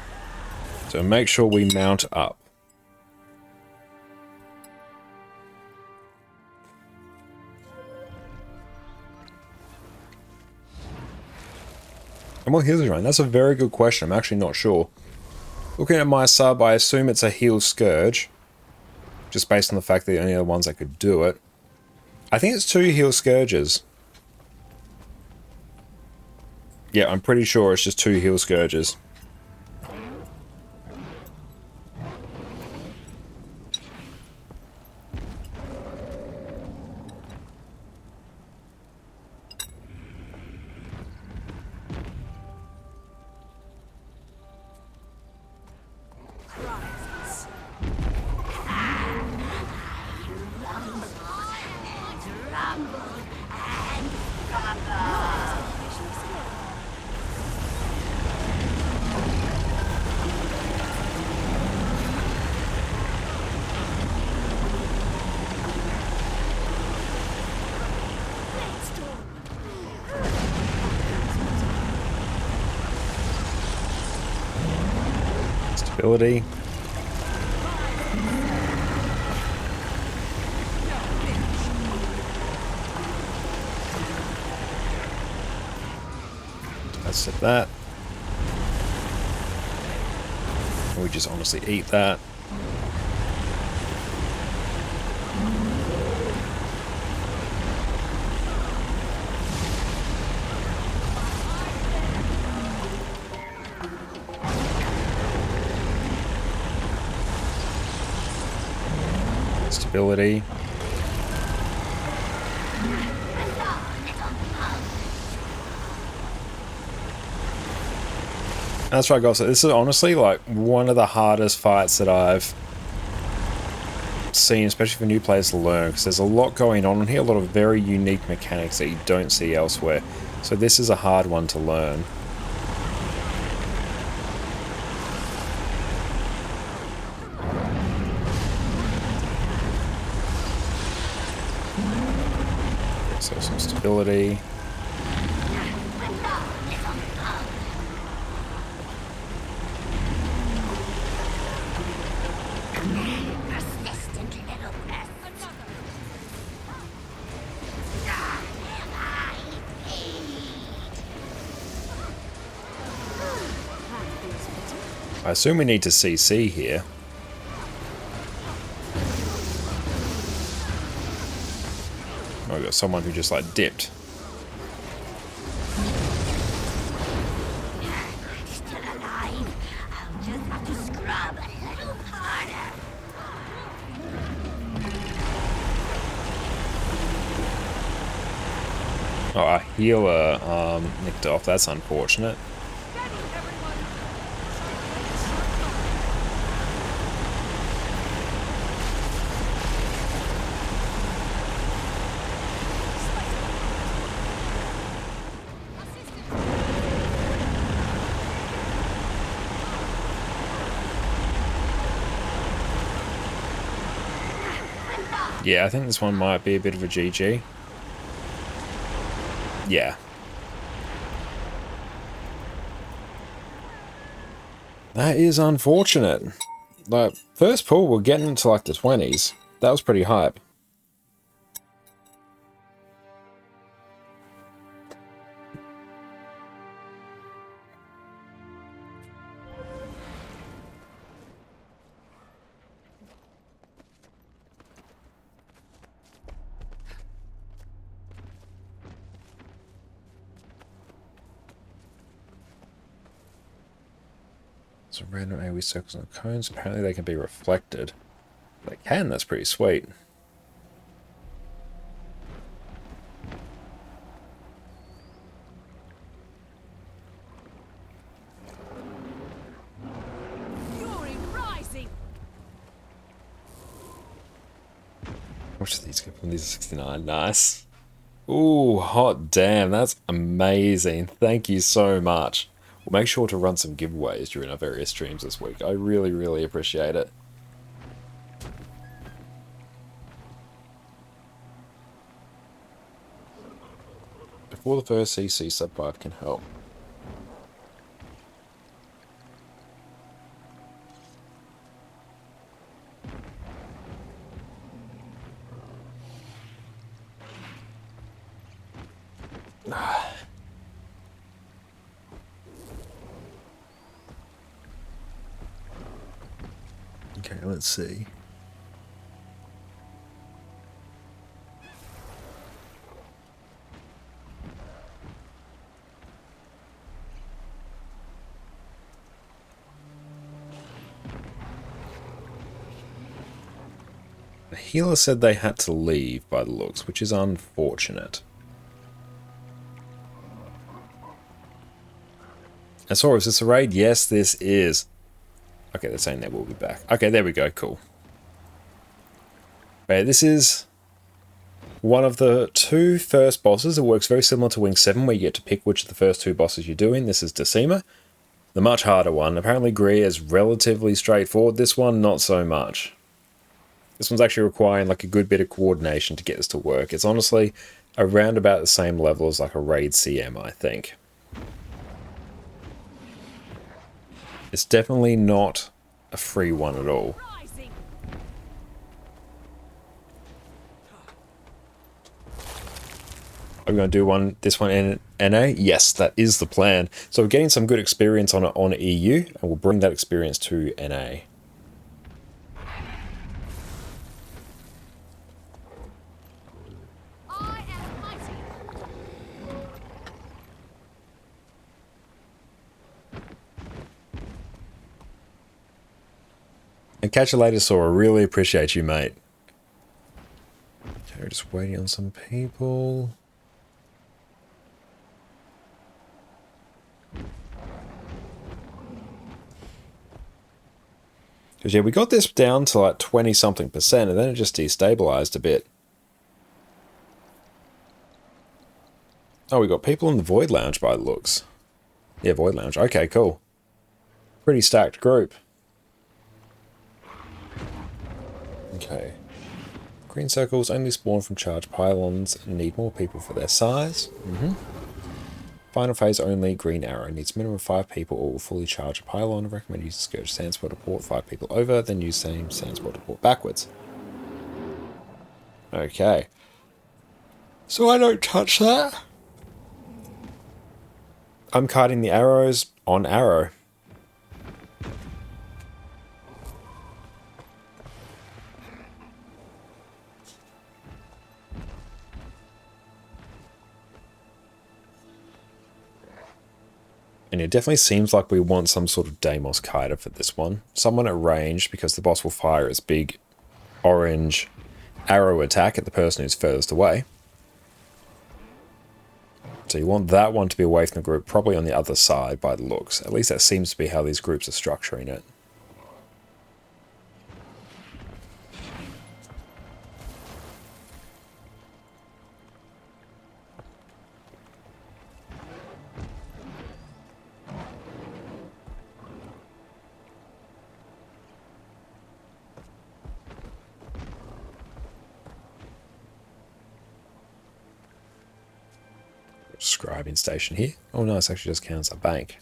So make sure we mount up. And what heals are running? That's a very good question. I'm actually not sure. Looking at my sub, I assume it's a heal Scourge. Just based on the fact that the only other ones that could do it. I think it's 2 heal Scourges. Yeah, I'm pretty sure it's just 2 heal Scourges. Stability. Let's set that. And we just honestly eat that. Stability. That's right, guys. So this is honestly like one of the hardest fights that I've seen, especially for new players to learn, because there's a lot going on in here, a lot of very unique mechanics that you don't see elsewhere. So this is a hard one to learn. So some stability. I assume we need to CC here. Oh, we got someone who just like dipped. Still alive. I'll just have to scrub a little harder. Oh, our healer nicked off. That's unfortunate. Yeah, I think this one might be a bit of a GG. Yeah. That is unfortunate. Like, first pull, we're getting into like the 20s. That was pretty hype. So random AoE circles and cones, apparently they can be reflected. They can, that's pretty sweet. Fury rising. Which of these go from these are 69? Nice. Ooh, hot damn, that's amazing. Thank you so much. We'll make sure to run some giveaways during our various streams this week. I really, really appreciate it. Before the first CC sub 5 can help. Okay, let's see. The healer said they had to leave by the looks, which is unfortunate. And sorry, is this a raid? Yes, this is. Okay, they're saying they will be back. Okay, there we go, cool. Okay, this is one of the two first bosses. It works very similar to Wing 7, where you get to pick which of the first two bosses you're doing. This is Decima, the much harder one. Apparently Greer is relatively straightforward. This one, not so much. This one's actually requiring like a good bit of coordination to get this to work. It's honestly around about the same level as like a raid CM, I think. It's definitely not a free one at all. Are we going to do this one in NA? Yes, that is the plan. So we're getting some good experience on it on EU, and we'll bring that experience to NA. And catch you later, Sora. Really appreciate you, mate. Okay, we're just waiting on some people. Because yeah, we got this down to like 20-something%, and then it just destabilized a bit. Oh, we got people in the Void Lounge by the looks. Yeah, Void Lounge. Okay, cool. Pretty stacked group. Okay. Green circles only spawn from charged pylons and need more people for their size. Final phase only, green arrow. Needs minimum of 5 people or will fully charge a pylon. Recommend using Scourge Sandsport to port 5 people over, then use same Sandsport to port backwards. Okay. So I don't touch that. I'm kiting the arrows on arrow. And it definitely seems like we want some sort of Deimos Kiter for this one. Someone at range, because the boss will fire its big orange arrow attack at the person who's furthest away. So you want that one to be away from the group, probably on the other side by the looks. At least that seems to be how these groups are structuring it. Scribing station here. Oh no, this actually just counts a bank.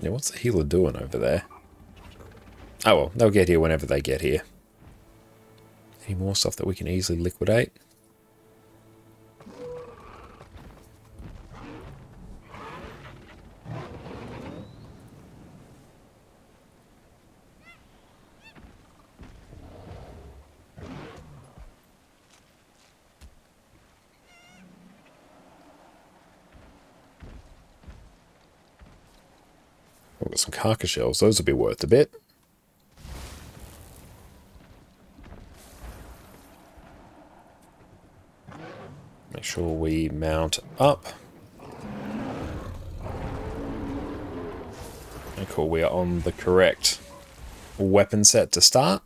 Yeah, what's the healer doing over there? Oh well, they'll get here whenever they get here. Any more stuff that we can easily liquidate? We've got some carcass shells. Those will be worth a bit. Make sure we mount up. Cool, we are on the correct weapon set to start.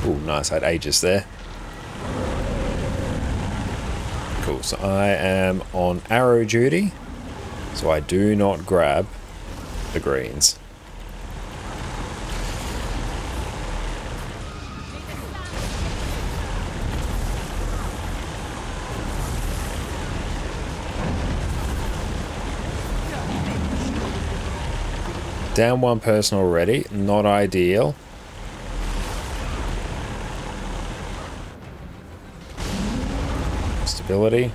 Oh, nice, I had ages there. Cool, so I am on arrow duty, so I do not grab the greens. Down one person already, not ideal. Stability. I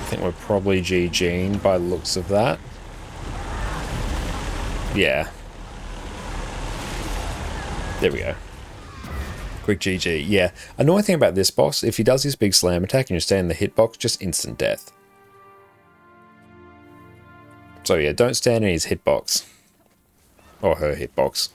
think we're probably GG'ing by the looks of that. Yeah. There we go. Quick GG. Yeah. Annoying thing about this boss, if he does his big slam attack and you stay in the hitbox, just instant death. So yeah, don't stand in his hitbox. Or her hitbox.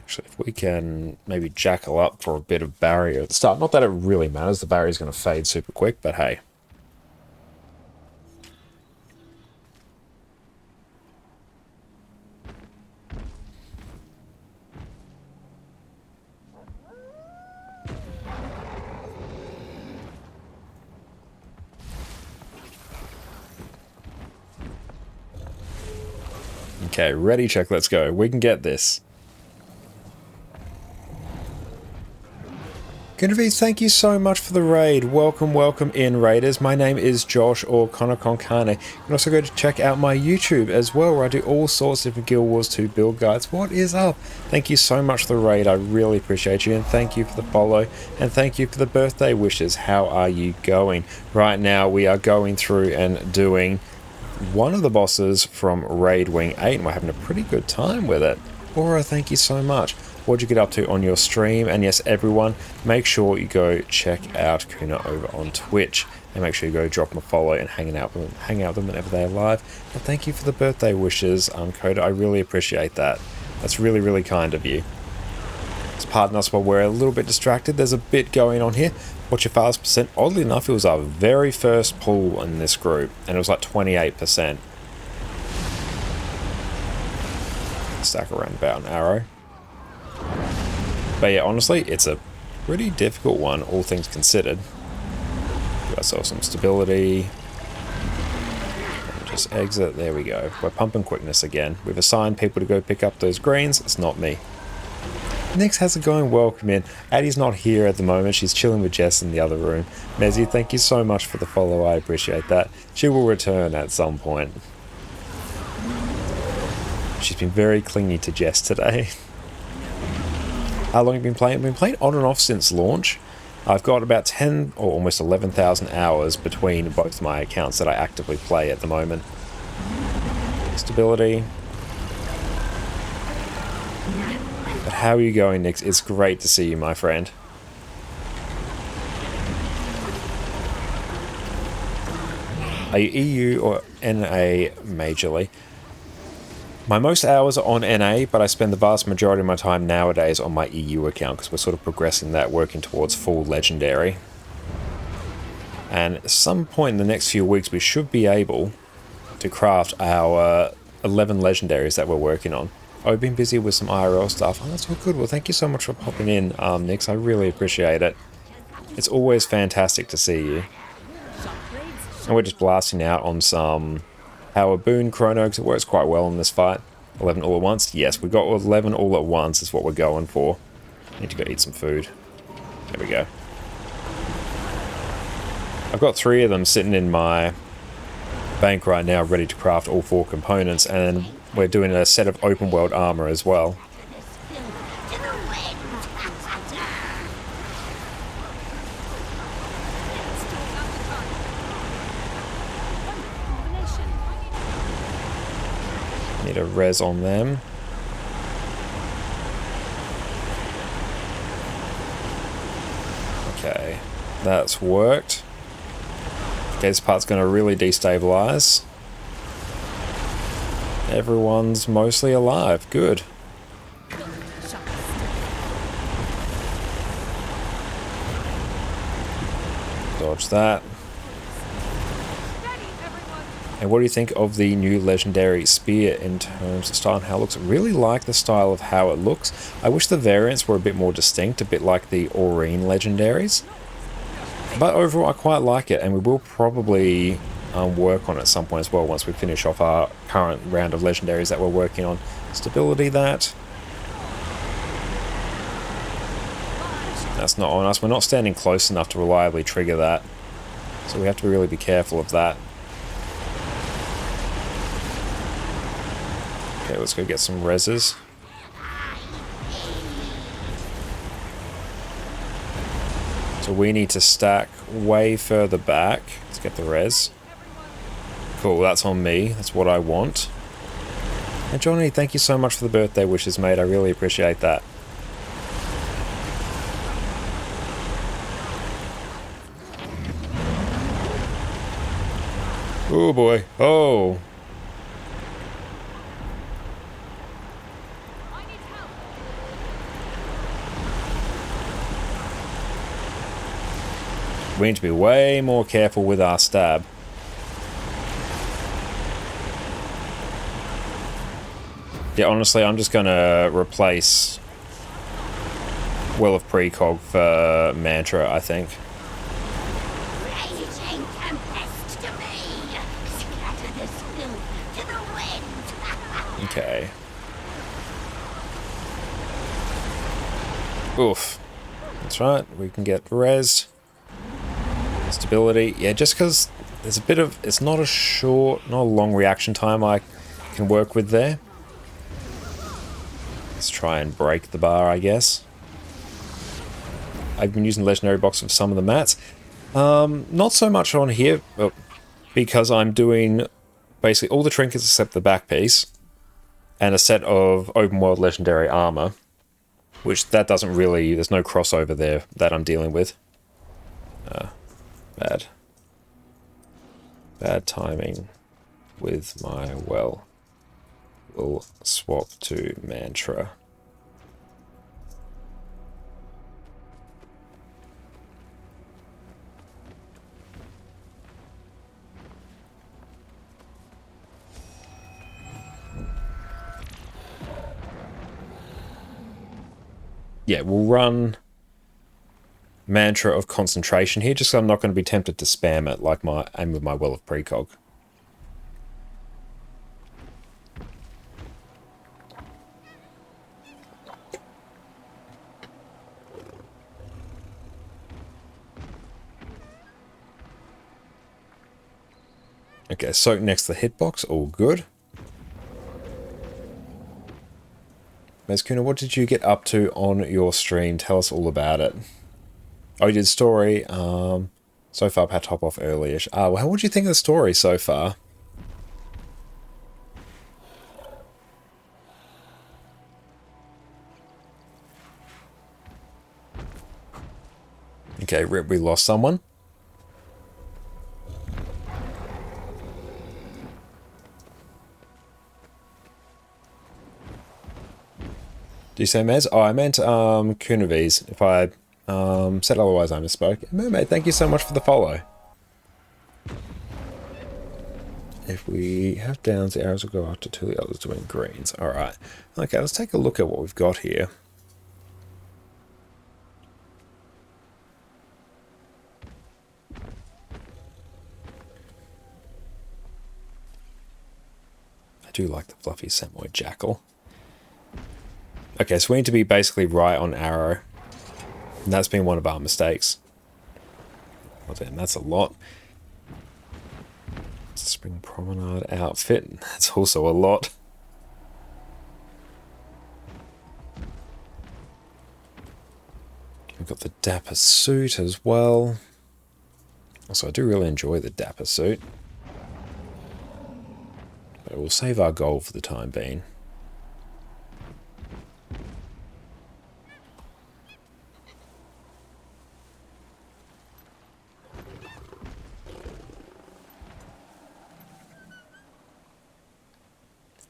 Actually, if we can maybe jackal up for a bit of barrier at the start. Not that it really matters, the barrier's going to fade super quick, but hey. Okay, ready, check, let's go. We can get this. Genevieve, thank you so much for the raid. Welcome, welcome in, raiders. My name is Josh, or Connor Concane. You can also go to check out my YouTube as well, where I do all sorts of different Guild Wars 2 build guides. What is up? Thank you so much for the raid. I really appreciate you, and thank you for the follow, and thank you for the birthday wishes. How are you going? Right now, we are going through and doing one of the bosses from Raid Wing 8, and we're having a pretty good time with it. Aura, thank you so much. What'd you get up to on your stream? And yes, everyone, make sure you go check out Kuna over on Twitch, and make sure you go drop them a follow and hang out with them whenever they're live. And thank you for the birthday wishes, Coda. I really appreciate that. That's really, really kind of you. Just pardon us while we're a little bit distracted. There's a bit going on here. What's your fast percent? Oddly enough, it was our very first pull in this group, and it was like 28%. Stack around about an arrow. But yeah, honestly, it's a pretty difficult one, all things considered. Give ourselves some stability. And just exit. There we go. We're pumping quickness again. We've assigned people to go pick up those greens. It's not me. Nix, how's it going? Welcome in. Addie's not here at the moment. She's chilling with Jess in the other room. Mezzy, thank you so much for the follow. I appreciate that. She will return at some point. She's been very clingy to Jess today. How long have you been playing? I've been playing on and off since launch. I've got about 10 or almost 11,000 hours between both my accounts that I actively play at the moment. Stability. But how are you going, Nix? It's great to see you, my friend. Are you EU or NA majorly? My most hours are on NA, but I spend the vast majority of my time nowadays on my EU account because we're sort of progressing that, working towards full legendary. And at some point in the next few weeks, we should be able to craft our 11 legendaries that we're working on. I've been busy with some IRL stuff. Oh, that's all good. Well, thank you so much for popping in, Nix. I really appreciate it. It's always fantastic to see you. And we're just blasting out on some Power Boon Chrono, because it works quite well in this fight. 11 all at once? Yes, we got 11 all at once is what we're going for. Need to go eat some food. There we go. I've got 3 of them sitting in my bank right now, ready to craft all 4 components, and we're doing a set of open world armor as well. Need a res on them. Okay, that's worked. Okay, this part's going to really destabilize. Everyone's mostly alive. Good. Dodge that. And what do you think of the new legendary spear in terms of style and how it looks? I really like the style of how it looks. I wish the variants were a bit more distinct, a bit like the Aurene legendaries. But overall, I quite like it, and we will probably work on it at some point as well once we finish off our current round of legendaries that we're working on. Stability, that. That's not on us. We're not standing close enough to reliably trigger that. So we have to really be careful of that. Okay, let's go get some reses. So we need to stack way further back. Let's get the res. Cool, that's on me. That's what I want. And Johnny, thank you so much for the birthday wishes, mate. I really appreciate that. Oh boy. Oh. We need to be way more careful with our stab. Yeah, honestly, I'm just going to replace Will of Precog for Mantra, I think. Okay. Oof. That's right, we can get res. Stability, yeah, just because there's a bit of, it's not a long reaction time I can work with there. Let's try and break the bar, I guess. I've been using legendary box for some of the mats. Not so much on here, because I'm doing basically all the trinkets except the back piece, and a set of open world legendary armor, which that doesn't really, there's no crossover there that I'm dealing with. Bad timing with my well. We'll swap to Mantra. Yeah, we'll run Mantra of Concentration here, just so I'm not going to be tempted to spam it like my aim with my Well of Precog. Okay, soak next to the hitbox, all good. Mezcuna, what did you get up to on your stream? Tell us all about it. Oh, you did story. So far, I've top off early-ish. Well, what do you think of the story so far? Okay, rip, we lost someone. Do you say Mez? Oh, I meant Kunavis. If I said otherwise, I misspoke. Mermaid, thank you so much for the follow. If we have downs, the arrows will go after two, the others doing greens. Alright. Okay, let's take a look at what we've got here. I do like the fluffy Samoyed Jackal. Okay, so we need to be basically right on arrow. And that's been one of our mistakes. Oh damn, that's a lot. Spring Promenade outfit, that's also a lot. We've got the Dapper suit as well. Also, I do really enjoy the Dapper suit. But we'll save our gold for the time being.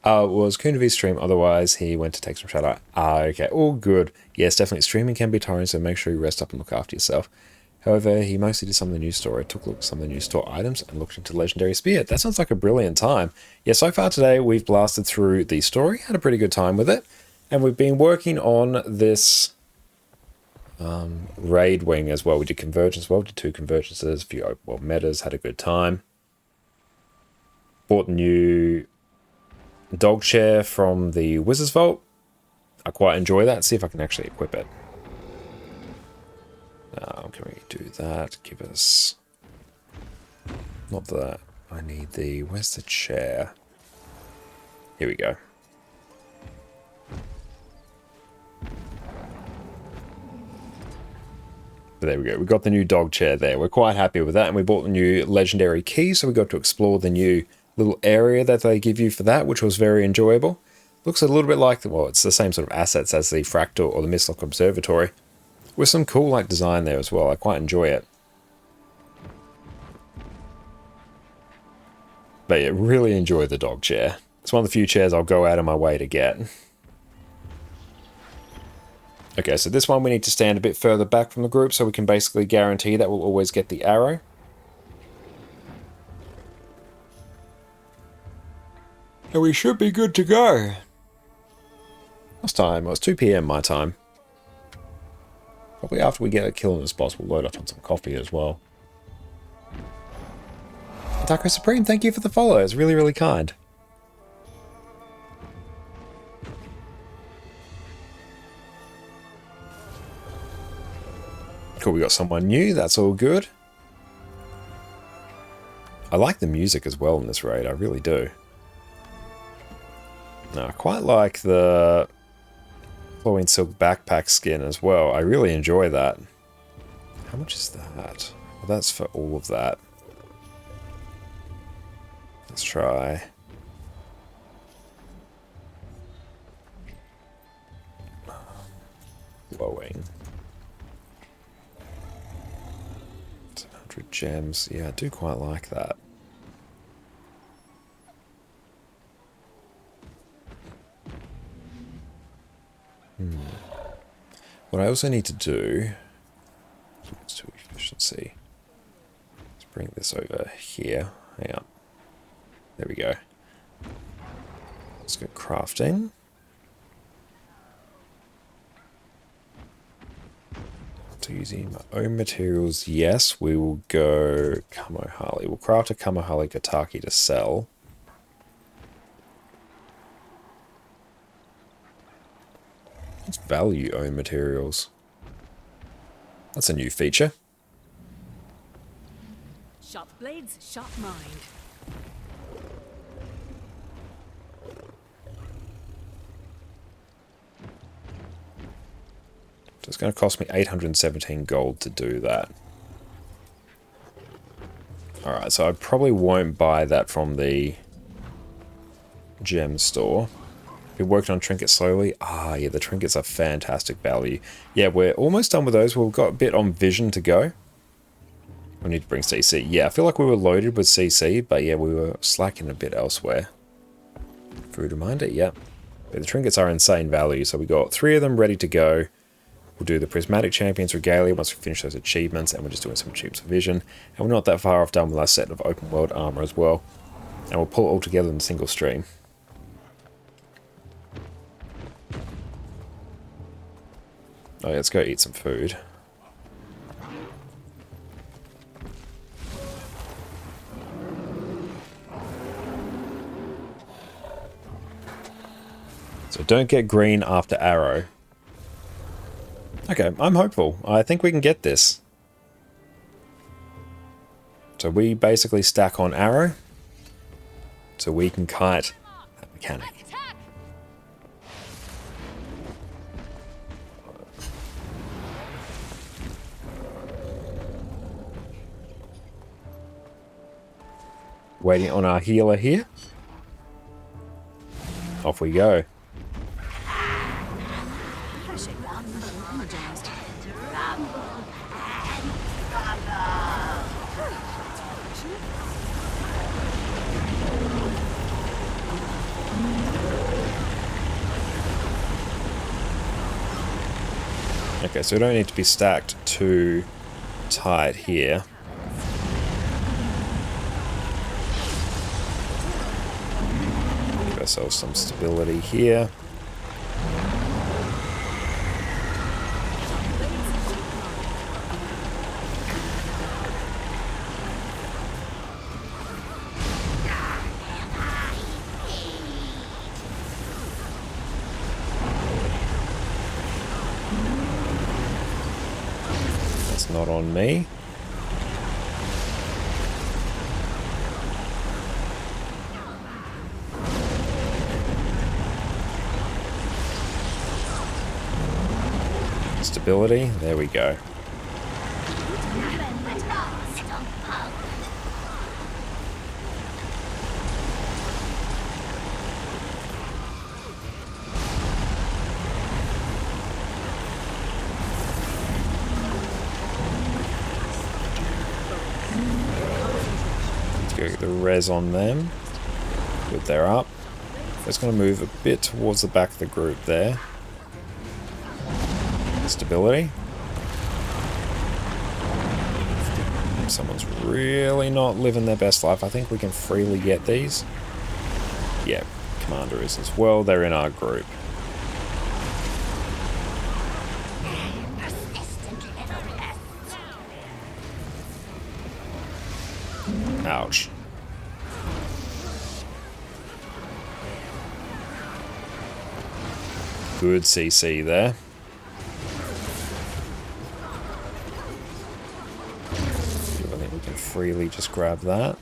Was Kunavi's stream, otherwise he went to take some shadow. Okay, all good. Yes, definitely streaming can be tiring, so make sure you rest up and look after yourself. However, he mostly did some of the new store. Took a look at some of the new store items and looked into Legendary Spear. That sounds like a brilliant time. Yeah, so far today we've blasted through the story, had a pretty good time with it, and we've been working on this raid wing as well. We did convergence as well, did 2 convergences, a few metas, had a good time. Bought the new dog chair from the Wizard's Vault. I quite enjoy that. See if I can actually equip it. Can we do that? Give us... Not that. I need the... Where's the chair? Here we go. There we go. We got the new dog chair there. We're quite happy with that. And we bought the new legendary key, so we got to explore the new little area that they give you for that, which was very enjoyable. Looks a little bit like, well, it's the same sort of assets as the Fractal or the Mistlock Observatory, with some cool like design there as well. I quite enjoy it. But yeah, really enjoy the dog chair. It's one of the few chairs I'll go out of my way to get. Okay, so this one we need to stand a bit further back from the group so we can basically guarantee that we'll always get the arrow. And we should be good to go. Last time, it was 2 PM my time. Probably after we get a kill in this boss, we'll load up on some coffee as well. Taco Supreme, thank you for the follow. It's really, really kind. Cool, we got someone new. That's all good. I like the music as well in this raid. I really do. Now, I quite like the Flowing Silk backpack skin as well. I really enjoy that. How much is that? Well, that's for all of that. Let's try. Glowing. 700 gems. Yeah, I do quite like that. What I also need to do is to efficiency. Let's bring this over here. Hang on. There we go. Let's go crafting. So using my own materials, yes, we will go Kamo Harley. We'll craft a Kamo Harley Kataki to sell. Let's value own materials. That's a new feature. Sharp blades, sharp mind. So it's going to cost me 817 gold to do that. Alright, so I probably won't buy that from the gem store. Been working on trinkets slowly. Ah, yeah, the trinkets are fantastic value. Yeah, we're almost done with those. We've got a bit on vision to go. We need to bring CC. Yeah, I feel like we were loaded with CC, but yeah, we were slacking a bit elsewhere. Food reminder, yeah. But the trinkets are insane value, so we got 3 of them ready to go. We'll do the Prismatic Champions Regalia once we finish those achievements, and we're just doing some achievements for vision. And we're not that far off done with our set of open world armor as well. And we'll pull it all together in a single stream. Oh, yeah, let's go eat some food. So don't get green after arrow. Okay, I'm hopeful. I think we can get this. So we basically stack on arrow. So we can kite that mechanic. Waiting on our healer here. Off we go. Okay, so we don't need to be stacked too tight here. Give ourselves some stability here. Not on me. Stability, there we go. Get the res on them. Good, they're up. Just going to move a bit towards the back of the group there. Stability. Someone's really not living their best life. I think we can freely get these. Yeah, Commander is as well. They're in our group. Ouch. Good CC there. I think we can freely just grab that.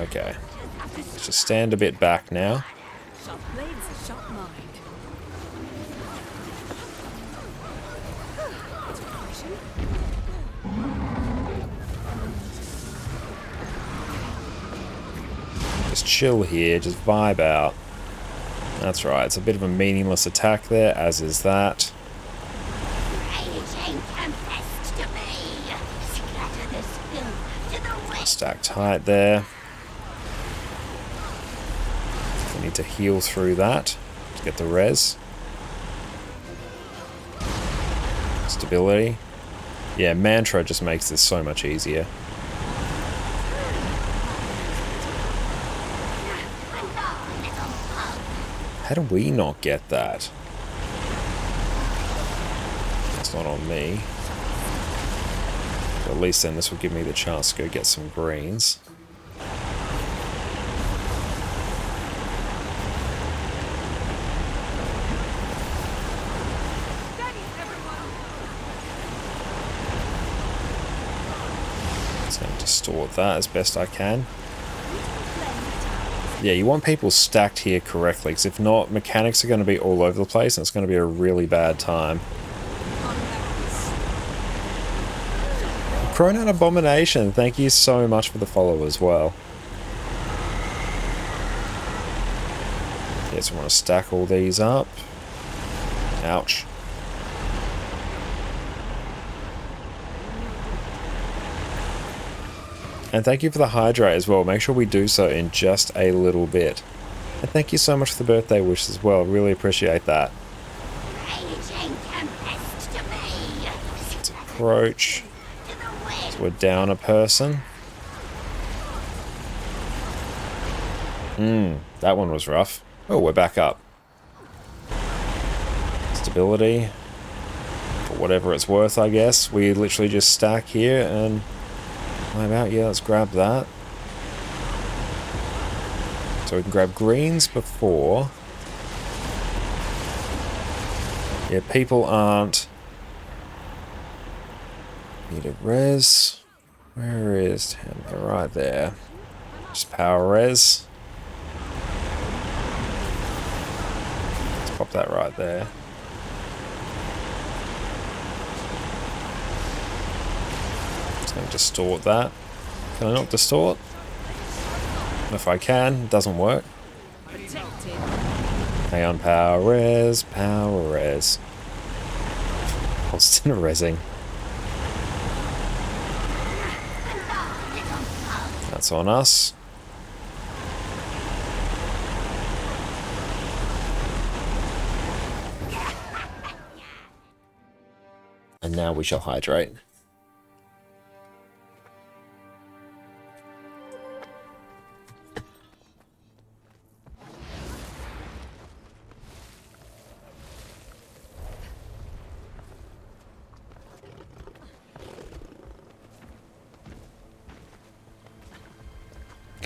Okay. Let's just stand a bit back now. Just chill here, just vibe out. That's right, it's a bit of a meaningless attack there, as is that. Stack tight there. We need to heal through that to get the res. Stability. Yeah, Mantra just makes this so much easier. How do we not get that? It's not on me. But at least then this will give me the chance to go get some greens. Just going to distort that as best I can. Yeah, you want people stacked here correctly, because if not, mechanics are going to be all over the place, and it's going to be a really bad time. Cronan Abomination, thank you so much for the follow as well. Yes, we want to stack all these up. Ouch. And thank you for the hydrate as well. Make sure we do so in just a little bit. And thank you so much for the birthday wish as well. Really appreciate that. Let's approach. So we're down a person. That one was rough. Oh, we're back up. Stability. For whatever it's worth, I guess. We literally just stack here and... I'm out, yeah, let's grab that. So we can grab greens before. Yeah, people aren't... Need a res. Where is him? Right there. Just power res. Let's pop that right there. Can I distort that? Can I not distort? If I can, it doesn't work. Hang on, power res, power res. Constant resing. That's on us. And now we shall hydrate.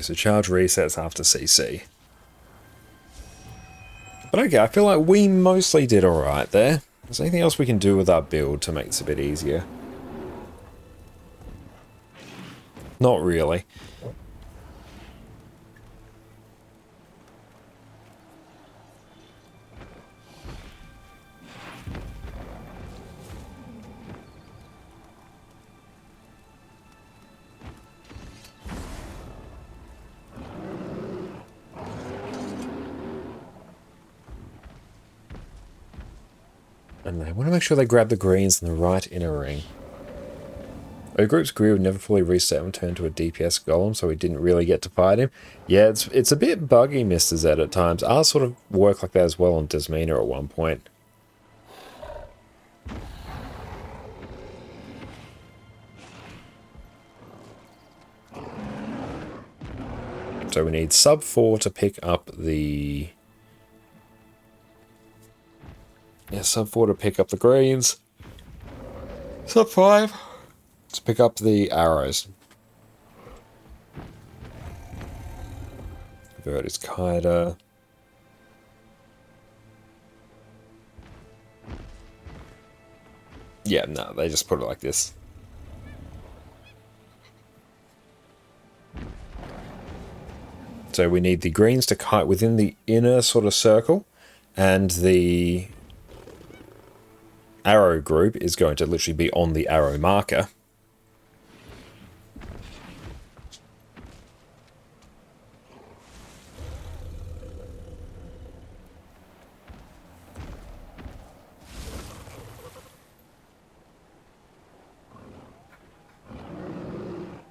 So charge resets after CC. But okay, I feel like we mostly did alright there. Is there anything else we can do with our build to make this a bit easier? Not really. And they want to make sure they grab the greens in the right inner ring. Our group's agree would never fully reset and turn to a DPS golem, so we didn't really get to fight him. Yeah, it's a bit buggy, Mr. Z, at times. Ours sort of worked like that as well on Desmina at one point. So we need sub 4 to pick up the... Yeah, sub 4 to pick up the greens. Sub 5 to pick up the arrows. Convert is Kaida. Yeah, no, they just put it like this. So we need the greens to kite within the inner sort of circle, and the arrow group is going to literally be on the arrow marker.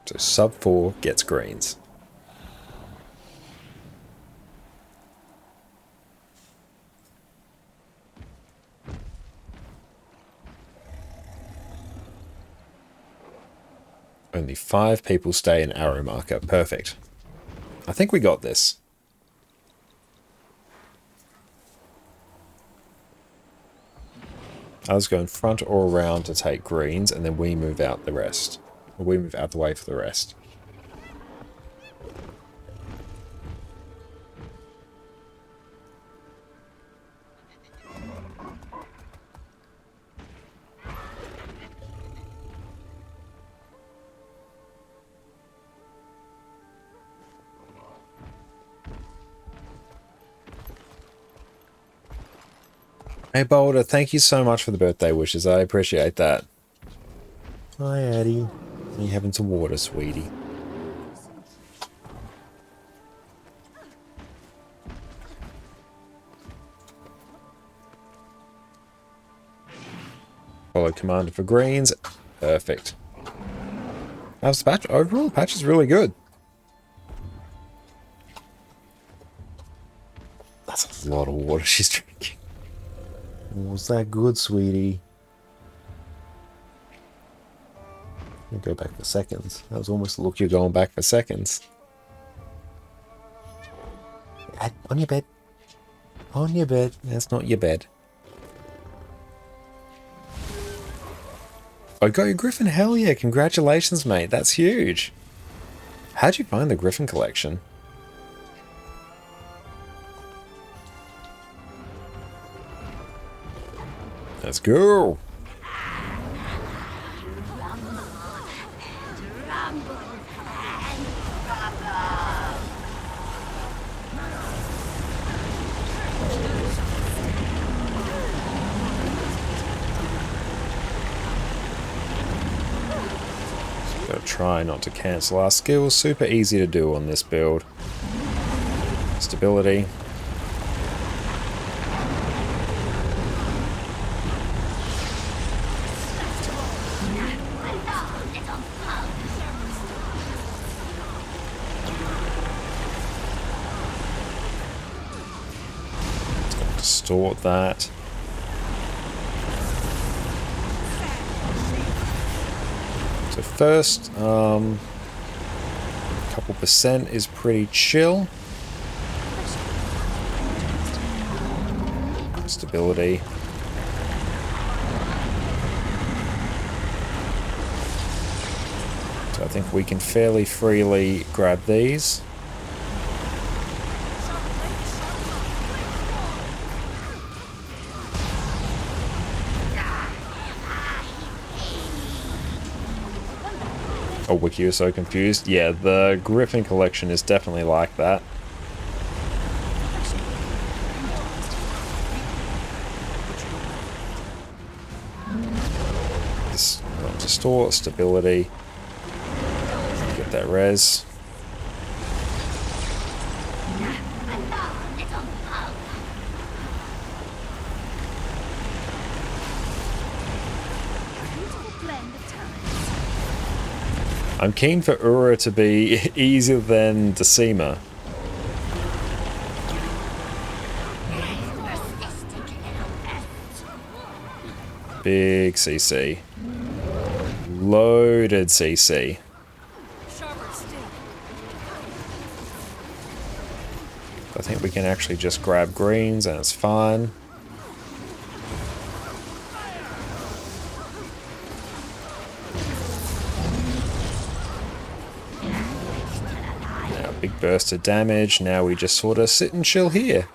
So sub 4 gets greens. Only 5 people stay in arrow marker. Perfect. I think we got this. I was going front or around to take greens, and then we move out the rest. Or we move out the way for the rest. Hey Boulder, thank you so much for the birthday wishes. I appreciate that. Hi Addie. Are you having some water, sweetie? Follow commander for greens. Perfect. How's the patch? Overall, the patch is really good. That's a lot of water she's drinking. Was that good, sweetie? You go back for seconds. That was almost the look you're going back for seconds. On your bed. On your bed. That's not your bed. I got your Griffin. Hell yeah. Congratulations, mate. That's huge. How'd you find the Griffin collection? Let's go. try not to cancel our skills. Super easy to do on this build. Stability. Distort that. So first, couple percent is pretty chill. Stability. So I think we can fairly freely grab these. Oh, Wiki is so confused. Yeah, the Griffin collection is definitely like that. This distort, stability. Get that res. I'm keen for Ura to be easier than Decima. Big CC. Loaded CC. I think we can actually just grab greens and it's fine. Big burst of damage. Now we just sort of sit and chill here.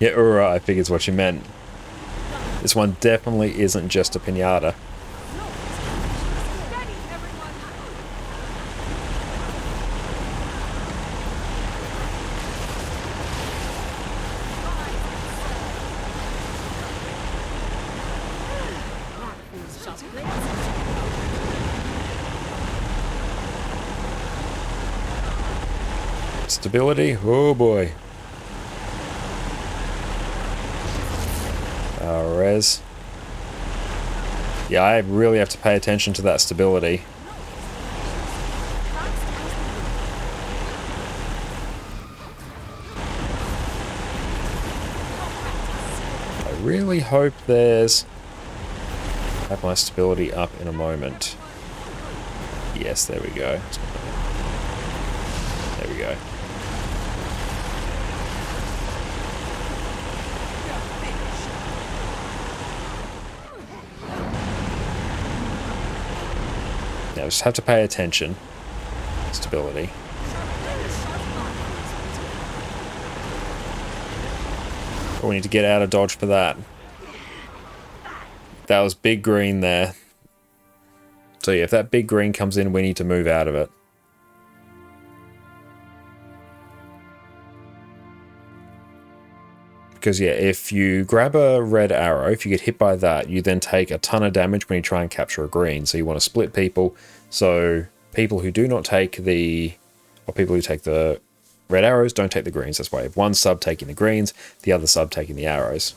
Yeah, Ura, I figured is what you meant. This one definitely isn't just a pinata. Stability, oh boy. Res. Yeah, I really have to pay attention to that stability. I really hope there's... I have my stability up in a moment. Yes, there we go. There we go. Now, just have to pay attention. Stability. Oh, we need to get out of dodge for that. That was big green there. So yeah, if that big green comes in, we need to move out of it. Because yeah, if you grab a red arrow, if you get hit by that, you then take a ton of damage when you try and capture a green. So you want to split people. So people who do not take the, or people who take the red arrows don't take the greens. That's why you have one sub taking the greens, the other sub taking the arrows.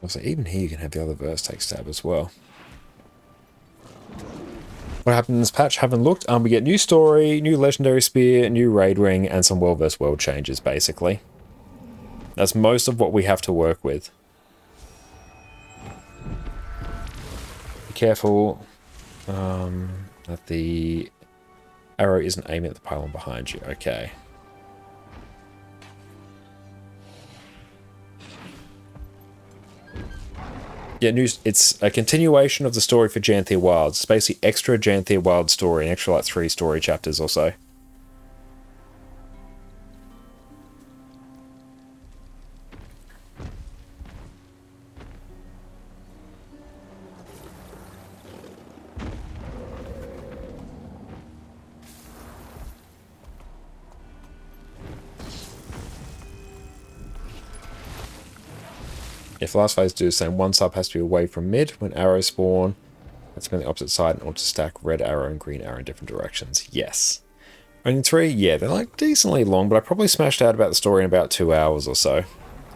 So even here you can have the other verse take stab as well. What happened in this patch? Haven't looked. We get new story, new legendary spear, new raid ring, and some world vs world changes, basically. That's most of what we have to work with. Be careful that the arrow isn't aiming at the pylon behind you. Okay. Yeah, news. It's a continuation of the story for Janthia Wilds. It's basically extra Janthia Wild story, an extra like 3 story chapters or so. If last phase do the same, one sub has to be away from mid when arrows spawn. That's been the opposite side in order to stack red arrow and green arrow in different directions. Yes. Only 3? Yeah, they're like decently long, but I probably smashed out about the story in about 2 hours or so.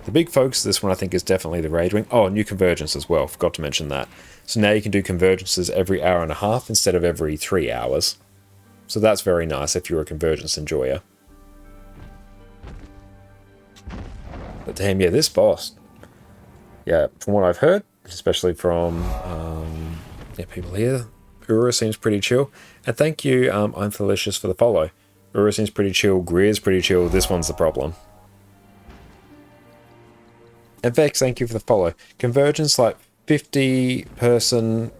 The big focus of this one I think is definitely the raid wing. Oh, new convergence as well, forgot to mention that. So now you can do convergences every hour and a half instead of every 3 hours. So that's very nice if you're a convergence enjoyer. But damn, yeah, this boss. Yeah, from what I've heard, especially from people here, Ura seems pretty chill. And thank you, I'm Felicious, for the follow. Ura seems pretty chill, Greer's pretty chill, this one's the problem. And Vex, thank you for the follow. Convergence, like 50-person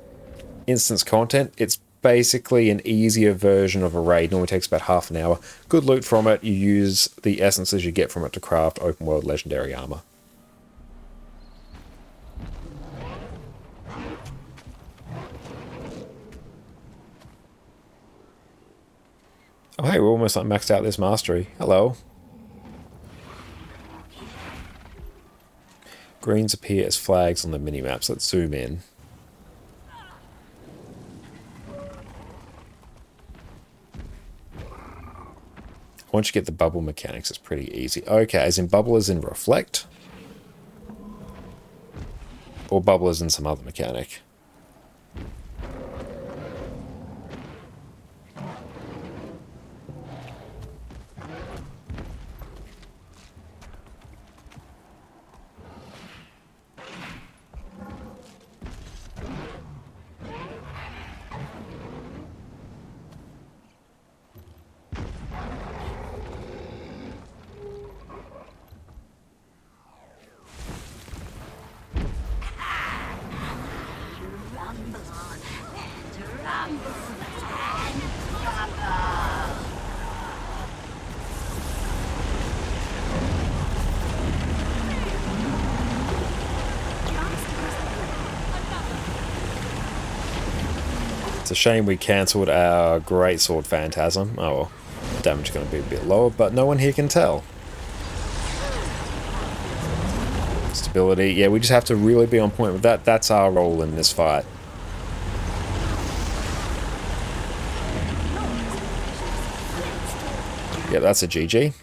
instance content, it's basically an easier version of a raid. Normally takes about half an hour. Good loot from it, you use the essences you get from it to craft open world legendary armor. Oh hey, we're almost like maxed out this mastery. Hello. Greens appear as flags on the minimaps. Let's zoom in. Once you get the bubble mechanics, it's pretty easy. Okay, as in bubble as in reflect? Or bubble as in some other mechanic? It's a shame we cancelled our Greatsword Phantasm. Oh well, damage is going to be a bit lower, but no one here can tell. Stability, yeah, we just have to really be on point with that. That's our role in this fight. Yeah, that's a GG.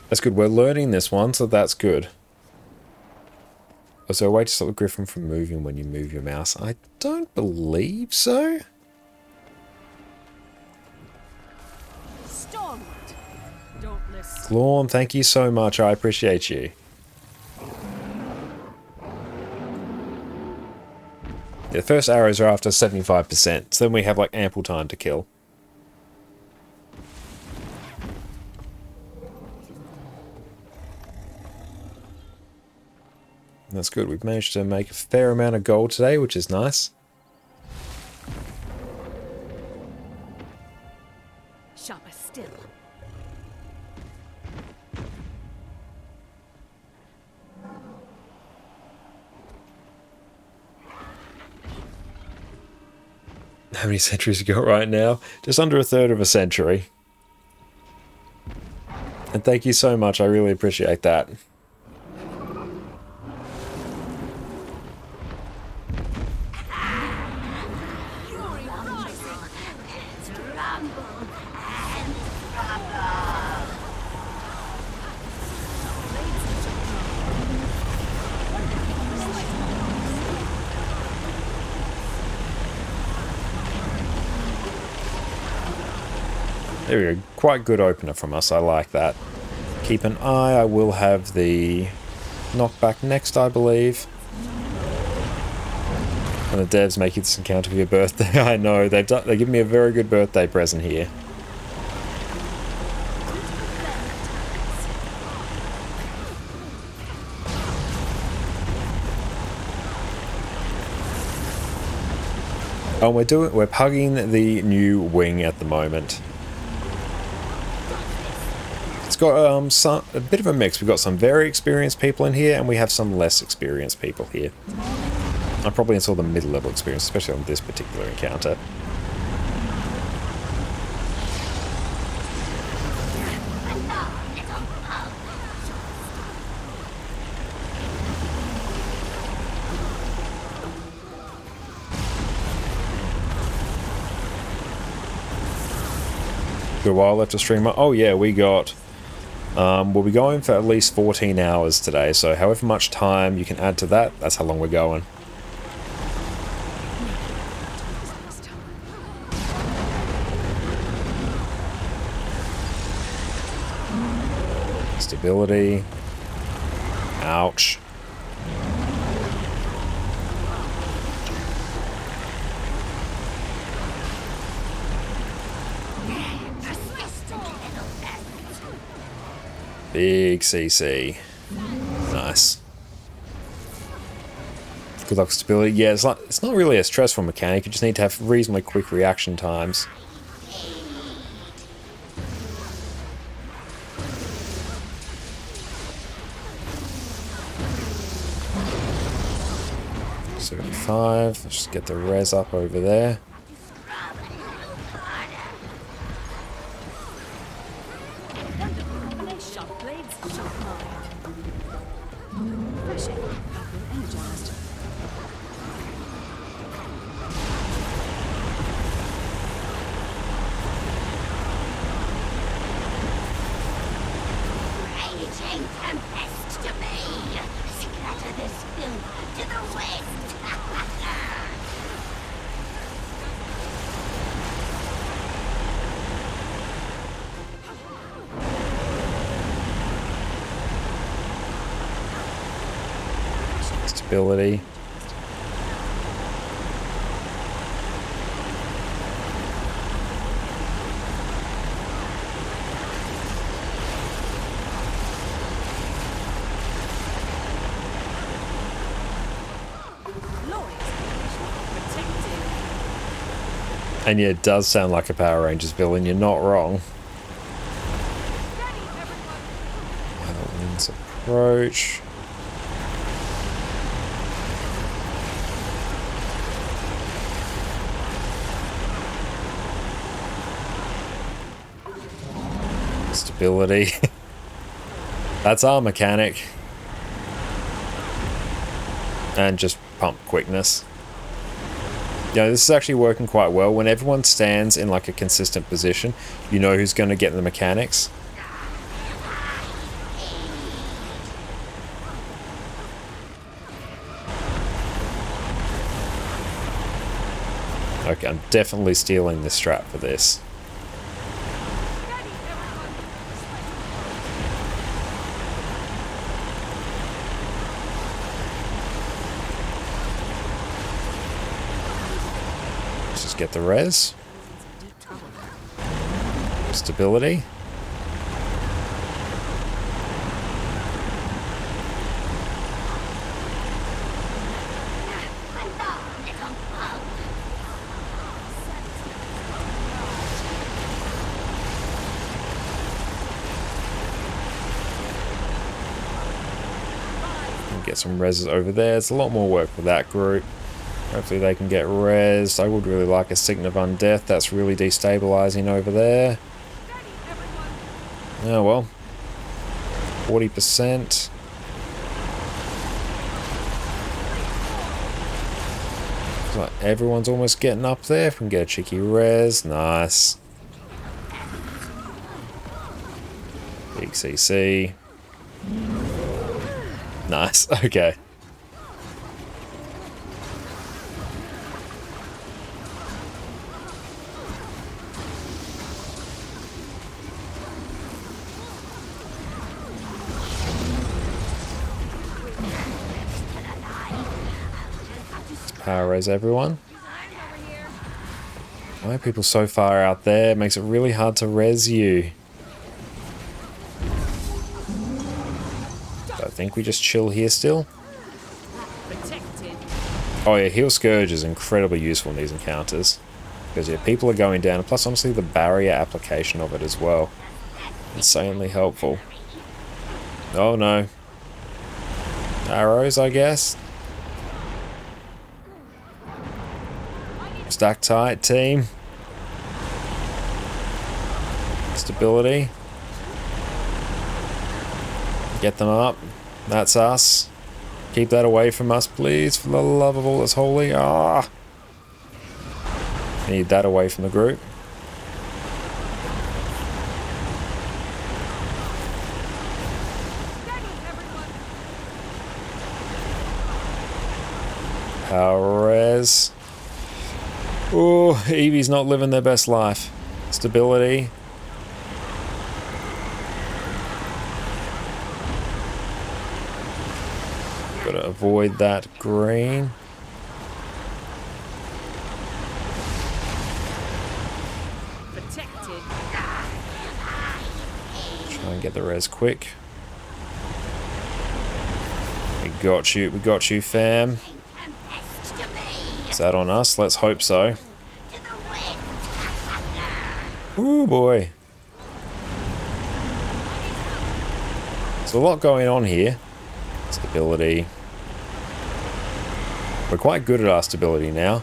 That's good. We're learning this one, so that's good. Was there a way to stop the griffin from moving when you move your mouse? I don't believe so. Glorm, thank you so much. I appreciate you. Yeah, the first arrows are after 75%, so then we have like ample time to kill. That's good. We've managed to make a fair amount of gold today, which is nice. Sharper still. How many centuries you got right now? Just under a third of a century. And thank you so much. I really appreciate that. There we go. Quite good opener from us. I like that. Keep an eye. I will have the knockback next, I believe. And the devs make this encounter for your birthday. I know, they give me a very good birthday present here. Oh, we're pugging the new wing at the moment. It's got a bit of a mix. We've got some very experienced people in here, and we have some less experienced people here. I'm probably install the middle-level experience, especially on this particular encounter. Good while left to stream. Oh yeah, we got... we'll be going for at least 14 hours today, so however much time you can add to that, that's how long we're going. Stability. Ouch. Big CC. Nice. Good luck stability. Yeah, it's not really a stressful mechanic, you just need to have reasonably quick reaction times. Let's just get the res up over there. Stability. And yeah, it does sound like a Power Rangers villain, you're not wrong. Wind's approach. Stability. That's our mechanic. And just pump quickness. You know, this is actually working quite well. When everyone stands in like a consistent position, you know who's going to get the mechanics. Okay, I'm definitely stealing this strat for this. Get the res. Stability. Get some reses over there. It's a lot more work for that group. Hopefully they can get res. I would really like a Sign of Undeath. That's really destabilizing over there. Oh well. 40%. Looks like everyone's almost getting up there. If we can get a cheeky res. Nice. Big CC. Nice. Okay. Power res everyone. Why are people so far out there? It makes it really hard to res you. So I think we just chill here still. Oh yeah, Heal Scourge is incredibly useful in these encounters. Because yeah, people are going down, plus honestly the barrier application of it as well. Insanely helpful. Oh no. Arrows, I guess. Stack tight, team. Stability. Get them up. That's us. Keep that away from us, please, for the love of all that's holy. Ah! Need that away from the group. Power res. Oh, Evie's not living their best life. Stability. Gotta avoid that green. Try and get the res quick. We got you, fam. Is that on us? Let's hope so. Ooh, boy. There's a lot going on here. Stability. We're quite good at our stability now.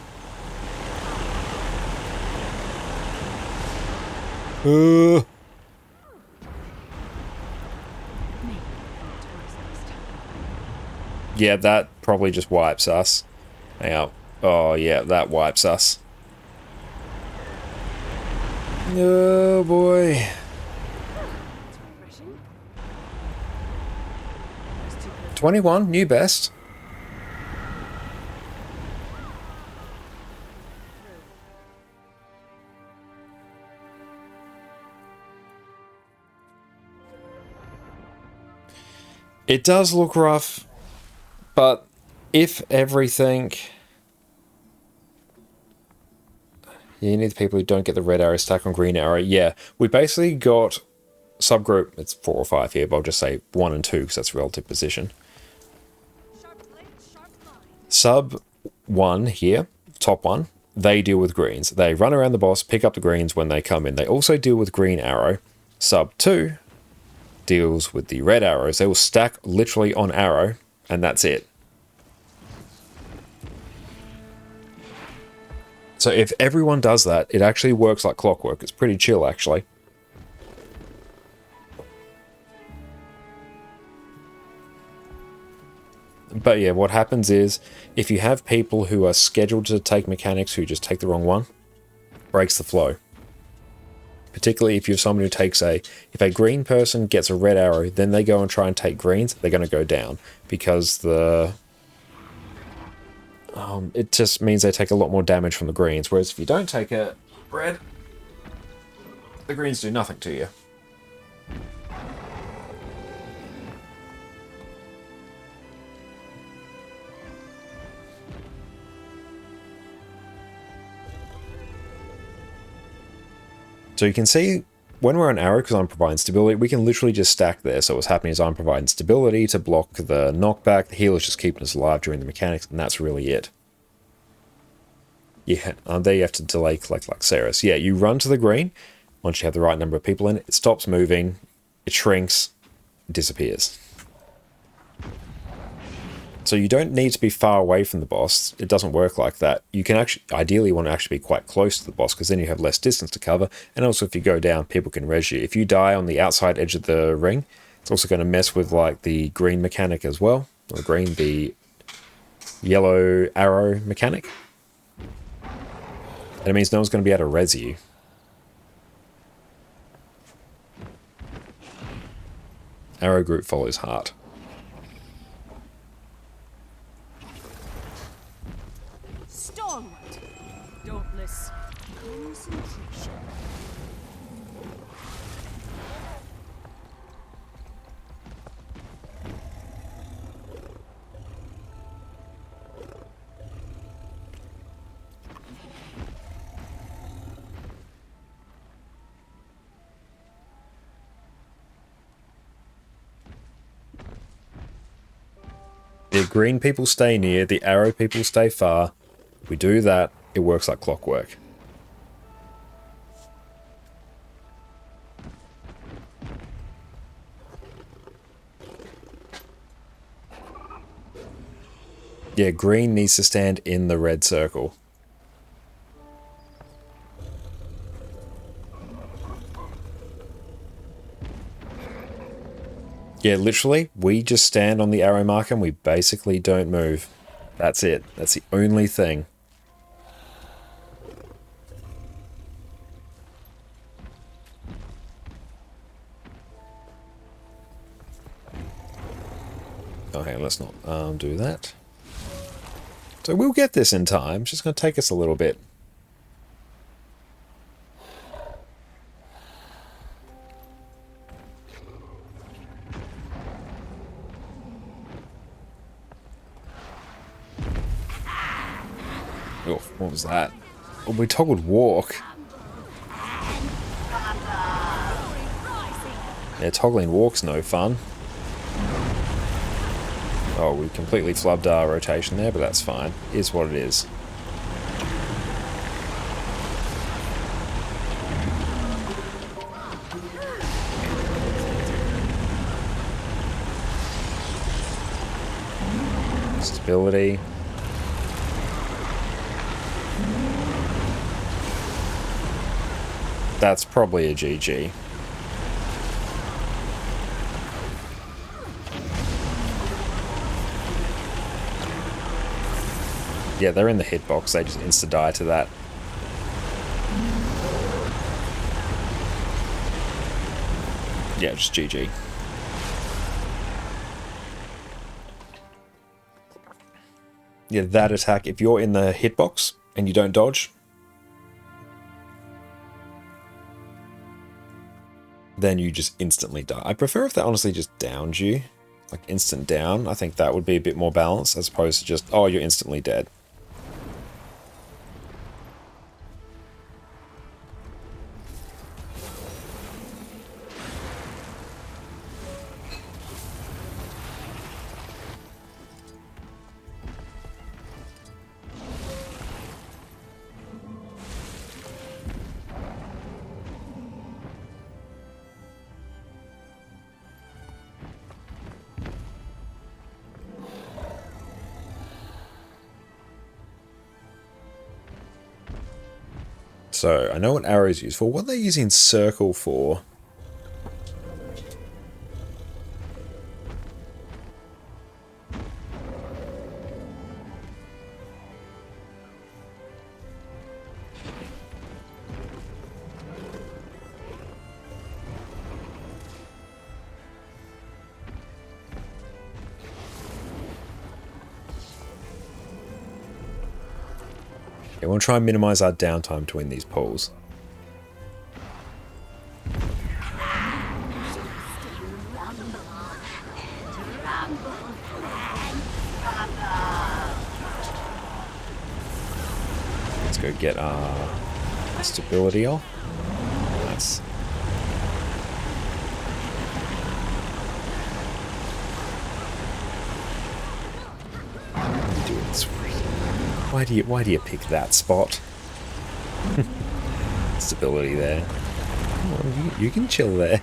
Yeah, that probably just wipes us. Hang out. Oh yeah, that wipes us. Oh boy. $21, new best. It does look rough, but if everything... Yeah, you need the people who don't get the red arrow stack on green arrow. Yeah, we basically got subgroup, it's 4 or 5 here, but I'll just say 1 and 2 because that's relative position. Sub 1 here, top one, they deal with greens. They run around the boss, pick up the greens when they come in. They also deal with green arrow. Sub 2 deals with the red arrows. They will stack literally on arrow, and that's it. So if everyone does that, it actually works like clockwork. It's pretty chill, actually. But yeah, what happens is, if you have people who are scheduled to take mechanics who just take the wrong one, breaks the flow. Particularly if you have someone who takes if a green person gets a red arrow, then they go and try and take greens, they're going to go down. Because it just means they take a lot more damage from the greens. Whereas if you don't take a red, the greens do nothing to you. So you can see when we're on arrow, because I'm providing stability, we can literally just stack there. So what's happening is I'm providing stability to block the knockback. The healer's just keeping us alive during the mechanics, and that's really it. Yeah, there you have to delay collect like Ceres. Yeah, you run to the green. Once you have the right number of people in it, it stops moving, it shrinks, it disappears. So you don't need to be far away from the boss. It doesn't work like that. You can actually, ideally want to actually be quite close to the boss because then you have less distance to cover. And also if you go down, people can res you. If you die on the outside edge of the ring, it's also going to mess with like the green mechanic as well. Or the yellow arrow mechanic. And it means no one's going to be able to res you. Arrow group follows heart. Stormwood. Dauntless. Concentration. The green people stay near, the arrow people stay far. We do that, it works like clockwork. Yeah, green needs to stand in the red circle. Yeah, literally, we just stand on the arrow marker and we basically don't move. That's it. That's the only thing. Okay, let's not do that. So we'll get this in time. It's just going to take us a little bit. Oh, what was that? Oh, we toggled walk. Yeah, toggling walk's no fun. Oh, we completely flubbed our rotation there, but that's fine. Is what it is. Stability. That's probably a GG. Yeah, they're in the hitbox. They just insta-die to that. Yeah, just GG. Yeah, that attack, if you're in the hitbox and you don't dodge, then you just instantly die. I prefer if they honestly just downed you. Like instant down. I think that would be a bit more balanced as opposed to just, oh, you're instantly dead. So, I know what arrows used for. What are they using circle for? Yeah, we'll try and minimize our downtime between these pulls. Let's go get our stability off. Nice. Why do you pick that spot? Stability there. Oh, you can chill there.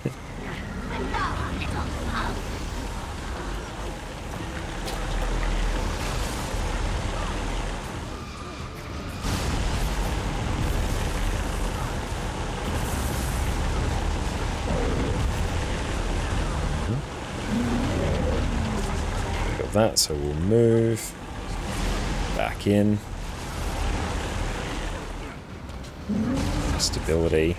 Got that, so we'll move back in. Stability.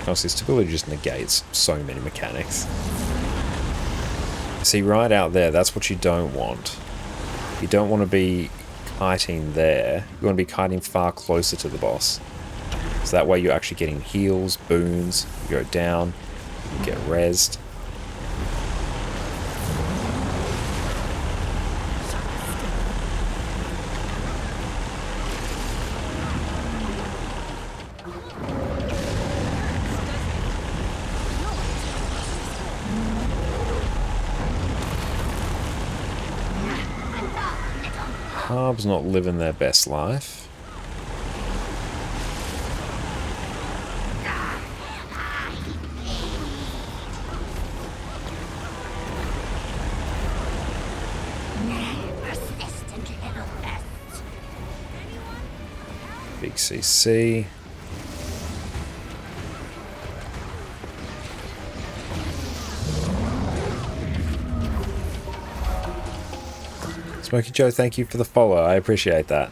Honestly, stability just negates so many mechanics. See, right out there, that's what you don't want. You don't want to be kiting there. You want to be kiting far closer to the boss. So that way you're actually getting heals, boons, you go down, you get rezzed. Harb's not living their best life. Big CC. Smoky Joe, thank you for the follow. I appreciate that.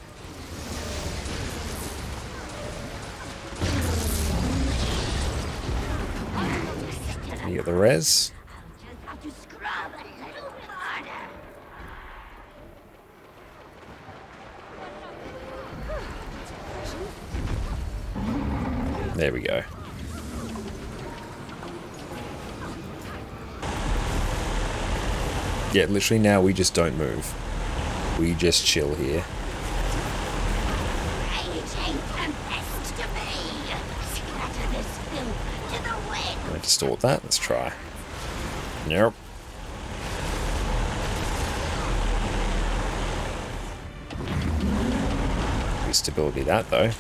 You got the res. There we go. Yeah, literally now we just don't move. We just chill here. I'm going to distort that. Let's try. Nope. Good stability that though.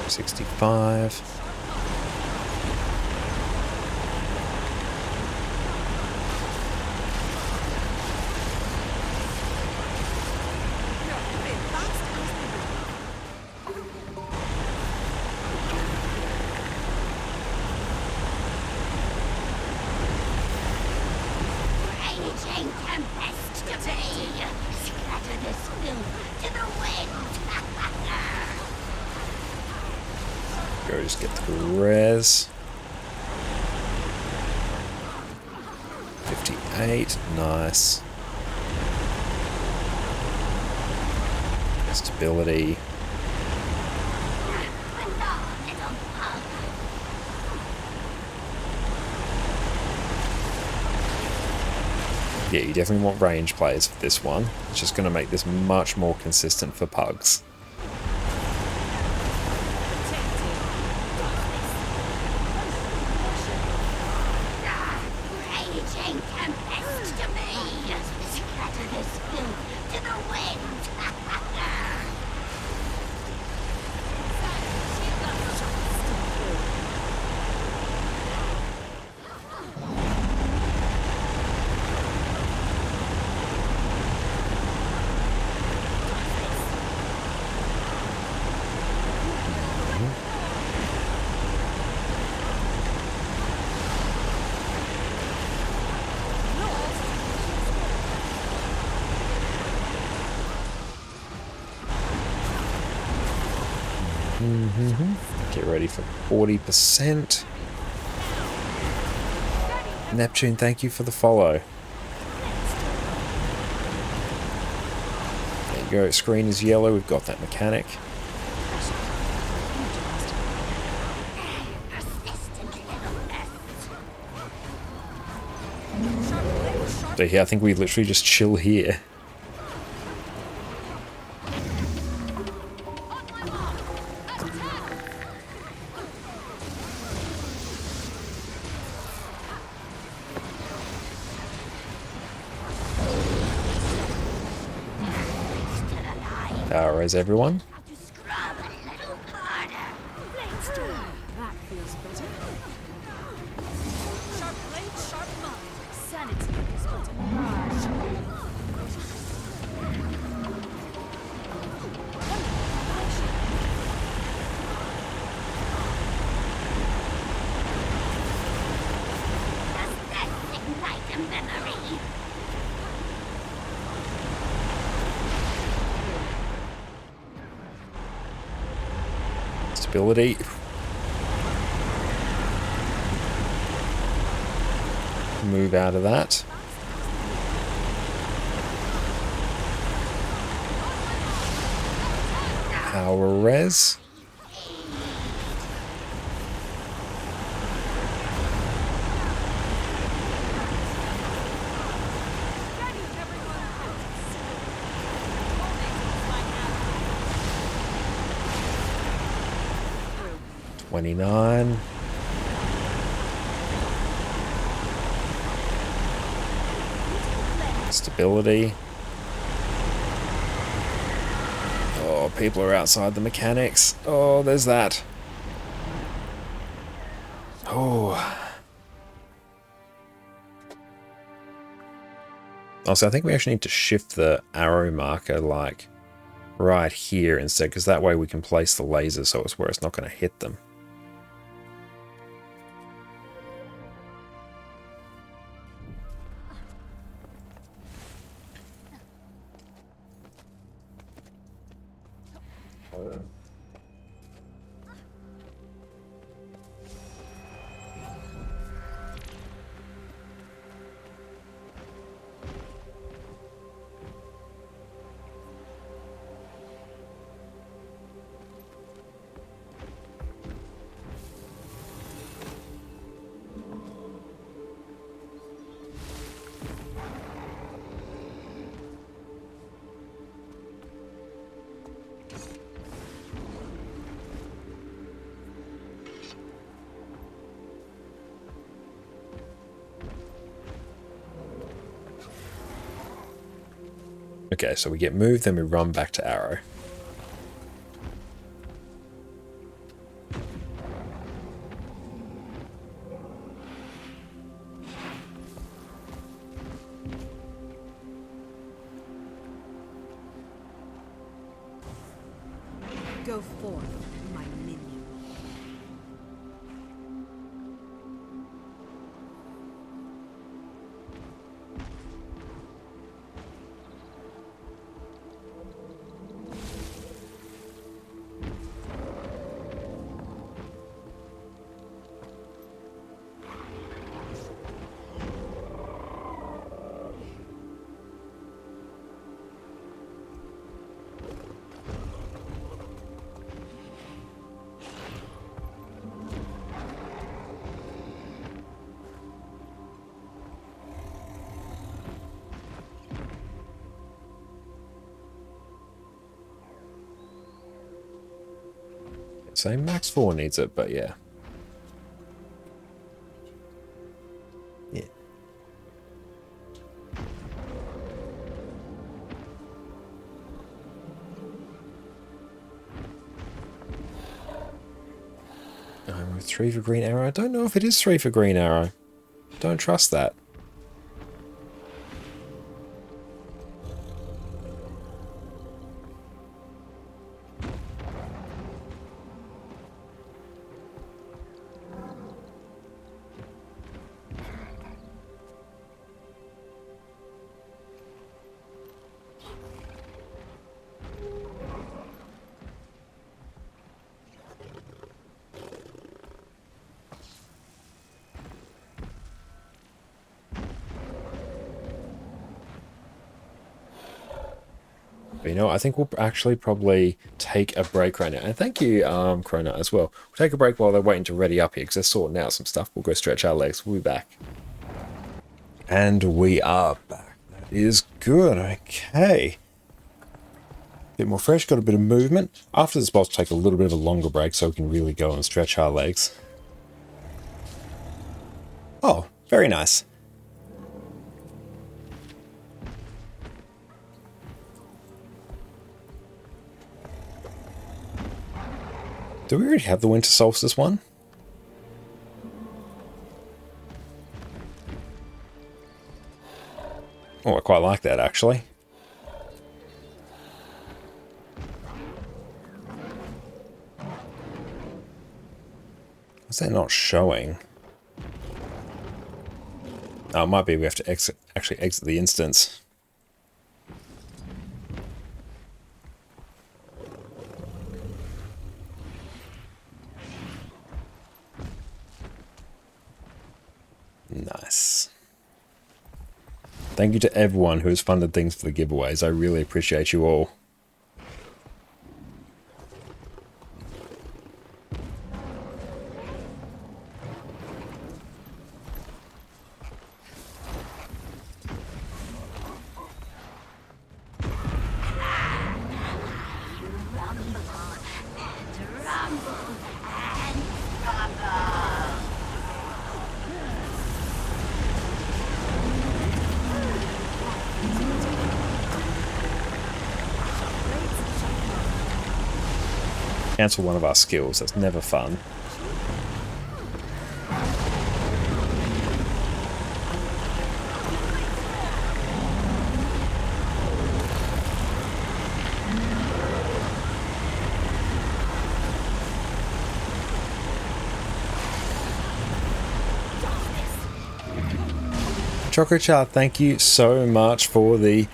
65. Go, just get the res. 58, nice. Stability. Yeah, you definitely want range plays for this one. It's just going to make this much more consistent for pugs. Get ready for 40%. Neptune, thank you for the follow. There you go, screen is yellow, we've got that mechanic. So yeah, I think we literally just chill here. Res everyone. That feels better. Sharp blade, sharp mind. Sanity is but a mirage. Stability. Move out of that. Power res. Stability. Oh, people are outside the mechanics. Oh, there's that. Oh. Also, I think we actually need to shift the arrow marker, like, right here instead, because that way we can place the laser so it's where it's not going to hit them. Okay, so we get moved, then we run back to arrow. Go forth, my minion. So Max 4 needs it, but yeah. Yeah. I'm with 3 for green arrow. I don't know if it is 3 for green arrow. Don't trust that. But you know what? I think we'll actually probably take a break right now. And thank you, Krona, as well. We'll take a break while they're waiting to ready up here, because they're sorting out some stuff. We'll go stretch our legs. We'll be back. And we are back. That is good. Okay. Bit more fresh, got a bit of movement. After this boss, take a little bit of a longer break so we can really go and stretch our legs. Oh, very nice. Do we already have the Winter Solstice one? Oh, I quite like that, actually. What's that not showing? Oh, it might be we have to actually exit the instance. Nice. Thank you to everyone who has funded things for the giveaways. I really appreciate you all. cancel one of our skills. That's never fun. Chocochar, thank you so much for the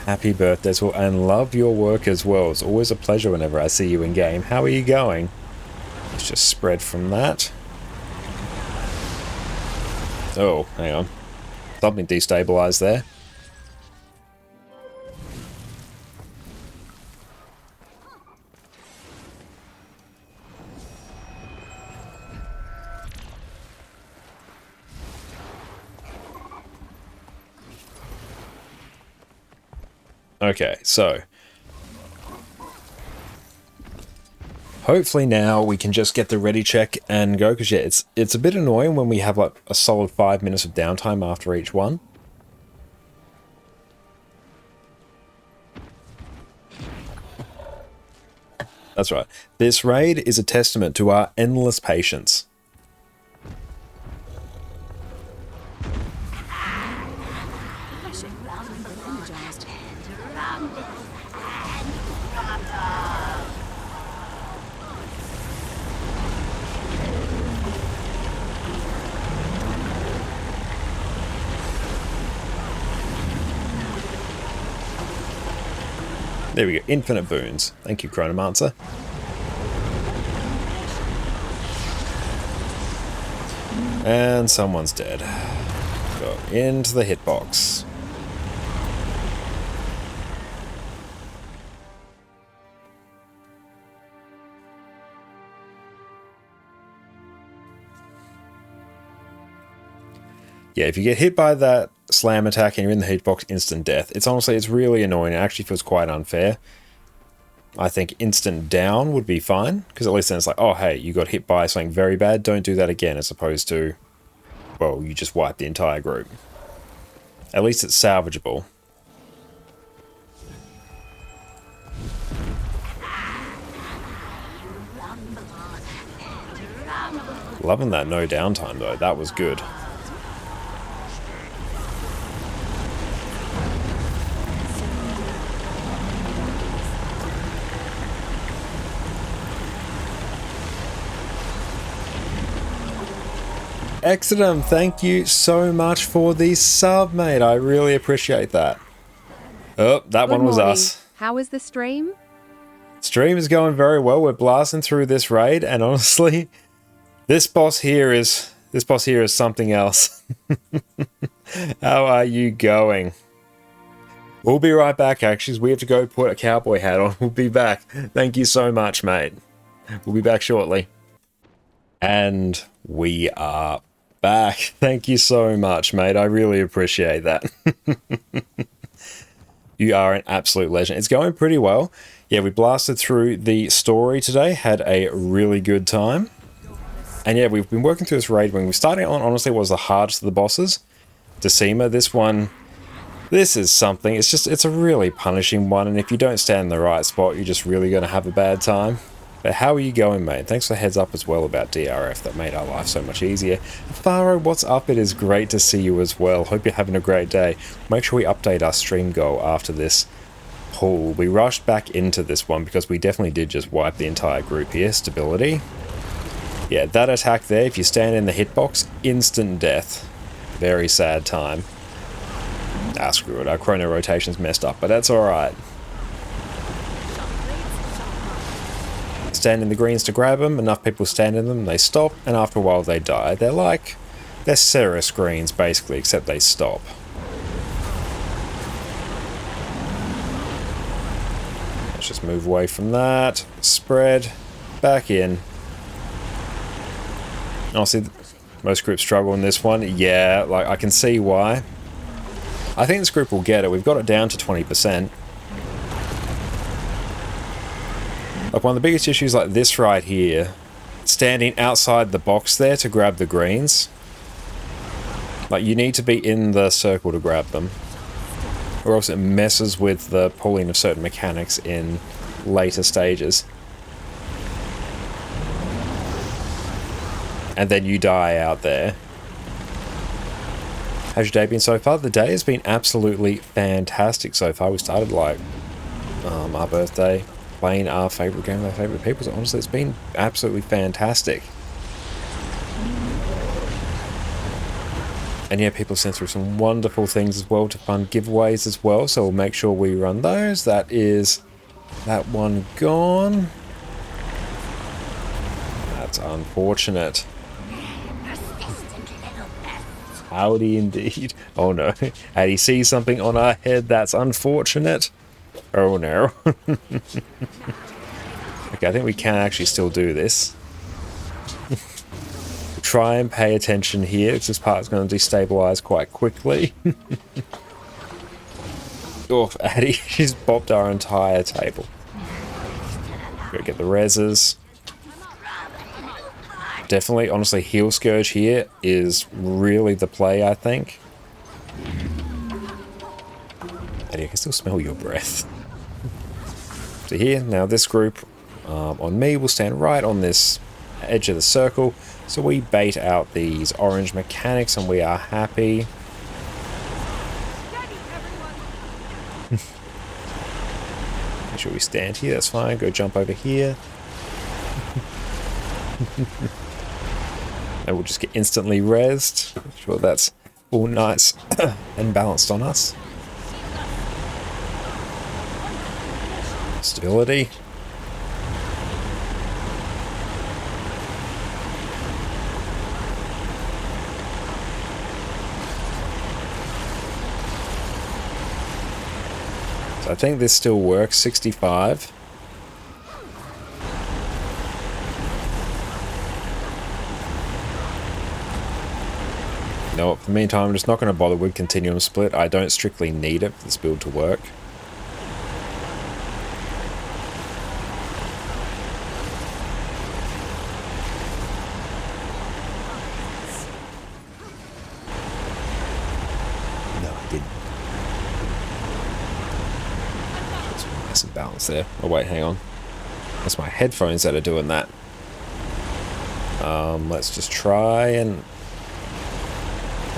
happy birthday as well, and love your work as well. It's always a pleasure whenever I see you in game. How are you going? Let's just spread from that. Oh, hang on. Something destabilized there. Okay, so hopefully now we can just get the ready check and go, because yeah, it's a bit annoying when we have like a solid 5 minutes of downtime after each one. That's right. This raid is a testament to our endless patience. There we go, infinite boons. Thank you, Chronomancer. And someone's dead. Go into the hitbox. Yeah, if you get hit by that slam attack and you're in the hitbox, instant death. It's really annoying. It actually feels quite unfair. I think instant down would be fine, because at least then it's like, oh hey, you got hit by something very bad, don't do that again, as opposed to, well, you just wipe the entire group. At least it's salvageable. Loving that no downtime though, that was good. Exodum, thank you so much for the sub, mate. I really appreciate that. Oh, that one was us. How is the stream? Stream is going very well. We're blasting through this raid, and honestly, this boss here is something else. How are you going? We'll be right back, actually. We have to go put a cowboy hat on. We'll be back. Thank you so much, mate. We'll be back shortly. And we are back. Thank you so much, mate. I really appreciate that. You are an absolute legend. It's going pretty well. Yeah, we blasted through the story today, had a really good time. And yeah, we've been working through this raid. When we started on, honestly, was the hardest of the bosses. Decima, this one, this is something. It's a really punishing one, and if you don't stand in the right spot, you're just really going to have a bad time. But how are you going, mate? Thanks for the heads up as well about DRF. That made our life so much easier. Faro, what's up? It is great to see you as well. Hope you're having a great day. Make sure we update our stream goal after this pull. We rushed back into this one because we definitely did just wipe the entire group here. Stability. Yeah, that attack there, if you stand in the hitbox, instant death. Very sad time. Ah, screw it. Our chrono rotation's messed up, but that's alright. Stand in the greens to grab them, enough people stand in them, they stop, and after a while they die. They're Ceres greens basically, except they stop. Let's just move away from that, spread, back in. Honestly, most groups struggle in this one. Yeah, like I can see why. I think this group will get it. We've got it down to 20%. Like one of the biggest issues like this right here, standing outside the box there to grab the greens. Like you need to be in the circle to grab them, or else it messes with the pulling of certain mechanics in later stages. and then you die out there. How's your day been so far? The day has been absolutely fantastic so far. We started like our birthday, playing our favourite game with our favourite people. So honestly, it's been absolutely fantastic. And yeah, people sent through some wonderful things as well to fund giveaways as well. So we'll make sure we run those. That is that one gone. That's unfortunate. Howdy indeed. Oh no. Had he see something on our head? That's unfortunate. Oh no. Okay, I think we can actually still do this. Try and pay attention here, because this part is going to destabilize quite quickly. Oh, Addie, she's bopped our entire table. Go get the reses. Definitely, honestly, Heal Scourge here is really the play, I think. Addie, I can still smell your breath. So here, now this group on me will stand right on this edge of the circle. So we bait out these orange mechanics and we are happy. Make sure we stand here, that's fine. Go jump over here. And we'll just get instantly rezzed. Make sure that's all nice and balanced on us. Stability. I think this still works, 65. You know what, for the meantime, I'm just not going to bother with Continuum Split. I don't strictly need it for this build to work. Balance there. Oh wait, hang on. That's my headphones that are doing that. Let's just try and...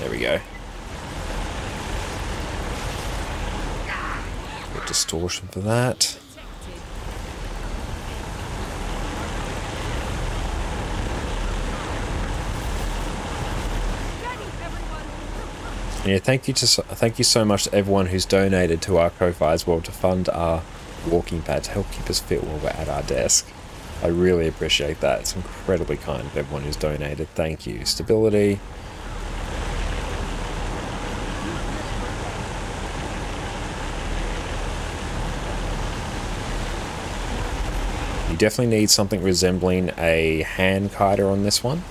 There we go. Good distortion for that. Yeah, thank you so much to everyone who's donated to our Ko-Fi as well to fund our walking pad to help keep us fit while we're at our desk. I really appreciate that. It's incredibly kind of everyone who's donated. Thank you. Stability. You definitely need something resembling a hand kiter on this one.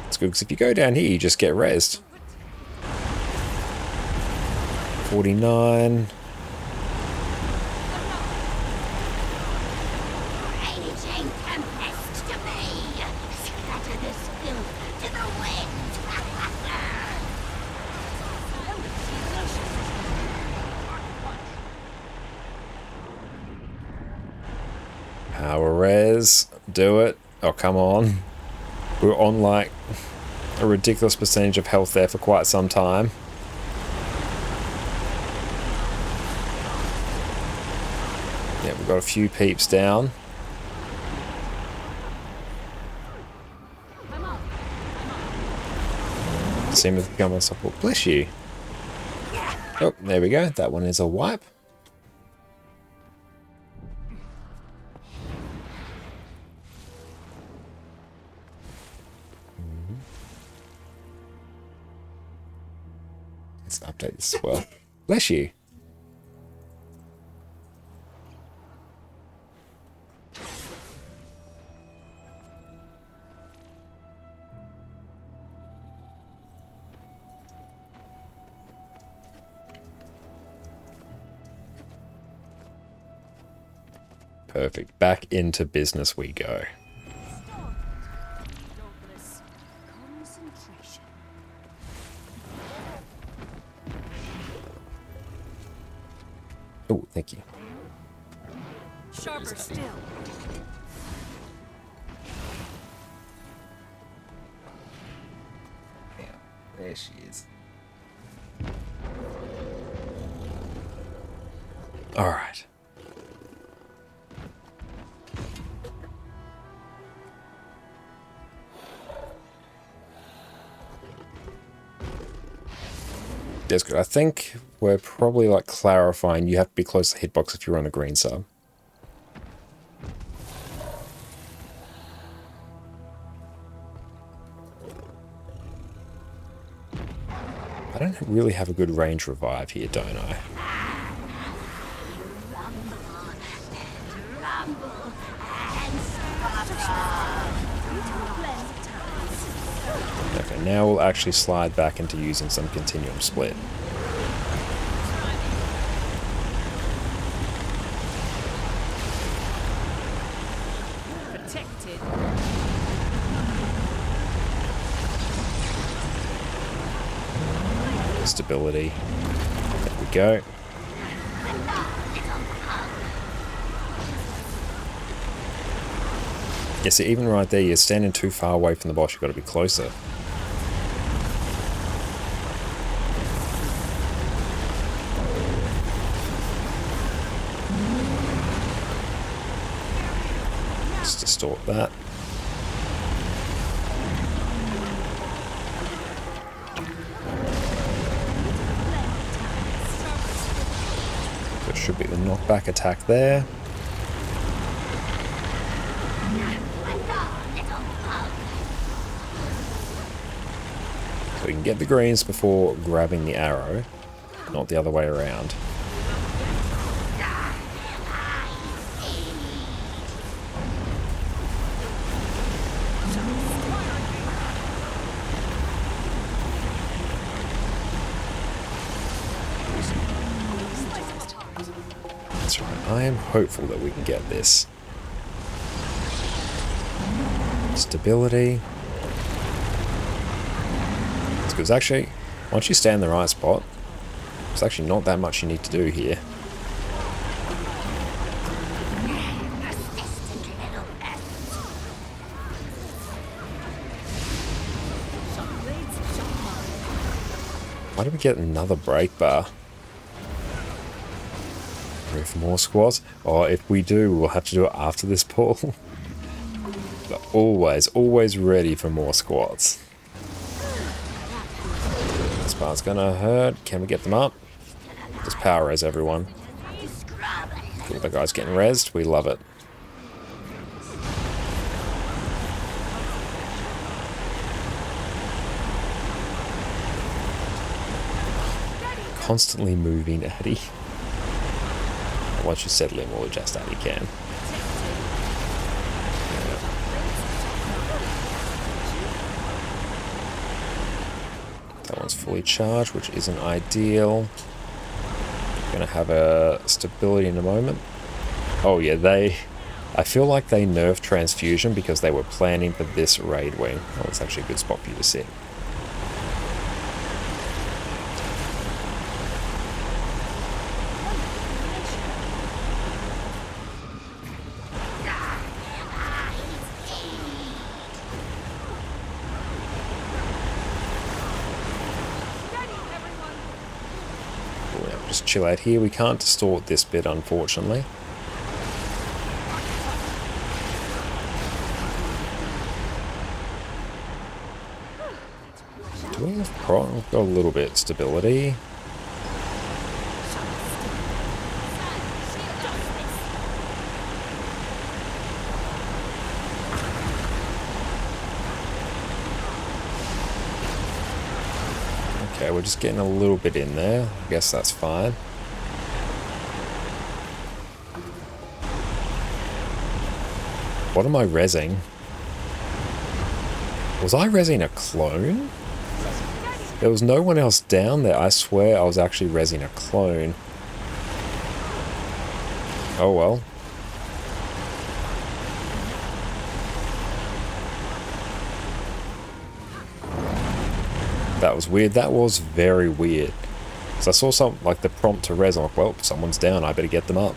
It's good because if you go down here, you just get rezzed. 49. Power res, do it. Oh, come on. We're on like a ridiculous percentage of health there for quite some time. Yeah, we've got a few peeps down. Seem to become a support. Bless you. Oh, there we go. That one is a wipe. Let's update this as well. Bless you. Perfect. Back into business we go. Oh, thank you. Sharper still. There she is. Alright. That's good. I think we're probably like clarifying you have to be close to the hitbox if you're on a green sub. I don't really have a good range revive here, don't I? Okay, now we'll actually slide back into using some continuum split. Protected. Stability. There we go. Yeah, see, even right there, you're standing too far away from the boss. You've got to be closer. Let's distort that. There should be the knockback attack there. So we can get the greens before grabbing the arrow, not the other way around. That's right, I am hopeful that we can get this. Stability. Because actually, once you stand in the right spot, there's actually not that much you need to do here. Why do we get another break bar? Ready for more squats? Oh, if we do, we'll have to do it after this pull. But always ready for more squats. This part's gonna hurt. Can we get them up? Just power res everyone. Cool, the guy's getting rezzed. We love it. Constantly moving Addy. Once you settle in, we'll adjust Addy can. That one's fully charged, which isn't ideal. Gonna have a stability in a moment. Oh yeah, I feel like they nerfed transfusion because they were planning for this raid wing. Oh, it's actually a good spot for you to sit. Just chill out here. We can't distort this bit, unfortunately. Do we have We've got a little bit of stability. Okay, we're just getting a little bit in there. I guess that's fine. What am I rezzing? Was I rezzing a clone? There was no one else down there. I swear I was actually rezzing a clone. Oh well. That was weird. That was very weird. So I saw something like the prompt to res. I'm like, well, someone's down. I better get them up.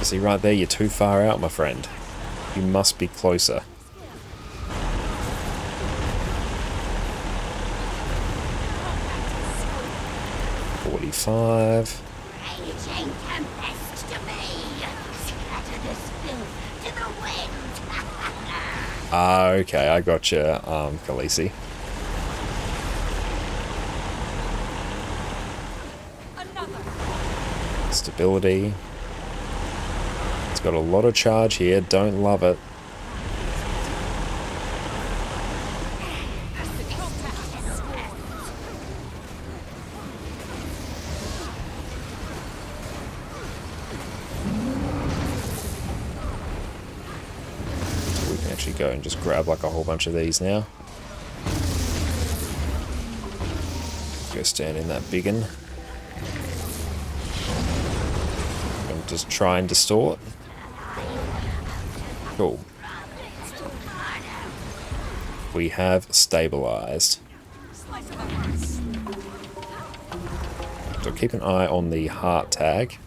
See, right there, you're too far out, my friend. You must be closer. $45. Raging tempest to me. Scatter this filth to the wind. Ah, okay, I gotcha, Khaleesi. Stability. It's got a lot of charge here, don't love it. We can actually go and just grab like a whole bunch of these now. Go stand in that big one. And just try and distort. Cool. We have stabilized. So keep an eye on the heart tag.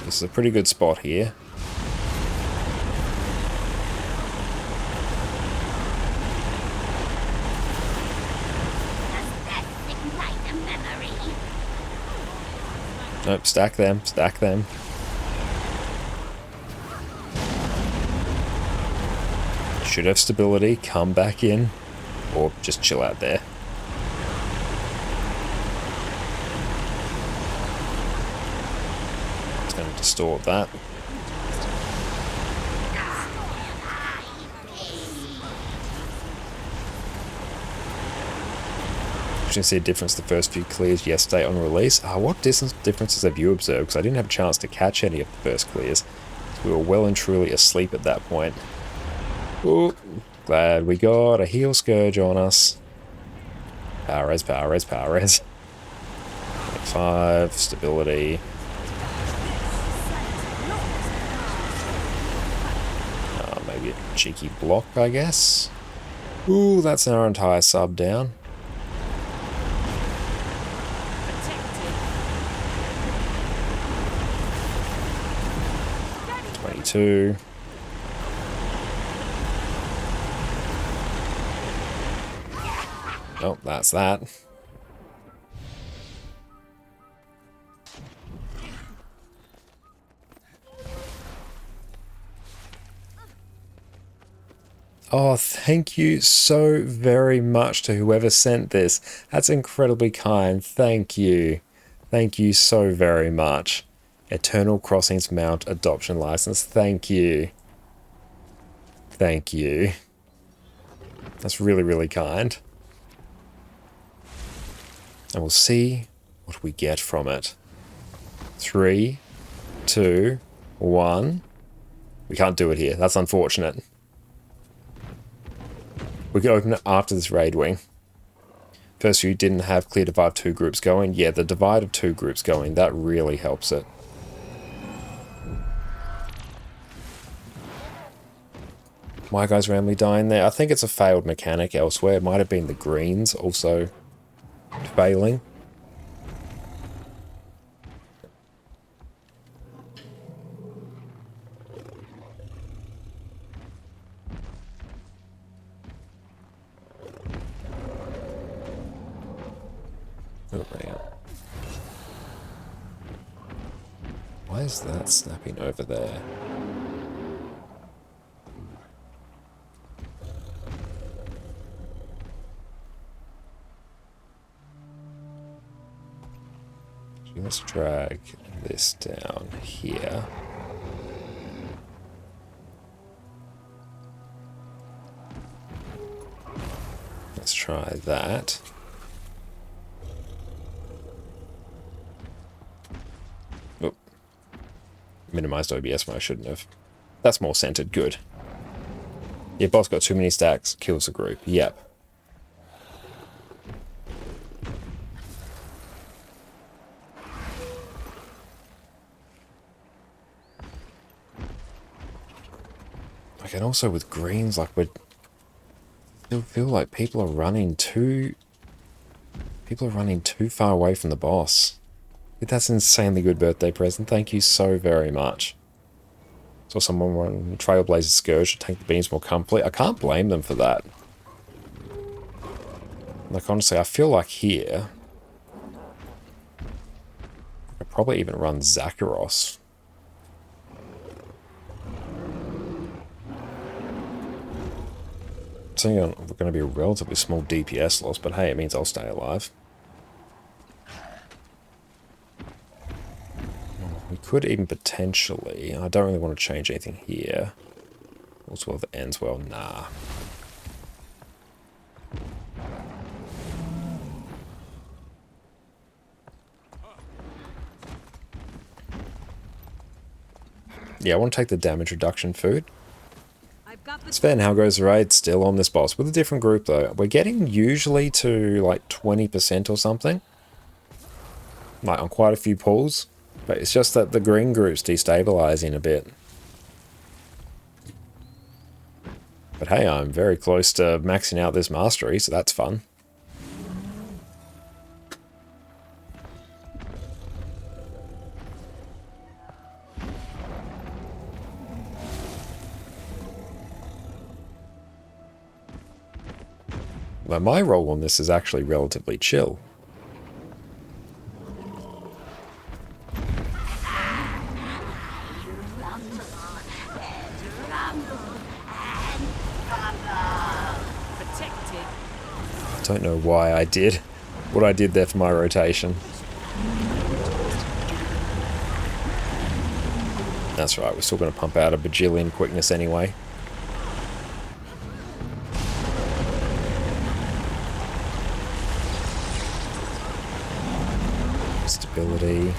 This is a pretty good spot here. Nope, stack them, stack them. Should have stability, come back in, or just chill out there. It's going to distort that. You can see a difference the first few clears yesterday on release. What differences have you observed? Because I didn't have a chance to catch any of the first clears. We were well and truly asleep at that point. Ooh, glad we got a heal scourge on us. Power res, power res, power res. 5, stability. Maybe a cheeky block, I guess. Ooh, that's our entire sub down. Two. Oh, that's that. Oh, thank you so very much to whoever sent this. That's incredibly kind. Thank you. Thank you so very much. Eternal Crossings Mount Adoption License. Thank you. Thank you. That's really, really kind. And we'll see what we get from it. 3, 2, 1. We can't do it here. That's unfortunate. We can open it after this raid wing. First, you didn't have clear divide 2 groups going. Yeah, the divide of 2 groups going, that really helps it. My guy's randomly dying there. I think it's a failed mechanic elsewhere. It might have been the greens also failing. Oh, yeah. Why is that snapping over there? Let's drag this down here. Let's try that. Oh. Minimized OBS when I shouldn't have. That's more centered. Good. Yeah, boss got too many stacks. Kills the group. Yep. And also with greens, like I still feel like people are running too far away from the boss. That's an insanely good birthday present. Thank you so very much. Saw someone run Trailblazer Scourge to take the beams more comfortably. I can't blame them for that. Like, honestly, I feel like here... I could probably even run Zakharos. It's only going to be a relatively small DPS loss, but hey, it means I'll stay alive. We could even potentially... I don't really want to change anything here. Also, if it ends well, nah. Yeah, I want to take the damage reduction food. Sven, how goes the raid? Still on this boss. With a different group, though. We're getting usually to, like, 20% or something. Like, on quite a few pulls. But it's just that the green group's destabilizing a bit. But hey, I'm very close to maxing out this mastery, so that's fun. Now, my role on this is actually relatively chill. I don't know why I did what I did there for my rotation. That's right, we're still going to pump out a bajillion quickness anyway. Stability.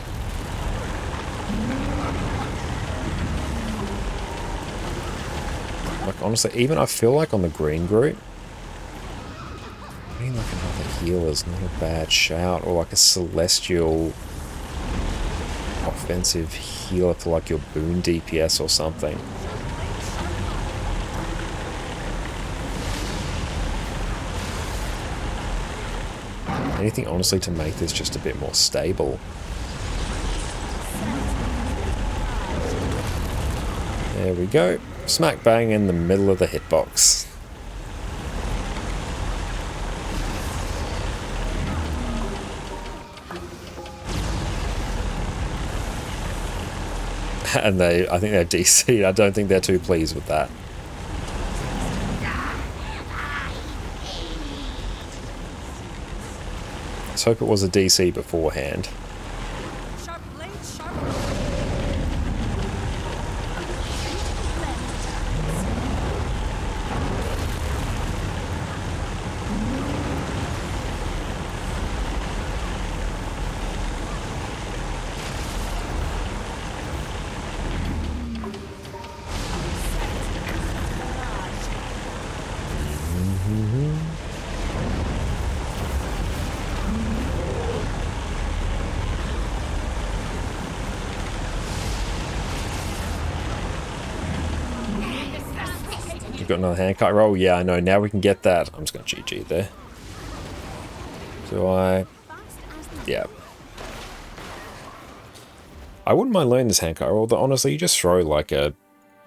Like, honestly, even I feel like on the green group, I mean, like another healer's not a bad shout, or like a celestial offensive healer for like your boon DPS or something. Anything, honestly, to make this just a bit more stable. There we go. Smack bang in the middle of the hitbox. And I think they're DC'd. I don't think they're too pleased with that. Let's hope it was a DC beforehand. Got another handcut roll? Yeah, I know. Now we can get that. I'm just going to GG there. Do I? Yeah. I wouldn't mind learning this handcut roll, but honestly, you just throw like a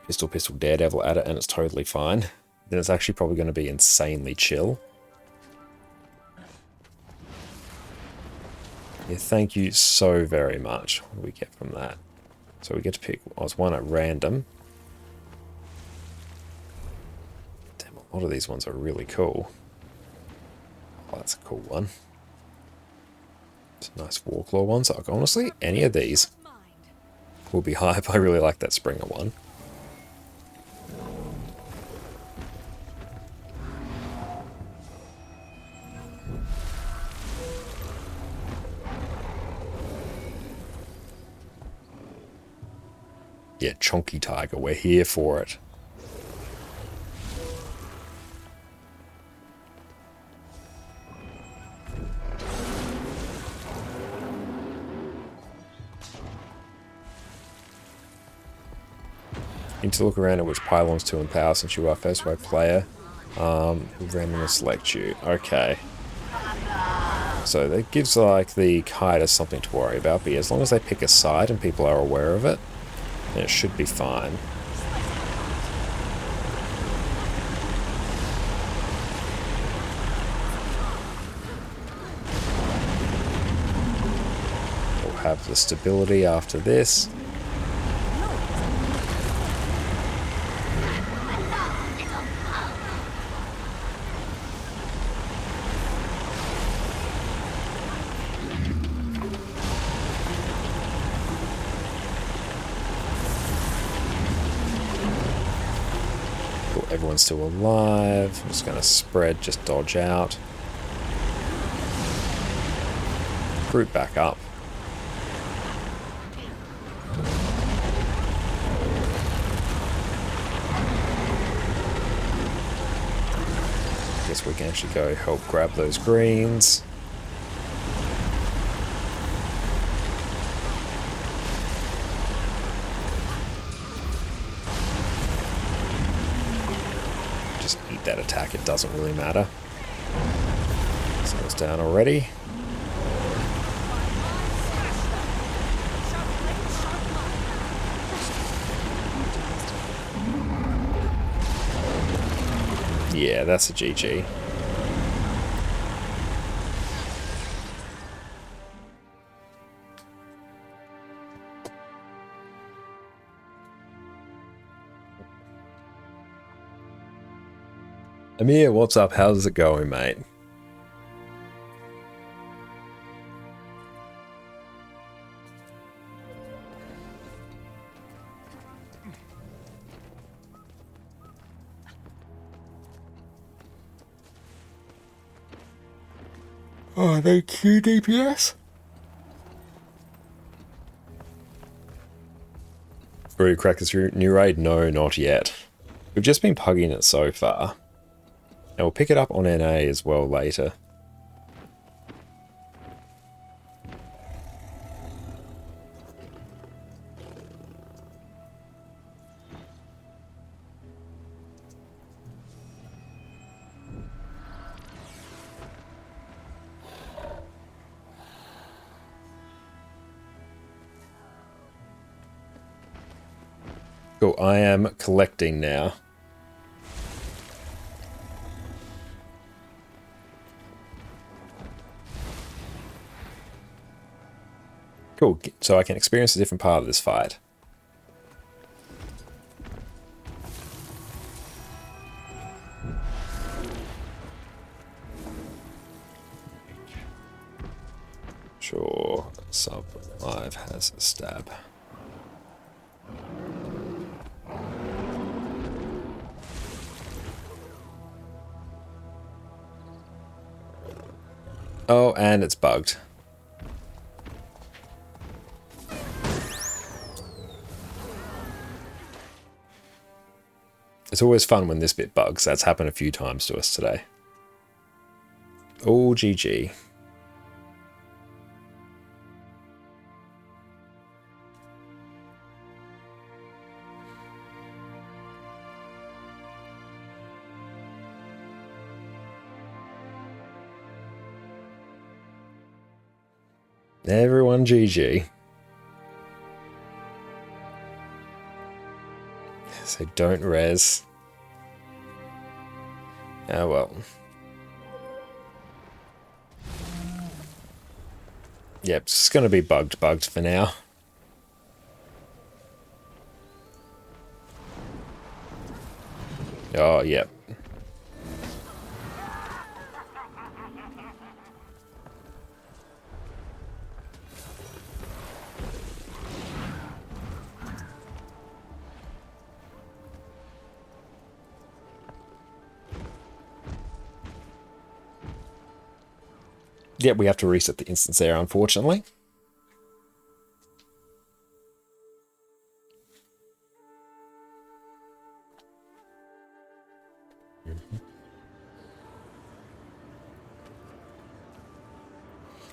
pistol daredevil at it and it's totally fine. Then it's actually probably going to be insanely chill. Yeah, thank you so very much. What do we get from that? So we get to pick one at random. A lot of these ones are really cool. Oh, that's a cool one. It's a nice Warclaw one. So honestly, any of these will be hype. I really like that Springer one. Yeah, Chonky Tiger, we're here for it. Need to look around at which pylons to empower since you are first wave player who randomly select you. Okay. So that gives like the kiters something to worry about, but as long as they pick a side and people are aware of it, then it should be fine. We'll have the stability after this. Everyone's still alive. I'm just going to spread, just dodge out. Group back up. Guess we can actually go help grab those greens. That attack, it doesn't really matter. Someone's down already. Yeah, that's a GG. Amir, what's up? How's it going, mate? Oh, thank you, DPS. Brew Crackers new raid? No, not yet. We've just been pugging it so far. And we'll pick it up on NA as well later. Cool, I am collecting now. Cool, so I can experience a different part of this fight. Sure, sub 5 has a stab. Oh, and it's bugged. It's always fun when this bit bugs. That's happened a few times to us today. Oh, GG. Everyone GG. So don't res. Oh well. Yep, it's gonna be bugged for now. Oh, yep. Yep, we have to reset the instance there, unfortunately.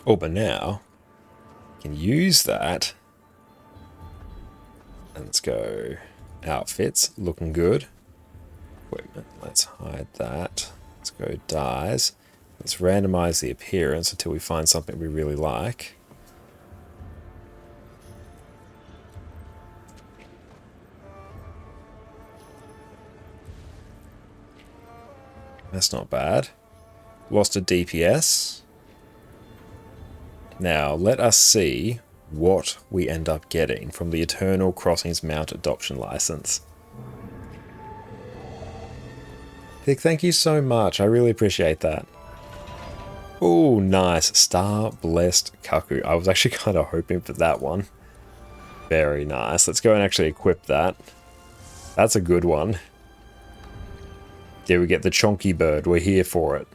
Oh, but now we can use that. And let's go outfits, looking good. Equipment, let's hide that. Let's go dyes. Let's randomize the appearance until we find something we really like. That's not bad. Lost a DPS. Now, let us see what we end up getting from the Eternal Crossings Mount Adoption License. Vic, thank you so much. I really appreciate that. Oh, nice. Star Blessed Kaku. I was actually kind of hoping for that one. Very nice. Let's go and actually equip that. That's a good one. There we get the Chonky Bird. We're here for it.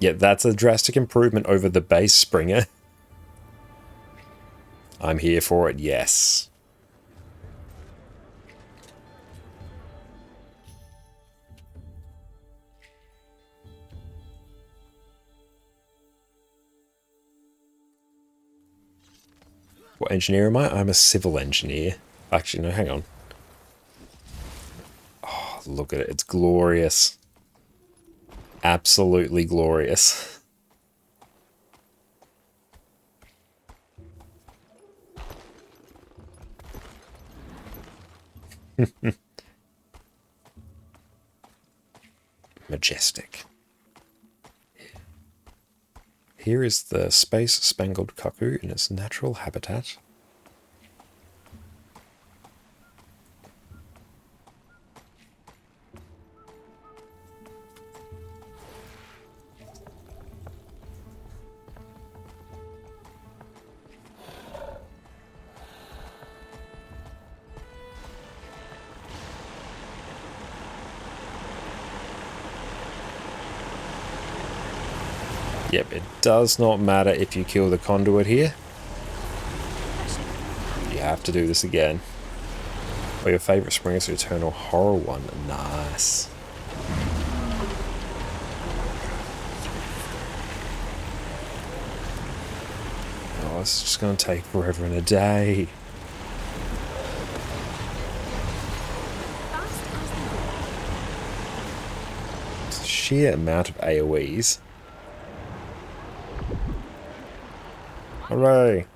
Yeah, that's a drastic improvement over the base Springer. I'm here for it, yes. What engineer am I? I'm a civil engineer. Actually, no, hang on. Oh, look at it. It's glorious. Absolutely glorious. Majestic. Here is the space-spangled cuckoo in its natural habitat. Yep, it does not matter if you kill the conduit here. You have to do this again. Oh, your favourite spring is the Eternal Horror one. Nice. Oh, it's just going to take forever and a day. It's the sheer amount of AoEs. Hooray!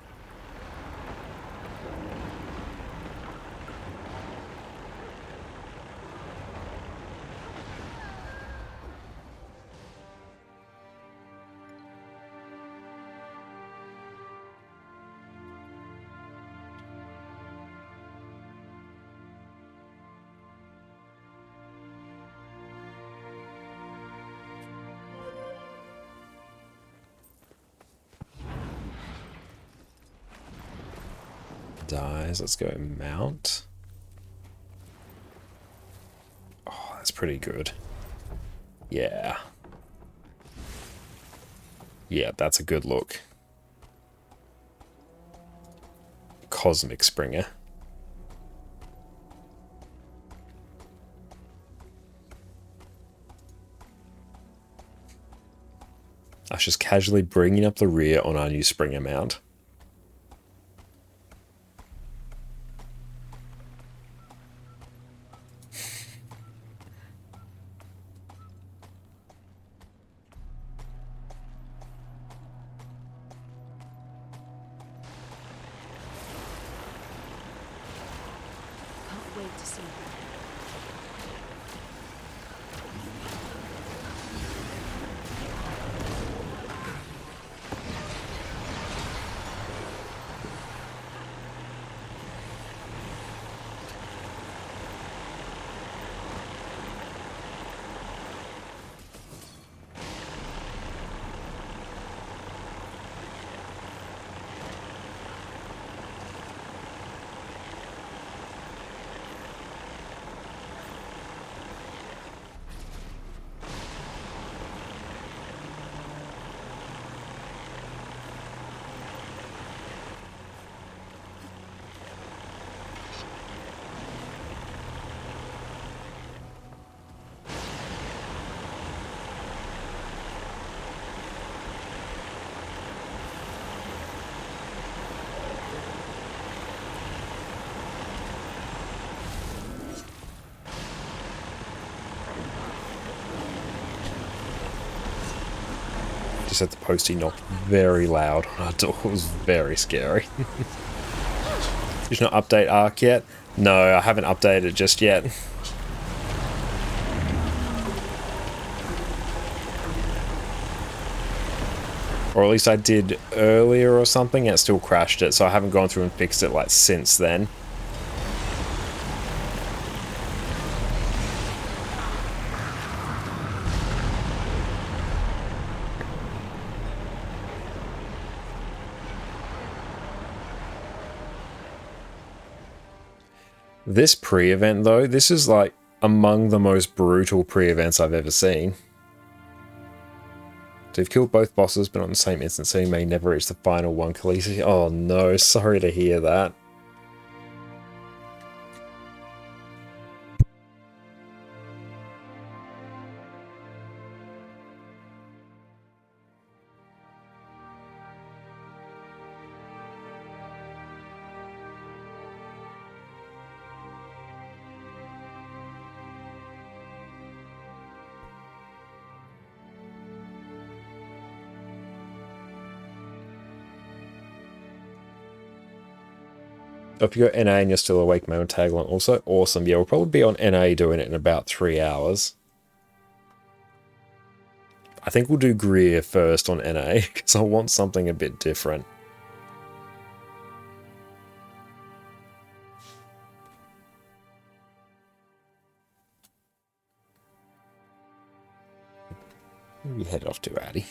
Dies. Let's go mount. Oh, that's pretty good. Yeah. Yeah, that's a good look. Cosmic Springer. Us just casually bringing up the rear on our new Springer mount. Wait to see her. just had the postie knocked very loud on our door. It was very scary. Did you not update Arc yet? No, I haven't updated it just yet. Or at least I did earlier or something, and it still crashed it, so I haven't gone through and fixed it like since then. This pre-event though, this is like among the most brutal pre-events I've ever seen. So you've killed both bosses, but on the same instance, so you may never reach the final one, Khaleesi. Oh no, sorry to hear that. If you got NA and you're still awake, my own tagline also. Awesome. Yeah, we'll probably be on NA doing it in about 3 hours. I think we'll do Greer first on NA, because I want something a bit different. We head off to Addy.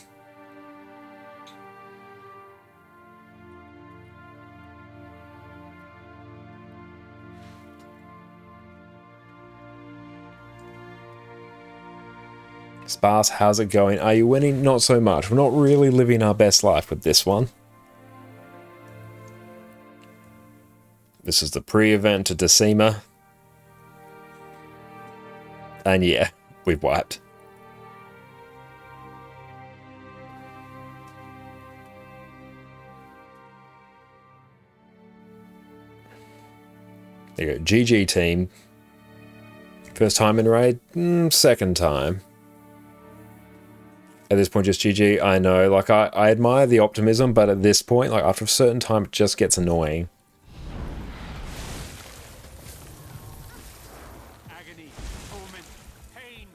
Sparse, how's it going? Are you winning? Not so much. We're not really living our best life with this one. This is the pre-event to Decima. And yeah, we've wiped. There you go. GG team. First time in raid? Second time. At this point, just GG. I know, like, I admire the optimism, but at this point, like, after a certain time, it just gets annoying. Agony, torment, pain.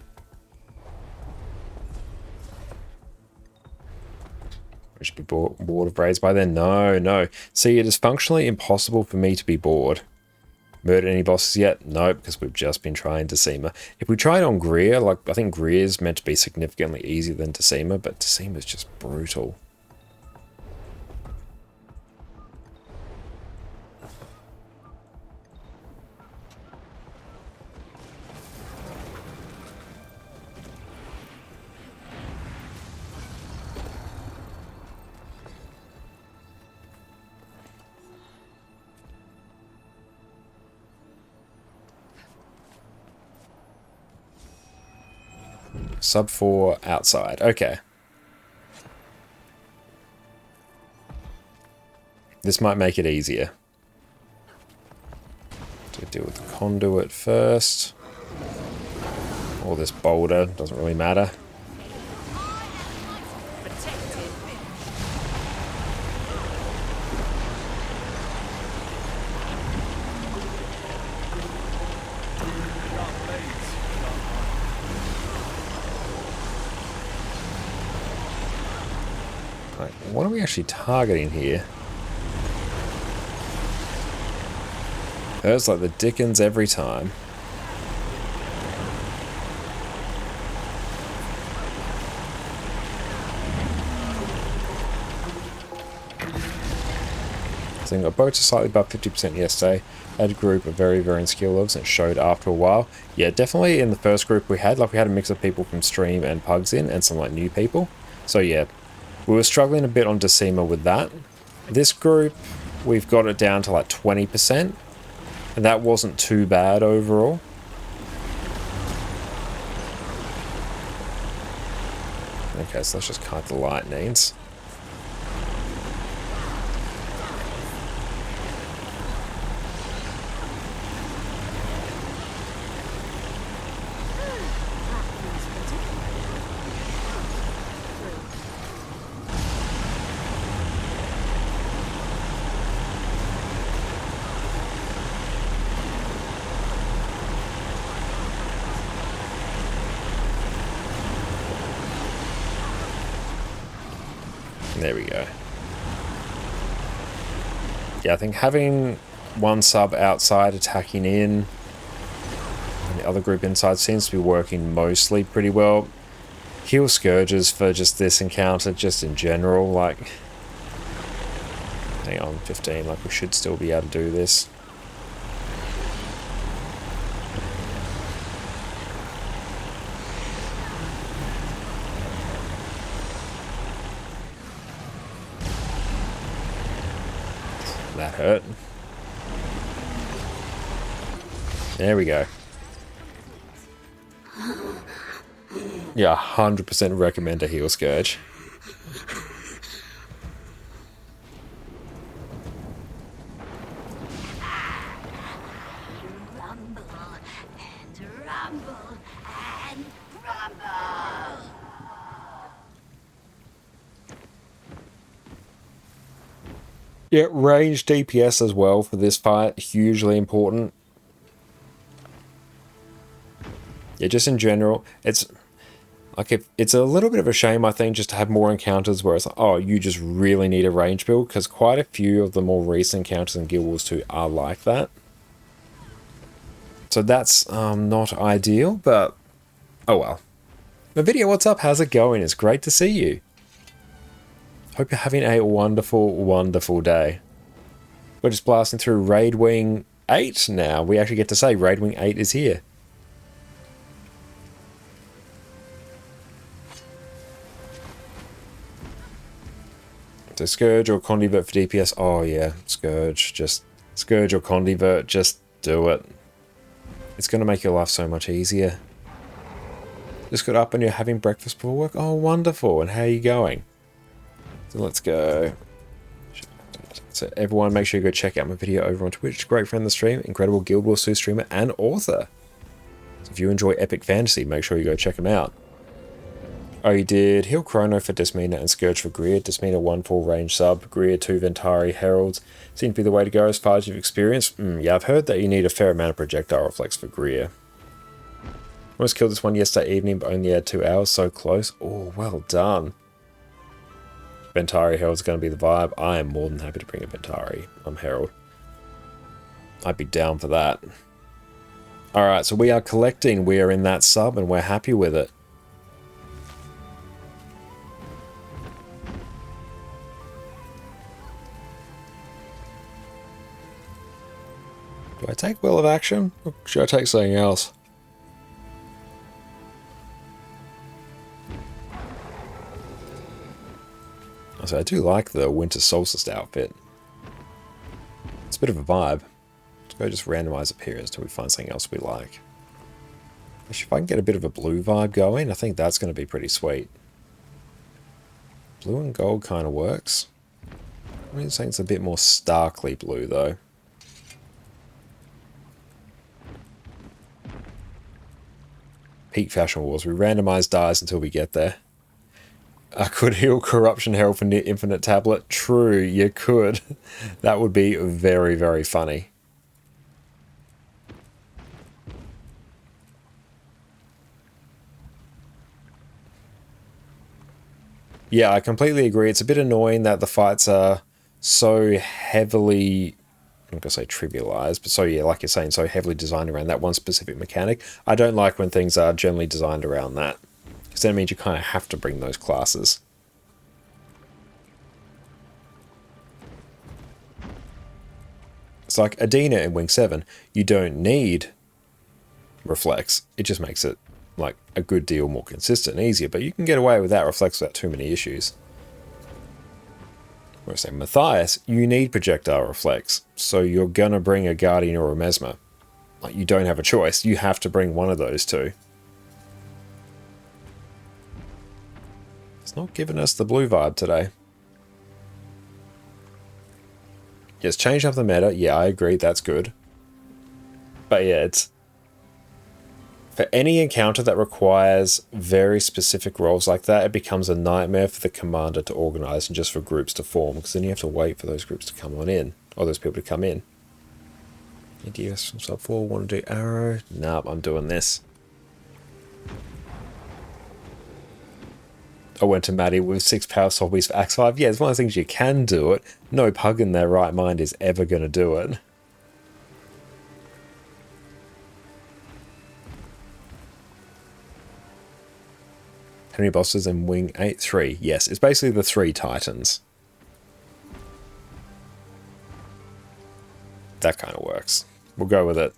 We should be bored of raids by then. No. See, it is functionally impossible for me to be bored. Murdered any bosses yet? No, because we've just been trying Decima. If we tried on Greer, like, I think Greer's meant to be significantly easier than Decima, but Decima's just brutal. Sub 4 outside. Okay. This might make it easier. So deal with the conduit first. Or this boulder. Doesn't really matter. What are we actually targeting here? Hurts like the Dickens every time. So I got both to slightly above 50% yesterday. Had a group of very varying skill levels and it showed after a while. Yeah, definitely in the first group we had a mix of people from stream and pugs in and some like new people. So yeah. We were struggling a bit on Decima with that. This group, we've got it down to like 20%. And that wasn't too bad overall. Okay, so let's just kite the lightnings. There we go. Yeah, I think having one sub outside attacking in and the other group inside seems to be working mostly pretty well. Heal Scourges for just this encounter, just in general, like... Hang on, 15, like we should still be able to do this. That hurt. There we go. Yeah, 100% recommend a Heal Scourge. Rumble and rumble and rumble. Yeah, range DPS as well for this fight, hugely important. Yeah, just in general, it's like it's a little bit of a shame, I think, just to have more encounters where it's like, oh, you just really need a range build, because quite a few of the more recent encounters in Guild Wars 2 are like that. So that's not ideal, but oh well. The video, what's up? How's it going? It's great to see you. Hope you're having a wonderful, wonderful day. We're just blasting through Raid Wing 8 now. We actually get to say Raid Wing 8 is here. So Scourge or Condivert for DPS? Oh yeah, Scourge. Just Scourge or Condivert, just do it. It's going to make your life so much easier. Just got up and you're having breakfast before work? Oh, wonderful. And how are you going? So let's go. So everyone, make sure you go check out my video over on Twitch. Great friend of the stream, incredible Guild Wars 2 streamer and author. So if you enjoy epic fantasy, make sure you go check him out. Oh, you did Heal Chrono for Dismina and Scourge for Greer. Dismina 1 full range sub, Greer 2 Ventari Heralds. Seem to be the way to go as far as you've experienced. Yeah, I've heard that you need a fair amount of projectile reflex for Greer. Almost killed this one yesterday evening, but only had 2 hours, so close. Oh, well done. Ventari Herald's going to be the vibe. I am more than happy to bring a Ventari. I'm Herald. I'd be down for that. Alright, so we are collecting. We are in that sub and we're happy with it. Do I take Will of Action? Or should I take something else? So I do like the Winter Solstice outfit. It's a bit of a vibe. Let's go just randomize appearance until we find something else we like. Actually, if I can get a bit of a blue vibe going, I think that's going to be pretty sweet. Blue and gold kind of works. I'm saying it's a bit more starkly blue though. Peak Fashion Wars. We randomize dies until we get there. I could heal Corruption Herald for Near Infinite Tablet. True, you could. That would be very, very funny. Yeah, I completely agree. It's a bit annoying that the fights are so heavily, I'm not going to say trivialized, but so yeah, like you're saying, so heavily designed around that one specific mechanic. I don't like when things are generally designed around that. Because that means you kind of have to bring those classes. It's like Adina in Wing 7. You don't need Reflex. It just makes it like a good deal more consistent and easier. But you can get away with that Reflex without too many issues. Whereas say Matthias, you need Projectile Reflex. So you're going to bring a Guardian or a Mesmer. Like you don't have a choice. You have to bring one of those two. It's not giving us the blue vibe today. Yes, change up the meta. Yeah, I agree. That's good. But yeah, it's... For any encounter that requires very specific roles like that, it becomes a nightmare for the commander to organize and just for groups to form. Because then you have to wait for those groups to come on in. Or those people to come in. EDS from sub 4. Want to do arrow? Nope, I'm doing this. I went to Maddie with 6 power zombies for Axe 5. Yeah, it's one of the things you can do it. No pug in their right mind is ever going to do it. How many bosses in Wing 8? 3. Yes, it's basically the 3 titans. That kind of works. We'll go with it.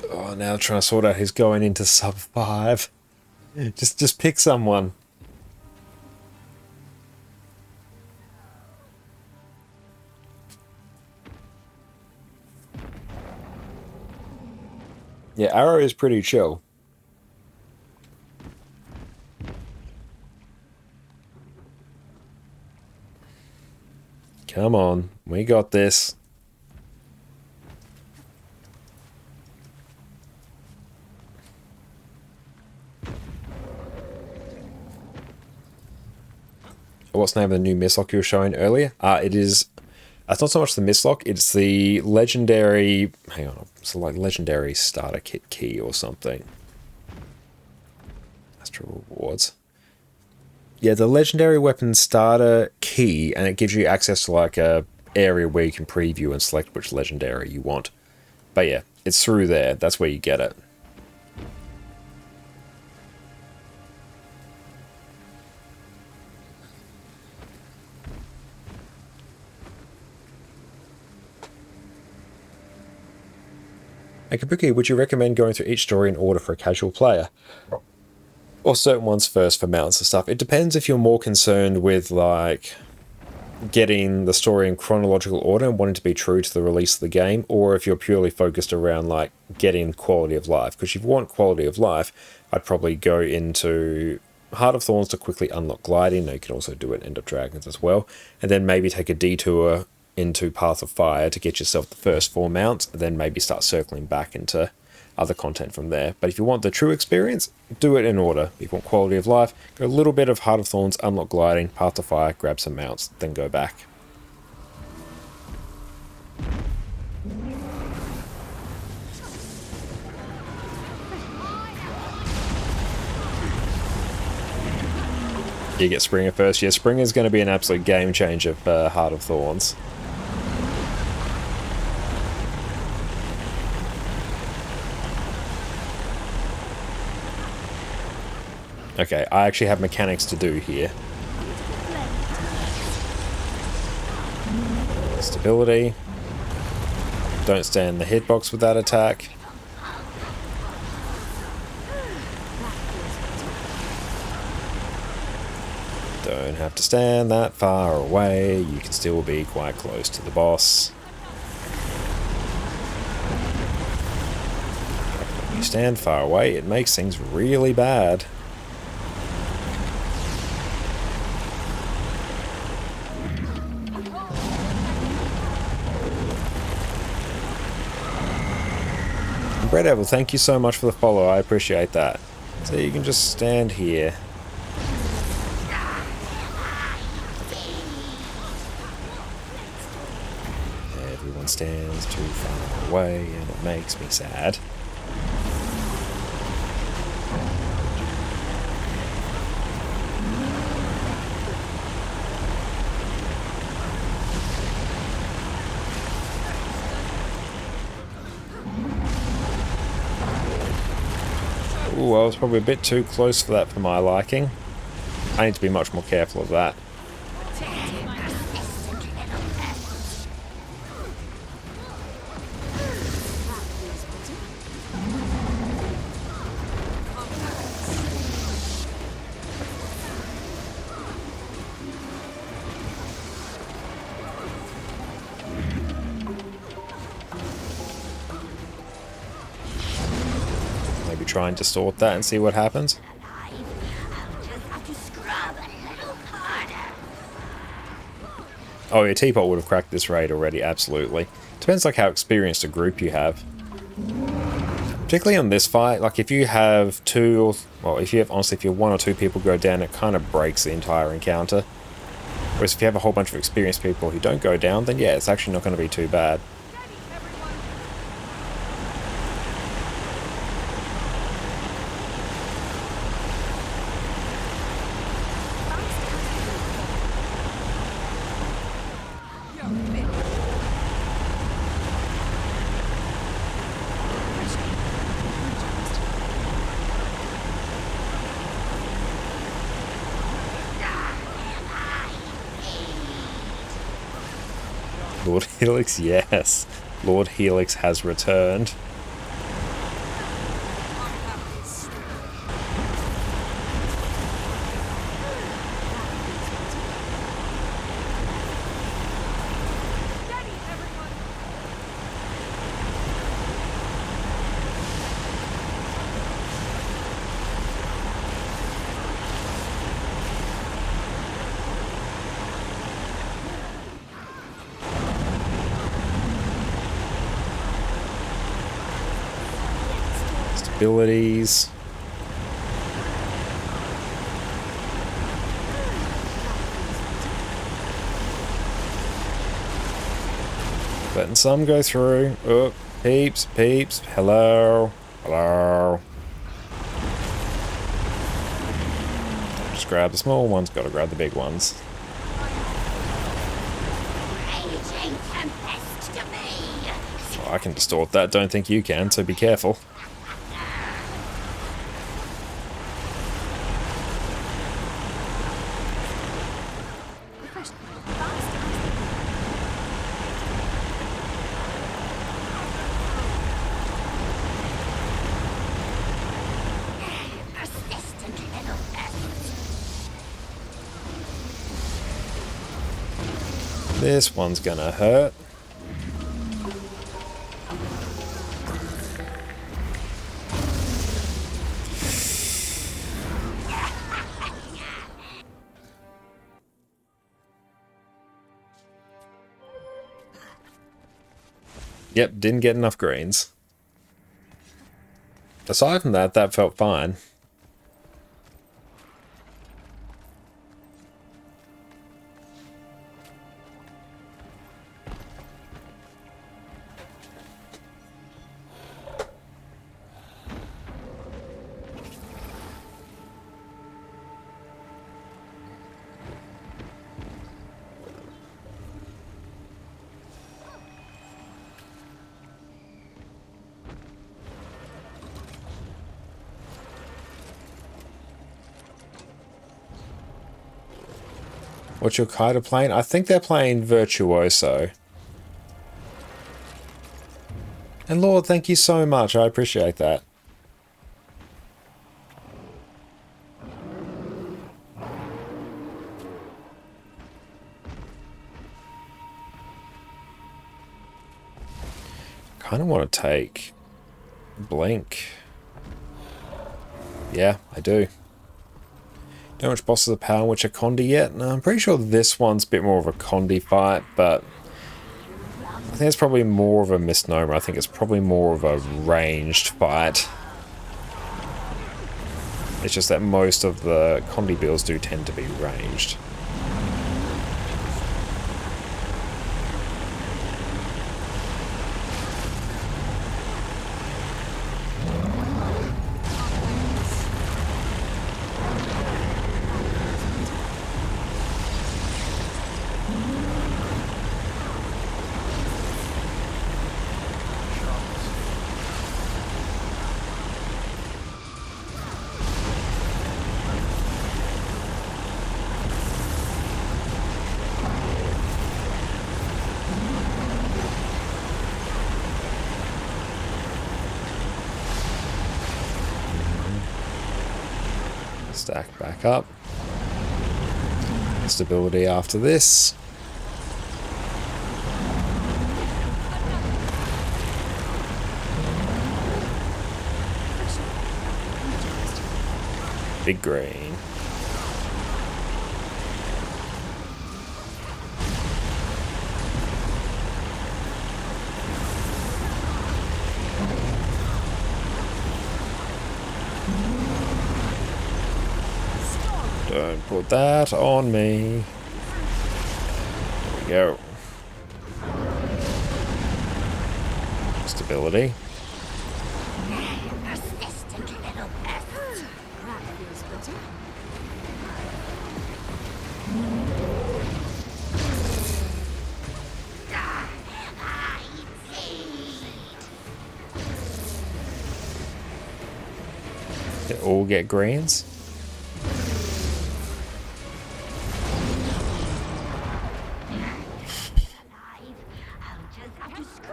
Oh, now trying to sort out who's going into sub 5. Just pick someone. Yeah, Arrow is pretty chill. Come on, we got this. What's the name of the new mistlock you were showing earlier? It is... It's not so much the mistlock, it's the legendary... Hang on, it's like legendary starter kit key or something. Astral rewards. Yeah, the legendary weapon starter key, and it gives you access to like a area where you can preview and select which legendary you want. But yeah, it's through there. That's where you get it. And Kabuki, would you recommend going through each story in order for a casual player? Or certain ones first for mounts and stuff? It depends if you're more concerned with, like, getting the story in chronological order and wanting to be true to the release of the game, or if you're purely focused around, like, getting quality of life. Because if you want quality of life, I'd probably go into Heart of Thorns to quickly unlock gliding. Now, you can also do it in End of Dragons as well. And then maybe take a detour into Path of Fire to get yourself the first 4 mounts, and then maybe start circling back into other content from there. But if you want the true experience, do it in order. If you want quality of life, go a little bit of Heart of Thorns, unlock gliding, Path of Fire, grab some mounts, then go back. You get Springer first. Yeah, Springer's going to be an absolute game changer for Heart of Thorns. Okay, I actually have mechanics to do here. Stability. Don't stay in the hitbox with that attack. Don't have to stand that far away. You can still be quite close to the boss. When you stand far away, it makes things really bad. Red Devil, thank you so much for the follow, I appreciate that. So you can just stand here. Everyone stands too far away and it makes me sad. Ooh, I was probably a bit too close for that for my liking. I need to be much more careful of that. Try and distort that and see what happens. Oh, your teapot would have cracked this raid already, absolutely. Depends like how experienced a group you have. Particularly on this fight, like if you have two, or well, if you have honestly, if you're one or two people go down, it kind of breaks the entire encounter. Whereas if you have a whole bunch of experienced people who don't go down, then yeah, it's actually not going to be too bad. Lord Helix, yes. Lord Helix has returned. Abilities. Letting some go through. Oh, peeps, peeps. Hello. Hello. Just grab the small ones, gotta grab the big ones. Oh, I can distort that, don't think you can, so be careful. This one's gonna hurt. Yep, didn't get enough greens. Aside from that, that felt fine. What's your Kaido playing? I think they're playing Virtuoso. And Lord, thank you so much. I appreciate that. Kind of want to take Blink. Yeah, I do. Don't know which bosses are power and which are Condi yet. No, I'm pretty sure this one's a bit more of a Condi fight, but I think it's probably more of a misnomer. I think it's probably more of a ranged fight. It's just that most of the Condi builds do tend to be ranged. Stack back up. Stability after this. Big green. Don't put that on me. There we go. Stability. Persistent little pest. That feels better. They all get greens.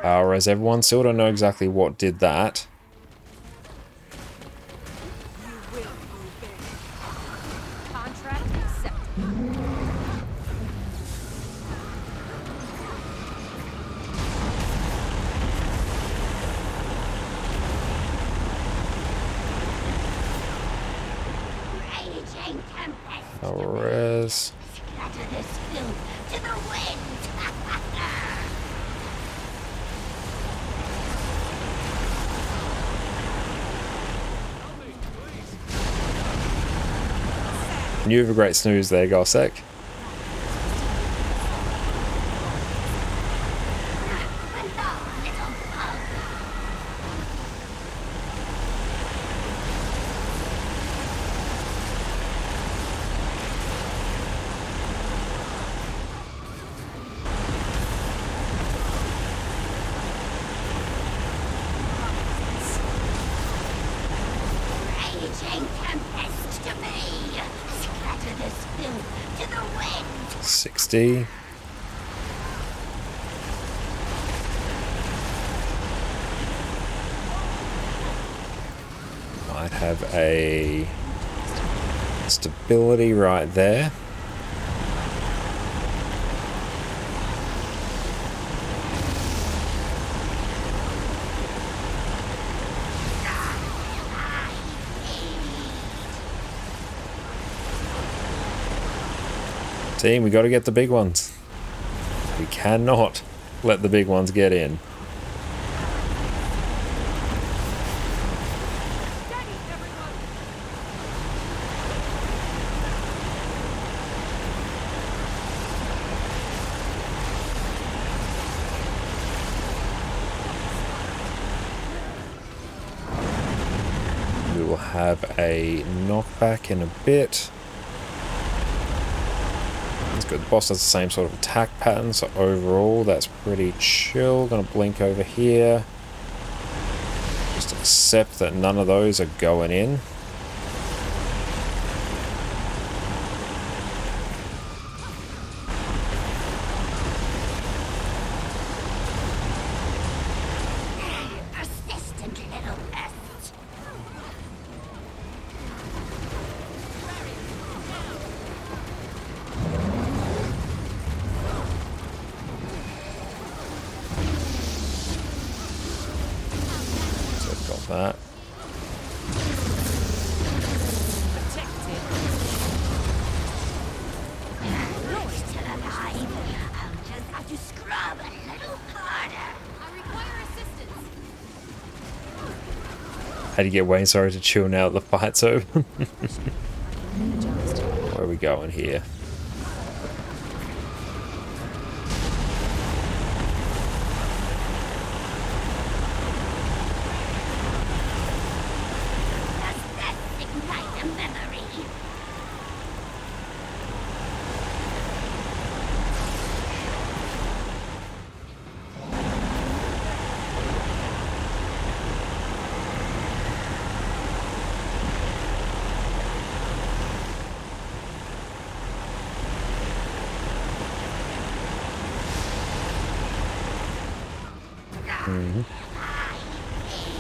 Whereas everyone still don't know exactly what did that. Contract accepted. Raging tempest. Whereas Scatter this filth to the wind. you have a great snooze there, Gossek. Raging tempest to me. Scatter this filth to the wind. 60. Might have a stability right there. Team, we got to get the big ones. We cannot let the big ones get in. We will have a knockback in a bit. That's good. The boss has the same sort of attack pattern, so overall that's pretty chill. Gonna blink over here. Just accept that none of those are going in. Persistent little pest. So I've got that. You're still alive. I'll just have to scrub a little harder. I require assistance. How do you get Wayne sorry to chill now that the fight's over? Where are we going here? Ignite a memory.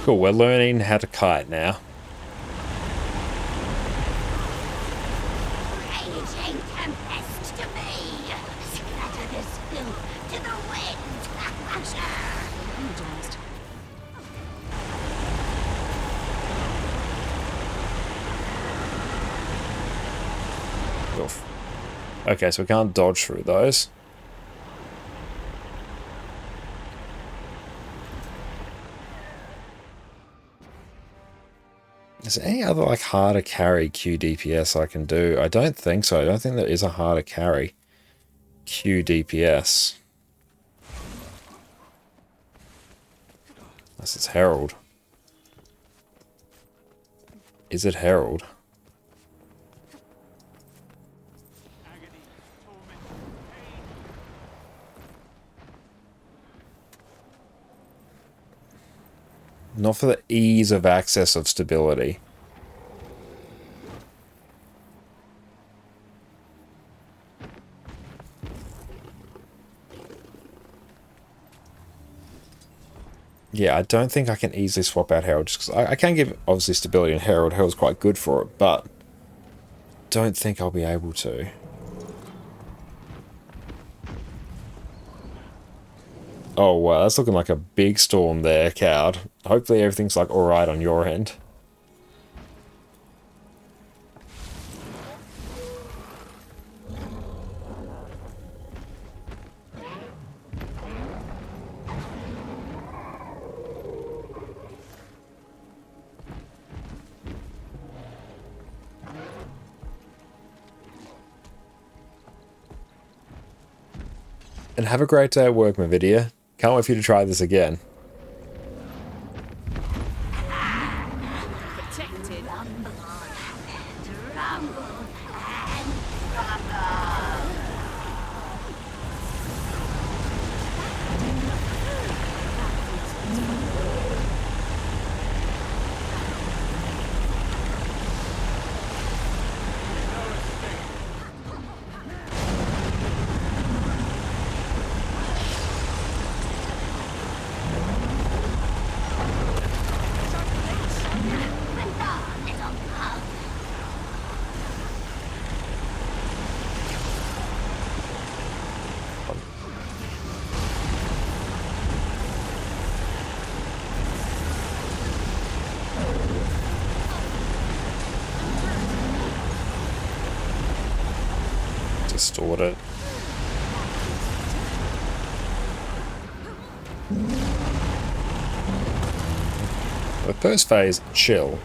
Cool, we're learning how to kite now. Raging tempest to me. Scatter this filth to the wind. Energized. Oof. Okay, so we can't dodge through those. Is there any other like harder carry Q DPS I can do? I don't think so. I don't think there is a harder carry Q DPS. Unless it's Herald. Is it Herald? Not for the ease of access of stability. Yeah, I don't think I can easily swap out Herald, just because I can give, obviously, stability in Herald. Herald's quite good for it, but don't think I'll be able to. Oh, wow, that's looking like a big storm there, Cowd. Hopefully everything's, like, alright on your end. And have a great day at work, Mavidia. Can't wait for you to try this again. Protected. Distort it. The first phase, chill.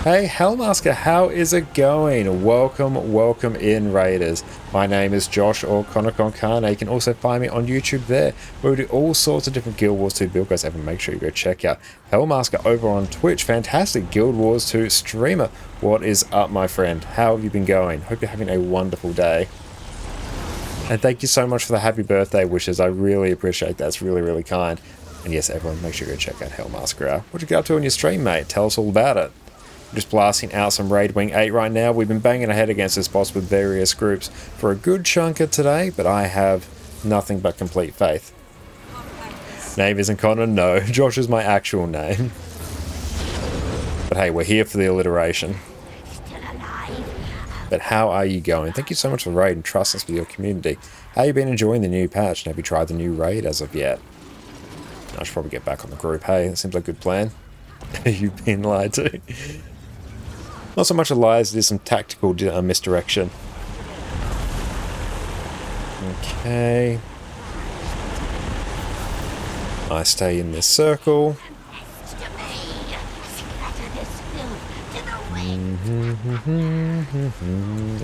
Hey Hellmasker, how is it going? Welcome in, Raiders. My name is Josh, or Conakon. You can also find me on YouTube there, where we do all sorts of different Guild Wars 2 build guides. Ever make sure you go check out Hellmasker over on Twitch. Fantastic Guild Wars 2 streamer. What is up, my friend? How have you been going? Hope you're having a wonderful day. And thank you so much for the happy birthday wishes. I really appreciate that. It's really, really kind. And yes, everyone, make sure you go check out Hellmasker out. What you get up to on your stream, mate? Tell us all about it. Just blasting out some Raid Wing 8 right now. We've been banging ahead against this boss with various groups for a good chunk of today, but I have nothing but complete faith. Name isn't Connor? No. Josh is my actual name. But hey, we're here for the alliteration. But how are you going? Thank you so much for Raid and trust us with your community. How you been enjoying the new patch? And have you tried the new Raid as of yet? I should probably get back on the group. Hey, that seems like a good plan. You've been lied to. Not so much a lie as it is some tactical misdirection. Okay. I stay in this circle.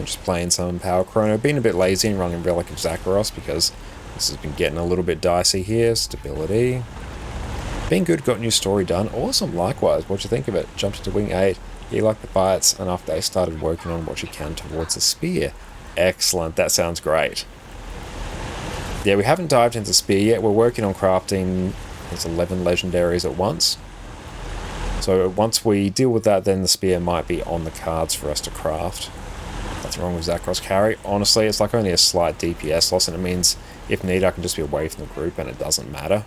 Just playing some Power Chrono. Being a bit lazy and running Relic of Zakharos because this has been getting a little bit dicey here. Stability. Been good, got new story done. Awesome, likewise. What'd you think of it? Jumped into Wing 8. You like the fights, and after they started working on what you can towards the spear. Excellent, that sounds great. Yeah, we haven't dived into spear yet. We're working on crafting, there's 11 legendaries at once. So once we deal with that, then the spear might be on the cards for us to craft. Nothing wrong with Zakharos carry. Honestly, it's like only a slight DPS loss, and it means if needed, I can just be away from the group and it doesn't matter.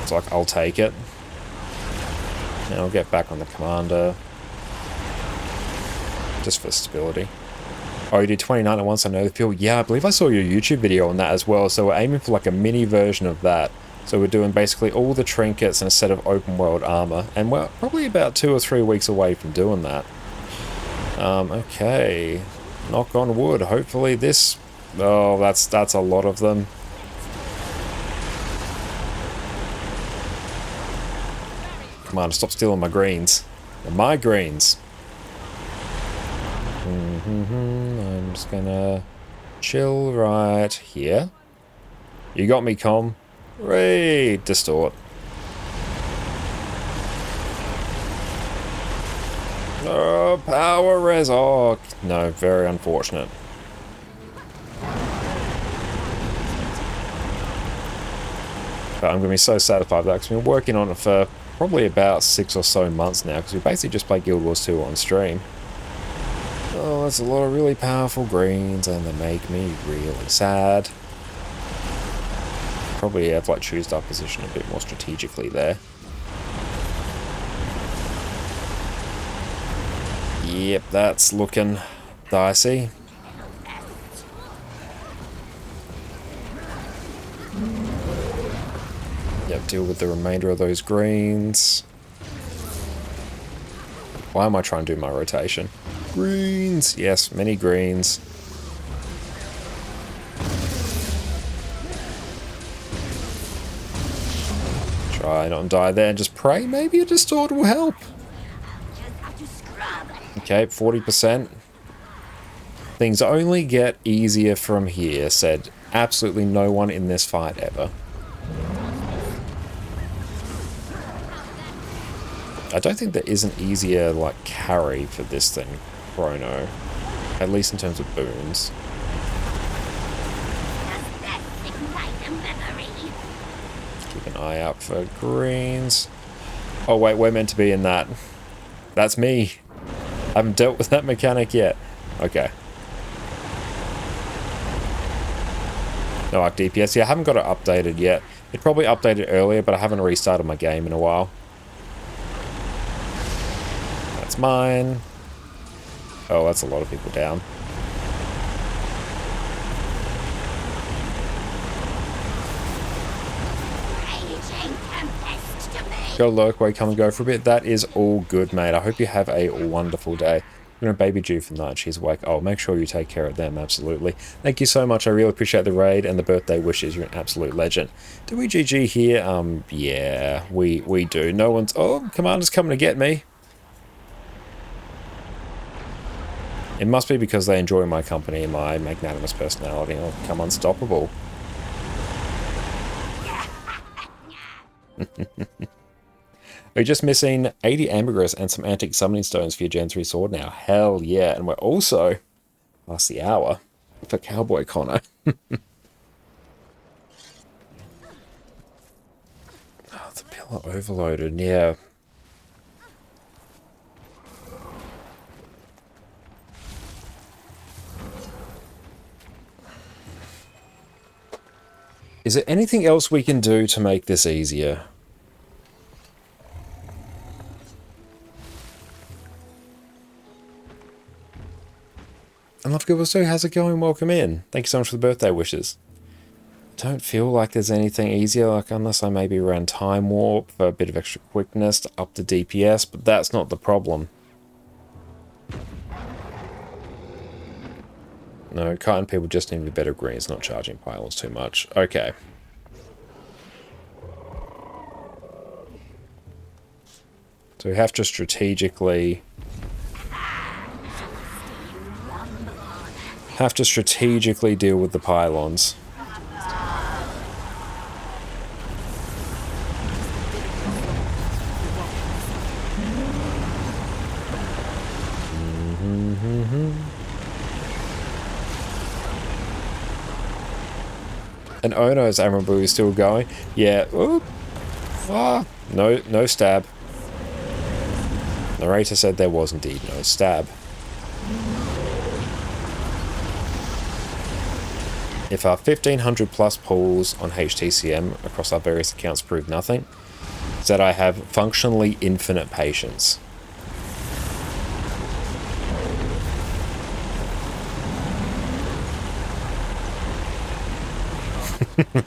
So like, I'll take it. And I'll get back on the commander. Just for stability. Oh, you did 29 at once, I know the feel. Yeah, I believe I saw your YouTube video on that as well. So we're aiming for like a mini version of that So we're doing basically all the trinkets and a set of open world armor, and we're probably about 2 or 3 weeks away from doing that. Okay, knock on wood. Hopefully this. Oh, that's a lot of them. Come on, stop stealing my greens. They're my greens. I'm just gonna chill right here. You got me, Com. Ray, distort. Oh, power res. Oh, no, very unfortunate. But I'm going to be so satisfied with that because we've been working on it for probably about 6 or so months now because we basically just play Guild Wars 2 on stream. Oh, that's a lot of really powerful greens and they make me really sad. Probably have like choose our position a bit more strategically there. Yep, that's looking dicey. Yep, deal with the remainder of those greens. Why am I trying to do my rotation? Greens! Yes, many greens. Try not to die there and just pray maybe a distort will help. Okay, 40%. Things only get easier from here, said absolutely no one in this fight ever. I don't think there is an easier, like, carry for this thing, Chrono. At least in terms of boons. Keep an eye out for greens. Oh wait, we're meant to be in that. That's me. I haven't dealt with that mechanic yet. Okay. No arc DPS. Yeah, I haven't got it updated yet. It probably updated earlier, but I haven't restarted my game in a while. That's mine. Oh, that's a lot of people down. Go Lurkway, come and go for a bit. That is all good, mate. I hope you have a wonderful day. I'm going to baby Jew for the night. She's awake. Oh, make sure you take care of them, absolutely. Thank you so much. I really appreciate the raid and the birthday wishes. You're an absolute legend. Do we GG here? Yeah, we do. No one's... Oh, Commander's coming to get me. It must be because they enjoy my company and my magnanimous personality. I'll become unstoppable. We're just missing 80 ambergris and some antique summoning stones for your Gen 3 sword now. Hell yeah. And we're also past the hour for Cowboy Connor. Oh, the pillar overloaded. Yeah. Is there anything else we can do to make this easier? And Love Gilbert, how's it going? Welcome in. Thank you so much for the birthday wishes. Don't feel like there's anything easier, like unless I maybe ran Time Warp for a bit of extra quickness to up the DPS, but that's not the problem. No, Kite people just need to be better greens, not charging pylons too much. Okay. So we have to strategically... deal with the pylons. And Ono's Amabu is still going. Yeah. Oop. Ah. No stab. Narrator said there was indeed no stab. If our 1500 plus pulls on HTCM across our various accounts prove nothing, it's that I have functionally infinite patience.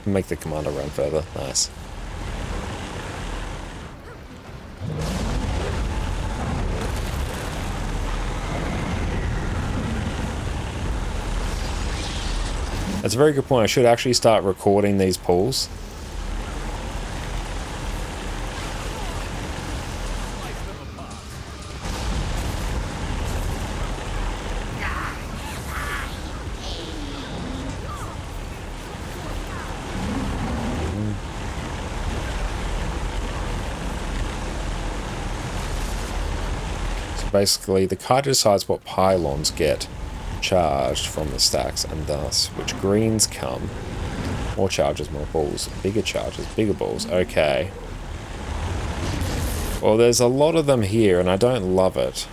Make the commander run further. Nice. That's a very good point. I should actually start recording these pulls. So basically, the card decides what pylons get charged from the stacks, and thus which greens come. More charges, more balls. Bigger charges, bigger balls. Okay. Well, there's a lot of them here, and I don't love it.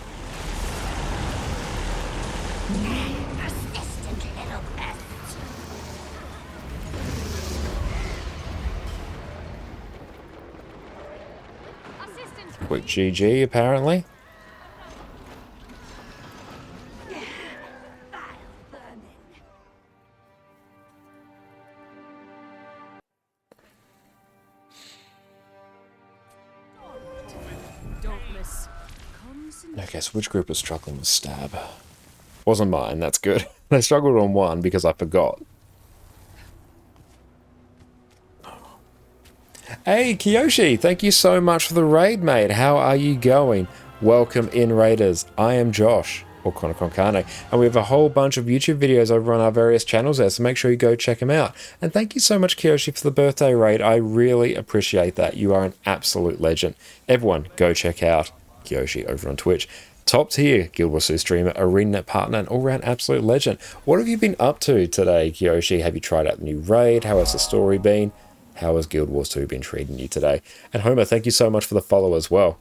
Quick GG, apparently. Okay, so which group was struggling with stab? Wasn't mine, that's good. They struggled on one because I forgot. Hey, Kiyoshi, thank you so much for the raid, mate. How are you going? Welcome in, Raiders. I am Josh, or Konkane, and we have a whole bunch of YouTube videos over on our various channels there, so make sure you go check them out. And thank you so much, Kiyoshi, for the birthday raid. I really appreciate that. You are an absolute legend. Everyone, go check out Kiyoshi over on Twitch. Top tier Guild Wars 2 streamer, ArenaNet partner, and all-round absolute legend. What have you been up to today, Kiyoshi? Have you tried out the new raid? How has the story been? How has Guild Wars 2 been treating you today? And Homer, thank you so much for the follow as well.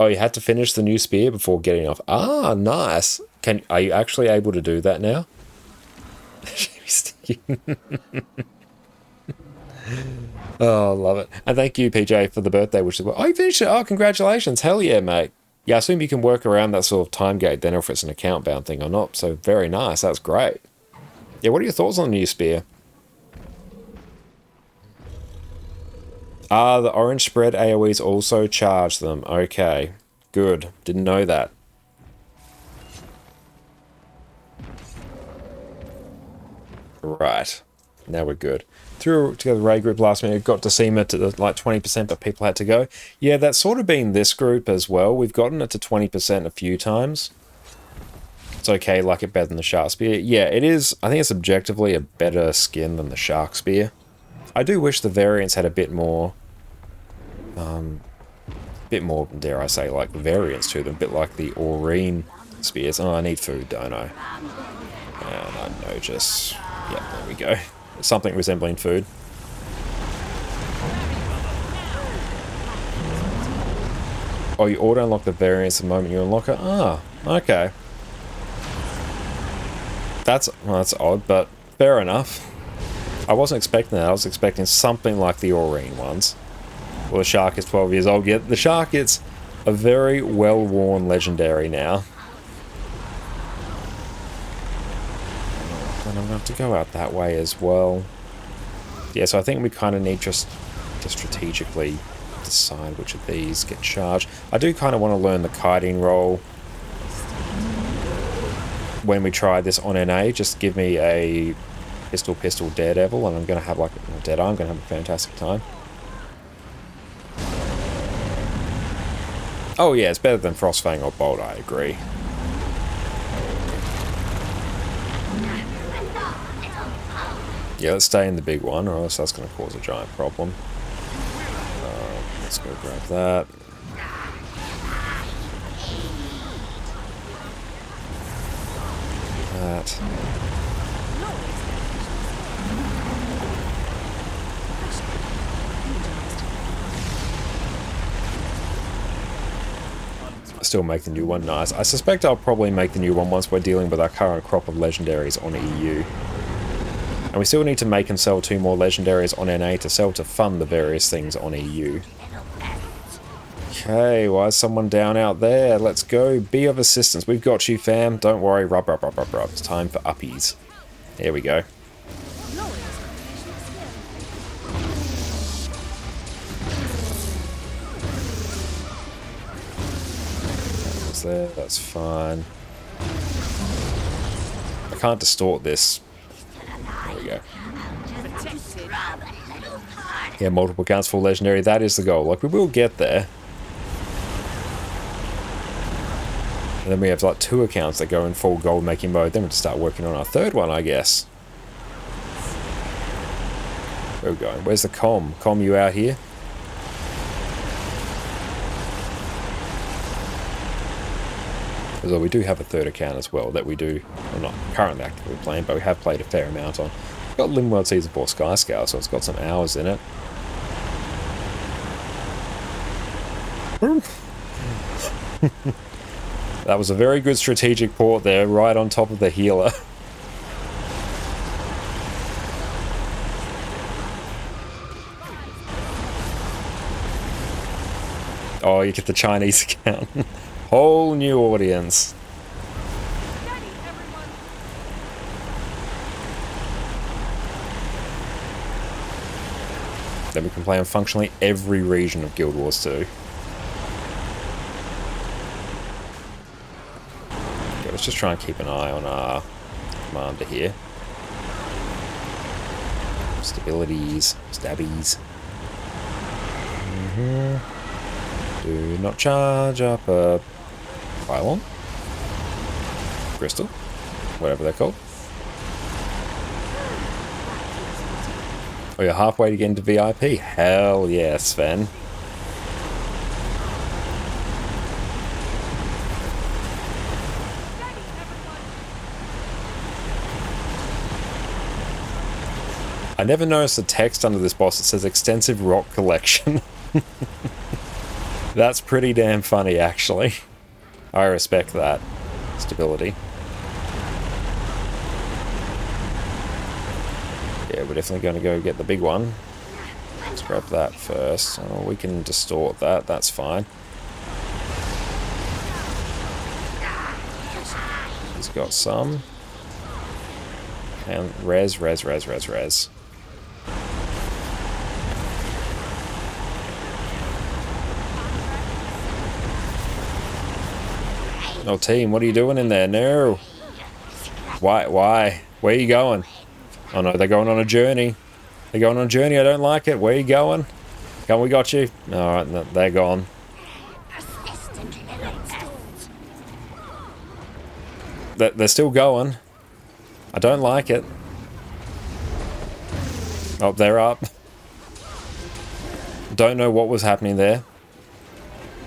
Oh, you had to finish the new spear before getting off. Ah, nice. Are you actually able to do that now? Oh, love it. And thank you, PJ, for the birthday wish as well. Oh, you finished it? Oh, congratulations. Hell yeah, mate. Yeah, I assume you can work around that sort of time gate then, or if it's an account bound thing or not. So very nice. That's great. Yeah, what are your thoughts on the new spear? Ah, the orange spread AoEs also charge them. Okay, good. Didn't know that. Right. Now we're good. Threw together the raid group last minute. Got Decima to like 20%, but people had to go. Yeah, that's sort of been this group as well. We've gotten it to 20% a few times. It's okay, like it better than the Shark Spear. Yeah, it is. I think it's objectively a better skin than the Shark Spear. I do wish the variants had a bit more, dare I say, like variants to them. A bit like the Aurene spears. Oh, I need food, don't I? And I know just... Yep, there we go. Something resembling food. Oh, you auto-unlock the variants the moment you unlock it? Ah, okay. That's odd, but fair enough. I wasn't expecting that. I was expecting something like the Aurene ones. Well, the Shark is 12 years old. Yet the Shark is a very well-worn legendary now. And I'm going to have to go out that way as well. Yeah, so I think we kind of need just to strategically decide which of these get charged. I do kind of want to learn the kiting roll when we try this on NA. Just give me a pistol daredevil and I'm going to have like a dead eye. I'm going to have a fantastic time. Oh yeah, it's better than Frostfang or Bolt, I agree. Yeah, let's stay in the big one, or else that's going to cause a giant problem. Let's go grab that. That. Still make the new one nice. I suspect I'll probably make the new one once we're dealing with our current crop of legendaries on EU. And we still need to make and sell 2 more legendaries on NA to sell to fund the various things on EU. Okay, why is someone down out there? Let's go. Be of assistance. We've got you, fam. Don't worry. Rub. It's time for uppies. There we go. That's there, that's fine. I can't distort this. There we go. Yeah, multiple counts for legendary, that is the goal. Like, we will get there. And then we have like 2 accounts that go in full gold making mode. Then we'll start working on our 3rd one, I guess. Where are we going? Where's the comm? Comm, you out here? Although we do have a 3rd account as well that we do, well, not currently actively playing, but we have played a fair amount on. We've got Limworld Season 4 Sky Scout, so it's got some hours in it. That was a very good strategic port there, right on top of the healer. Oh, you get the Chinese account. Whole new audience. Then we can play on functionally every region of Guild Wars 2. Okay, let's just try and keep an eye on our commander here. Stabilities, stabbies. Do not charge up a pylon, crystal, whatever they're called. Oh, you're halfway to get into VIP. Hell yeah, Sven. I never noticed the text under this boss that says extensive rock collection. That's pretty damn funny, actually. I respect that. Stability. Yeah, we're definitely going to go get the big one. Let's grab that first. Oh, we can distort that, that's fine. He's got some. And res. Oh, team, what are you doing in there? No. Why? Where are you going? Oh no, they're going on a journey. They're going on a journey, I don't like it. Where are you going? Come, we got you. Alright, no, they're gone. They're still going. I don't like it. Oh, they're up. Don't know what was happening there.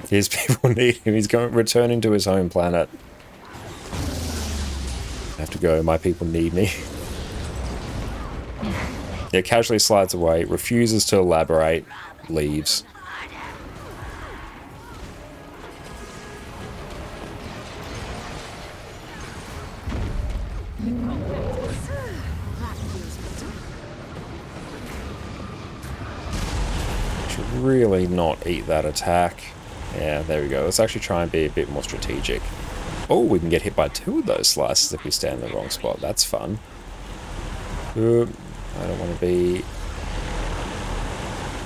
His people need him. He's returning to his home planet. I have to go. My people need me. Yeah, casually slides away, refuses to elaborate, leaves. Should really not eat that attack. Yeah, there we go. Let's actually try and be a bit more strategic. Oh, we can get hit by 2 of those slices if we stand in the wrong spot. That's fun. I don't want to be...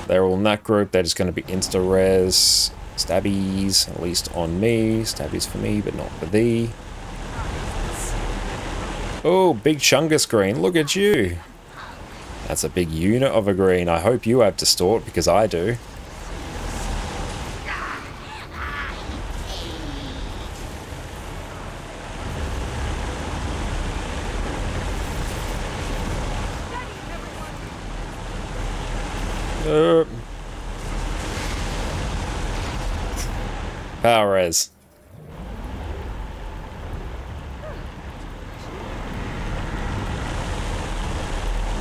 They're all in that group. They're just going to be insta-res. Stabbies, at least on me. Stabbies for me, but not for thee. Oh, big Chungus green. Look at you. That's a big unit of a green. I hope you have distort, because I do. Power res.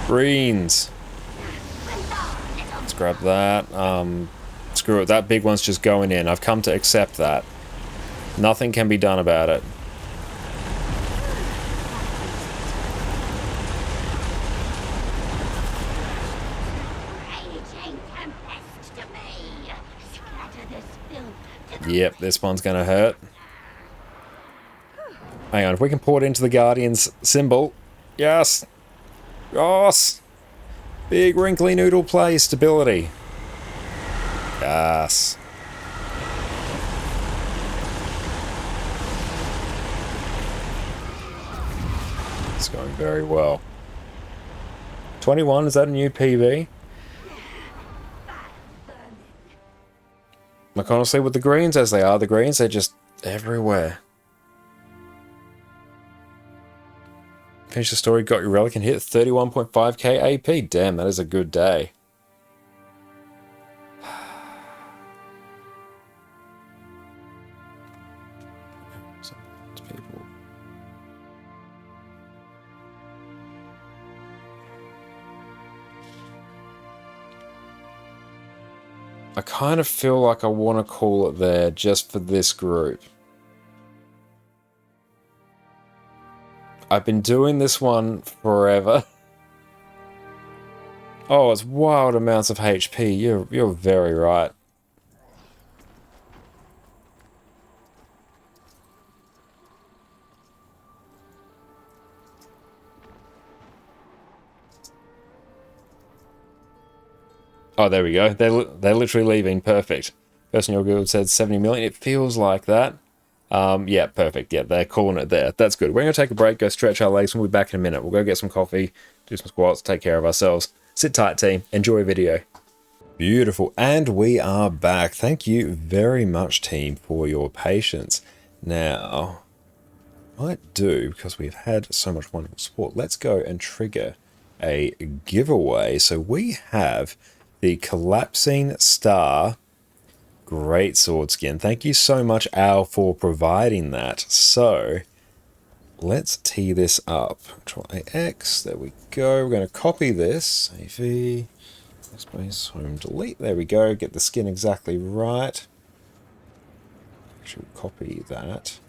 Greens. Let's grab that. Screw it. That big one's just going in. I've come to accept that. Nothing can be done about it. Yep, this one's gonna hurt. Hang on, if we can pour it into the Guardian's symbol. Yes! Yes! Big wrinkly noodle play, stability. Yes. It's going very well. 21, is that a new PB? Like, honestly, with the greens as they are, the greens, they're just everywhere. Finish the story, got your relic and hit 31.5k AP. Damn, that is a good day. People. I kind of feel like I want to call it there just for this group. I've been doing this one forever. Oh, it's wild amounts of HP. You're very right. Oh, there we go. They're literally leaving. Perfect. Person in your guild said 70 million. It feels like that. Yeah, perfect. Yeah, they're calling it there. That's good. We're going to take a break, go stretch our legs, and we'll be back in a minute. We'll go get some coffee, do some squats, take care of ourselves. Sit tight, team. Enjoy a video. Beautiful. And we are back. Thank you very much, team, for your patience. Now, I might do, because we've had so much wonderful support, let's go and trigger a giveaway. So we have the Collapsing Star Greatsword skin. Thank you so much, Al, for providing that. So let's tee this up. Control AX. There we go. We're going to copy this. AV. Space, home, delete. There we go. Get the skin exactly right. Actually, copy that.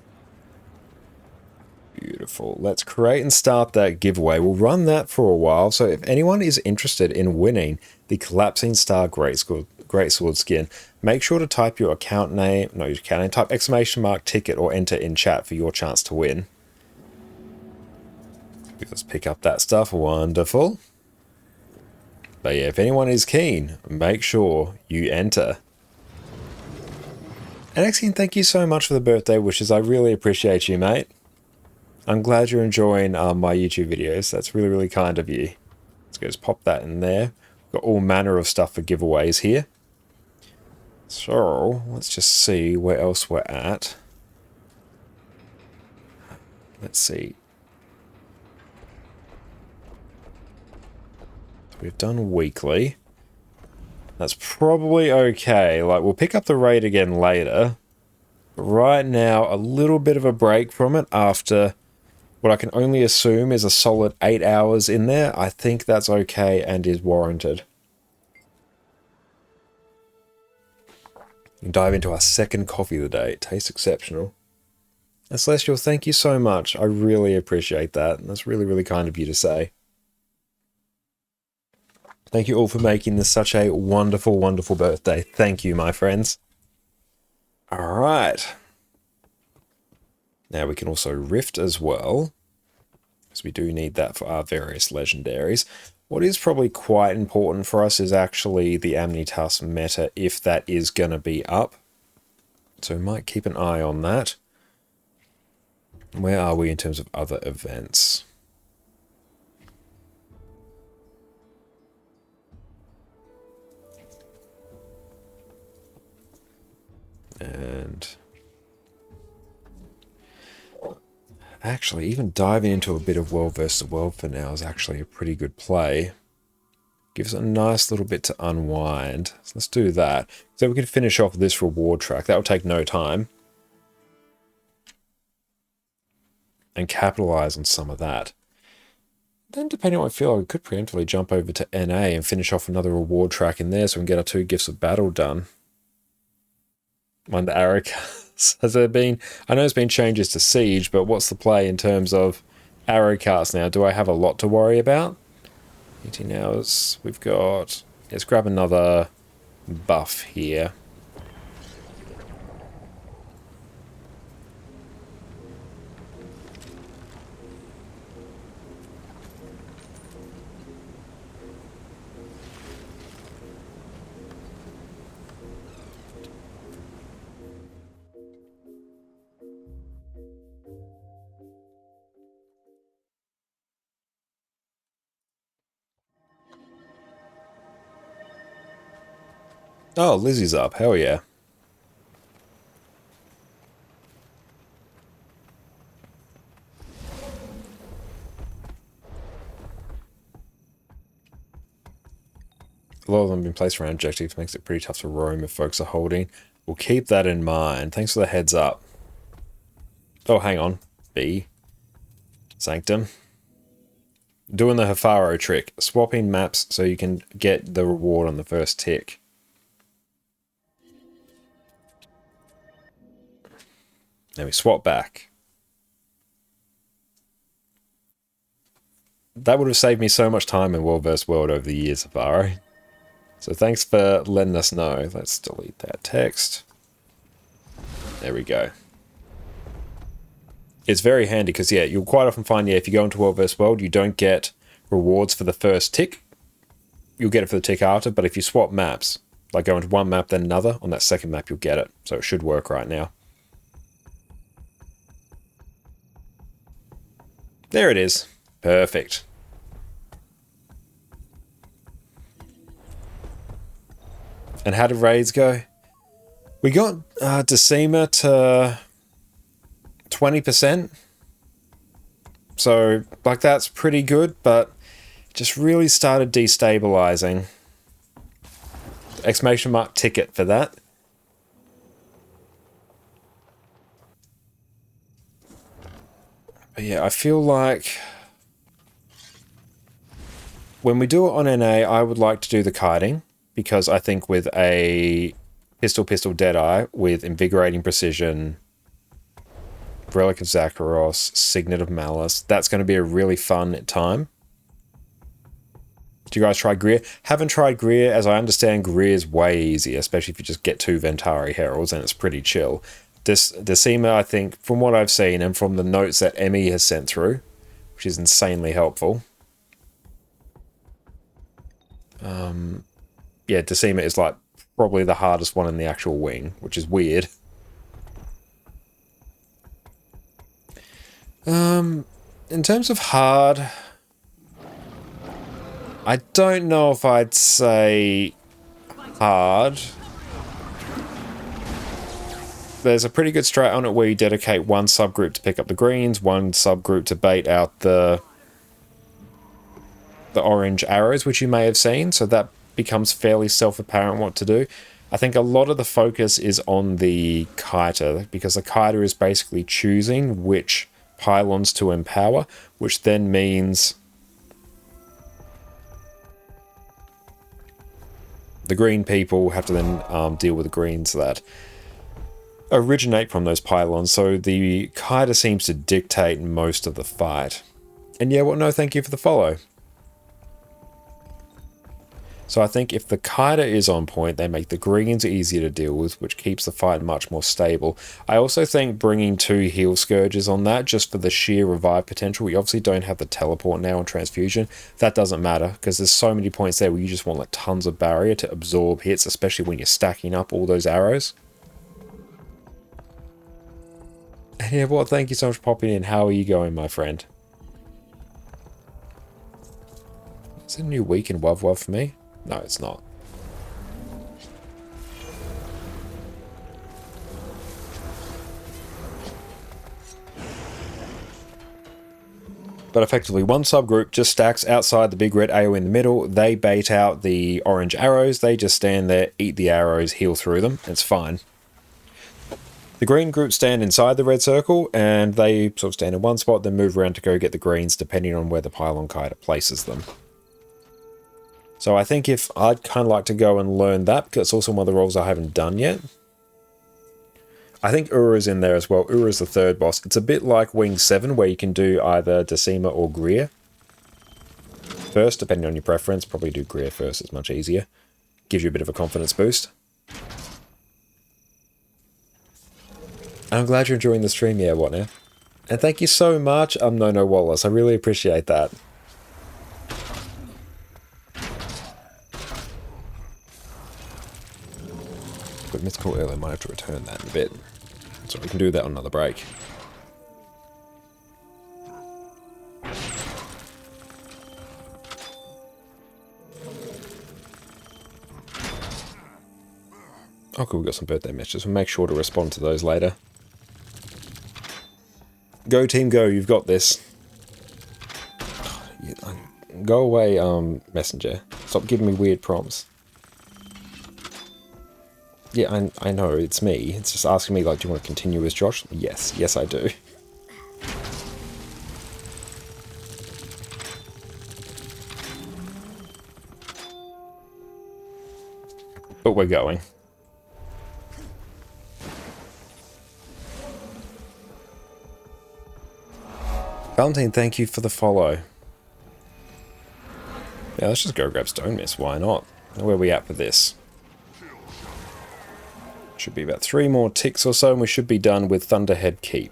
Beautiful. Let's create and start that giveaway. We'll run that for a while. So if anyone is interested in winning the Collapsing Star Greatsword skin, make sure to type your account name, not your account name, type ! ticket or enter in chat for your chance to win. Let's pick up that stuff. Wonderful. But yeah, if anyone is keen, make sure you enter. And Axion, thank you so much for the birthday wishes. I really appreciate you, mate. I'm glad you're enjoying my YouTube videos. That's really, really kind of you. Let's go just pop that in there. We've got all manner of stuff for giveaways here. So, let's just see where else we're at. Let's see. We've done weekly. That's probably okay. Like, we'll pick up the raid again later. But right now, a little bit of a break from it after what I can only assume is a solid 8 hours in there. I think that's okay and is warranted. Dive into our second coffee of the day. It tastes exceptional. And Celestial, thank you so much. I really appreciate that. And that's really, really kind of you to say. Thank you all for making this such a wonderful, wonderful birthday. Thank you, my friends. All right. Now we can also rift as well, because we do need that for our various legendaries. What is probably quite important for us is actually the Amnitas meta, if that is going to be up. So we might keep an eye on that. Where are we in terms of other events? And actually, even diving into a bit of world versus world for now is actually a pretty good play. Gives us a nice little bit to unwind. So let's do that. So we can finish off this reward track. That will take no time. And capitalize on some of that. Then, depending on what I feel, I could preemptively jump over to NA and finish off another reward track in there so we can get our 2 Gifts of Battle done. Mind the arrow carts. Has there been... I know there's been changes to Siege, but what's the play in terms of arrow carts now? Do I have a lot to worry about? 18 hours. We've got... Let's grab another buff here. Oh, Lizzie's up. Hell yeah. A lot of them have been placed around objectives, makes it pretty tough to roam if folks are holding. We'll keep that in mind. Thanks for the heads up. Oh, hang on. B. Sanctum. Doing the Hafaro trick. Swapping maps so you can get the reward on the first tick. Then we swap back. That would have saved me so much time in World vs. World over the years, Hafaro. So thanks for letting us know. Let's delete that text. There we go. It's very handy because, yeah, you'll quite often find, yeah, if you go into World vs. World, you don't get rewards for the first tick. You'll get it for the tick after, but if you swap maps, like go into one map then another, on that second map you'll get it. So it should work right now. There it is. Perfect. And how did raids go? We got Decima to 20%. So, like, that's pretty good, but just really started destabilizing. Exclamation mark ticket for that. But yeah, I feel like when we do it on NA, I would like to do the kiting, because I think with a pistol Deadeye with Invigorating Precision, Relic of Zakharos, Signet of Malice, that's going to be a really fun time. Do you guys try Greer? Haven't tried Greer. As I understand, Greer is way easier, especially if you just get 2 Ventari Heralds and it's pretty chill. Decima, I think, from what I've seen and from the notes that Emmy has sent through, which is insanely helpful. Yeah, Decima is like probably the hardest one in the actual wing, which is weird. In terms of hard, I don't know if I'd say hard. There's a pretty good strat on it where you dedicate one subgroup to pick up the greens, one subgroup to bait out the orange arrows, which you may have seen, so that becomes fairly self-apparent what to do. I think a lot of the focus is on the kiter, because the kiter is basically choosing which pylons to empower, which then means the green people have to then deal with the greens that originate from those pylons, so the kiter seems to dictate most of the fight. And yeah, well, no, thank you for the follow. So I think if the kiter is on point, they make the greens easier to deal with, which keeps the fight much more stable. I also think bringing 2 heal scourges on that, just for the sheer revive potential. We obviously don't have the teleport now on transfusion. That doesn't matter, because there's so many points there where you just want like tons of barrier to absorb hits, especially when you're stacking up all those arrows. And yeah, well, thank you so much for popping in. How are you going, my friend? Is it a new week in WoW for me? No, it's not. But effectively, one subgroup just stacks outside the big red AO in the middle. They bait out the orange arrows. They just stand there, eat the arrows, heal through them. It's fine. The green group stand inside the red circle, and they sort of stand in one spot, then move around to go get the greens, depending on where the pylon kiter places them. So I think if I'd kind of like to go and learn that, because it's also one of the roles I haven't done yet. I think Ura's in there as well. Ura's the third boss. It's a bit like Wing 7, where you can do either Decima or Greer first, depending on your preference. Probably do Greer first, it's much easier. Gives you a bit of a confidence boost. And I'm glad you're enjoying the stream, yeah, what now? And thank you so much, No Wallace. I really appreciate that. But mythical earlier, might have to return that in a bit. So we can do that on another break. Oh, cool, we got some birthday messages. We'll make sure to respond to those later. Go, team, go. You've got this. Go away, messenger. Stop giving me weird prompts. Yeah, I know, it's me. It's just asking me, like, do you want to continue with Josh? Yes. Yes, I do. But we're going. Valentine, thank you for the follow. Yeah, let's just go grab Stone Mist. Why not? Where are we at for this? Should be about 3 more ticks or so, and we should be done with Thunderhead Keep.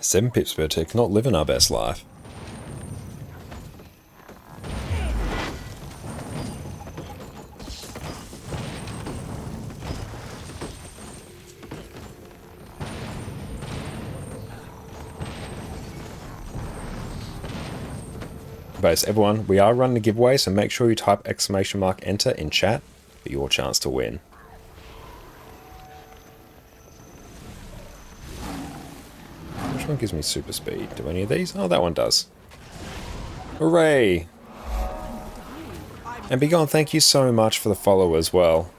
Seven pips per tick, not living our best life. But everyone, we are running a giveaway, so make sure you type !enter in chat for your chance to win. Which one gives me super speed? Do any of these? Oh, that one does. Hooray! And Begone, thank you so much for the follow as well.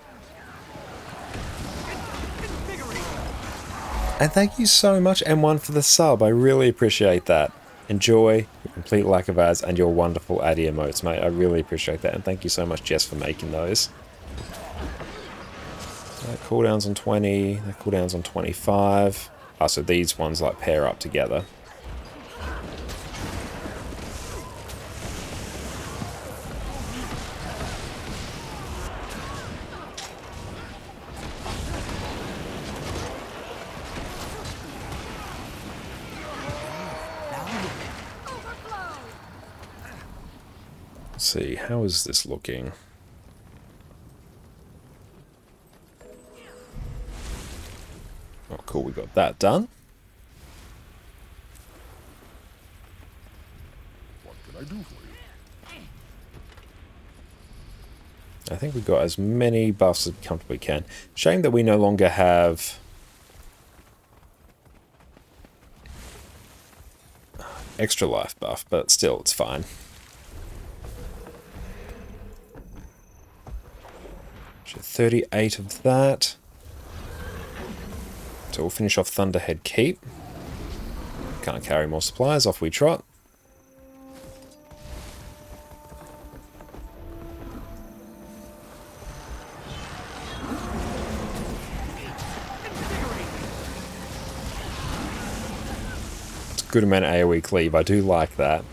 And thank you so much, M1, for the sub. I really appreciate that. Enjoy, your complete lack of ads, and your wonderful addy emotes, mate. I really appreciate that. And thank you so much, Jess, for making those. Cooldowns on 20, cooldowns on 25. Ah, so these ones like pair up together. Let's see, how is this looking? Oh, cool, we got that done. What can I do for you? I think we've got as many buffs as we comfortably can. Shame that we no longer have extra life buff, but still, it's fine. So 38 of that. So we'll finish off Thunderhead Keep. Can't carry more supplies, off we trot. It's a good amount of AoE cleave, I do like that.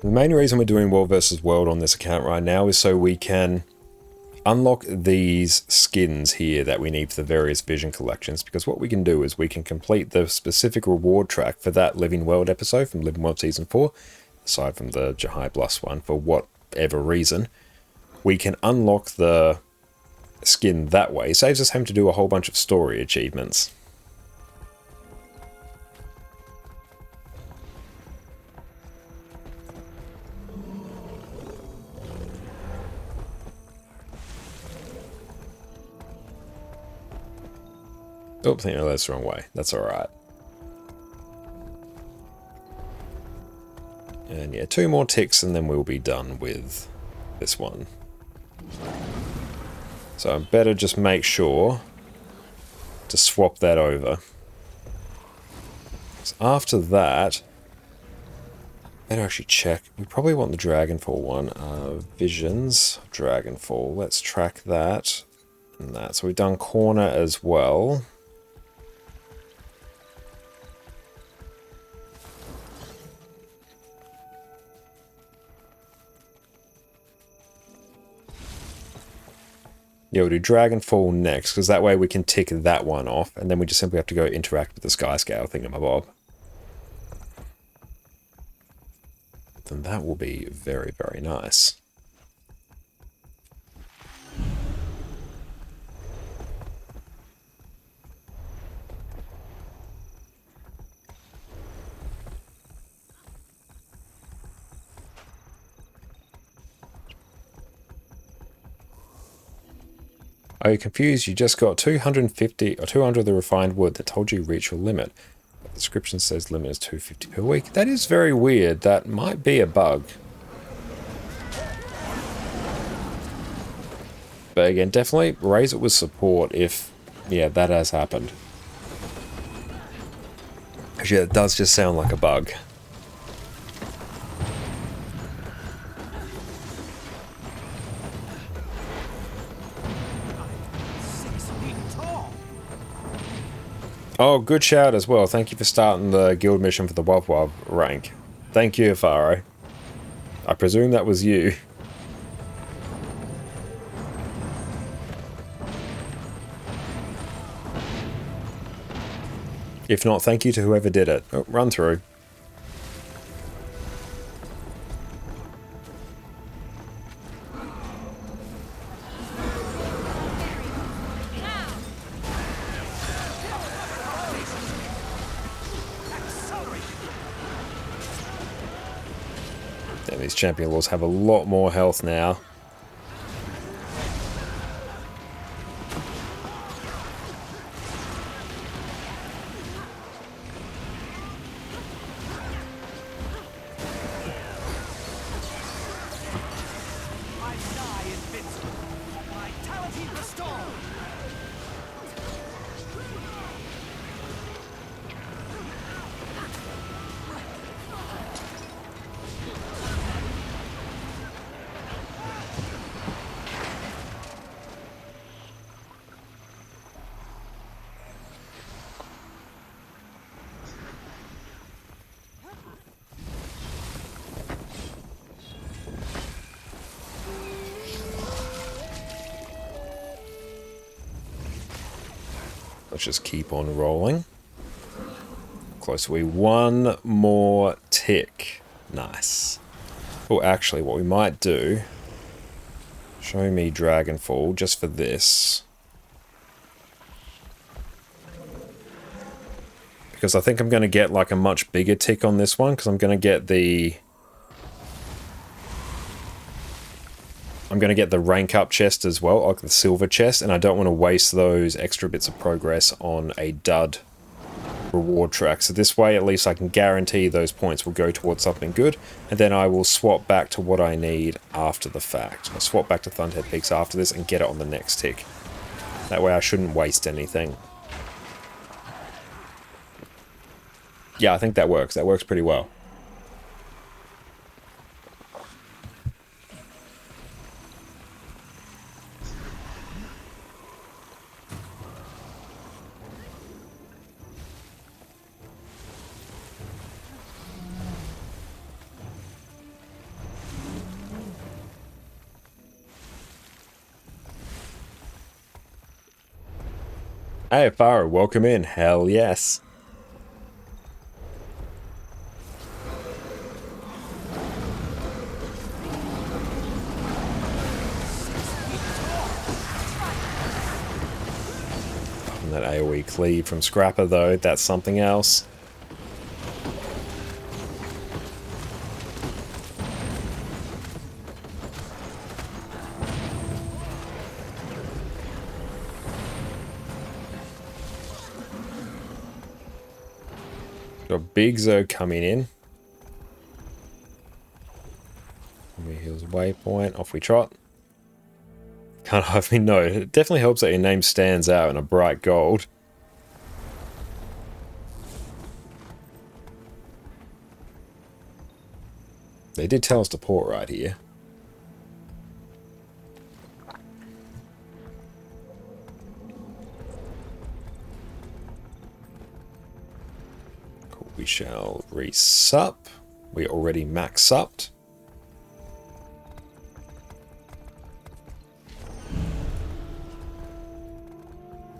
The main reason we're doing World versus World on this account right now is so we can unlock these skins here that we need for the various vision collections, because what we can do is we can complete the specific reward track for that Living World episode from Living World Season 4, aside from the Jahai Plus one, for whatever reason. We can unlock the skin that way. It saves us having to do a whole bunch of story achievements. Oops, I think that's the wrong way. That's alright. And yeah, 2 more ticks and then we'll be done with this one. So I better just make sure to swap that over. So after that, better actually check. We probably want the Dragonfall one. Visions, Dragonfall. Let's track that. And that. So we've done corner as well. Yeah, we'll do Dragonfall next, because that way we can tick that one off, and then we just simply have to go interact with the Skyscale thingamabob. Then that will be very, very nice. Are you confused? You just got 250 or 200 of the refined wood that told you reach your limit. The description says limit is 250 per week. That is very weird. That might be a bug. But again, definitely raise it with support if, yeah, that has happened. Because yeah, it does just sound like a bug. Oh, good shout as well. Thank you for starting the guild mission for the Wav Wav rank. Thank you, Faro. I presume that was you. If not, thank you to whoever did it. Oh, run through. Yeah, these champion lords have a lot more health now. Let's just keep on rolling. Close, we one more tick. Nice. Oh, actually, what we might do... Show me Dragonfall, just for this. Because I think I'm going to get like a much bigger tick on this one, because I'm going to get the... I'm going to get the rank up chest as well, like the silver chest, and I don't want to waste those extra bits of progress on a dud reward track. So this way, at least I can guarantee those points will go towards something good, and then I will swap back to what I need after the fact. I'll swap back to Thunderhead Peaks after this and get it on the next tick. That way I shouldn't waste anything. Yeah, I think that works. That works pretty well. Hey, Faro, welcome in. Hell yes. And that AoE cleave from Scrapper, though, that's something else. Got Big Zerg coming in. We heals waypoint, off we trot. Can't hardly know. It definitely helps that your name stands out in a bright gold. They did tell us to port right here. We shall resup. We already max upped.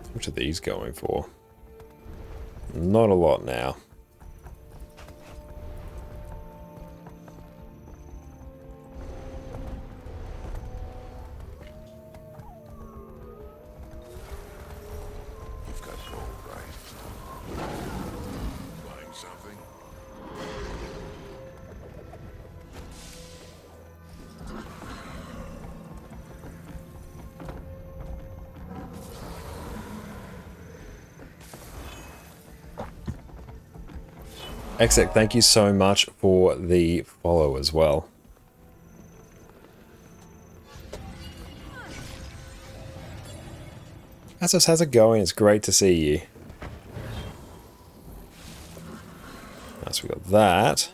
How much are these going for? Not a lot now. You've got gold, right? Buying something? Exec, thank you so much for the follow as well. Asos, how's it going? It's great to see you. Nice, we got that.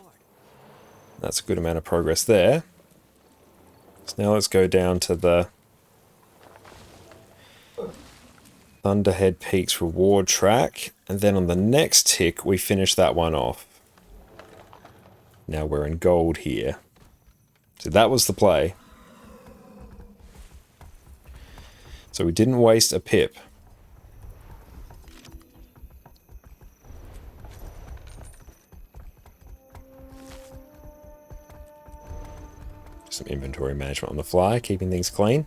That's a good amount of progress there. So now let's go down to the Thunderhead Peaks reward track, and then on the next tick we finish that one off. Now we're in gold here. So that was the play. So we didn't waste a pip. Some inventory management on the fly, keeping things clean.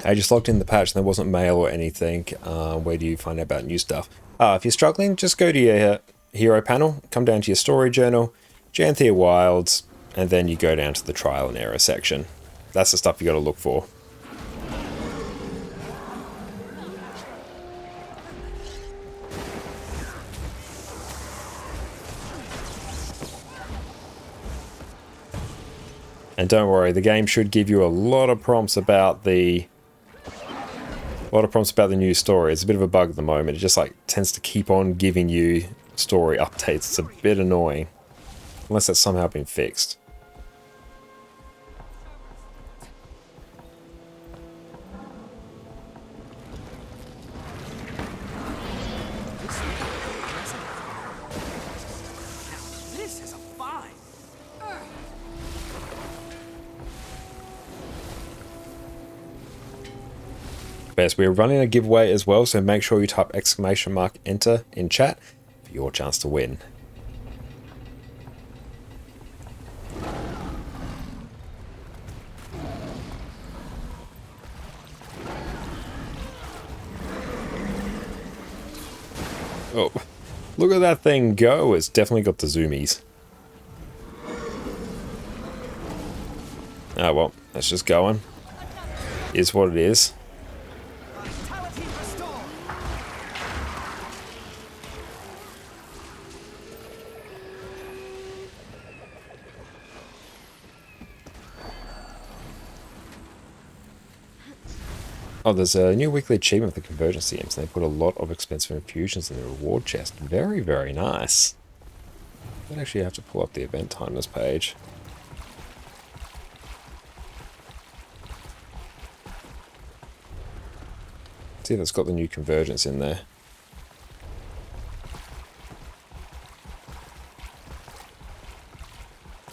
I just logged in the patch and there wasn't mail or anything. Where do you find out about new stuff? If you're struggling, just go to your hero panel, come down to your story journal, Janthea Wilds, and then you go down to the trial and error section. That's the stuff you got to look for. And don't worry, the game should give you a lot of prompts about the new story. It's a bit of a bug at the moment. It just like tends to keep on giving you story updates. It's a bit annoying. Unless that's somehow been fixed. This is a find. Best, we're running a giveaway as well, so make sure you type !enter in chat for your chance to win. Oh, look at that thing go. It's definitely got the zoomies. Oh well, that's just going. Is what it is. Oh, there's a new weekly achievement for the Convergence teams, and they put a lot of expensive infusions in the reward chest. Very, very nice. I'd actually have to pull up the event timers page. See if it's got the new Convergence in there.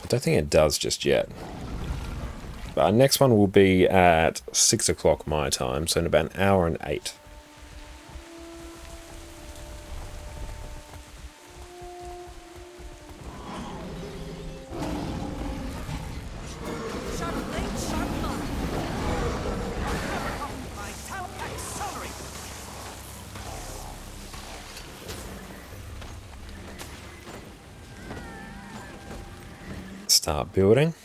I don't think it does just yet. But our next one will be at 6 o'clock my time, so in about an hour and 8. Start building.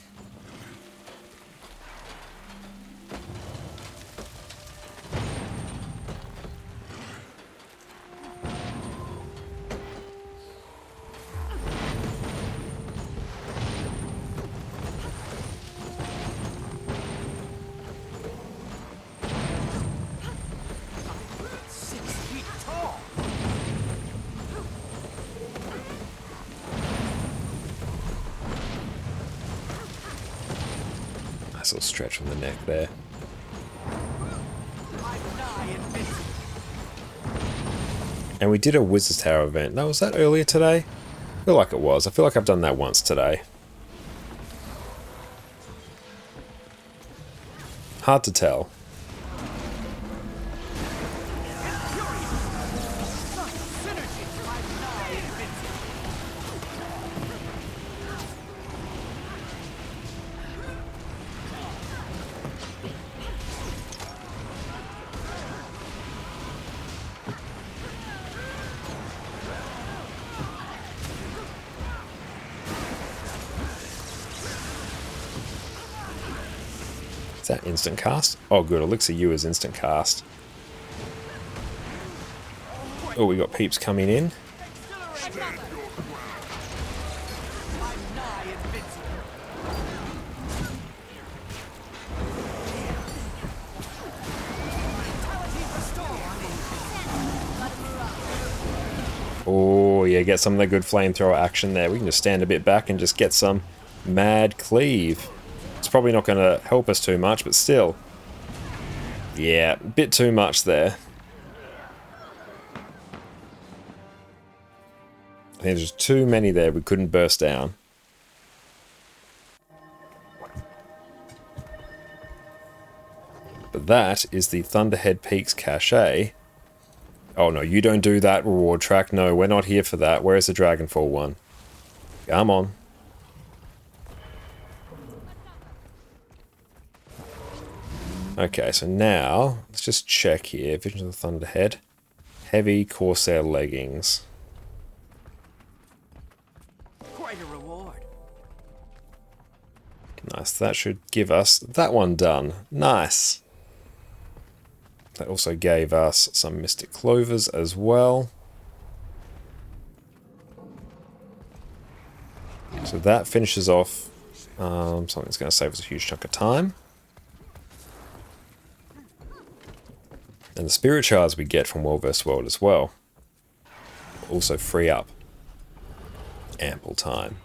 Nice little stretch from the neck there. And we did a Wizard's Tower event. No, was that earlier today? I feel like it was. I feel like I've done that once today. Hard to tell. Is that instant cast? Oh good, Elixir U is instant cast. Oh, we got peeps coming in. Oh yeah, get some of the good flamethrower action there. We can just stand a bit back and just get some mad cleave. It's probably not going to help us too much, but still. Yeah, a bit too much there. I think there's too many there we couldn't burst down. But that is the Thunderhead Peaks cache. Oh no, you don't do that reward track. No, we're not here for that. Where's the Dragonfall one? Come on. Okay, so now, let's just check here. Visions of the Thunderhead. Heavy Corsair leggings. Quite a reward. Nice, that should give us that one done. Nice. That also gave us some Mystic Clovers as well. So that finishes off something that's going to save us a huge chunk of time. And the Spirit Shards we get from World vs. World as well also free up ample time.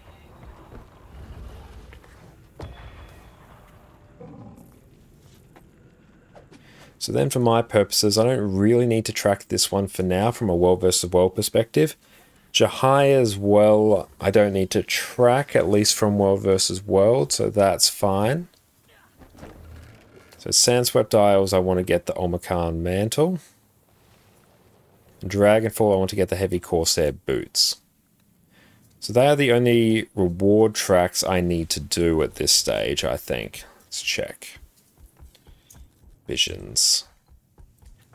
So then for my purposes, I don't really need to track this one for now from a World vs. World perspective. Jahai as well, I don't need to track, at least from World vs. World, so that's fine. So Sandswept Isles, I want to get the Omakan Mantle. Dragonfall, I want to get the Heavy Corsair Boots. So they are the only reward tracks I need to do at this stage, I think. Let's check. Visions.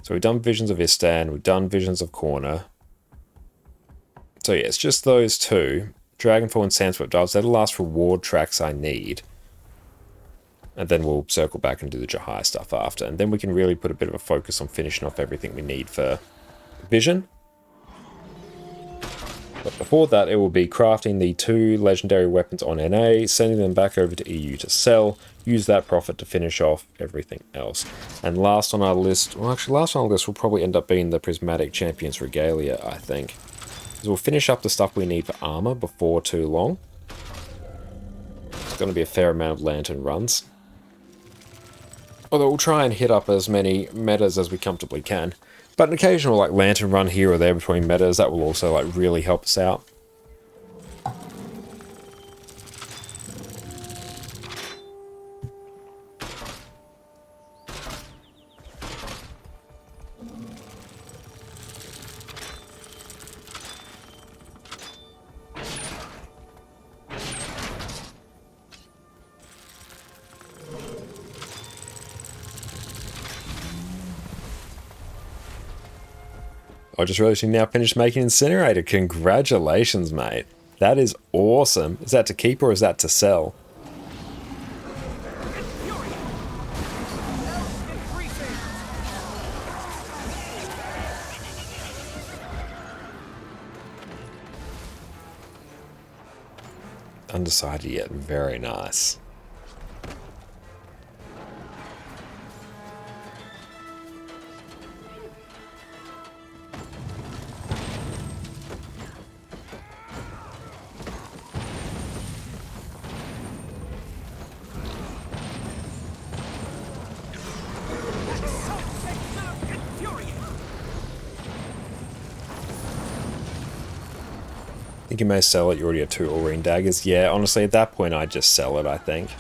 So we've done Visions of Istan, we've done Visions of Corner. So yeah, it's just those two. Dragonfall and Sandswept Isles, they're the last reward tracks I need. And then we'll circle back and do the Jahai stuff after. And then we can really put a bit of a focus on finishing off everything we need for Vision. But before that, it will be crafting the 2 legendary weapons on NA, sending them back over to EU to sell, use that profit to finish off everything else. And last on our list, well actually last on our list will probably end up being the Prismatic Champions Regalia, I think. Because we'll finish up the stuff we need for armor before too long. It's going to be a fair amount of lantern runs. Although we'll try and hit up as many metas as we comfortably can. But an occasional like lantern run here or there between metas, that will also like really help us out. I just realized you now finished making Incinerator. Congratulations, mate. That is awesome. Is that to keep or is that to sell? Undecided yet. Very nice. think you may sell it. You already have 2 Aurine daggers. Yeah, honestly, at that point, I'd just sell it, I think.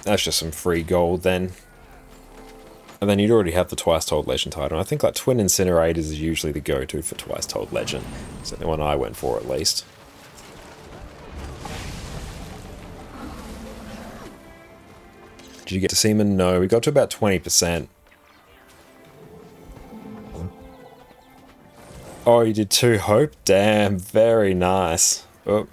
That's just some free gold then. And then you'd already have the Twice Told Legend item. I think like Twin Incinerators is usually the go-to for Twice Told Legend. It's the one I went for, at least. Did you get to Seaman? No, we got to about 20%. Oh, you did 2 Hope? Damn, very nice. Oh.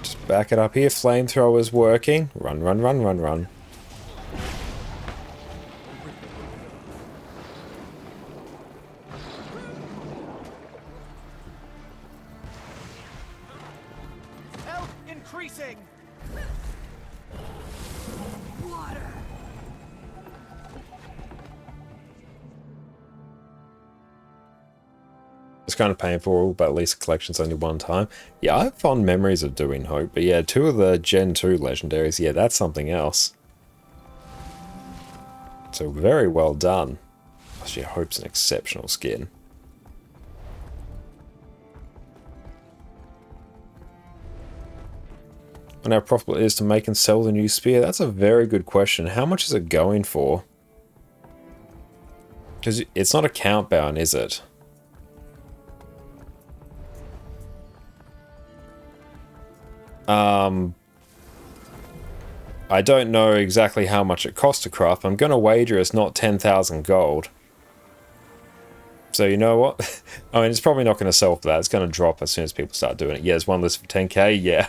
Just back it up here. Flamethrower's working. Run, run, run, run, run. Increasing. It's kind of painful, but at least the collection's only one time. Yeah, I have fond memories of doing Hope, but yeah, 2 of the Gen 2 legendaries, yeah, that's something else. So very well done. Actually, Hope's an exceptional skin. And how profitable it is to make and sell the new spear? That's a very good question. How much is it going for? Because it's not a count bound, is it? I don't know exactly how much it costs to craft. I'm going to wager it's not 10,000 gold. So you know what? I mean, it's probably not going to sell for that. It's going to drop as soon as people start doing it. Yeah, there's one list for 10k. Yeah.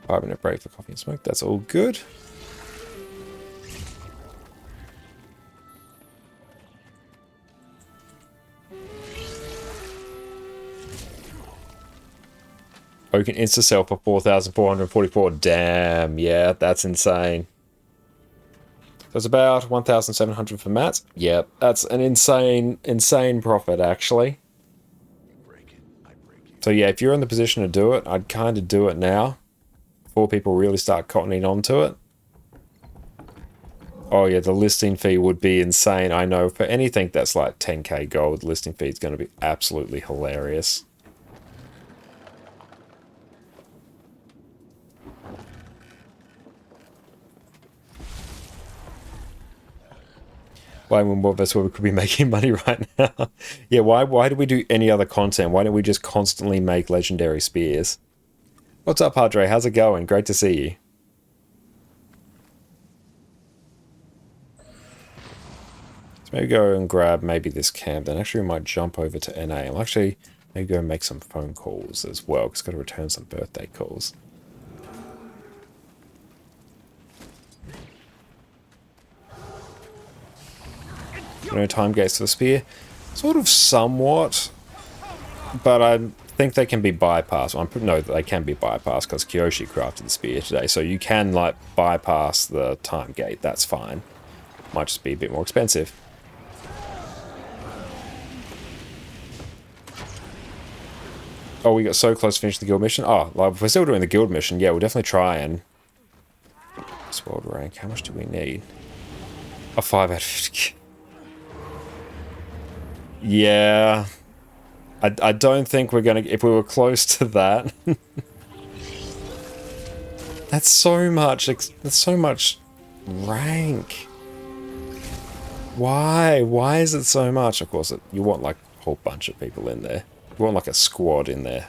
5-minute break for coffee and smoke. That's all good. Oh, you can insta-sell for 4,444. Damn, yeah, that's insane. So it's about 1,700 for mats. Yep, that's an insane profit, actually. So yeah, if you're in the position to do it, I'd kind of do it now, before people really start cottoning onto it. Oh yeah, the listing fee would be insane. I know, for anything that's like 10k gold, listing fee is going to be absolutely hilarious. Why that's where we could be making money right now. Yeah, why do we do any other content? Why don't we just constantly make legendary spears? What's up, Padre? How's it going? Great to see you. So maybe go and grab maybe this camp. Then actually we might jump over to NA. I'll actually maybe go and make some phone calls as well, because I've got to return some birthday calls. No time gates for the spear. Sort of somewhat, but I think they can be bypassed. No, they can be bypassed because Kyoshi crafted the spear today, so you can like bypass the time gate. That's fine. Might just be a bit more expensive. Oh, we got so close to finishing the guild mission. Oh, like if we're still doing the guild mission, yeah, we'll definitely try and... It's world rank. How much do we need? A 5 out of 50. Yeah. I don't think we're gonna... If we were close to that... That's so much... That's so much rank. Why? Why is it so much? Of course, you want like a whole bunch of people in there. You want like a squad in there.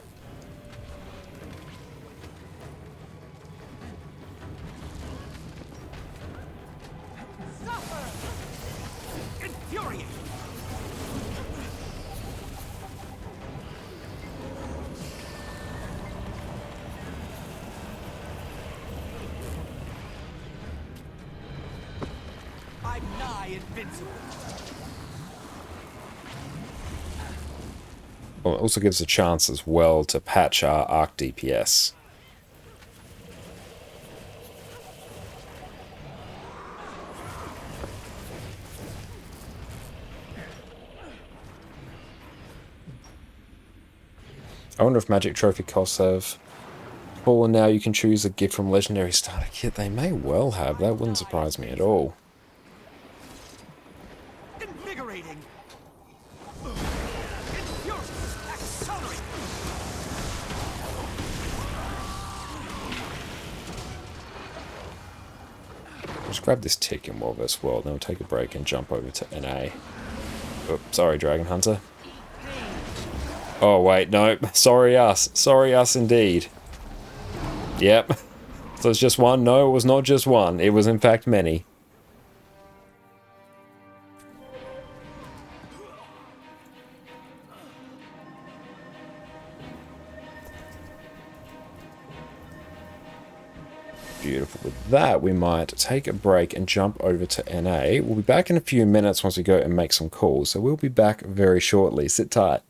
I'm nigh invincible. Well, it also gives a chance as well to patch our arc DPS. I wonder if magic trophy costs have fallen now. You can choose a gift from legendary starter kit. They may well have. That wouldn't surprise me at all. Invigorating. Infuriating. Accelerate. Let's grab this tick in Wilderness World, then we'll take a break and jump over to NA. Oh, sorry, Dragon Hunter. Oh, wait, no. Sorry us. Sorry us indeed. Yep. So it's just one? No, it was not just one. It was in fact many. Beautiful. With that, we might take a break and jump over to NA. We'll be back in a few minutes once we go and make some calls, so we'll be back very shortly. Sit tight.